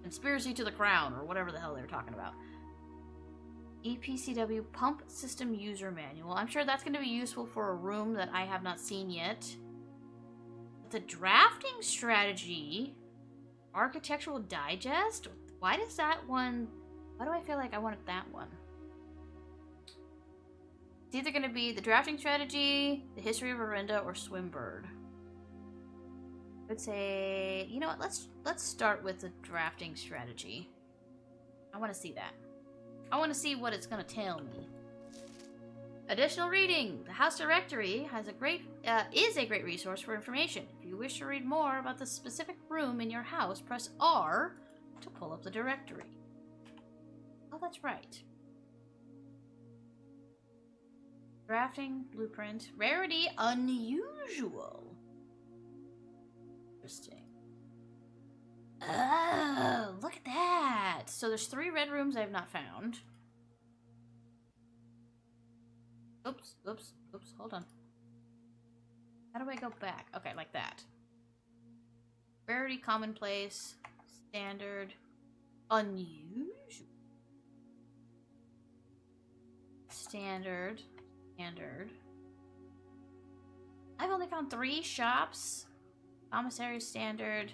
Conspiracy to the Crown, or whatever the hell they were talking about. EPCW Pump System User Manual. I'm sure that's going to be useful for a room that I have not seen yet. The Drafting Strategy. Architectural Digest? Why does that one... Why do I feel like I wanted that one? It's either going to be the Drafting Strategy, the History of Orinda, or Swimbird. I would say, you know what? Let's start with the drafting strategy. I want to see that. I want to see what it's going to tell me. Additional reading. The House Directory is a great resource for information. If you wish to read more about the specific room in your house, press R to pull up the directory. Oh, that's right. Drafting blueprint. Rarity unusual. Interesting. Oh, look at that. So there's 3 red rooms I have not found. Oops, hold on. How do I go back? Okay, like that. Rarity, commonplace, standard, unusual. Standard. I've only found 3 shops. Commissary standard.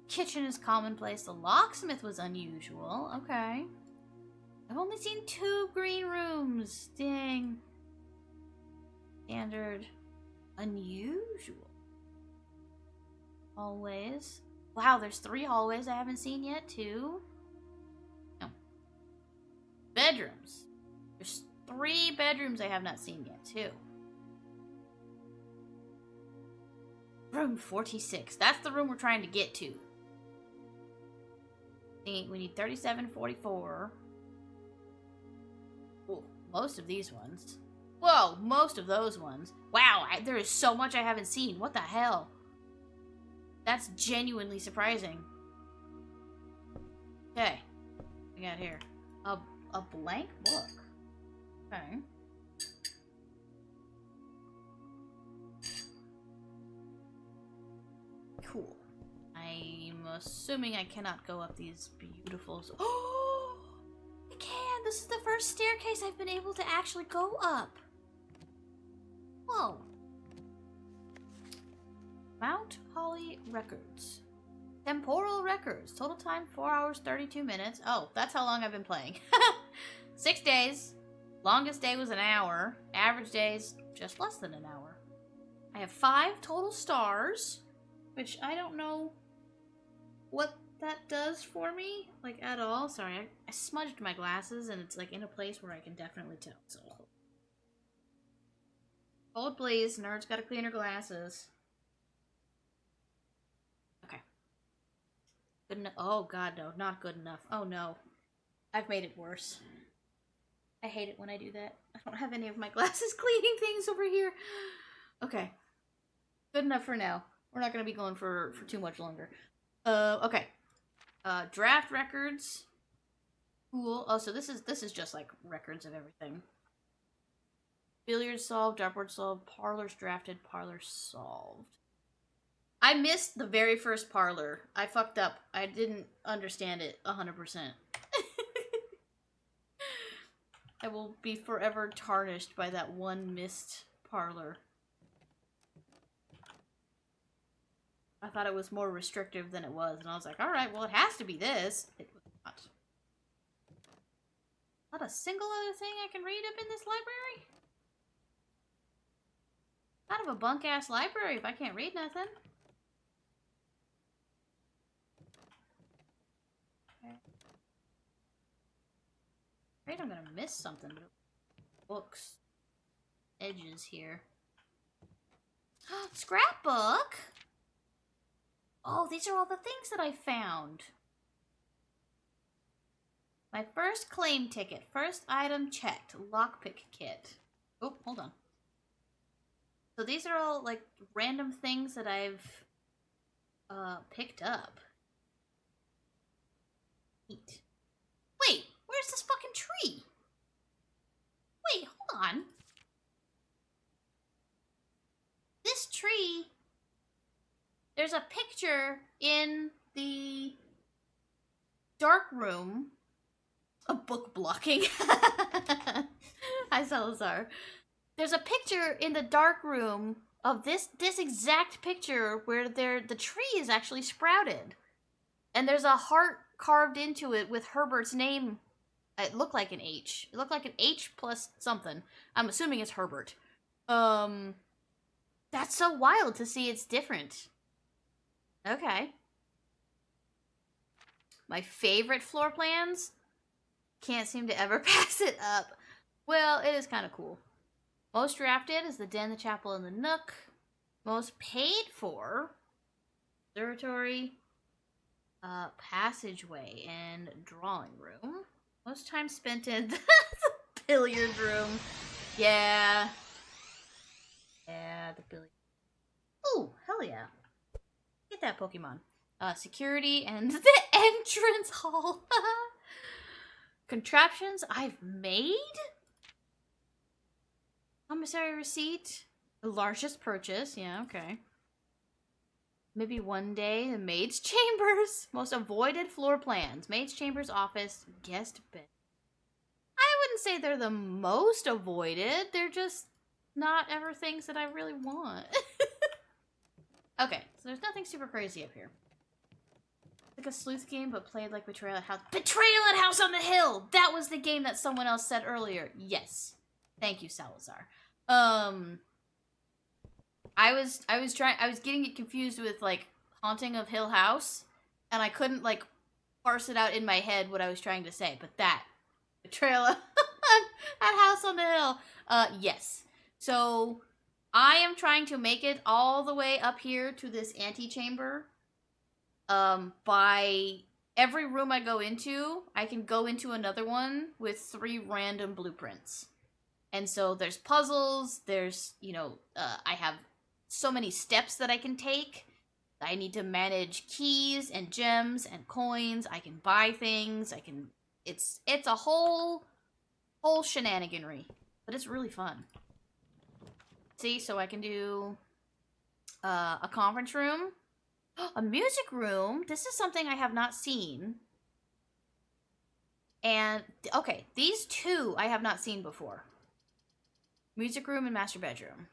Kitchen is commonplace. The locksmith was unusual. Okay. I've only seen 2 green rooms. Dang. Standard. Unusual. Hallways. Wow, there's 3 hallways I haven't seen yet, too. No. Bedrooms. There's 3 bedrooms I have not seen yet, too. Room 46. That's the room we're trying to get to. We need 37, 44. Oh, most of these ones. Whoa, most of those ones. Wow, there is so much I haven't seen. What the hell? That's genuinely surprising. Okay. What we got here? A blank book. Okay. Cool. I'm assuming I cannot go up these beautiful... Oh! I can! This is the first staircase I've been able to actually go up. Whoa. Mount Holly Records. Temporal Records. Total time 4 hours 32 minutes. Oh, that's how long I've been playing. 6 days. Longest day was an hour. Average days just less than an hour. I have 5 total stars, which I don't know what that does for me, like, at all. Sorry, I smudged my glasses, and it's, like, in a place where I can definitely tell, so. Hold, please. Nerd's gotta clean her glasses. Okay. Good enough. Oh, God, no. Not good enough. Oh, no. I've made it worse. I hate it when I do that. I don't have any of my glasses cleaning things over here. Okay. Good enough for now. We're not going to be going for too much longer. Okay. Draft records. Cool. Oh, so this is just like records of everything. Billiards solved, dartboard solved, parlors drafted, parlors solved. I missed the very first parlor. I fucked up. I didn't understand it 100%. I will be forever tarnished by that one missed parlor. I thought it was more restrictive than it was, and I was like, alright, well, it has to be this. It was not. Not a single other thing I can read up in this library? Kind of a bunk-ass library if I can't read nothing. Okay. Afraid I'm gonna miss something, but books. Edges here. Scrapbook? Oh, these are all the things that I found. My first claim ticket. First item checked. Lockpick kit. Oh, hold on. So these are all, like, random things that I've picked up. Neat. Wait, where's this fucking tree? Wait, hold on. This tree... There's a picture in the dark room. A book blocking. Hi, Salazar. There's a picture in the dark room of this exact picture where the tree is actually sprouted. And there's a heart carved into it with Herbert's name. It looked like an H. It looked like an H plus something. I'm assuming it's Herbert. That's so wild to see it's different. Okay. My favorite floor plans? Can't seem to ever pass it up. Well, it is kind of cool. Most drafted is the den, the chapel, and the nook. Most paid for, observatory, passageway, and drawing room. Most time spent in the billiard room. Yeah. Yeah, the billiard. Ooh, hell yeah. Get that Pokemon. Security and the entrance hall. Contraptions I've made? Commissary receipt. The largest purchase. Yeah, okay. Maybe one day the maid's chambers. Most avoided floor plans. Maid's chambers, office, guest bed. I wouldn't say they're the most avoided. They're just not ever things that I really want. Okay, so there's nothing super crazy up here. Like a sleuth game, but played like Betrayal at House. Betrayal at House on the Hill! That was the game that someone else said earlier. Yes. Thank you, Salazar. I was getting it confused with, like, Haunting of Hill House, and I couldn't, like, parse it out in my head what I was trying to say, but that. Betrayal at House on the Hill. Yes. So, I am trying to make it all the way up here to this antechamber. By every room I go into, I can go into another one with 3 random blueprints. And so there's puzzles, there's, you know, I have so many steps that I can take. I need to manage keys and gems and coins. I can buy things. It's a whole shenaniganry, but it's really fun. See, so I can do a conference room, a music room. This is something I have not seen. And, okay, these 2 I have not seen before. Music room and master bedroom.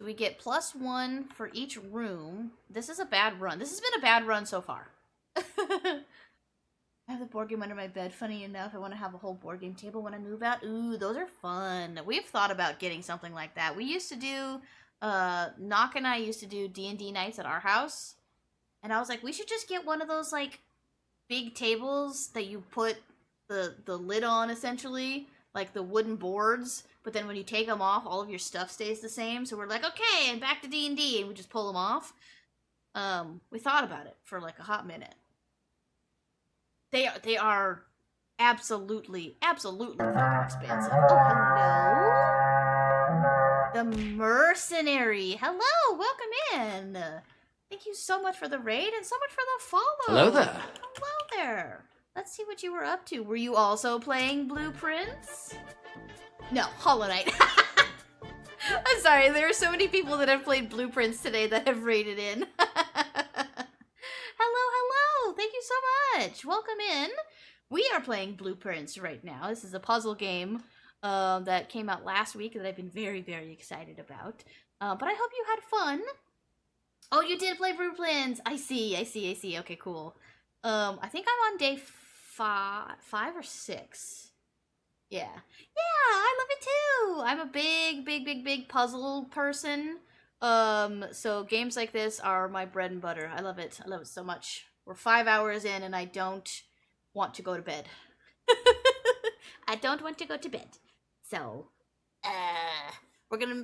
We get +1 for each room. This is a bad run. This has been a bad run so far. I have the board game under my bed. Funny enough, I want to have a whole board game table when I move out. Ooh, those are fun. We've thought about getting something like that. We used to do, Knock and I used to do D&D nights at our house. And I was like, we should just get one of those, like, big tables that you put the lid on, essentially. Like the wooden boards. But then when you take them off, all of your stuff stays the same. So we're like, okay, and back to D&D. And we just pull them off. We thought about it for, like, a hot minute. They are absolutely fucking expensive. Oh, hello? The Mercenary. Hello, welcome in. Thank you so much for the raid and so much for the follow. Hello there. Hello there. Let's see what you were up to. Were you also playing Blueprints? No, Hollow Knight. I'm sorry, there are so many people that have played Blueprints today that have raided in. Hello. Thank you so much. Welcome in. We are playing Blueprints right now. This is a puzzle game that came out last week that I've been very, very excited about. But I hope you had fun. Oh, you did play Blueprints. I see. Okay, cool. I think I'm on day 5 or 6. Yeah, I love it too. I'm a big puzzle person. So games like this are my bread and butter. I love it so much. We're 5 hours in and I don't want to go to bed. I don't want to go to bed. So,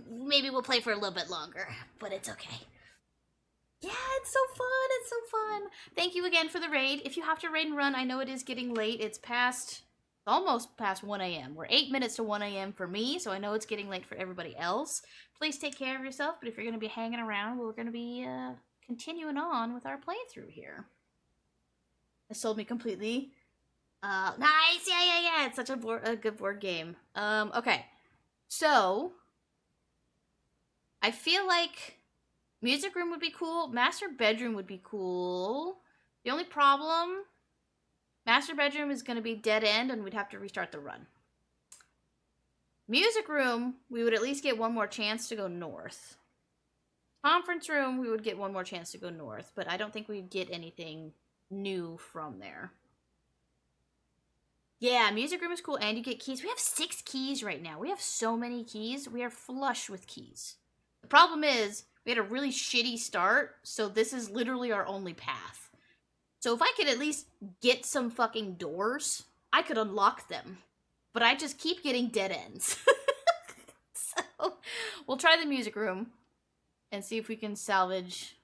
maybe we'll play for a little bit longer, but it's okay. Yeah, it's so fun. Thank you again for the raid. If you have to raid and run, I know it is getting late. It's almost past 1 a.m. We're 8 minutes to 1 a.m. for me, so I know it's getting late for everybody else. Please take care of yourself, but if you're going to be hanging around, we're going to be continuing on with our playthrough here. It sold me completely. Nice! Yeah. It's such a good board game. Okay. So, I feel like music room would be cool. Master bedroom would be cool. The only problem, master bedroom is going to be dead end and we'd have to restart the run. Music room, we would at least get one more chance to go north. Conference room, we would get one more chance to go north, but I don't think we'd get anything new from there. Yeah, music room is cool, and you get keys. We have 6 keys right now. We have so many keys. We are flush with keys. The problem is, We had a really shitty start, so this is literally our only path. So if I could at least get some fucking doors, I could unlock them. But I just keep getting dead ends. So we'll try the music room and see if we can salvage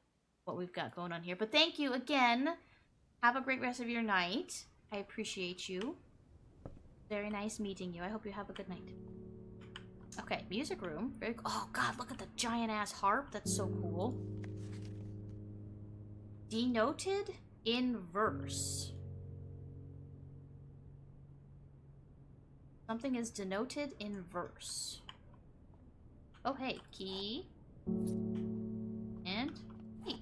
what we've got going on here. But thank you again. Have a great rest of your night. I appreciate you. Very nice meeting you. I hope you have a good night. Okay, music room. Very oh god, look at the giant ass harp. That's so cool. Denoted in verse. Something is denoted in verse. Oh hey, key. And key.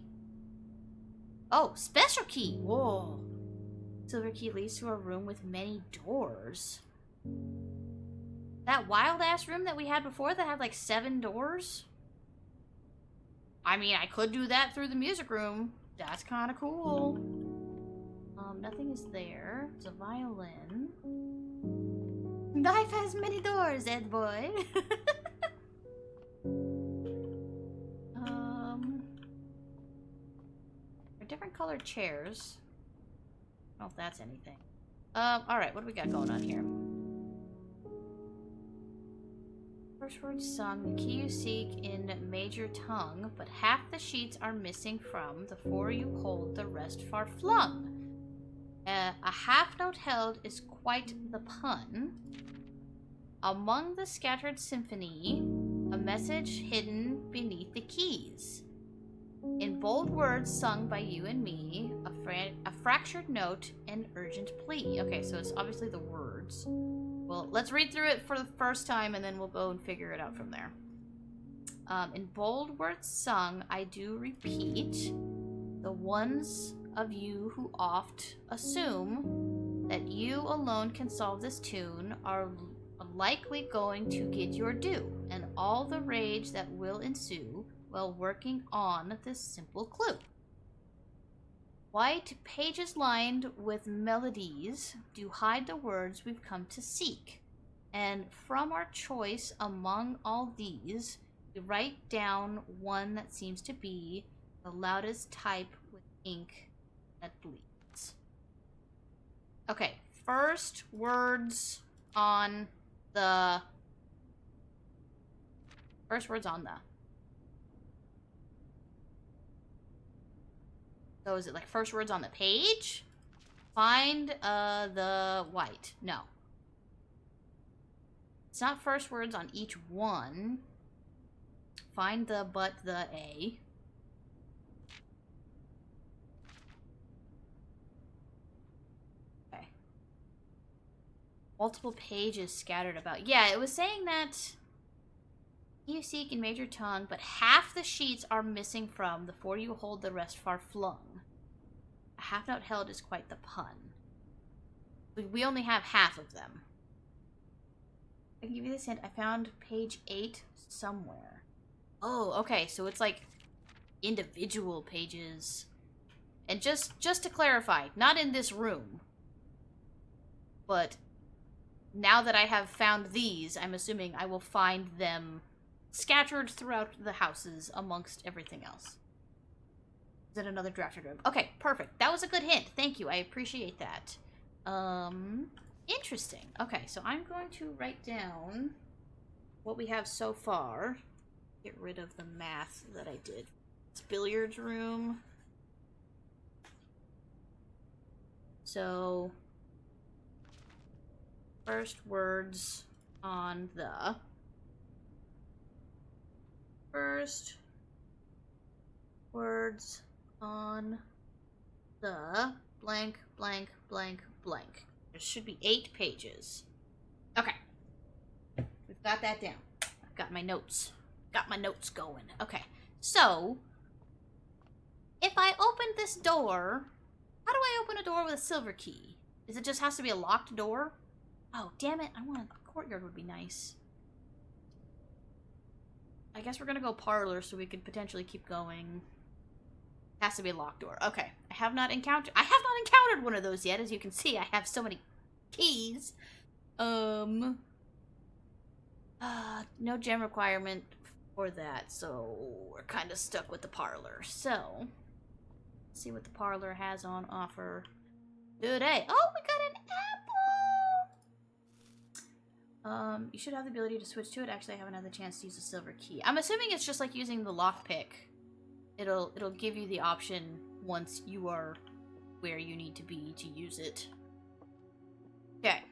Oh, special key. Whoa. Silver key leads to a room with many doors. That wild-ass room that we had before that had like 7 doors? I mean, I could do that through the music room. That's kind of cool. Nothing is there. It's a violin. Life has many doors, Ed boy. Different colored chairs. I don't know if that's anything. Alright, what do we got going on here? First word sung, the key you seek in major tongue, but half the sheets are missing from, the 4 you hold, the rest far flung. A half note held is quite the pun. Among the scattered symphony, a message hidden beneath the keys. In bold words sung by you and me, a fractured note, an urgent plea. Okay, so it's obviously the words. Well, let's read through it for the first time and then we'll go and figure it out from there. In bold words sung, I do repeat, the ones of you who oft assume that you alone can solve this tune are likely going to get your due, and all the rage that will ensue while working on this simple clue. White pages lined with melodies do hide the words we've come to seek, and from our choice among all these, we write down one that seems to be the loudest type with ink that bleeds. Okay, first words on the... First words on the... So is it like first words on the page? Find the white. No. It's not first words on each one. Find the but the A. Okay. Multiple pages scattered about. Yeah, it was saying that you seek in major tongue, but half the sheets are missing from, the 4 you hold, the rest far flung. A half note held is quite the pun. We only have half of them. I can give you this hint. I found page 8 somewhere. Oh, okay, so it's like individual pages. And just to clarify, not in this room. But now that I have found these, I'm assuming I will find them scattered throughout the houses amongst everything else. Is it another drafted room? Okay, perfect. That was a good hint. Thank you. I appreciate that. Interesting. Okay, so I'm going to write down what we have so far. Get rid of the math that I did. It's billiards room. So, first words on the... First words on the blank, blank, blank, blank. There should be 8 pages. Okay. We've got that down. I've got my notes. Got my notes going. Okay. So, if I open this door, how do I open a door with a silver key? Is it just has to be a locked door? Oh, damn it. I want a courtyard would be nice. I guess we're gonna go parlor so we could potentially keep going. Has to be a locked door. Okay. I have not encountered one of those yet. As you can see, I have so many keys. No gem requirement. or that, so we're kind of stuck with the parlor. So, let's see what the parlor has on offer today. Oh, we got an apple! You should have the ability to switch to it. Actually, I haven't had the chance to use the silver key. I'm assuming it's just like using the lockpick. It'll give you the option once you are where you need to be to use it. Okay.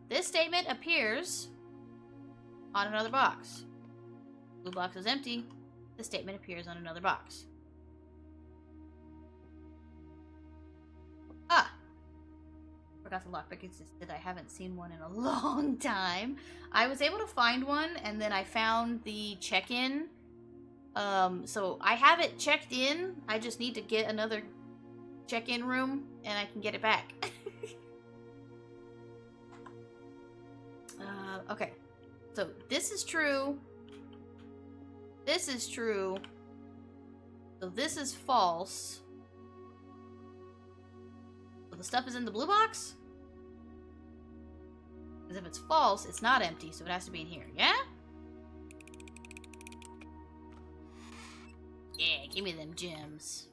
This statement appears on another box. Blue box is empty. The statement appears on another box. Ah! Forgot the lockpick existed. I haven't seen one in a long time. I was able to find one, and then I found the check-in. So I have it checked in. I just need to get another check-in room, and I can get it back. Okay. So this is true. This is true. So this is false. So the stuff is in the blue box? Because if it's false, it's not empty, so it has to be in here. Yeah? Yeah, give me them gems.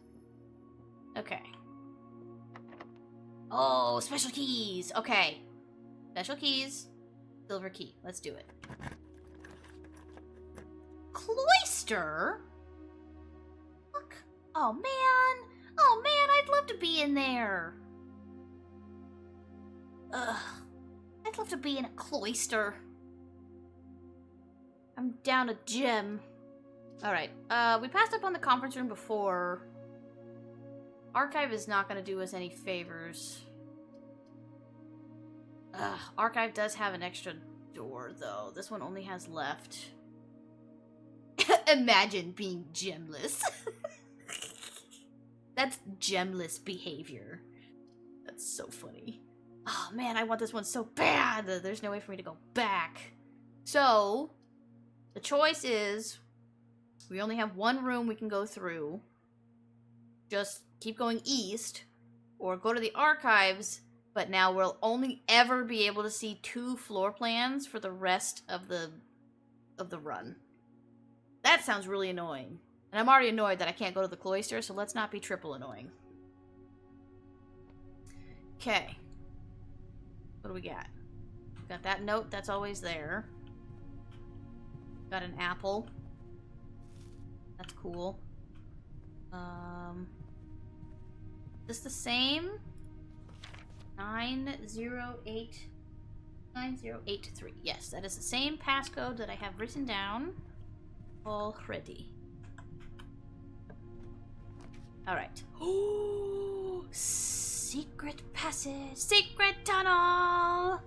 Okay. Oh, special keys. Okay. Special keys. Silver key. Let's do it. Cloister? Look. Oh, man. Oh, man, I'd love to be in there. Ugh. I'd love to be in a cloister. I'm down a gem. Alright, we passed up on the conference room before. Archive is not going to do us any favors. Archive does have an extra door, though. This one only has left. Imagine being gemless. That's gemless behavior. That's so funny. Oh, man, I want this one so bad. There's no way for me to go back. So, the choice is... we only have one room we can go through. Just keep going east, or go to the archives, but now we'll only ever be able to see 2 floor plans for the rest of the run. That sounds really annoying. And I'm already annoyed that I can't go to the cloister, so let's not be triple annoying. Okay. What do we got? Got that note, that's always there. Got an apple. That's cool. Is this the same? 9083. Yes, that is the same passcode that I have written down already. Alright. Oh, secret passage! Secret tunnel!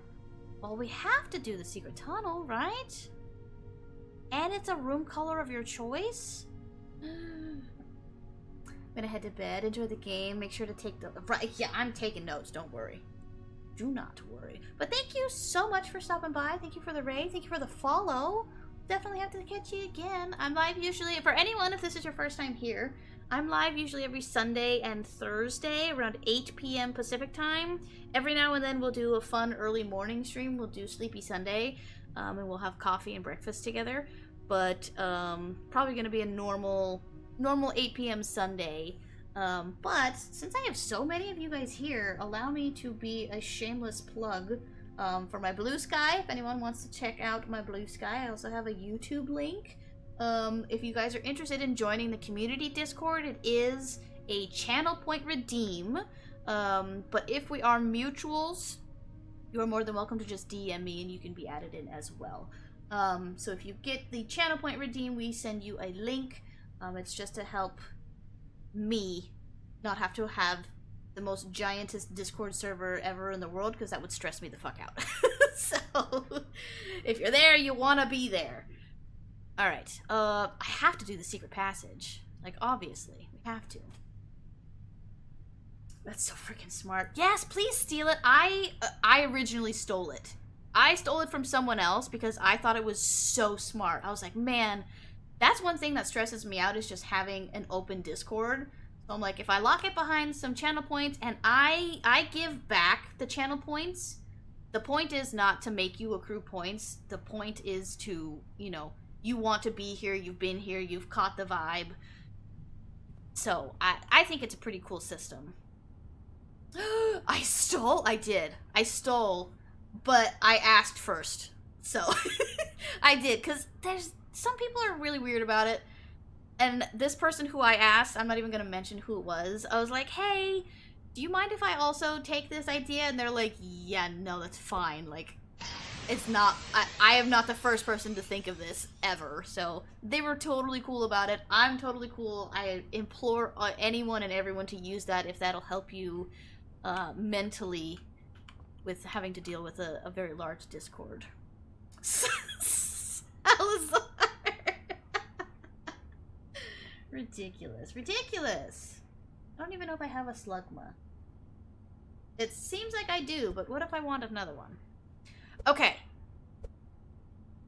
Well, we have to do the secret tunnel, right? And it's a room color of your choice? I'm gonna head to bed, enjoy the game, make sure to take the... Right, yeah, I'm taking notes, don't worry. Do not worry. But thank you so much for stopping by. Thank you for the raid. Thank you for the follow. Definitely have to catch you again. I'm live usually... For anyone, if this is your first time here, I'm live usually every Sunday and Thursday around 8 p.m. Pacific time. Every now and then we'll do a fun early morning stream. We'll do Sleepy Sunday. And we'll have coffee and breakfast together. But probably going to be a normal 8 p.m. Sunday. But since I have so many of you guys here, allow me to be a shameless plug for my Blue Sky. If anyone wants to check out my Blue Sky, I also have a YouTube link. If you guys are interested in joining the community Discord, it is a channel point redeem. But if we are mutuals, you are more than welcome to just DM me and you can be added in as well. So if you get the channel point redeem, we send you a link. It's just to help me not have to have the most giantest Discord server ever in the world, because that would stress me the fuck out. So if you're there, you want to be there. Alright, I have to do the secret passage. Like, obviously, we have to. That's so freaking smart. Yes, please steal it. I originally stole it. I stole it from someone else because I thought it was so smart. I was like, man, that's one thing that stresses me out, is just having an open Discord. So I'm like, if I lock it behind some channel points and I give back the channel points, the point is not to make you accrue points. The point is to, you know, you want to be here, you've been here, you've caught the vibe. So, I think it's a pretty cool system. I stole? I did. I stole, but I asked first. So, I did, because some people are really weird about it. And this person who I asked, I'm not even going to mention who it was, I was like, hey, do you mind if I also take this idea? And they're like, yeah, no, that's fine. Like, it's not, I am not the first person to think of this, ever. So, they were totally cool about it. I'm totally cool. I implore anyone and everyone to use that if that'll help you mentally with having to deal with a very large Discord. Salazar! Ridiculous. Ridiculous! I don't even know if I have a Slugma. It seems like I do, but what if I want another one? Okay.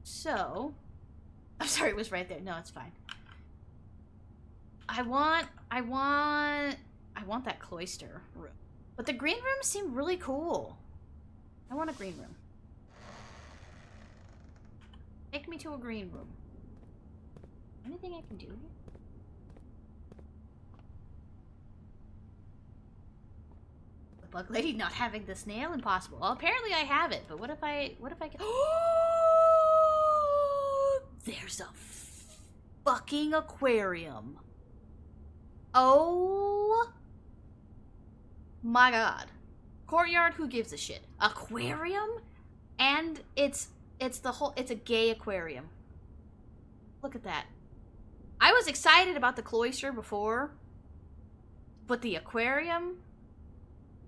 So... I'm sorry, it was right there. No, it's fine. I want that cloister room. But the green rooms seem really cool. I want a green room. Take me to a green room. Anything I can do here? The bug lady not having the snail? Impossible. Well, apparently I have it, but what if I can... There's a fucking aquarium. Oh my god. Courtyard, who gives a shit? Aquarium? And it's a gay aquarium. Look at that. I was excited about the cloister before, but the aquarium,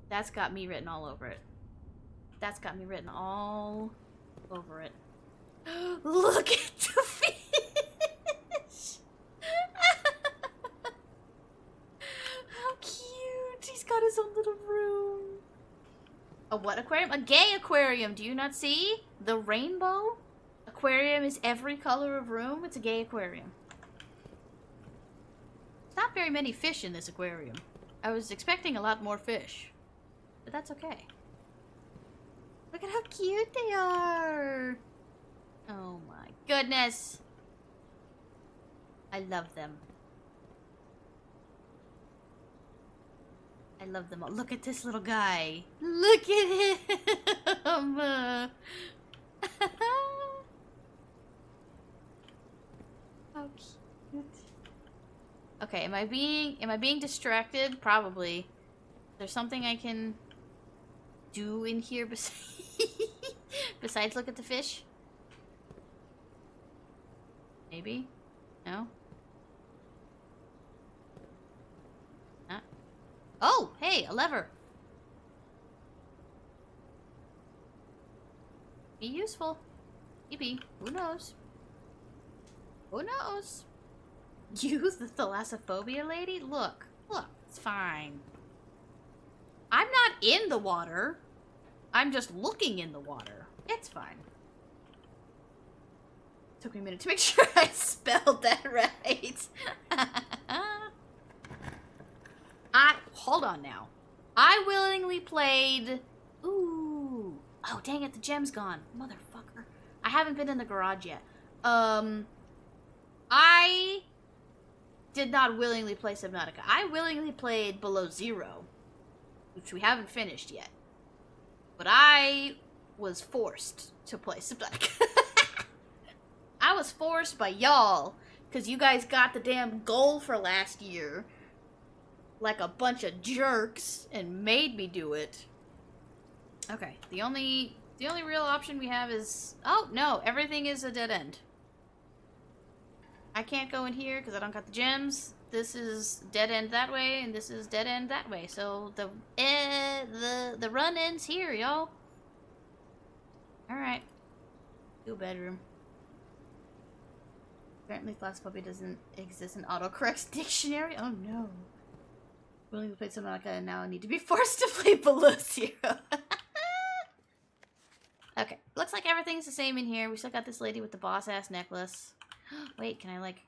that's got me written all over it. That's got me written all over it. Look at the fish! How cute! He's got his own little room. A what aquarium? A gay aquarium! Do you not see? The rainbow aquarium is every color of room. It's a gay aquarium. There's not very many fish in this aquarium. I was expecting a lot more fish. But that's okay. Look at how cute they are! Oh my goodness! I love them. I love them all. Look at this little guy. Look at him! How cute. Okay, am I being distracted? Probably. There's something I can do in here besides look at the fish? Maybe? No? Not? Oh! Hey! A lever! Be useful. Maybe. Who knows? Who knows? Use the thalassophobia lady? Look. Look. It's fine. I'm not in the water. I'm just looking in the water. It's fine. Took me a minute to make sure I spelled that right. Hold on now. I willingly played... Ooh. Oh, dang it, the gem's gone. Motherfucker. I haven't been in the garage yet. I did not willingly play Subnautica. I willingly played Below Zero, which we haven't finished yet. But I was forced to play Subnautica. I was forced by y'all, because you guys got the damn goal for last year, like a bunch of jerks, and made me do it. Okay, the only real option we have is... Oh, no, everything is a dead end. I can't go in here because I don't got the gems. This is dead end that way, and this is dead end that way. So the run ends here, y'all. Alright. Do a bedroom. Apparently Thalassophobia doesn't exist in autocorrect's dictionary. Oh no. Willing to play Subnautica and now I need to be forced to play Below Zero. Okay. Looks like everything's the same in here. We still got this lady with the boss-ass necklace. Wait, can I like...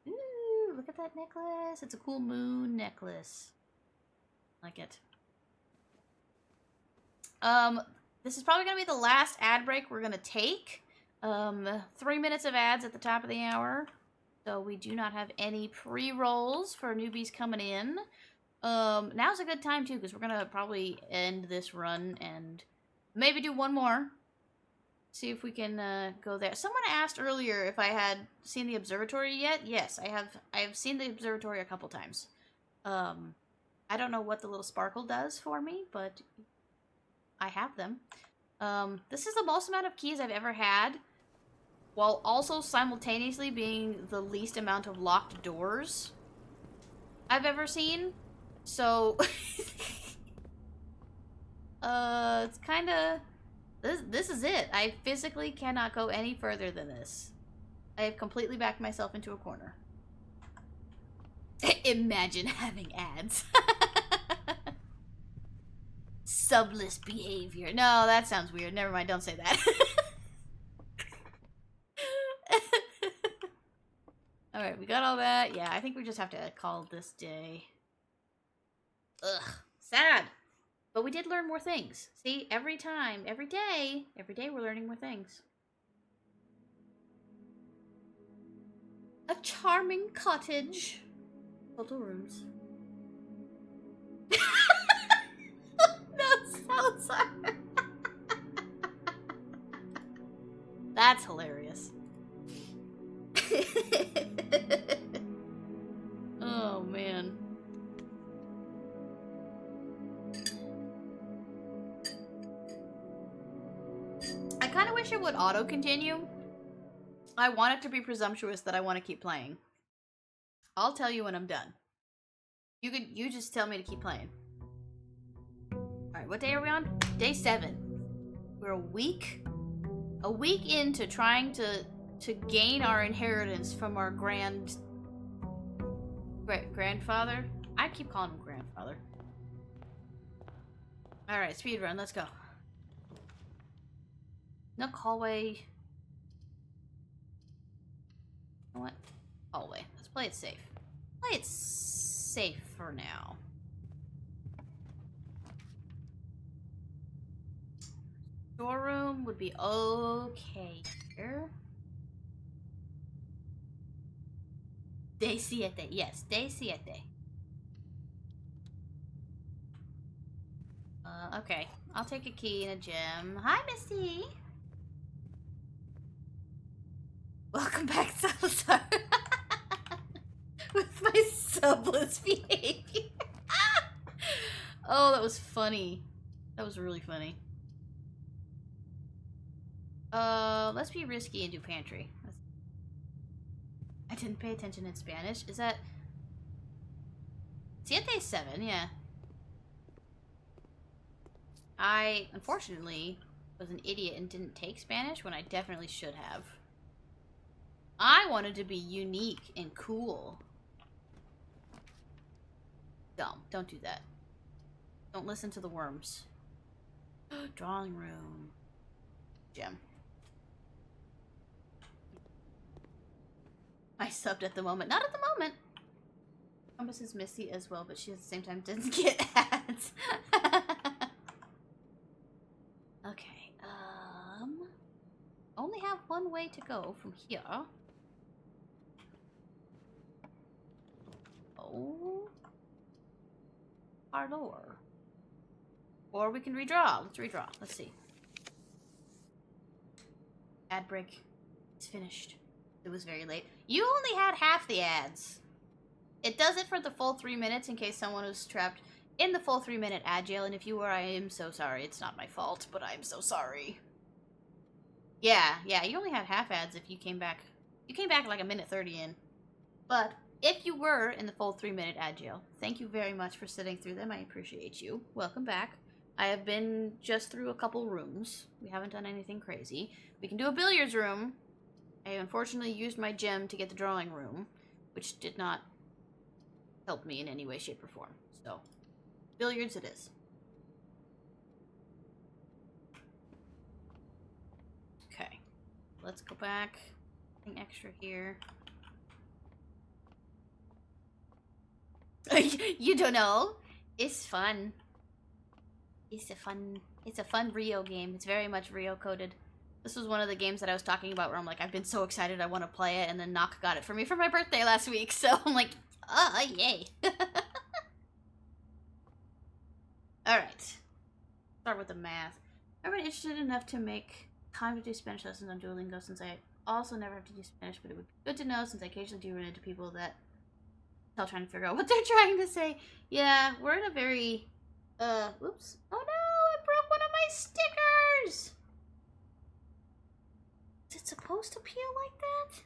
Ooh, look at that necklace. It's a cool moon necklace. Like it. This is probably going to be the last ad break we're going to take. 3 minutes of ads at the top of the hour. So we do not have any pre-rolls for newbies coming in. Now's a good time too, because we're gonna probably end this run and maybe do one more. See if we can go there. Someone asked earlier if I had seen the observatory yet. Yes, I have. I have seen the observatory a couple times. I don't know what the little sparkle does for me, but I have them. This is the most amount of keys I've ever had, while also simultaneously being the least amount of locked doors I've ever seen. So, it's kind of... This is it. I physically cannot go any further than this. I have completely backed myself into a corner. Imagine having ads. Subless behavior. No, that sounds weird. Never mind, don't say that. Alright, we got all that. Yeah, I think we just have to call this day. Ugh, sad. But we did learn more things. See, every day we're learning more things. A charming cottage. Photo rooms. No, so sorry. That's hilarious. Oh, man. I kind of wish it would auto-continue. I want it to be presumptuous that I want to keep playing. I'll tell you when I'm done. You just tell me to keep playing. Alright, what day are we on? Day 7. We're a week into trying to gain our inheritance from our grandfather. I keep calling him grandfather. Alright, speedrun, let's go. Nook hallway. You know what? Hallway. Let's play it safe. Play it safe for now. Storeroom would be okay here. Day 7. Yes, day 7. Okay. I'll take a key and a gem. Hi, Misty! Welcome back, Salazar. With my subless behavior. Oh, that was funny. That was really funny. Let's be risky and do pantry. I didn't pay attention in Spanish. Is that... 7, yeah. I, unfortunately, was an idiot and didn't take Spanish when I definitely should have. I wanted to be unique and cool. Dumb. Don't do that. Don't listen to the worms. Drawing room. Gem. I subbed at the moment. Not at the moment. Compass is Misty as well, but she at the same time doesn't get ads. Okay. Only have one way to go from here. Oh. Parlor. Or we can redraw. Let's redraw. Let's see. Ad break. It's finished. It was very late. You only had half the ads. It does it for the full 3 minutes in case someone was trapped in the full 3-minute ad jail. And if you were, I am so sorry. It's not my fault, but I'm so sorry. Yeah, you only had half ads if you came back. You came back like a minute 30 in. But if you were in the full 3-minute ad jail, thank you very much for sitting through them. I appreciate you. Welcome back. I have been just through a couple rooms. We haven't done anything crazy. We can do a billiards room. I unfortunately used my gem to get the drawing room, which did not help me in any way, shape, or form. So, billiards it is. Okay. Let's go back. Anything extra here? You don't know? It's fun. It's a fun Rio game. It's very much Rio coded. This was one of the games that I was talking about where I'm like, I've been so excited I want to play it, and then Knock got it for me for my birthday last week, so I'm like, yay. Alright. Start with the math. I've been interested enough to make time to do Spanish lessons on Duolingo since I also never have to do Spanish, but it would be good to know since I occasionally do run into people that are trying to figure out what they're trying to say. Yeah, we're in a very, whoops. Oh no, I broke one of my stickers! Is it supposed to peel like that?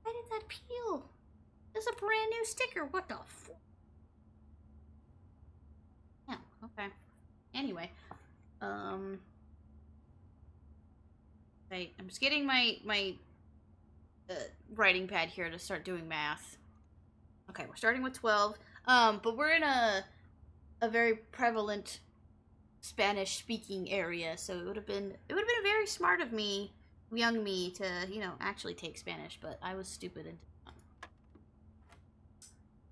Why did that peel? There's a brand new sticker, what the f- Oh, okay. Anyway, I'm just getting my writing pad here to start doing math. Okay, we're starting with 12. But we're in a very prevalent Spanish speaking area, so it would have been very smart of me, young me, to, you know, actually take Spanish, but I was stupid and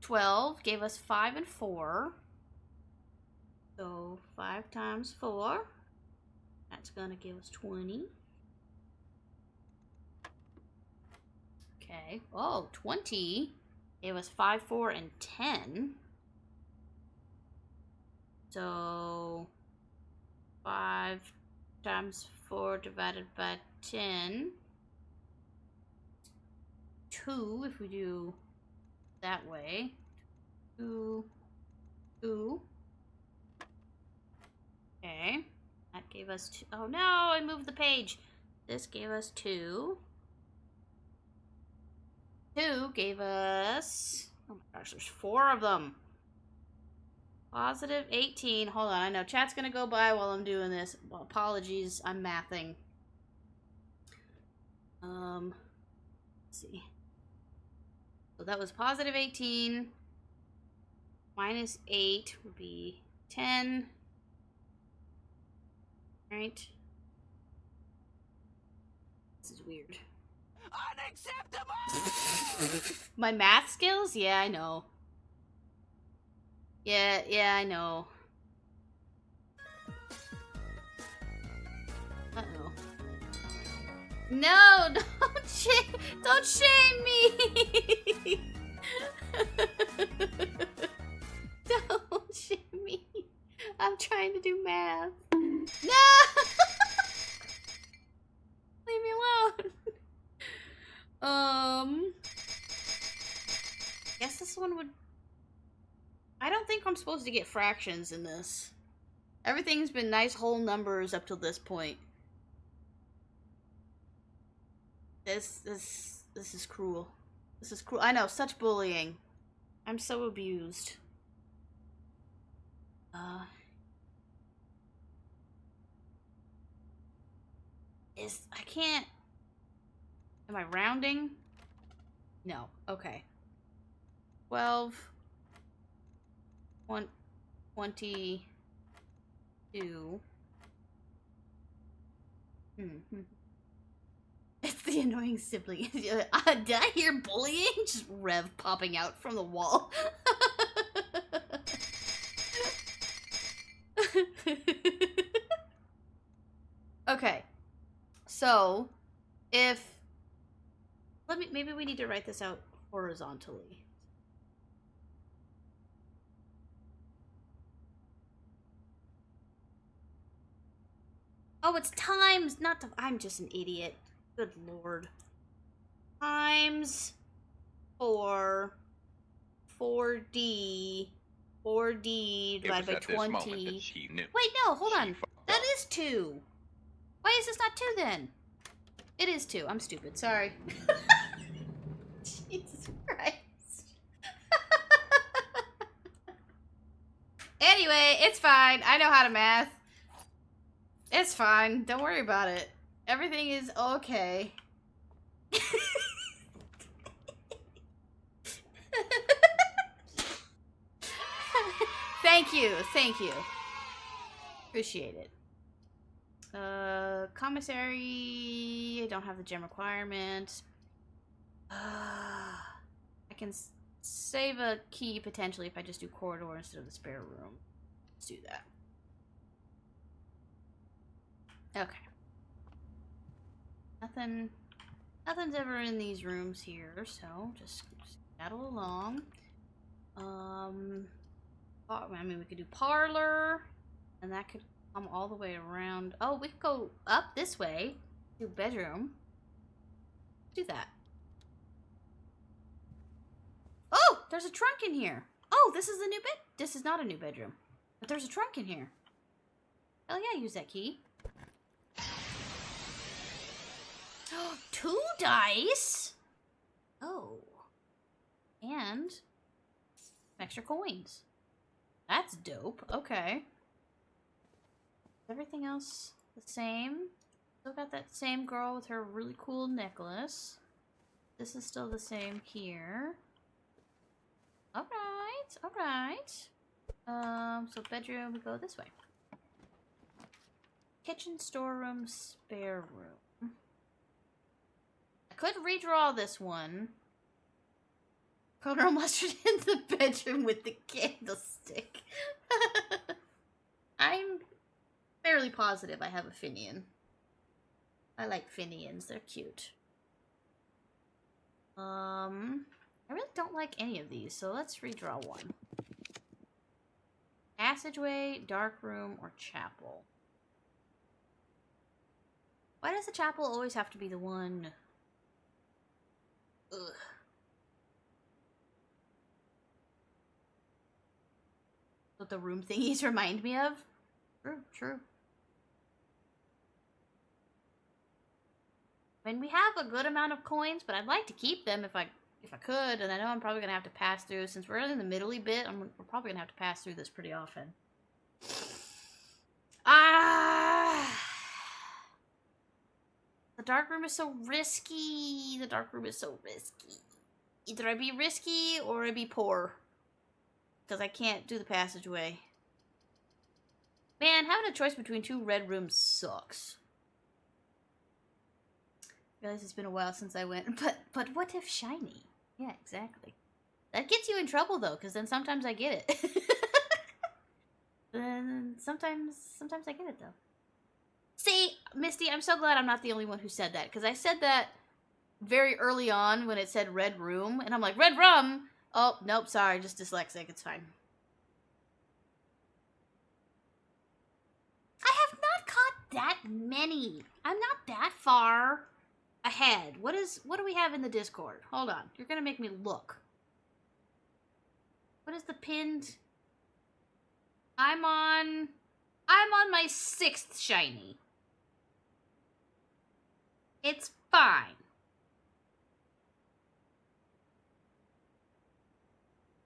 12 gave us 5 and 4. So 5 times 4, that's gonna give us 20. Okay, oh, 20 gave us 5, 4, and 10. So 5 times 4 divided by 10. 2, if we do that way. 2, 2. Okay, that gave us 2. Oh no, I moved the page. This gave us 2. 2 gave us, oh my gosh, there's 4 of them. Positive 18. Hold on, I know chat's gonna go by while I'm doing this. Well, apologies, I'm mathing. Let's see. So that was positive 18. Minus 8 would be 10. Right? This is weird. Unacceptable! My math skills? Yeah, I know. Yeah, I know. Uh-oh. No, don't shame me! Don't shame me. I'm trying to do math. No! Leave me alone. Guess this one would... I don't think I'm supposed to get fractions in this. Everything's been nice whole numbers up till this point. This is cruel. This is cruel. I know, such bullying. I'm so abused. I can't... Am I rounding? No. Okay. 12. 22. It's the annoying sibling. Did I hear bullying? Just Rev popping out from the wall. Okay. So, if... Maybe we need to write this out horizontally. Oh, it's times, not the... I'm just an idiot. Good lord. Times 4. 4D. 4D divided by 20. Wait, no, hold on. That is 2. Why is this not 2 then? It is 2. I'm stupid. Sorry. Jesus Christ. Anyway, it's fine. I know how to math. It's fine. Don't worry about it. Everything is okay. Thank you. Thank you. Appreciate it. Commissary. I don't have the gem requirement. I can save a key potentially if I just do corridor instead of the spare room. Let's do that. Okay. Nothing's ever in these rooms here, so just battle along. I mean, we could do parlor, and that could come all the way around. Oh, we could go up this way, do bedroom. Do that. Oh, there's a trunk in here. Oh, this is the new bed. This is not a new bedroom, but there's a trunk in here. Hell yeah, use that key. 2 dice. Oh, and extra coins. That's dope. Okay. Everything else the same. Still got that same girl with her really cool necklace. This is still the same here. Alright, alright. So bedroom, we go this way. Kitchen, storeroom, spare room. I could redraw this one. Colonel Mustard in the bedroom with the candlestick. I'm fairly positive I have a Finian. I like Finians, they're cute. I really don't like any of these, so let's redraw one. Passageway, dark room, or chapel. Why does the chapel always have to be the one? Ugh. What the room thingies remind me of? True, true. I mean, we have a good amount of coins, but I'd like to keep them if I could, and I know I'm probably gonna have to pass through, since we're in the middle-y bit, we're probably gonna have to pass through this pretty often. The dark room is so risky. The dark room is so risky. Either I be risky or I be poor. Because I can't do the passageway. Man, having a choice between 2 red rooms sucks. I realize it's been a while since I went, but what if shiny? Yeah, exactly. That gets you in trouble though, because then sometimes I get it. Then sometimes I get it though. See, Misty, I'm so glad I'm not the only one who said that, because I said that very early on when it said red room, and I'm like, red rum! Oh, nope, sorry, just dyslexic, it's fine. I have not caught that many. I'm not that far ahead. What do we have in the Discord? Hold on, you're gonna make me look. What is the pinned? I'm on my 6th shiny. It's fine.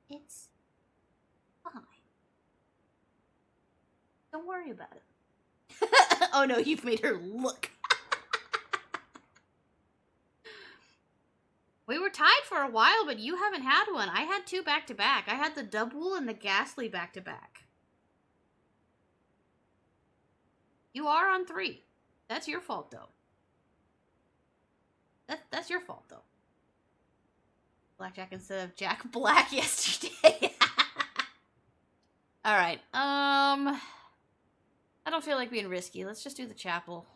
It's fine. Don't worry about it. Oh no, you've made her look. We were tied for a while, but you haven't had one. I had 2 back-to-back. I had the double and the ghastly back-to-back. You are on 3. That's your fault, though. That's your fault, though. Blackjack instead of Jack Black yesterday. Alright, I don't feel like being risky. Let's just do the chapel.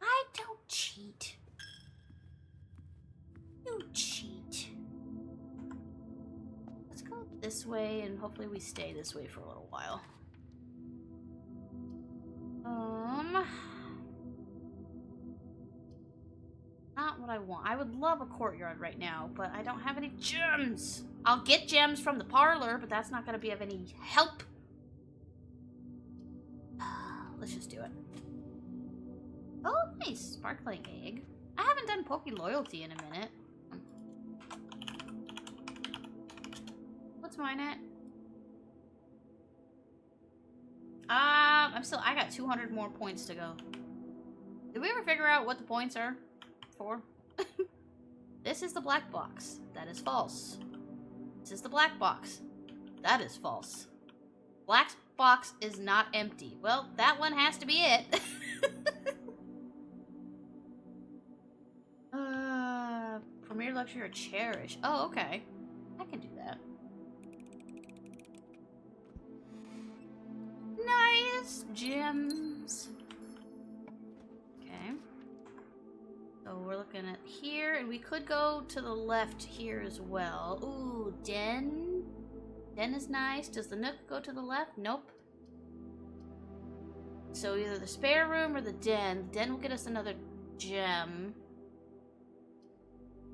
I don't cheat. You cheat. Let's go this way, and hopefully we stay this way for a little while. Not what I want. I would love a courtyard right now, but I don't have any gems. I'll get gems from the parlor, but that's not going to be of any help. Let's just do it. Oh, nice. Sparkling egg. I haven't done Poke Loyalty in a minute. What's mine at? I got 200 more points to go. Did we ever figure out what the points are for? This is the black box. That is false. This is the black box. That is false. Black box is not empty. Well, that one has to be it. Premier Luxury or Cherish. Oh, okay. I can do that. Nice gems. Okay. looking at here, and we could go to the left here as well. Ooh, den. Den is nice. Does the nook go to the left? Nope. So either the spare room or the den. The den will get us another gem.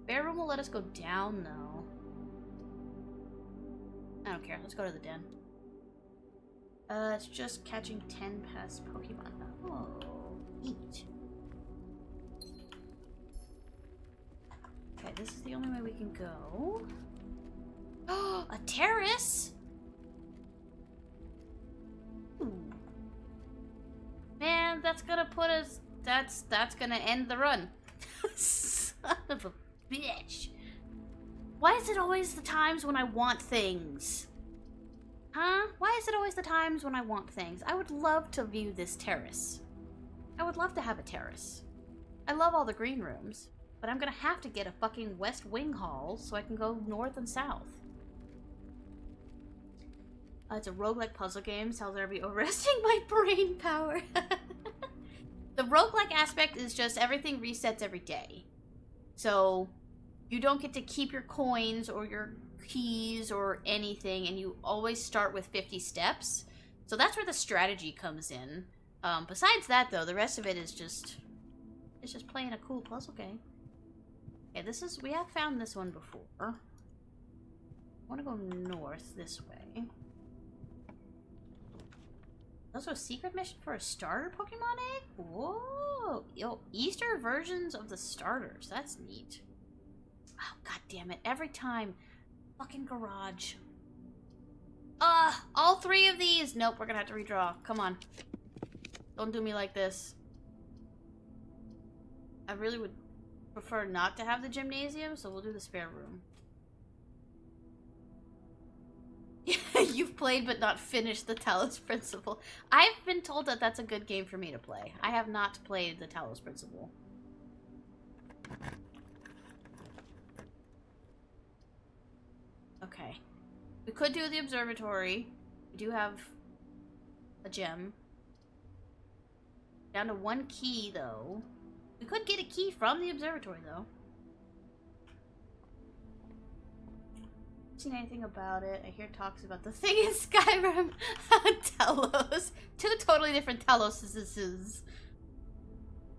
Spare room will let us go down, though. I don't care. Let's go to the den. It's just catching 10 past Pokemon. Oh, neat. Okay, this is the only way we can go. Oh, a terrace! Ooh. Man, that's gonna put us... That's gonna end the run. Son of a bitch. Why is it always the times when I want things? Huh? Why is it always the times when I want things? I would love to view this terrace. I would love to have a terrace. I love all the green rooms, but I'm gonna have to get a fucking West Wing Hall so I can go north and south. It's a roguelike puzzle game. Sounds like I'll be overresting my brain power. The roguelike aspect is just everything resets every day. So you don't get to keep your coins or your keys or anything, and you always start with 50 steps. So that's where the strategy comes in. Besides that, though, the rest of it is just... It's just playing a cool puzzle game. Okay, this is... We have found this one before. I want to go north this way. Also a secret mission for a starter Pokemon egg? Whoa! Yo, Easter versions of the starters. That's neat. Oh, god damn it. Every time. Fucking garage. All 3 of these! Nope, we're gonna have to redraw. Come on. Don't do me like this. I really would prefer not to have the gymnasium, so we'll do the spare room. You've played but not finished the Talos Principle. I've been told that that's a good game for me to play. I have not played the Talos Principle. Okay. We could do the observatory. We do have a gem. Down to 1 key, though. We could get a key from the observatory, though. Seen anything about it? I hear talks about the thing in Skyrim. Talos. 2 totally different Taloses.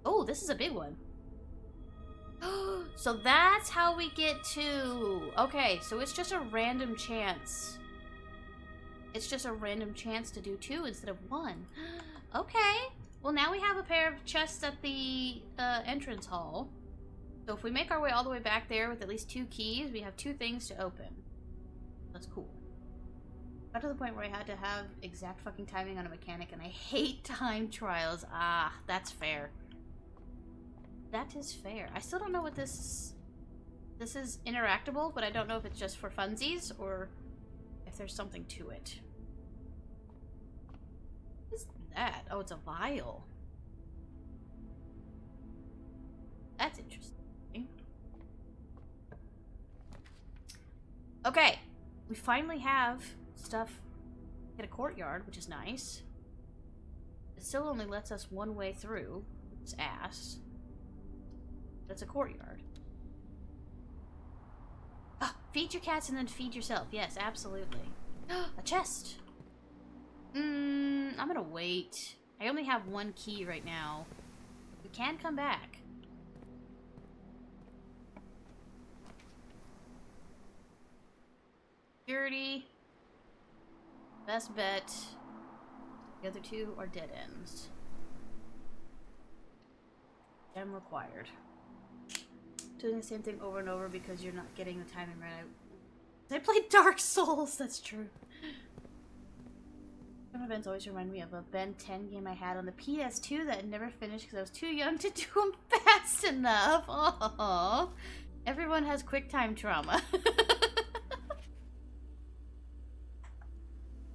Oh, this is a big one. So that's how we get to... Okay, so it's just a random chance. It's just a random chance to do 2 instead of 1. Okay. Well, now we have a pair of chests at the entrance hall. So if we make our way all the way back there with at least 2 keys, we have 2 things to open. That's cool. Got to the point where I had to have exact fucking timing on a mechanic, and I hate time trials. Ah, that's fair. That is fair. I still don't know what this is. This is interactable, but I don't know if it's just for funsies or if there's something to it. What is that? Oh, it's a vial. That's interesting. Okay. We finally have stuff in a courtyard, which is nice. It still only lets us 1 way through. It's ass. But it's a courtyard. Ah, feed your cats and then feed yourself. Yes, absolutely. A chest! I'm gonna wait. I only have 1 key right now. We can come back. Security. Best bet. The other 2 are dead ends. Gem required. Doing the same thing over and over because you're not getting the timing right. I played Dark Souls, that's true. Some events always remind me of a Ben 10 game I had on the PS2 that I never finished because I was too young to do them fast enough. Oh, everyone has quick time trauma.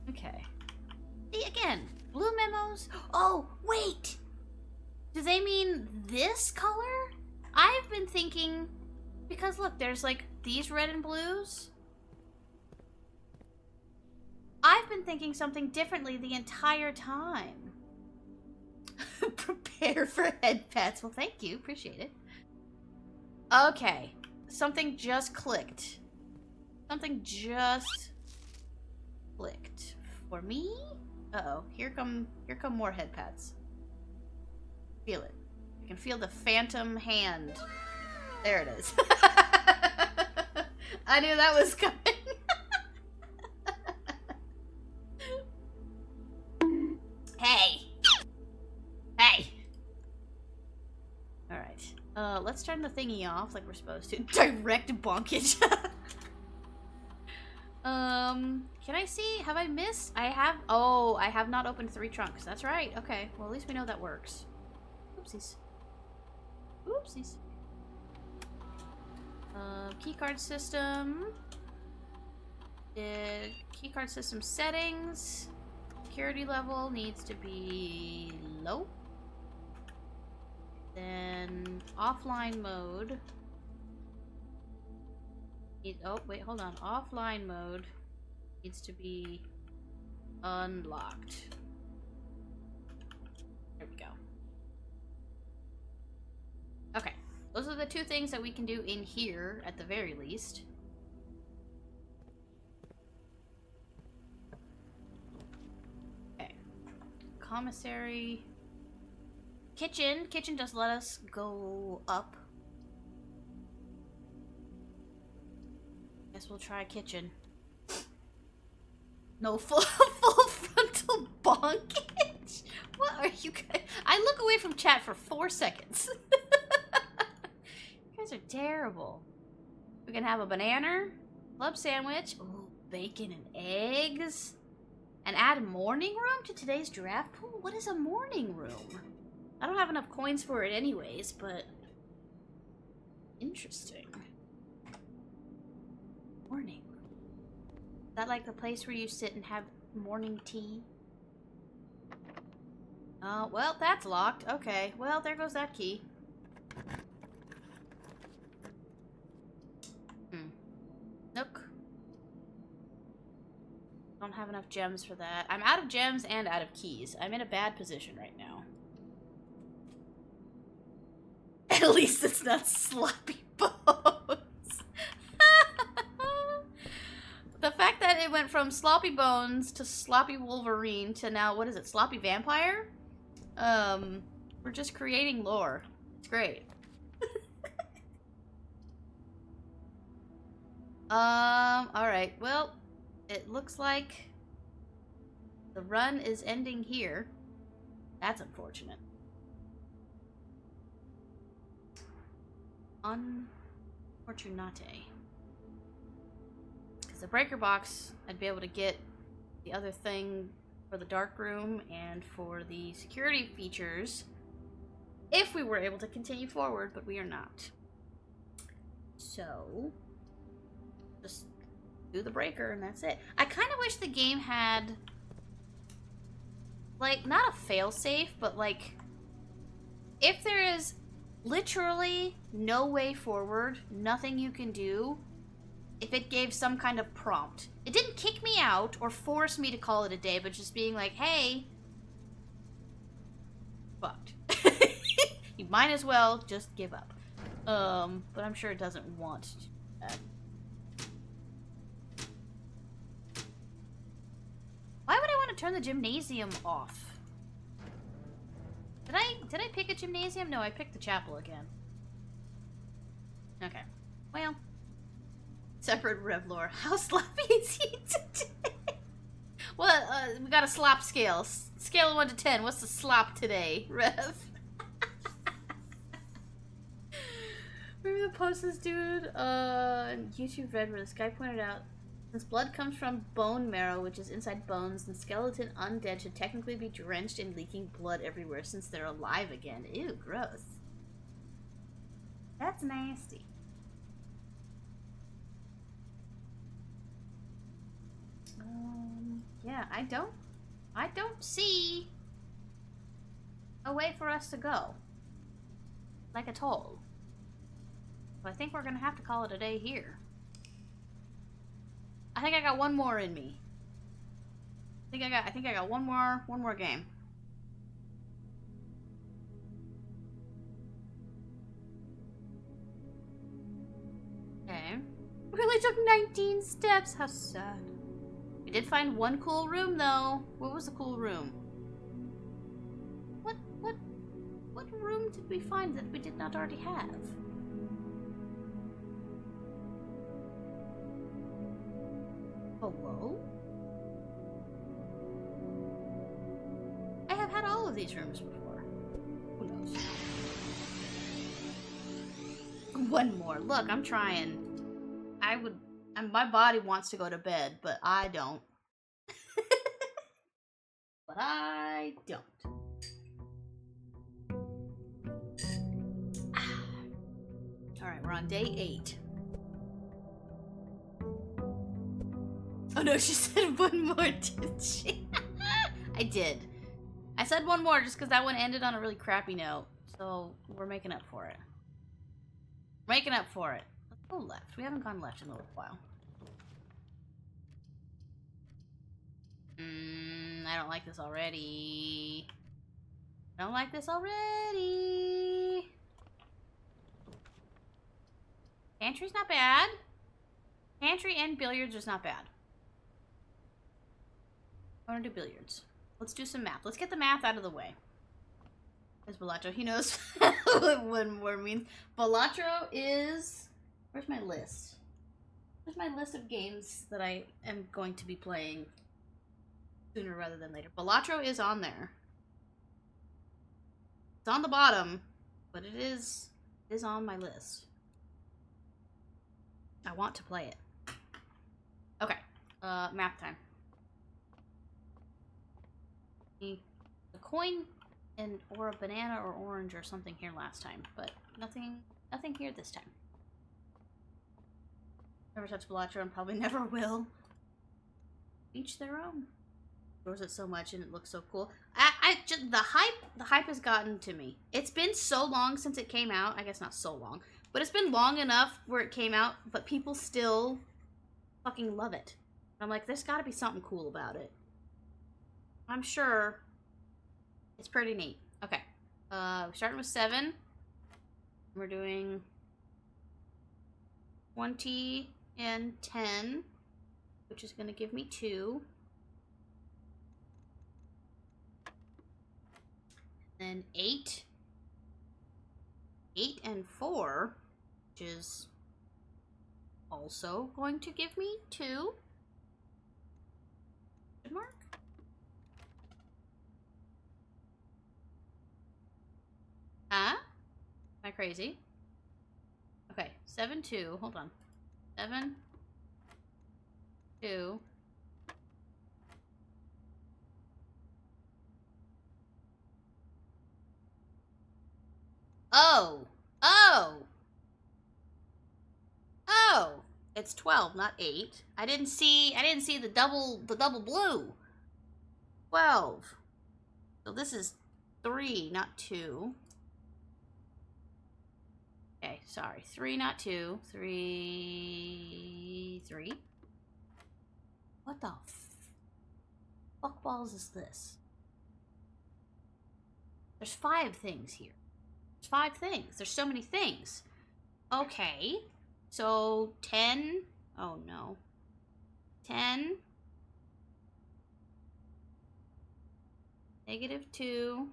Okay. See, again, blue memos. Oh, wait! Do they mean this color? I've been thinking, because look, there's like these red and blues. I've been thinking something differently the entire time. Prepare for head pats. Well, thank you. Appreciate it. Okay. Something just clicked. Something just clicked. For me? Uh-oh. Here come more head pats. Feel it. I can feel the phantom hand. There it is. I knew that was coming. Hey. Hey. Alright. Let's turn the thingy off like we're supposed to. Direct bonkage. Can I see? Have I missed? I have not opened 3 trunks. That's right. Okay. Well, at least we know that works. Oopsies. Oopsies. Keycard system. Keycard system settings. Security level needs to be low. Then offline mode. Oh, wait, hold on. Offline mode needs to be unlocked. There we go. Okay. Those are the 2 things that we can do in here, at the very least. Okay. Commissary. Kitchen. Kitchen does let us go up. Guess we'll try kitchen. No full frontal bonkage? What are you guys? I look away from chat for 4 seconds. You guys are terrible. We can have a banana, club sandwich, ooh, bacon and eggs, and add a morning room to today's draft pool? What is a morning room? I don't have enough coins for it anyways, but interesting. Morning room. Is that like the place where you sit and have morning tea? Oh, well, that's locked. Okay, well, there goes that key. Nook. Don't have enough gems for that. I'm out of gems and out of keys. I'm in a bad position right now. At least it's not sloppy bones. The fact that it went from sloppy bones to sloppy Wolverine to now, what is it, sloppy vampire? We're just creating lore. It's great. Alright, well, it looks like the run is ending here. That's unfortunate. Unfortunate. Because the breaker box, I'd be able to get the other thing for the dark room and for the security features if we were able to continue forward, but we are not. So, just do the breaker and that's it. I kind of wish the game had, like, not a failsafe, but like, if there is literally no way forward, nothing you can do, if it gave some kind of prompt. It didn't kick me out or force me to call it a day, but just being like, hey, fucked. You might as well just give up. But I'm sure it doesn't want to do that. Why would I want to turn the gymnasium off? Did I pick a gymnasium? No, I picked the chapel again. Okay. Well. Separate Revlore. How sloppy is he today? Well, we got a slop scale. Scale of 1 to 10. What's the slop today, Rev? Remember the post this dude on YouTube Red where this guy pointed out, since blood comes from bone marrow, which is inside bones, then skeleton undead should technically be drenched in leaking blood everywhere since they're alive again. Ew, gross. That's nasty. Yeah, I don't see a way for us to go. Like at all. So I think we're gonna have to call it a day here. I think I got one more in me. I think I got one more game. 19 steps. How sad. We did find one cool room, though. What was the cool room? What room did we find that we did not already have? Hello? I have had all of these rooms before. Who knows? One more. Look, I'm trying. My body wants to go to bed, but I don't. But I don't. Alright, we're on day 8. Oh no, she said one more, didn't she? I did. I said one more just because that one ended on a really crappy note. So, we're making up for it. Making up for it. Let's go left. We haven't gone left in a little while. I don't like this already. I don't like this already. Pantry's not bad. Pantry and billiards is not bad. I want to do billiards. Let's do some math. Let's get the math out of the way. There's Balatro. He knows what one word means. Balatro is... Where's my list? Where's my list of games that I am going to be playing sooner rather than later? Balatro is on there. It's on the bottom, but it is on my list. I want to play it. Okay, math time. A coin and or a banana or orange or something here last time, but nothing here this time. Never touched Balatro and probably never will. Each their own. Adores it so much and it looks so cool. I just the hype has gotten to me. It's been so long since it came out. I guess not so long, but it's been long enough where it came out, but people still fucking love it. I'm like, there's got to be something cool about it. I'm sure it's pretty neat. Okay, we're starting with 7. We're doing 20 and 10, which is going to give me 2. Then 8. 8 and 4, which is also going to give me 2. Good mark. Huh? Am I crazy? Okay, 7, 2. Hold on. 7, 2. Oh! Oh! Oh! It's 12, not 8. I didn't see the double blue. 12. So this is 3, not 2. Okay, sorry. 3, not 2. 3. What the fuck balls is this? There's 5 things here. There's 5 things. There's so many things. Okay. So 10. Oh no. 10. -2.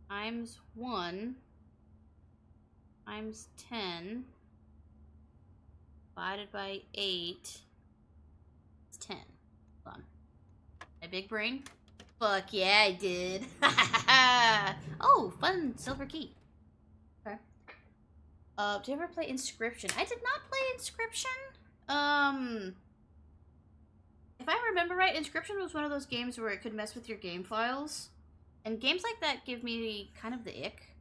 Times 1 times 10 divided by 8 is 10. Hold on. My big brain? Fuck yeah, I did. Oh, fun silver key. Okay. Did you ever play Inscription? I did not play Inscription. If I remember right, Inscription was one of those games where it could mess with your game files. And games like that give me kind of the ick.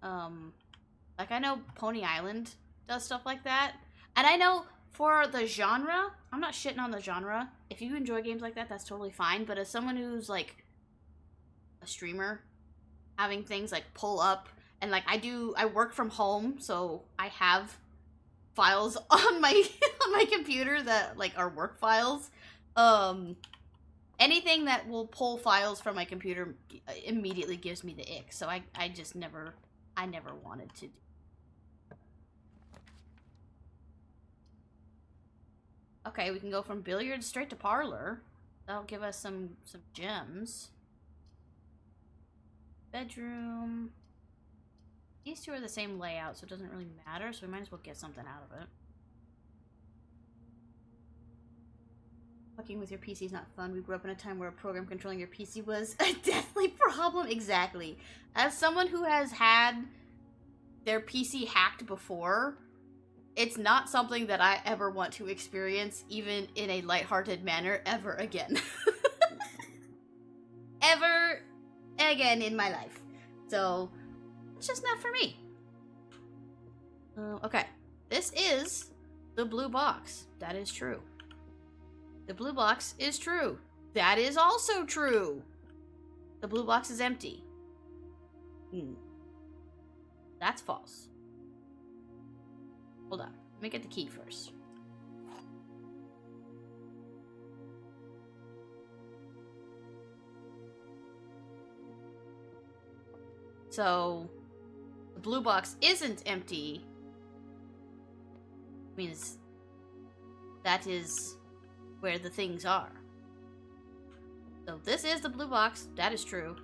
Like I know Pony Island does stuff like that. And I know for the genre, I'm not shitting on the genre. If you enjoy games like that, that's totally fine. But as someone who's like a streamer, having things like pull up, and like I work from home, so I have files on my on my computer that like are work files. anything that will pull files from my computer immediately gives me the ick. So I just never wanted to. Okay, we can go from billiards straight to parlor. That'll give us some gems. Bedroom. These two are the same layout, so it doesn't really matter, so we might as well get something out of it. Fucking with your PC is not fun. We grew up in a time where a program controlling your PC was a deathly problem. Exactly. As someone who has had their PC hacked before, it's not something that I ever want to experience, even in a lighthearted manner, ever again. Ever again in my life. So, it's just not for me. Okay. This is the blue box. That is true. The blue box is true. That is also true. The blue box is empty. That's false. Hold on. Let me get the key first. So, the blue box isn't empty. Means that is where the things are. So this is the blue box. That is true.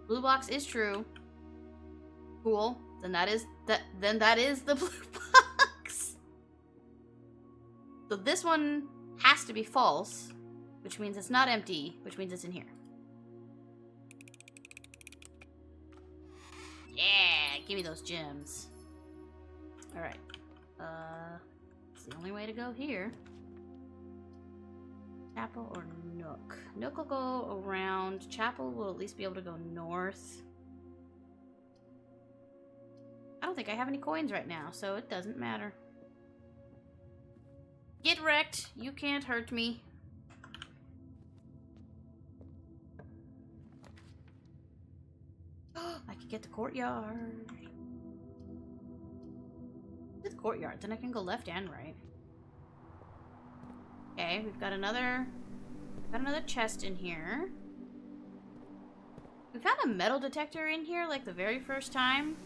Blue box is true. Cool. Then that is the blue box. So this one has to be false, which means it's not empty, which means it's in here. Yeah, give me those gems. Alright. It's the only way to go here. Chapel or Nook? Nook will go around. Chapel will at least be able to go north. I don't think I have any coins right now, so it doesn't matter. Get wrecked. You can't hurt me. I can get the courtyard. The courtyard. Then I can go left and right. Okay, we've got another chest in here. We found a metal detector in here like the very first time.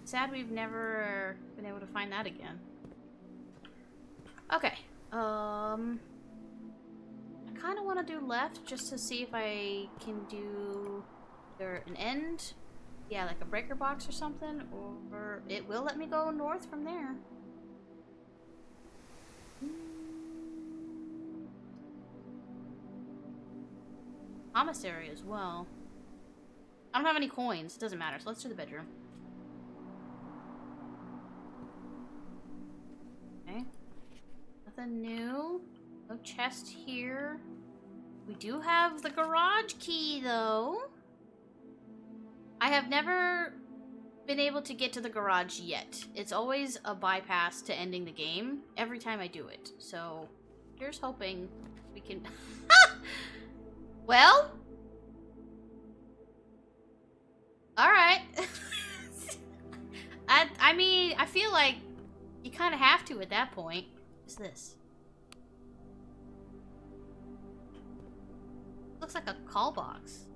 Sad we've never been able to find that again. Okay. I kind of want to do left just to see if I can do either an end, yeah, like a breaker box or something, or it will let me go north from there. Commissary as well. I don't have any coins. It doesn't matter. So let's do the bedroom. Okay. Nothing new. No chest here. We do have the garage key, though. I have never been able to get to the garage yet. It's always a bypass to ending the game every time I do it. So, here's hoping we can... Well? Alright. I mean, I feel like you kind of have to at that point. What's this? Looks like a call box.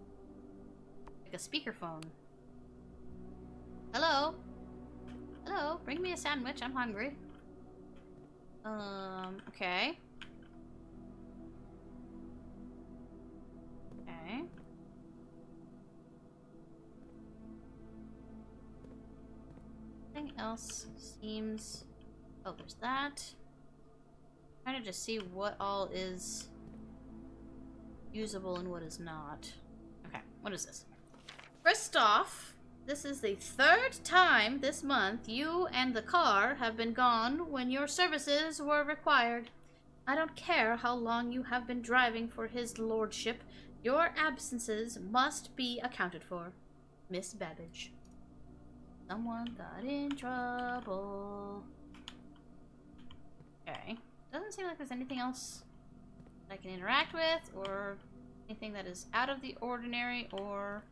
Like a speakerphone. Hello? Hello? Bring me a sandwich. I'm hungry. Okay. Okay. Nothing else seems... Oh, there's that. I'm trying to just see what all is usable and what is not. Okay, what is this? First off, this is the third time this month you and the car have been gone when your services were required. I don't care how long you have been driving for his lordship. Your absences must be accounted for. Miss Babbage. Someone got in trouble. Okay. Doesn't seem like there's anything else that I can interact with, or anything that is out of the ordinary or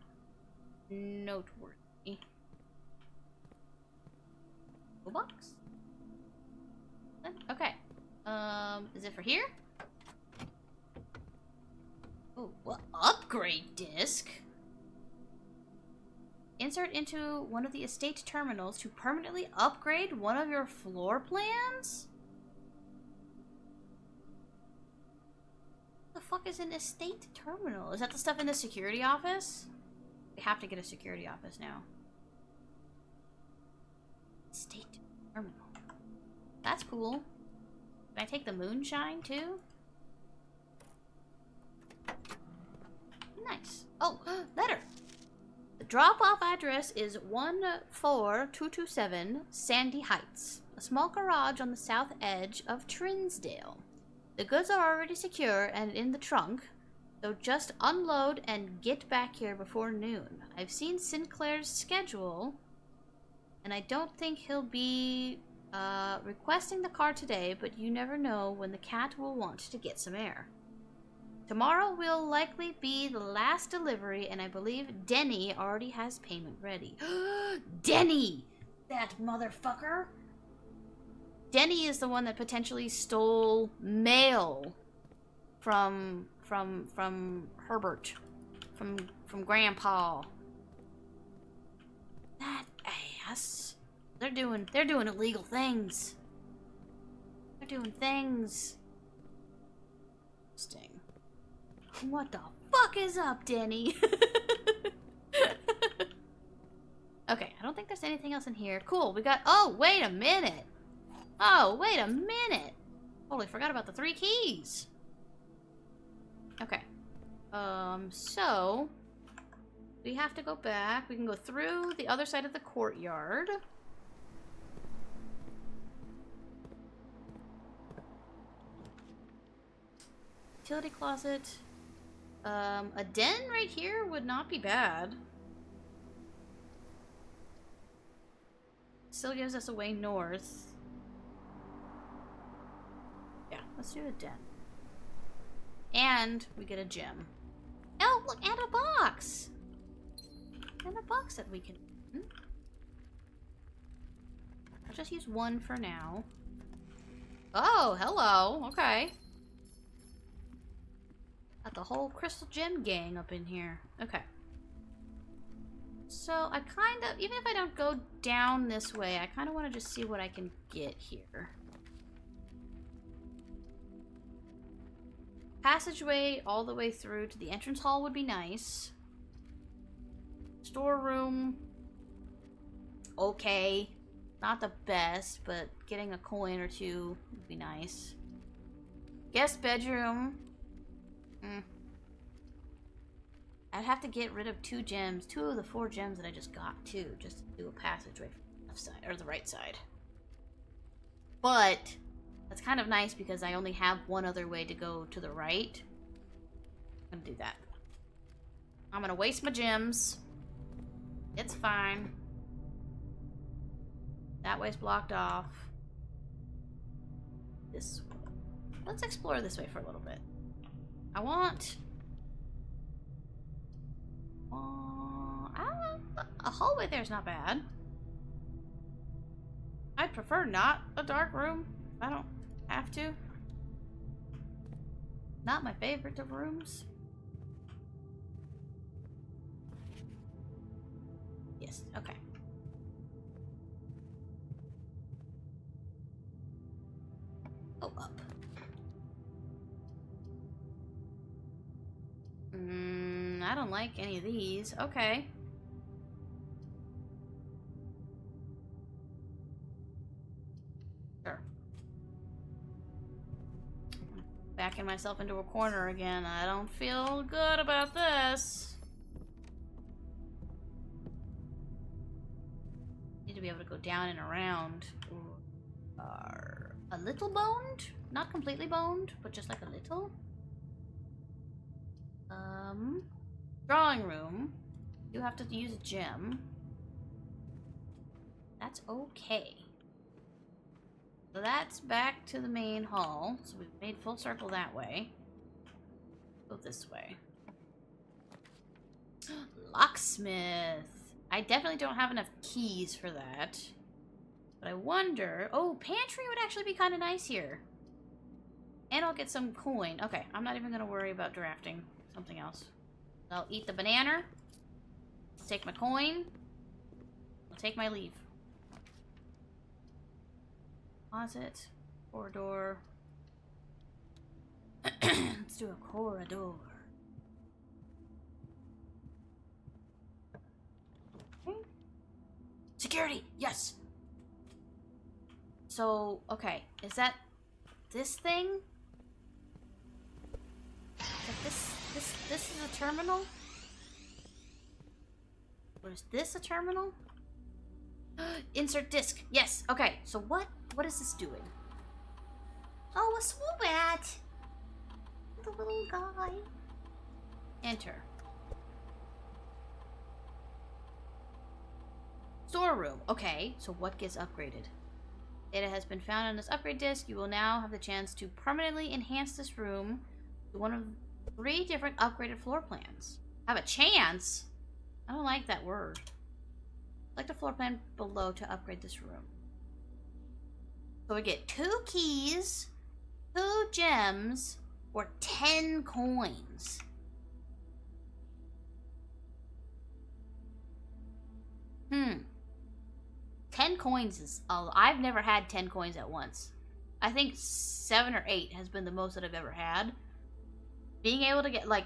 noteworthy. Toolbox? Okay. Is it for here? Oh, what upgrade disc? Insert into one of the estate terminals to permanently upgrade one of your floor plans? What the fuck is an estate terminal? Is that the stuff in the security office? We have to get a security office now. Estate terminal. That's cool. Can I take the moonshine too? Nice. Oh, letter. The drop-off address is 14227 Sandy Heights, a small garage on the south edge of Trinsdale. The goods are already secure and in the trunk, so just unload and get back here before noon. I've seen Sinclair's schedule, and I don't think he'll be requesting the car today, but you never know when the cat will want to get some air. Tomorrow will likely be the last delivery, and I believe Denny already has payment ready. Denny! That motherfucker! Denny is the one that potentially stole mail from Herbert. From Grandpa. That ass. They're doing illegal things. They're doing things. Interesting. What the fuck is up, Denny? Okay, I don't think there's anything else in here. Cool, we got... Oh, wait a minute. Oh, wait a minute. Totally forgot about the 3 keys. Okay. So... we have to go back. We can go through the other side of the courtyard. Utility closet. A den right here would not be bad. Still gives us a way north. Yeah, let's do a den. And we get a gem. Oh, look, and a box! And a box that we can... I'll just use one for now. Oh, hello. Okay. Got the whole Crystal Gem gang up in here. Okay. So, I kind of... even if I don't go down this way, I kind of want to just see what I can get here. Passageway all the way through to the entrance hall would be nice. Storeroom. Okay. Not the best, but getting a coin or two would be nice. Guest bedroom. I'd have to get rid of 2 gems. 2 of the 4 gems that I just got, too. Just to do a passageway from the left side, or the right side. But, that's kind of nice because I only have one other way to go to the right. I'm gonna do that. I'm gonna waste my gems. It's fine. That way's blocked off. This way. Let's explore this way for a little bit. I want... a hallway there's not bad. I'd prefer not a dark room if I don't have to. Not my favorite of rooms. Yes, okay. Oh, up. I don't like any of these. Okay. Sure. Backing myself into a corner again. I don't feel good about this. Need to be able to go down and around. A little boned? Not completely boned, but just like a little. Drawing room. You have to use a gem. That's okay. So that's back to the main hall. So we've made full circle that way. Go this way. Locksmith. I definitely don't have enough keys for that. But I wonder... oh, pantry would actually be kind of nice here. And I'll get some coin. Okay, I'm not even going to worry about drafting. something else. I'll eat the banana. I'll take my coin. I'll take my leave. Closet. Corridor. Let's do a corridor. Okay. Security! Yes! So, okay. Is that this thing? Is that this is a terminal? Or is this a terminal? Insert disc. Yes. Okay. So what is this doing? Oh, a Swoobat! The little guy. Enter. Storeroom. Okay. So what gets upgraded? Data has been found on this upgrade disc. You will now have the chance to permanently enhance this room to one of 3 different upgraded floor plans. Have a chance? I don't like that word. Select the floor plan below to upgrade this room. So we get 2 keys, 2 gems, or 10 coins. Hmm. 10 coins is... I've never had 10 coins at once. I think 7 or 8 has been the most that I've ever had. Being able to get, like,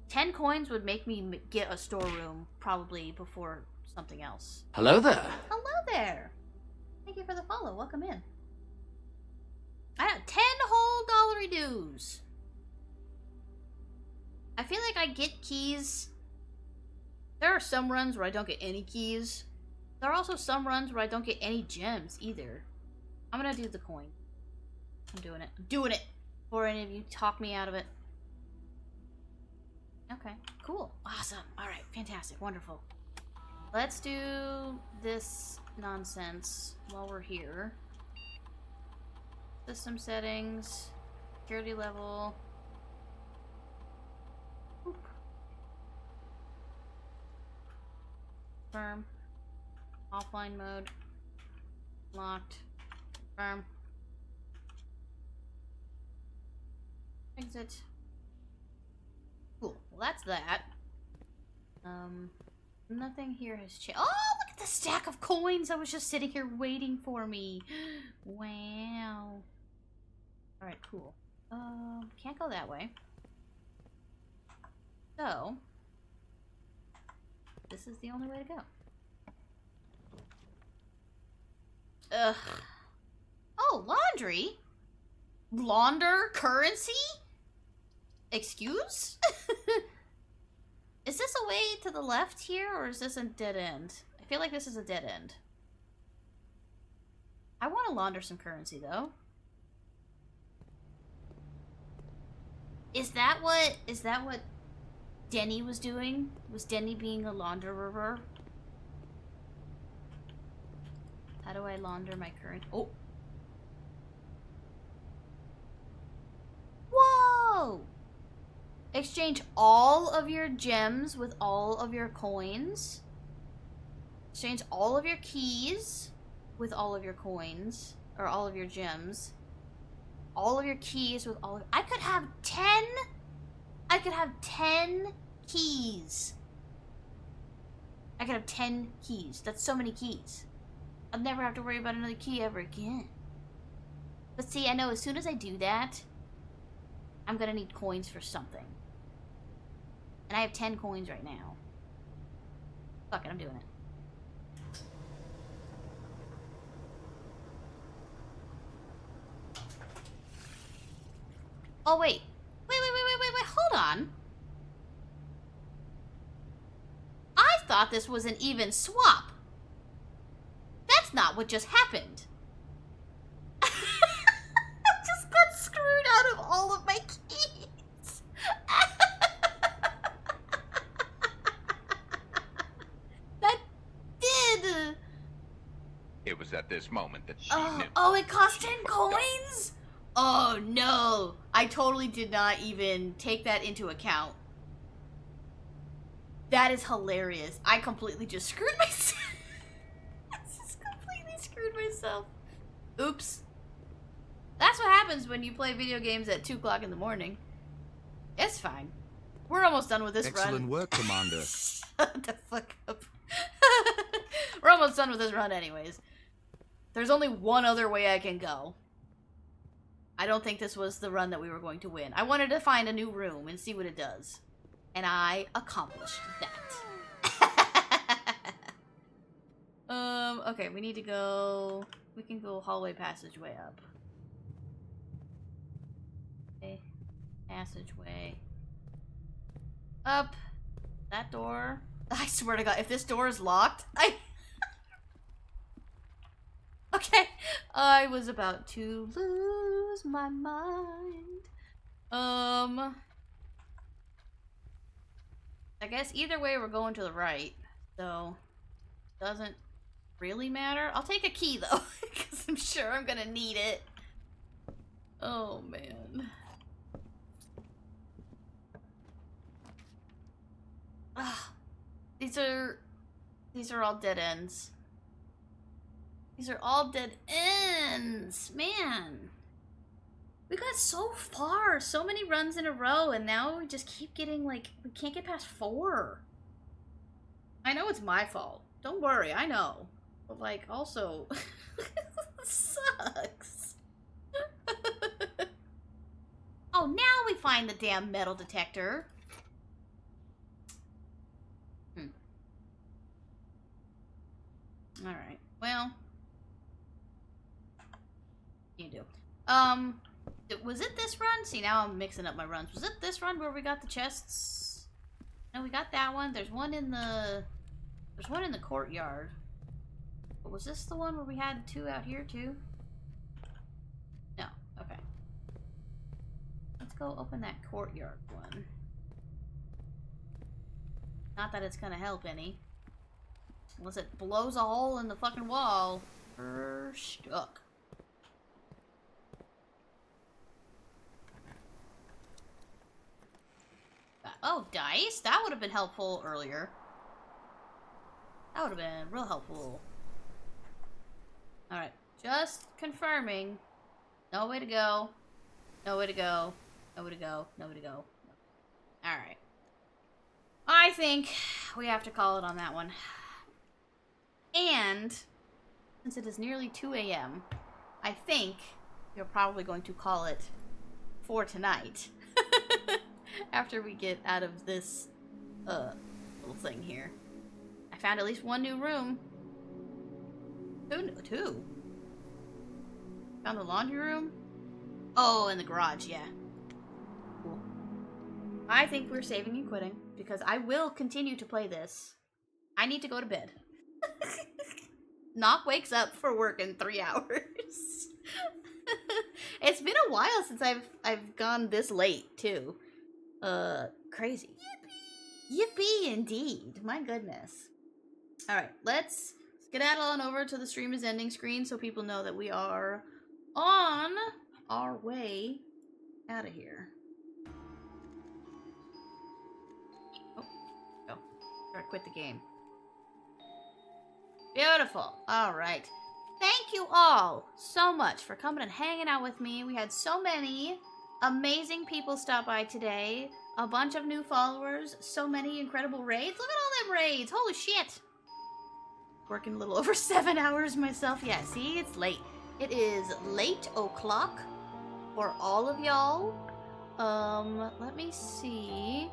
10 coins would make me get a storeroom probably before something else. Hello there. Hello there. Thank you for the follow. Welcome in. I have 10 whole dollary dues. I feel like I get keys. There are some runs where I don't get any keys. There are also some runs where I don't get any gems either. I'm gonna do the coin. I'm doing it. I'm doing it! Before any of you talk me out of it. Okay, cool. Awesome. Alright, fantastic. Wonderful. Let's do this nonsense while we're here. System settings. Security level. Oop. Confirm. Offline mode. Locked. Confirm. Exit. Cool. Well, that's that. Nothing here has changed. Oh, look at the stack of coins that was just sitting here waiting for me. Wow. Alright, cool. Can't go that way. So, this is the only way to go. Ugh. Oh, laundry? Launder currency? Excuse? Is this a way to the left here, or is this a dead end? I feel like this is a dead end. I want to launder some currency, though. Is that what Denny was doing? Was Denny being a launderer? How do I launder my currency? Oh! Whoa! Exchange all of your gems with all of your coins. Exchange all of your keys with all of your coins. Or all of your gems. All of your keys with all of... I could have 10... I could have 10 keys. I could have 10 keys. That's so many keys. I'll never have to worry about another key ever again. But see, I know as soon as I do that, I'm gonna need coins for something. And I have 10 coins right now. Fuck it, I'm doing it. Oh, wait. Wait, hold on. I thought this was an even swap. That's not what just happened. I just got screwed out of all of my keys. That did. It was at this moment that she knew. Oh, it cost 10 coins? Oh, no. I totally did not even take that into account. That is hilarious. I completely just screwed myself. I just completely screwed myself. Oops. That's what happens when you play video games at 2 o'clock in the morning. It's fine. We're almost done with this Excellent run. work, Commander. Shut the fuck up. We're almost done with this run anyways. There's only one other way I can go. I don't think this was the run that we were going to win. I wanted to find a new room and see what it does. And I accomplished that. Okay, we need to go... We can go hallway passageway up. Okay. Passageway. Up. That door. I swear to God, if this door is locked, Okay. I was about to lose my mind. I guess either way we're going to the right, so doesn't really matter. I'll take a key though, because I'm sure I'm gonna need it. Oh man. Ugh. These are all dead ends. These are all dead ends, man. We got so far, so many runs in a row, and now we just keep getting, like, we can't get past 4. I know it's my fault. Don't worry, I know. But, like, also, sucks. Oh, now we find the damn metal detector. Alright, well. You do. Was it this run? See, now I'm mixing up my runs. Was it this run where we got the chests? No, we got that one. There's one in the courtyard. But was this the one where we had 2 out here too? No. Okay. Let's go open that courtyard one. Not that it's gonna help any. Unless it blows a hole in the fucking wall. We're stuck. Oh, dice? That would have been helpful earlier. That would have been real helpful. Alright, just confirming. No way to go. No way to go. No way to go. No way to go. Alright. I think we have to call it on that one. And, since it is nearly 2 a.m., I think we're probably going to call it for tonight. After we get out of this little thing here. I found at least 1 new room. 2. Found the laundry room. Oh, in the garage, yeah. Cool. I think we're saving and quitting because I will continue to play this. I need to go to bed. Knock wakes up for work in 3 hours. It's been a while since I've gone this late too. Crazy. Yippee! Yippee indeed. My goodness. Alright, let's skedaddle on over to the stream is ending screen so people know that we are on our way out of here. Oh, go. Try to quit the game. Beautiful. Alright. Thank you all so much for coming and hanging out with me. We had so many amazing people stop by today. A bunch of new followers. So many incredible raids. Look at all them raids. Holy shit. Working a little over 7 hours myself. Yeah, see? It's late. It is late o'clock for all of y'all. Let me see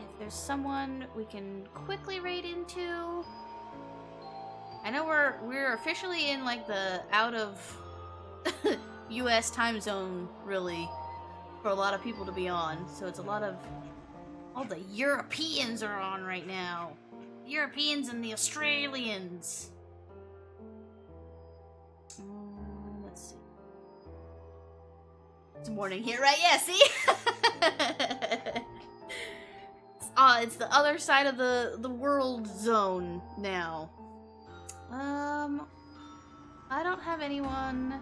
if there's someone we can quickly raid into. I know we're officially in like the out of US time zone, really, for a lot of people to be on. So it's a lot of all the Europeans are on right now. The Europeans and the Australians. Let's see. It's morning here, right? Yeah, see? It's the other side of the world zone now. I don't have anyone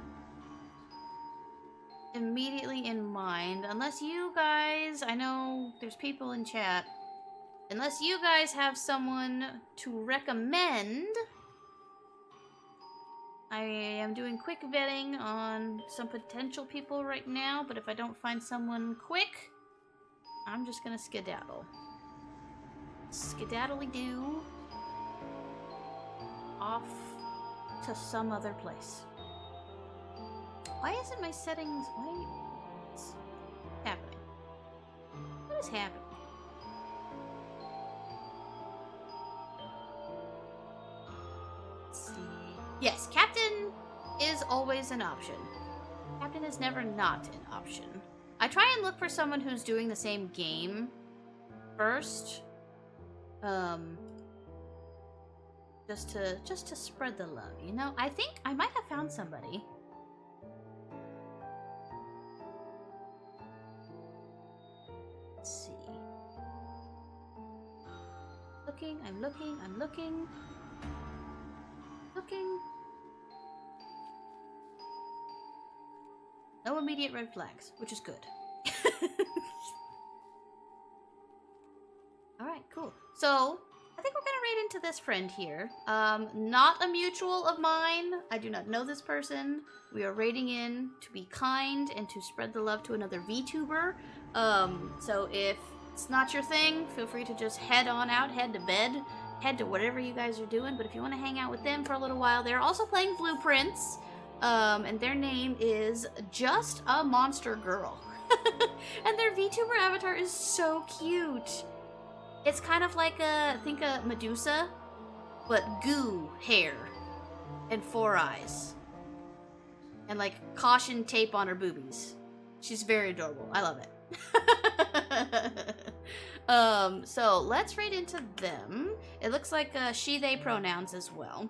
immediately in mind, unless you guys, I know there's people in chat, unless you guys have someone to recommend. I am doing quick vetting on some potential people right now, but if I don't find someone quick, I'm just gonna skedaddle. Skedaddly-doo. Off to some other place. Why isn't my settings... What's happening? What is happening? Let's see. Yes, Captain is always an option. Captain is never not an option. I try and look for someone who's doing the same game first. Just to spread the love, you know? I think I might have found somebody. Let's see. I'm looking. No immediate red flags, which is good. Alright, cool. So, I think we're gonna raid into this friend here. Not a mutual of mine. I do not know this person. We are raiding in to be kind and to spread the love to another VTuber. So if it's not your thing, feel free to just head on out, head to bed, head to whatever you guys are doing. But if you want to hang out with them for a little while, they're also playing Blueprints. And their name is Just a Monster Girl. And their VTuber avatar is so cute. It's kind of like think a Medusa, but goo hair and 4 eyes. And like caution tape on her boobies. She's very adorable. I love it. So let's raid into them. It looks like she, they pronouns as well.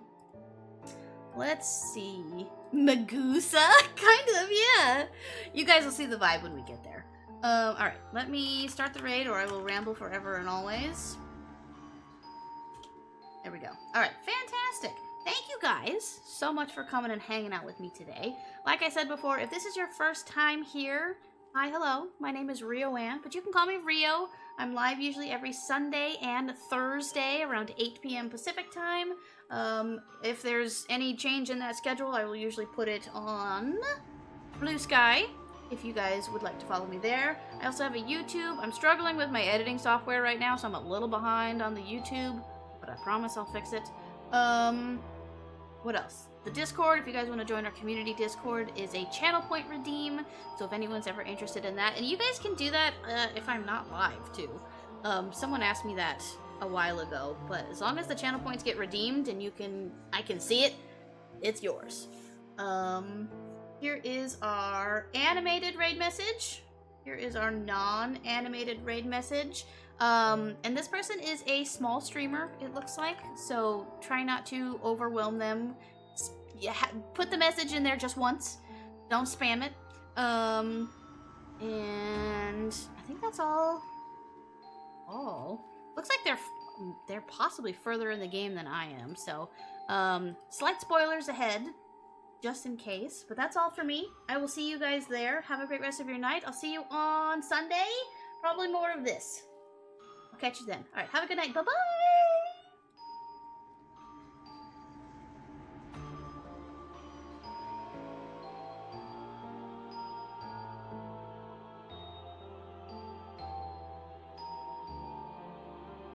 Let's see. Megusa? Kind of, yeah. You guys will see the vibe when we get there. Alright, let me start the raid or I will ramble forever and always. There we go. Alright, fantastic. Thank you guys so much for coming and hanging out with me today. Like I said before, if this is your first time here, hi, hello. My name is Rio Ann, but you can call me Rio. I'm live usually every Sunday and Thursday around 8 p.m. Pacific time. If there's any change in that schedule, I will usually put it on Blue Sky, if you guys would like to follow me there. I also have a YouTube. I'm struggling with my editing software right now, so I'm a little behind on the YouTube, but I promise I'll fix it. What else? The Discord, if you guys want to join our community Discord, is a channel point redeem, so if anyone's ever interested in that, and you guys can do that if I'm not live, too. Someone asked me that a while ago, but as long as the channel points get redeemed and I can see it, it's yours. Here is our animated raid message. Here is our non-animated raid message. And this person is a small streamer, it looks like, so try not to overwhelm them. Put the message in there just once. Don't spam it. And I think that's all. Looks like they're possibly further in the game than I am, so slight spoilers ahead, just in case. But that's all for me. I will see you guys there. Have a great rest of your night. I'll see you on Sunday. Probably more of this. I'll catch you then. Alright, have a good night. Bye-bye!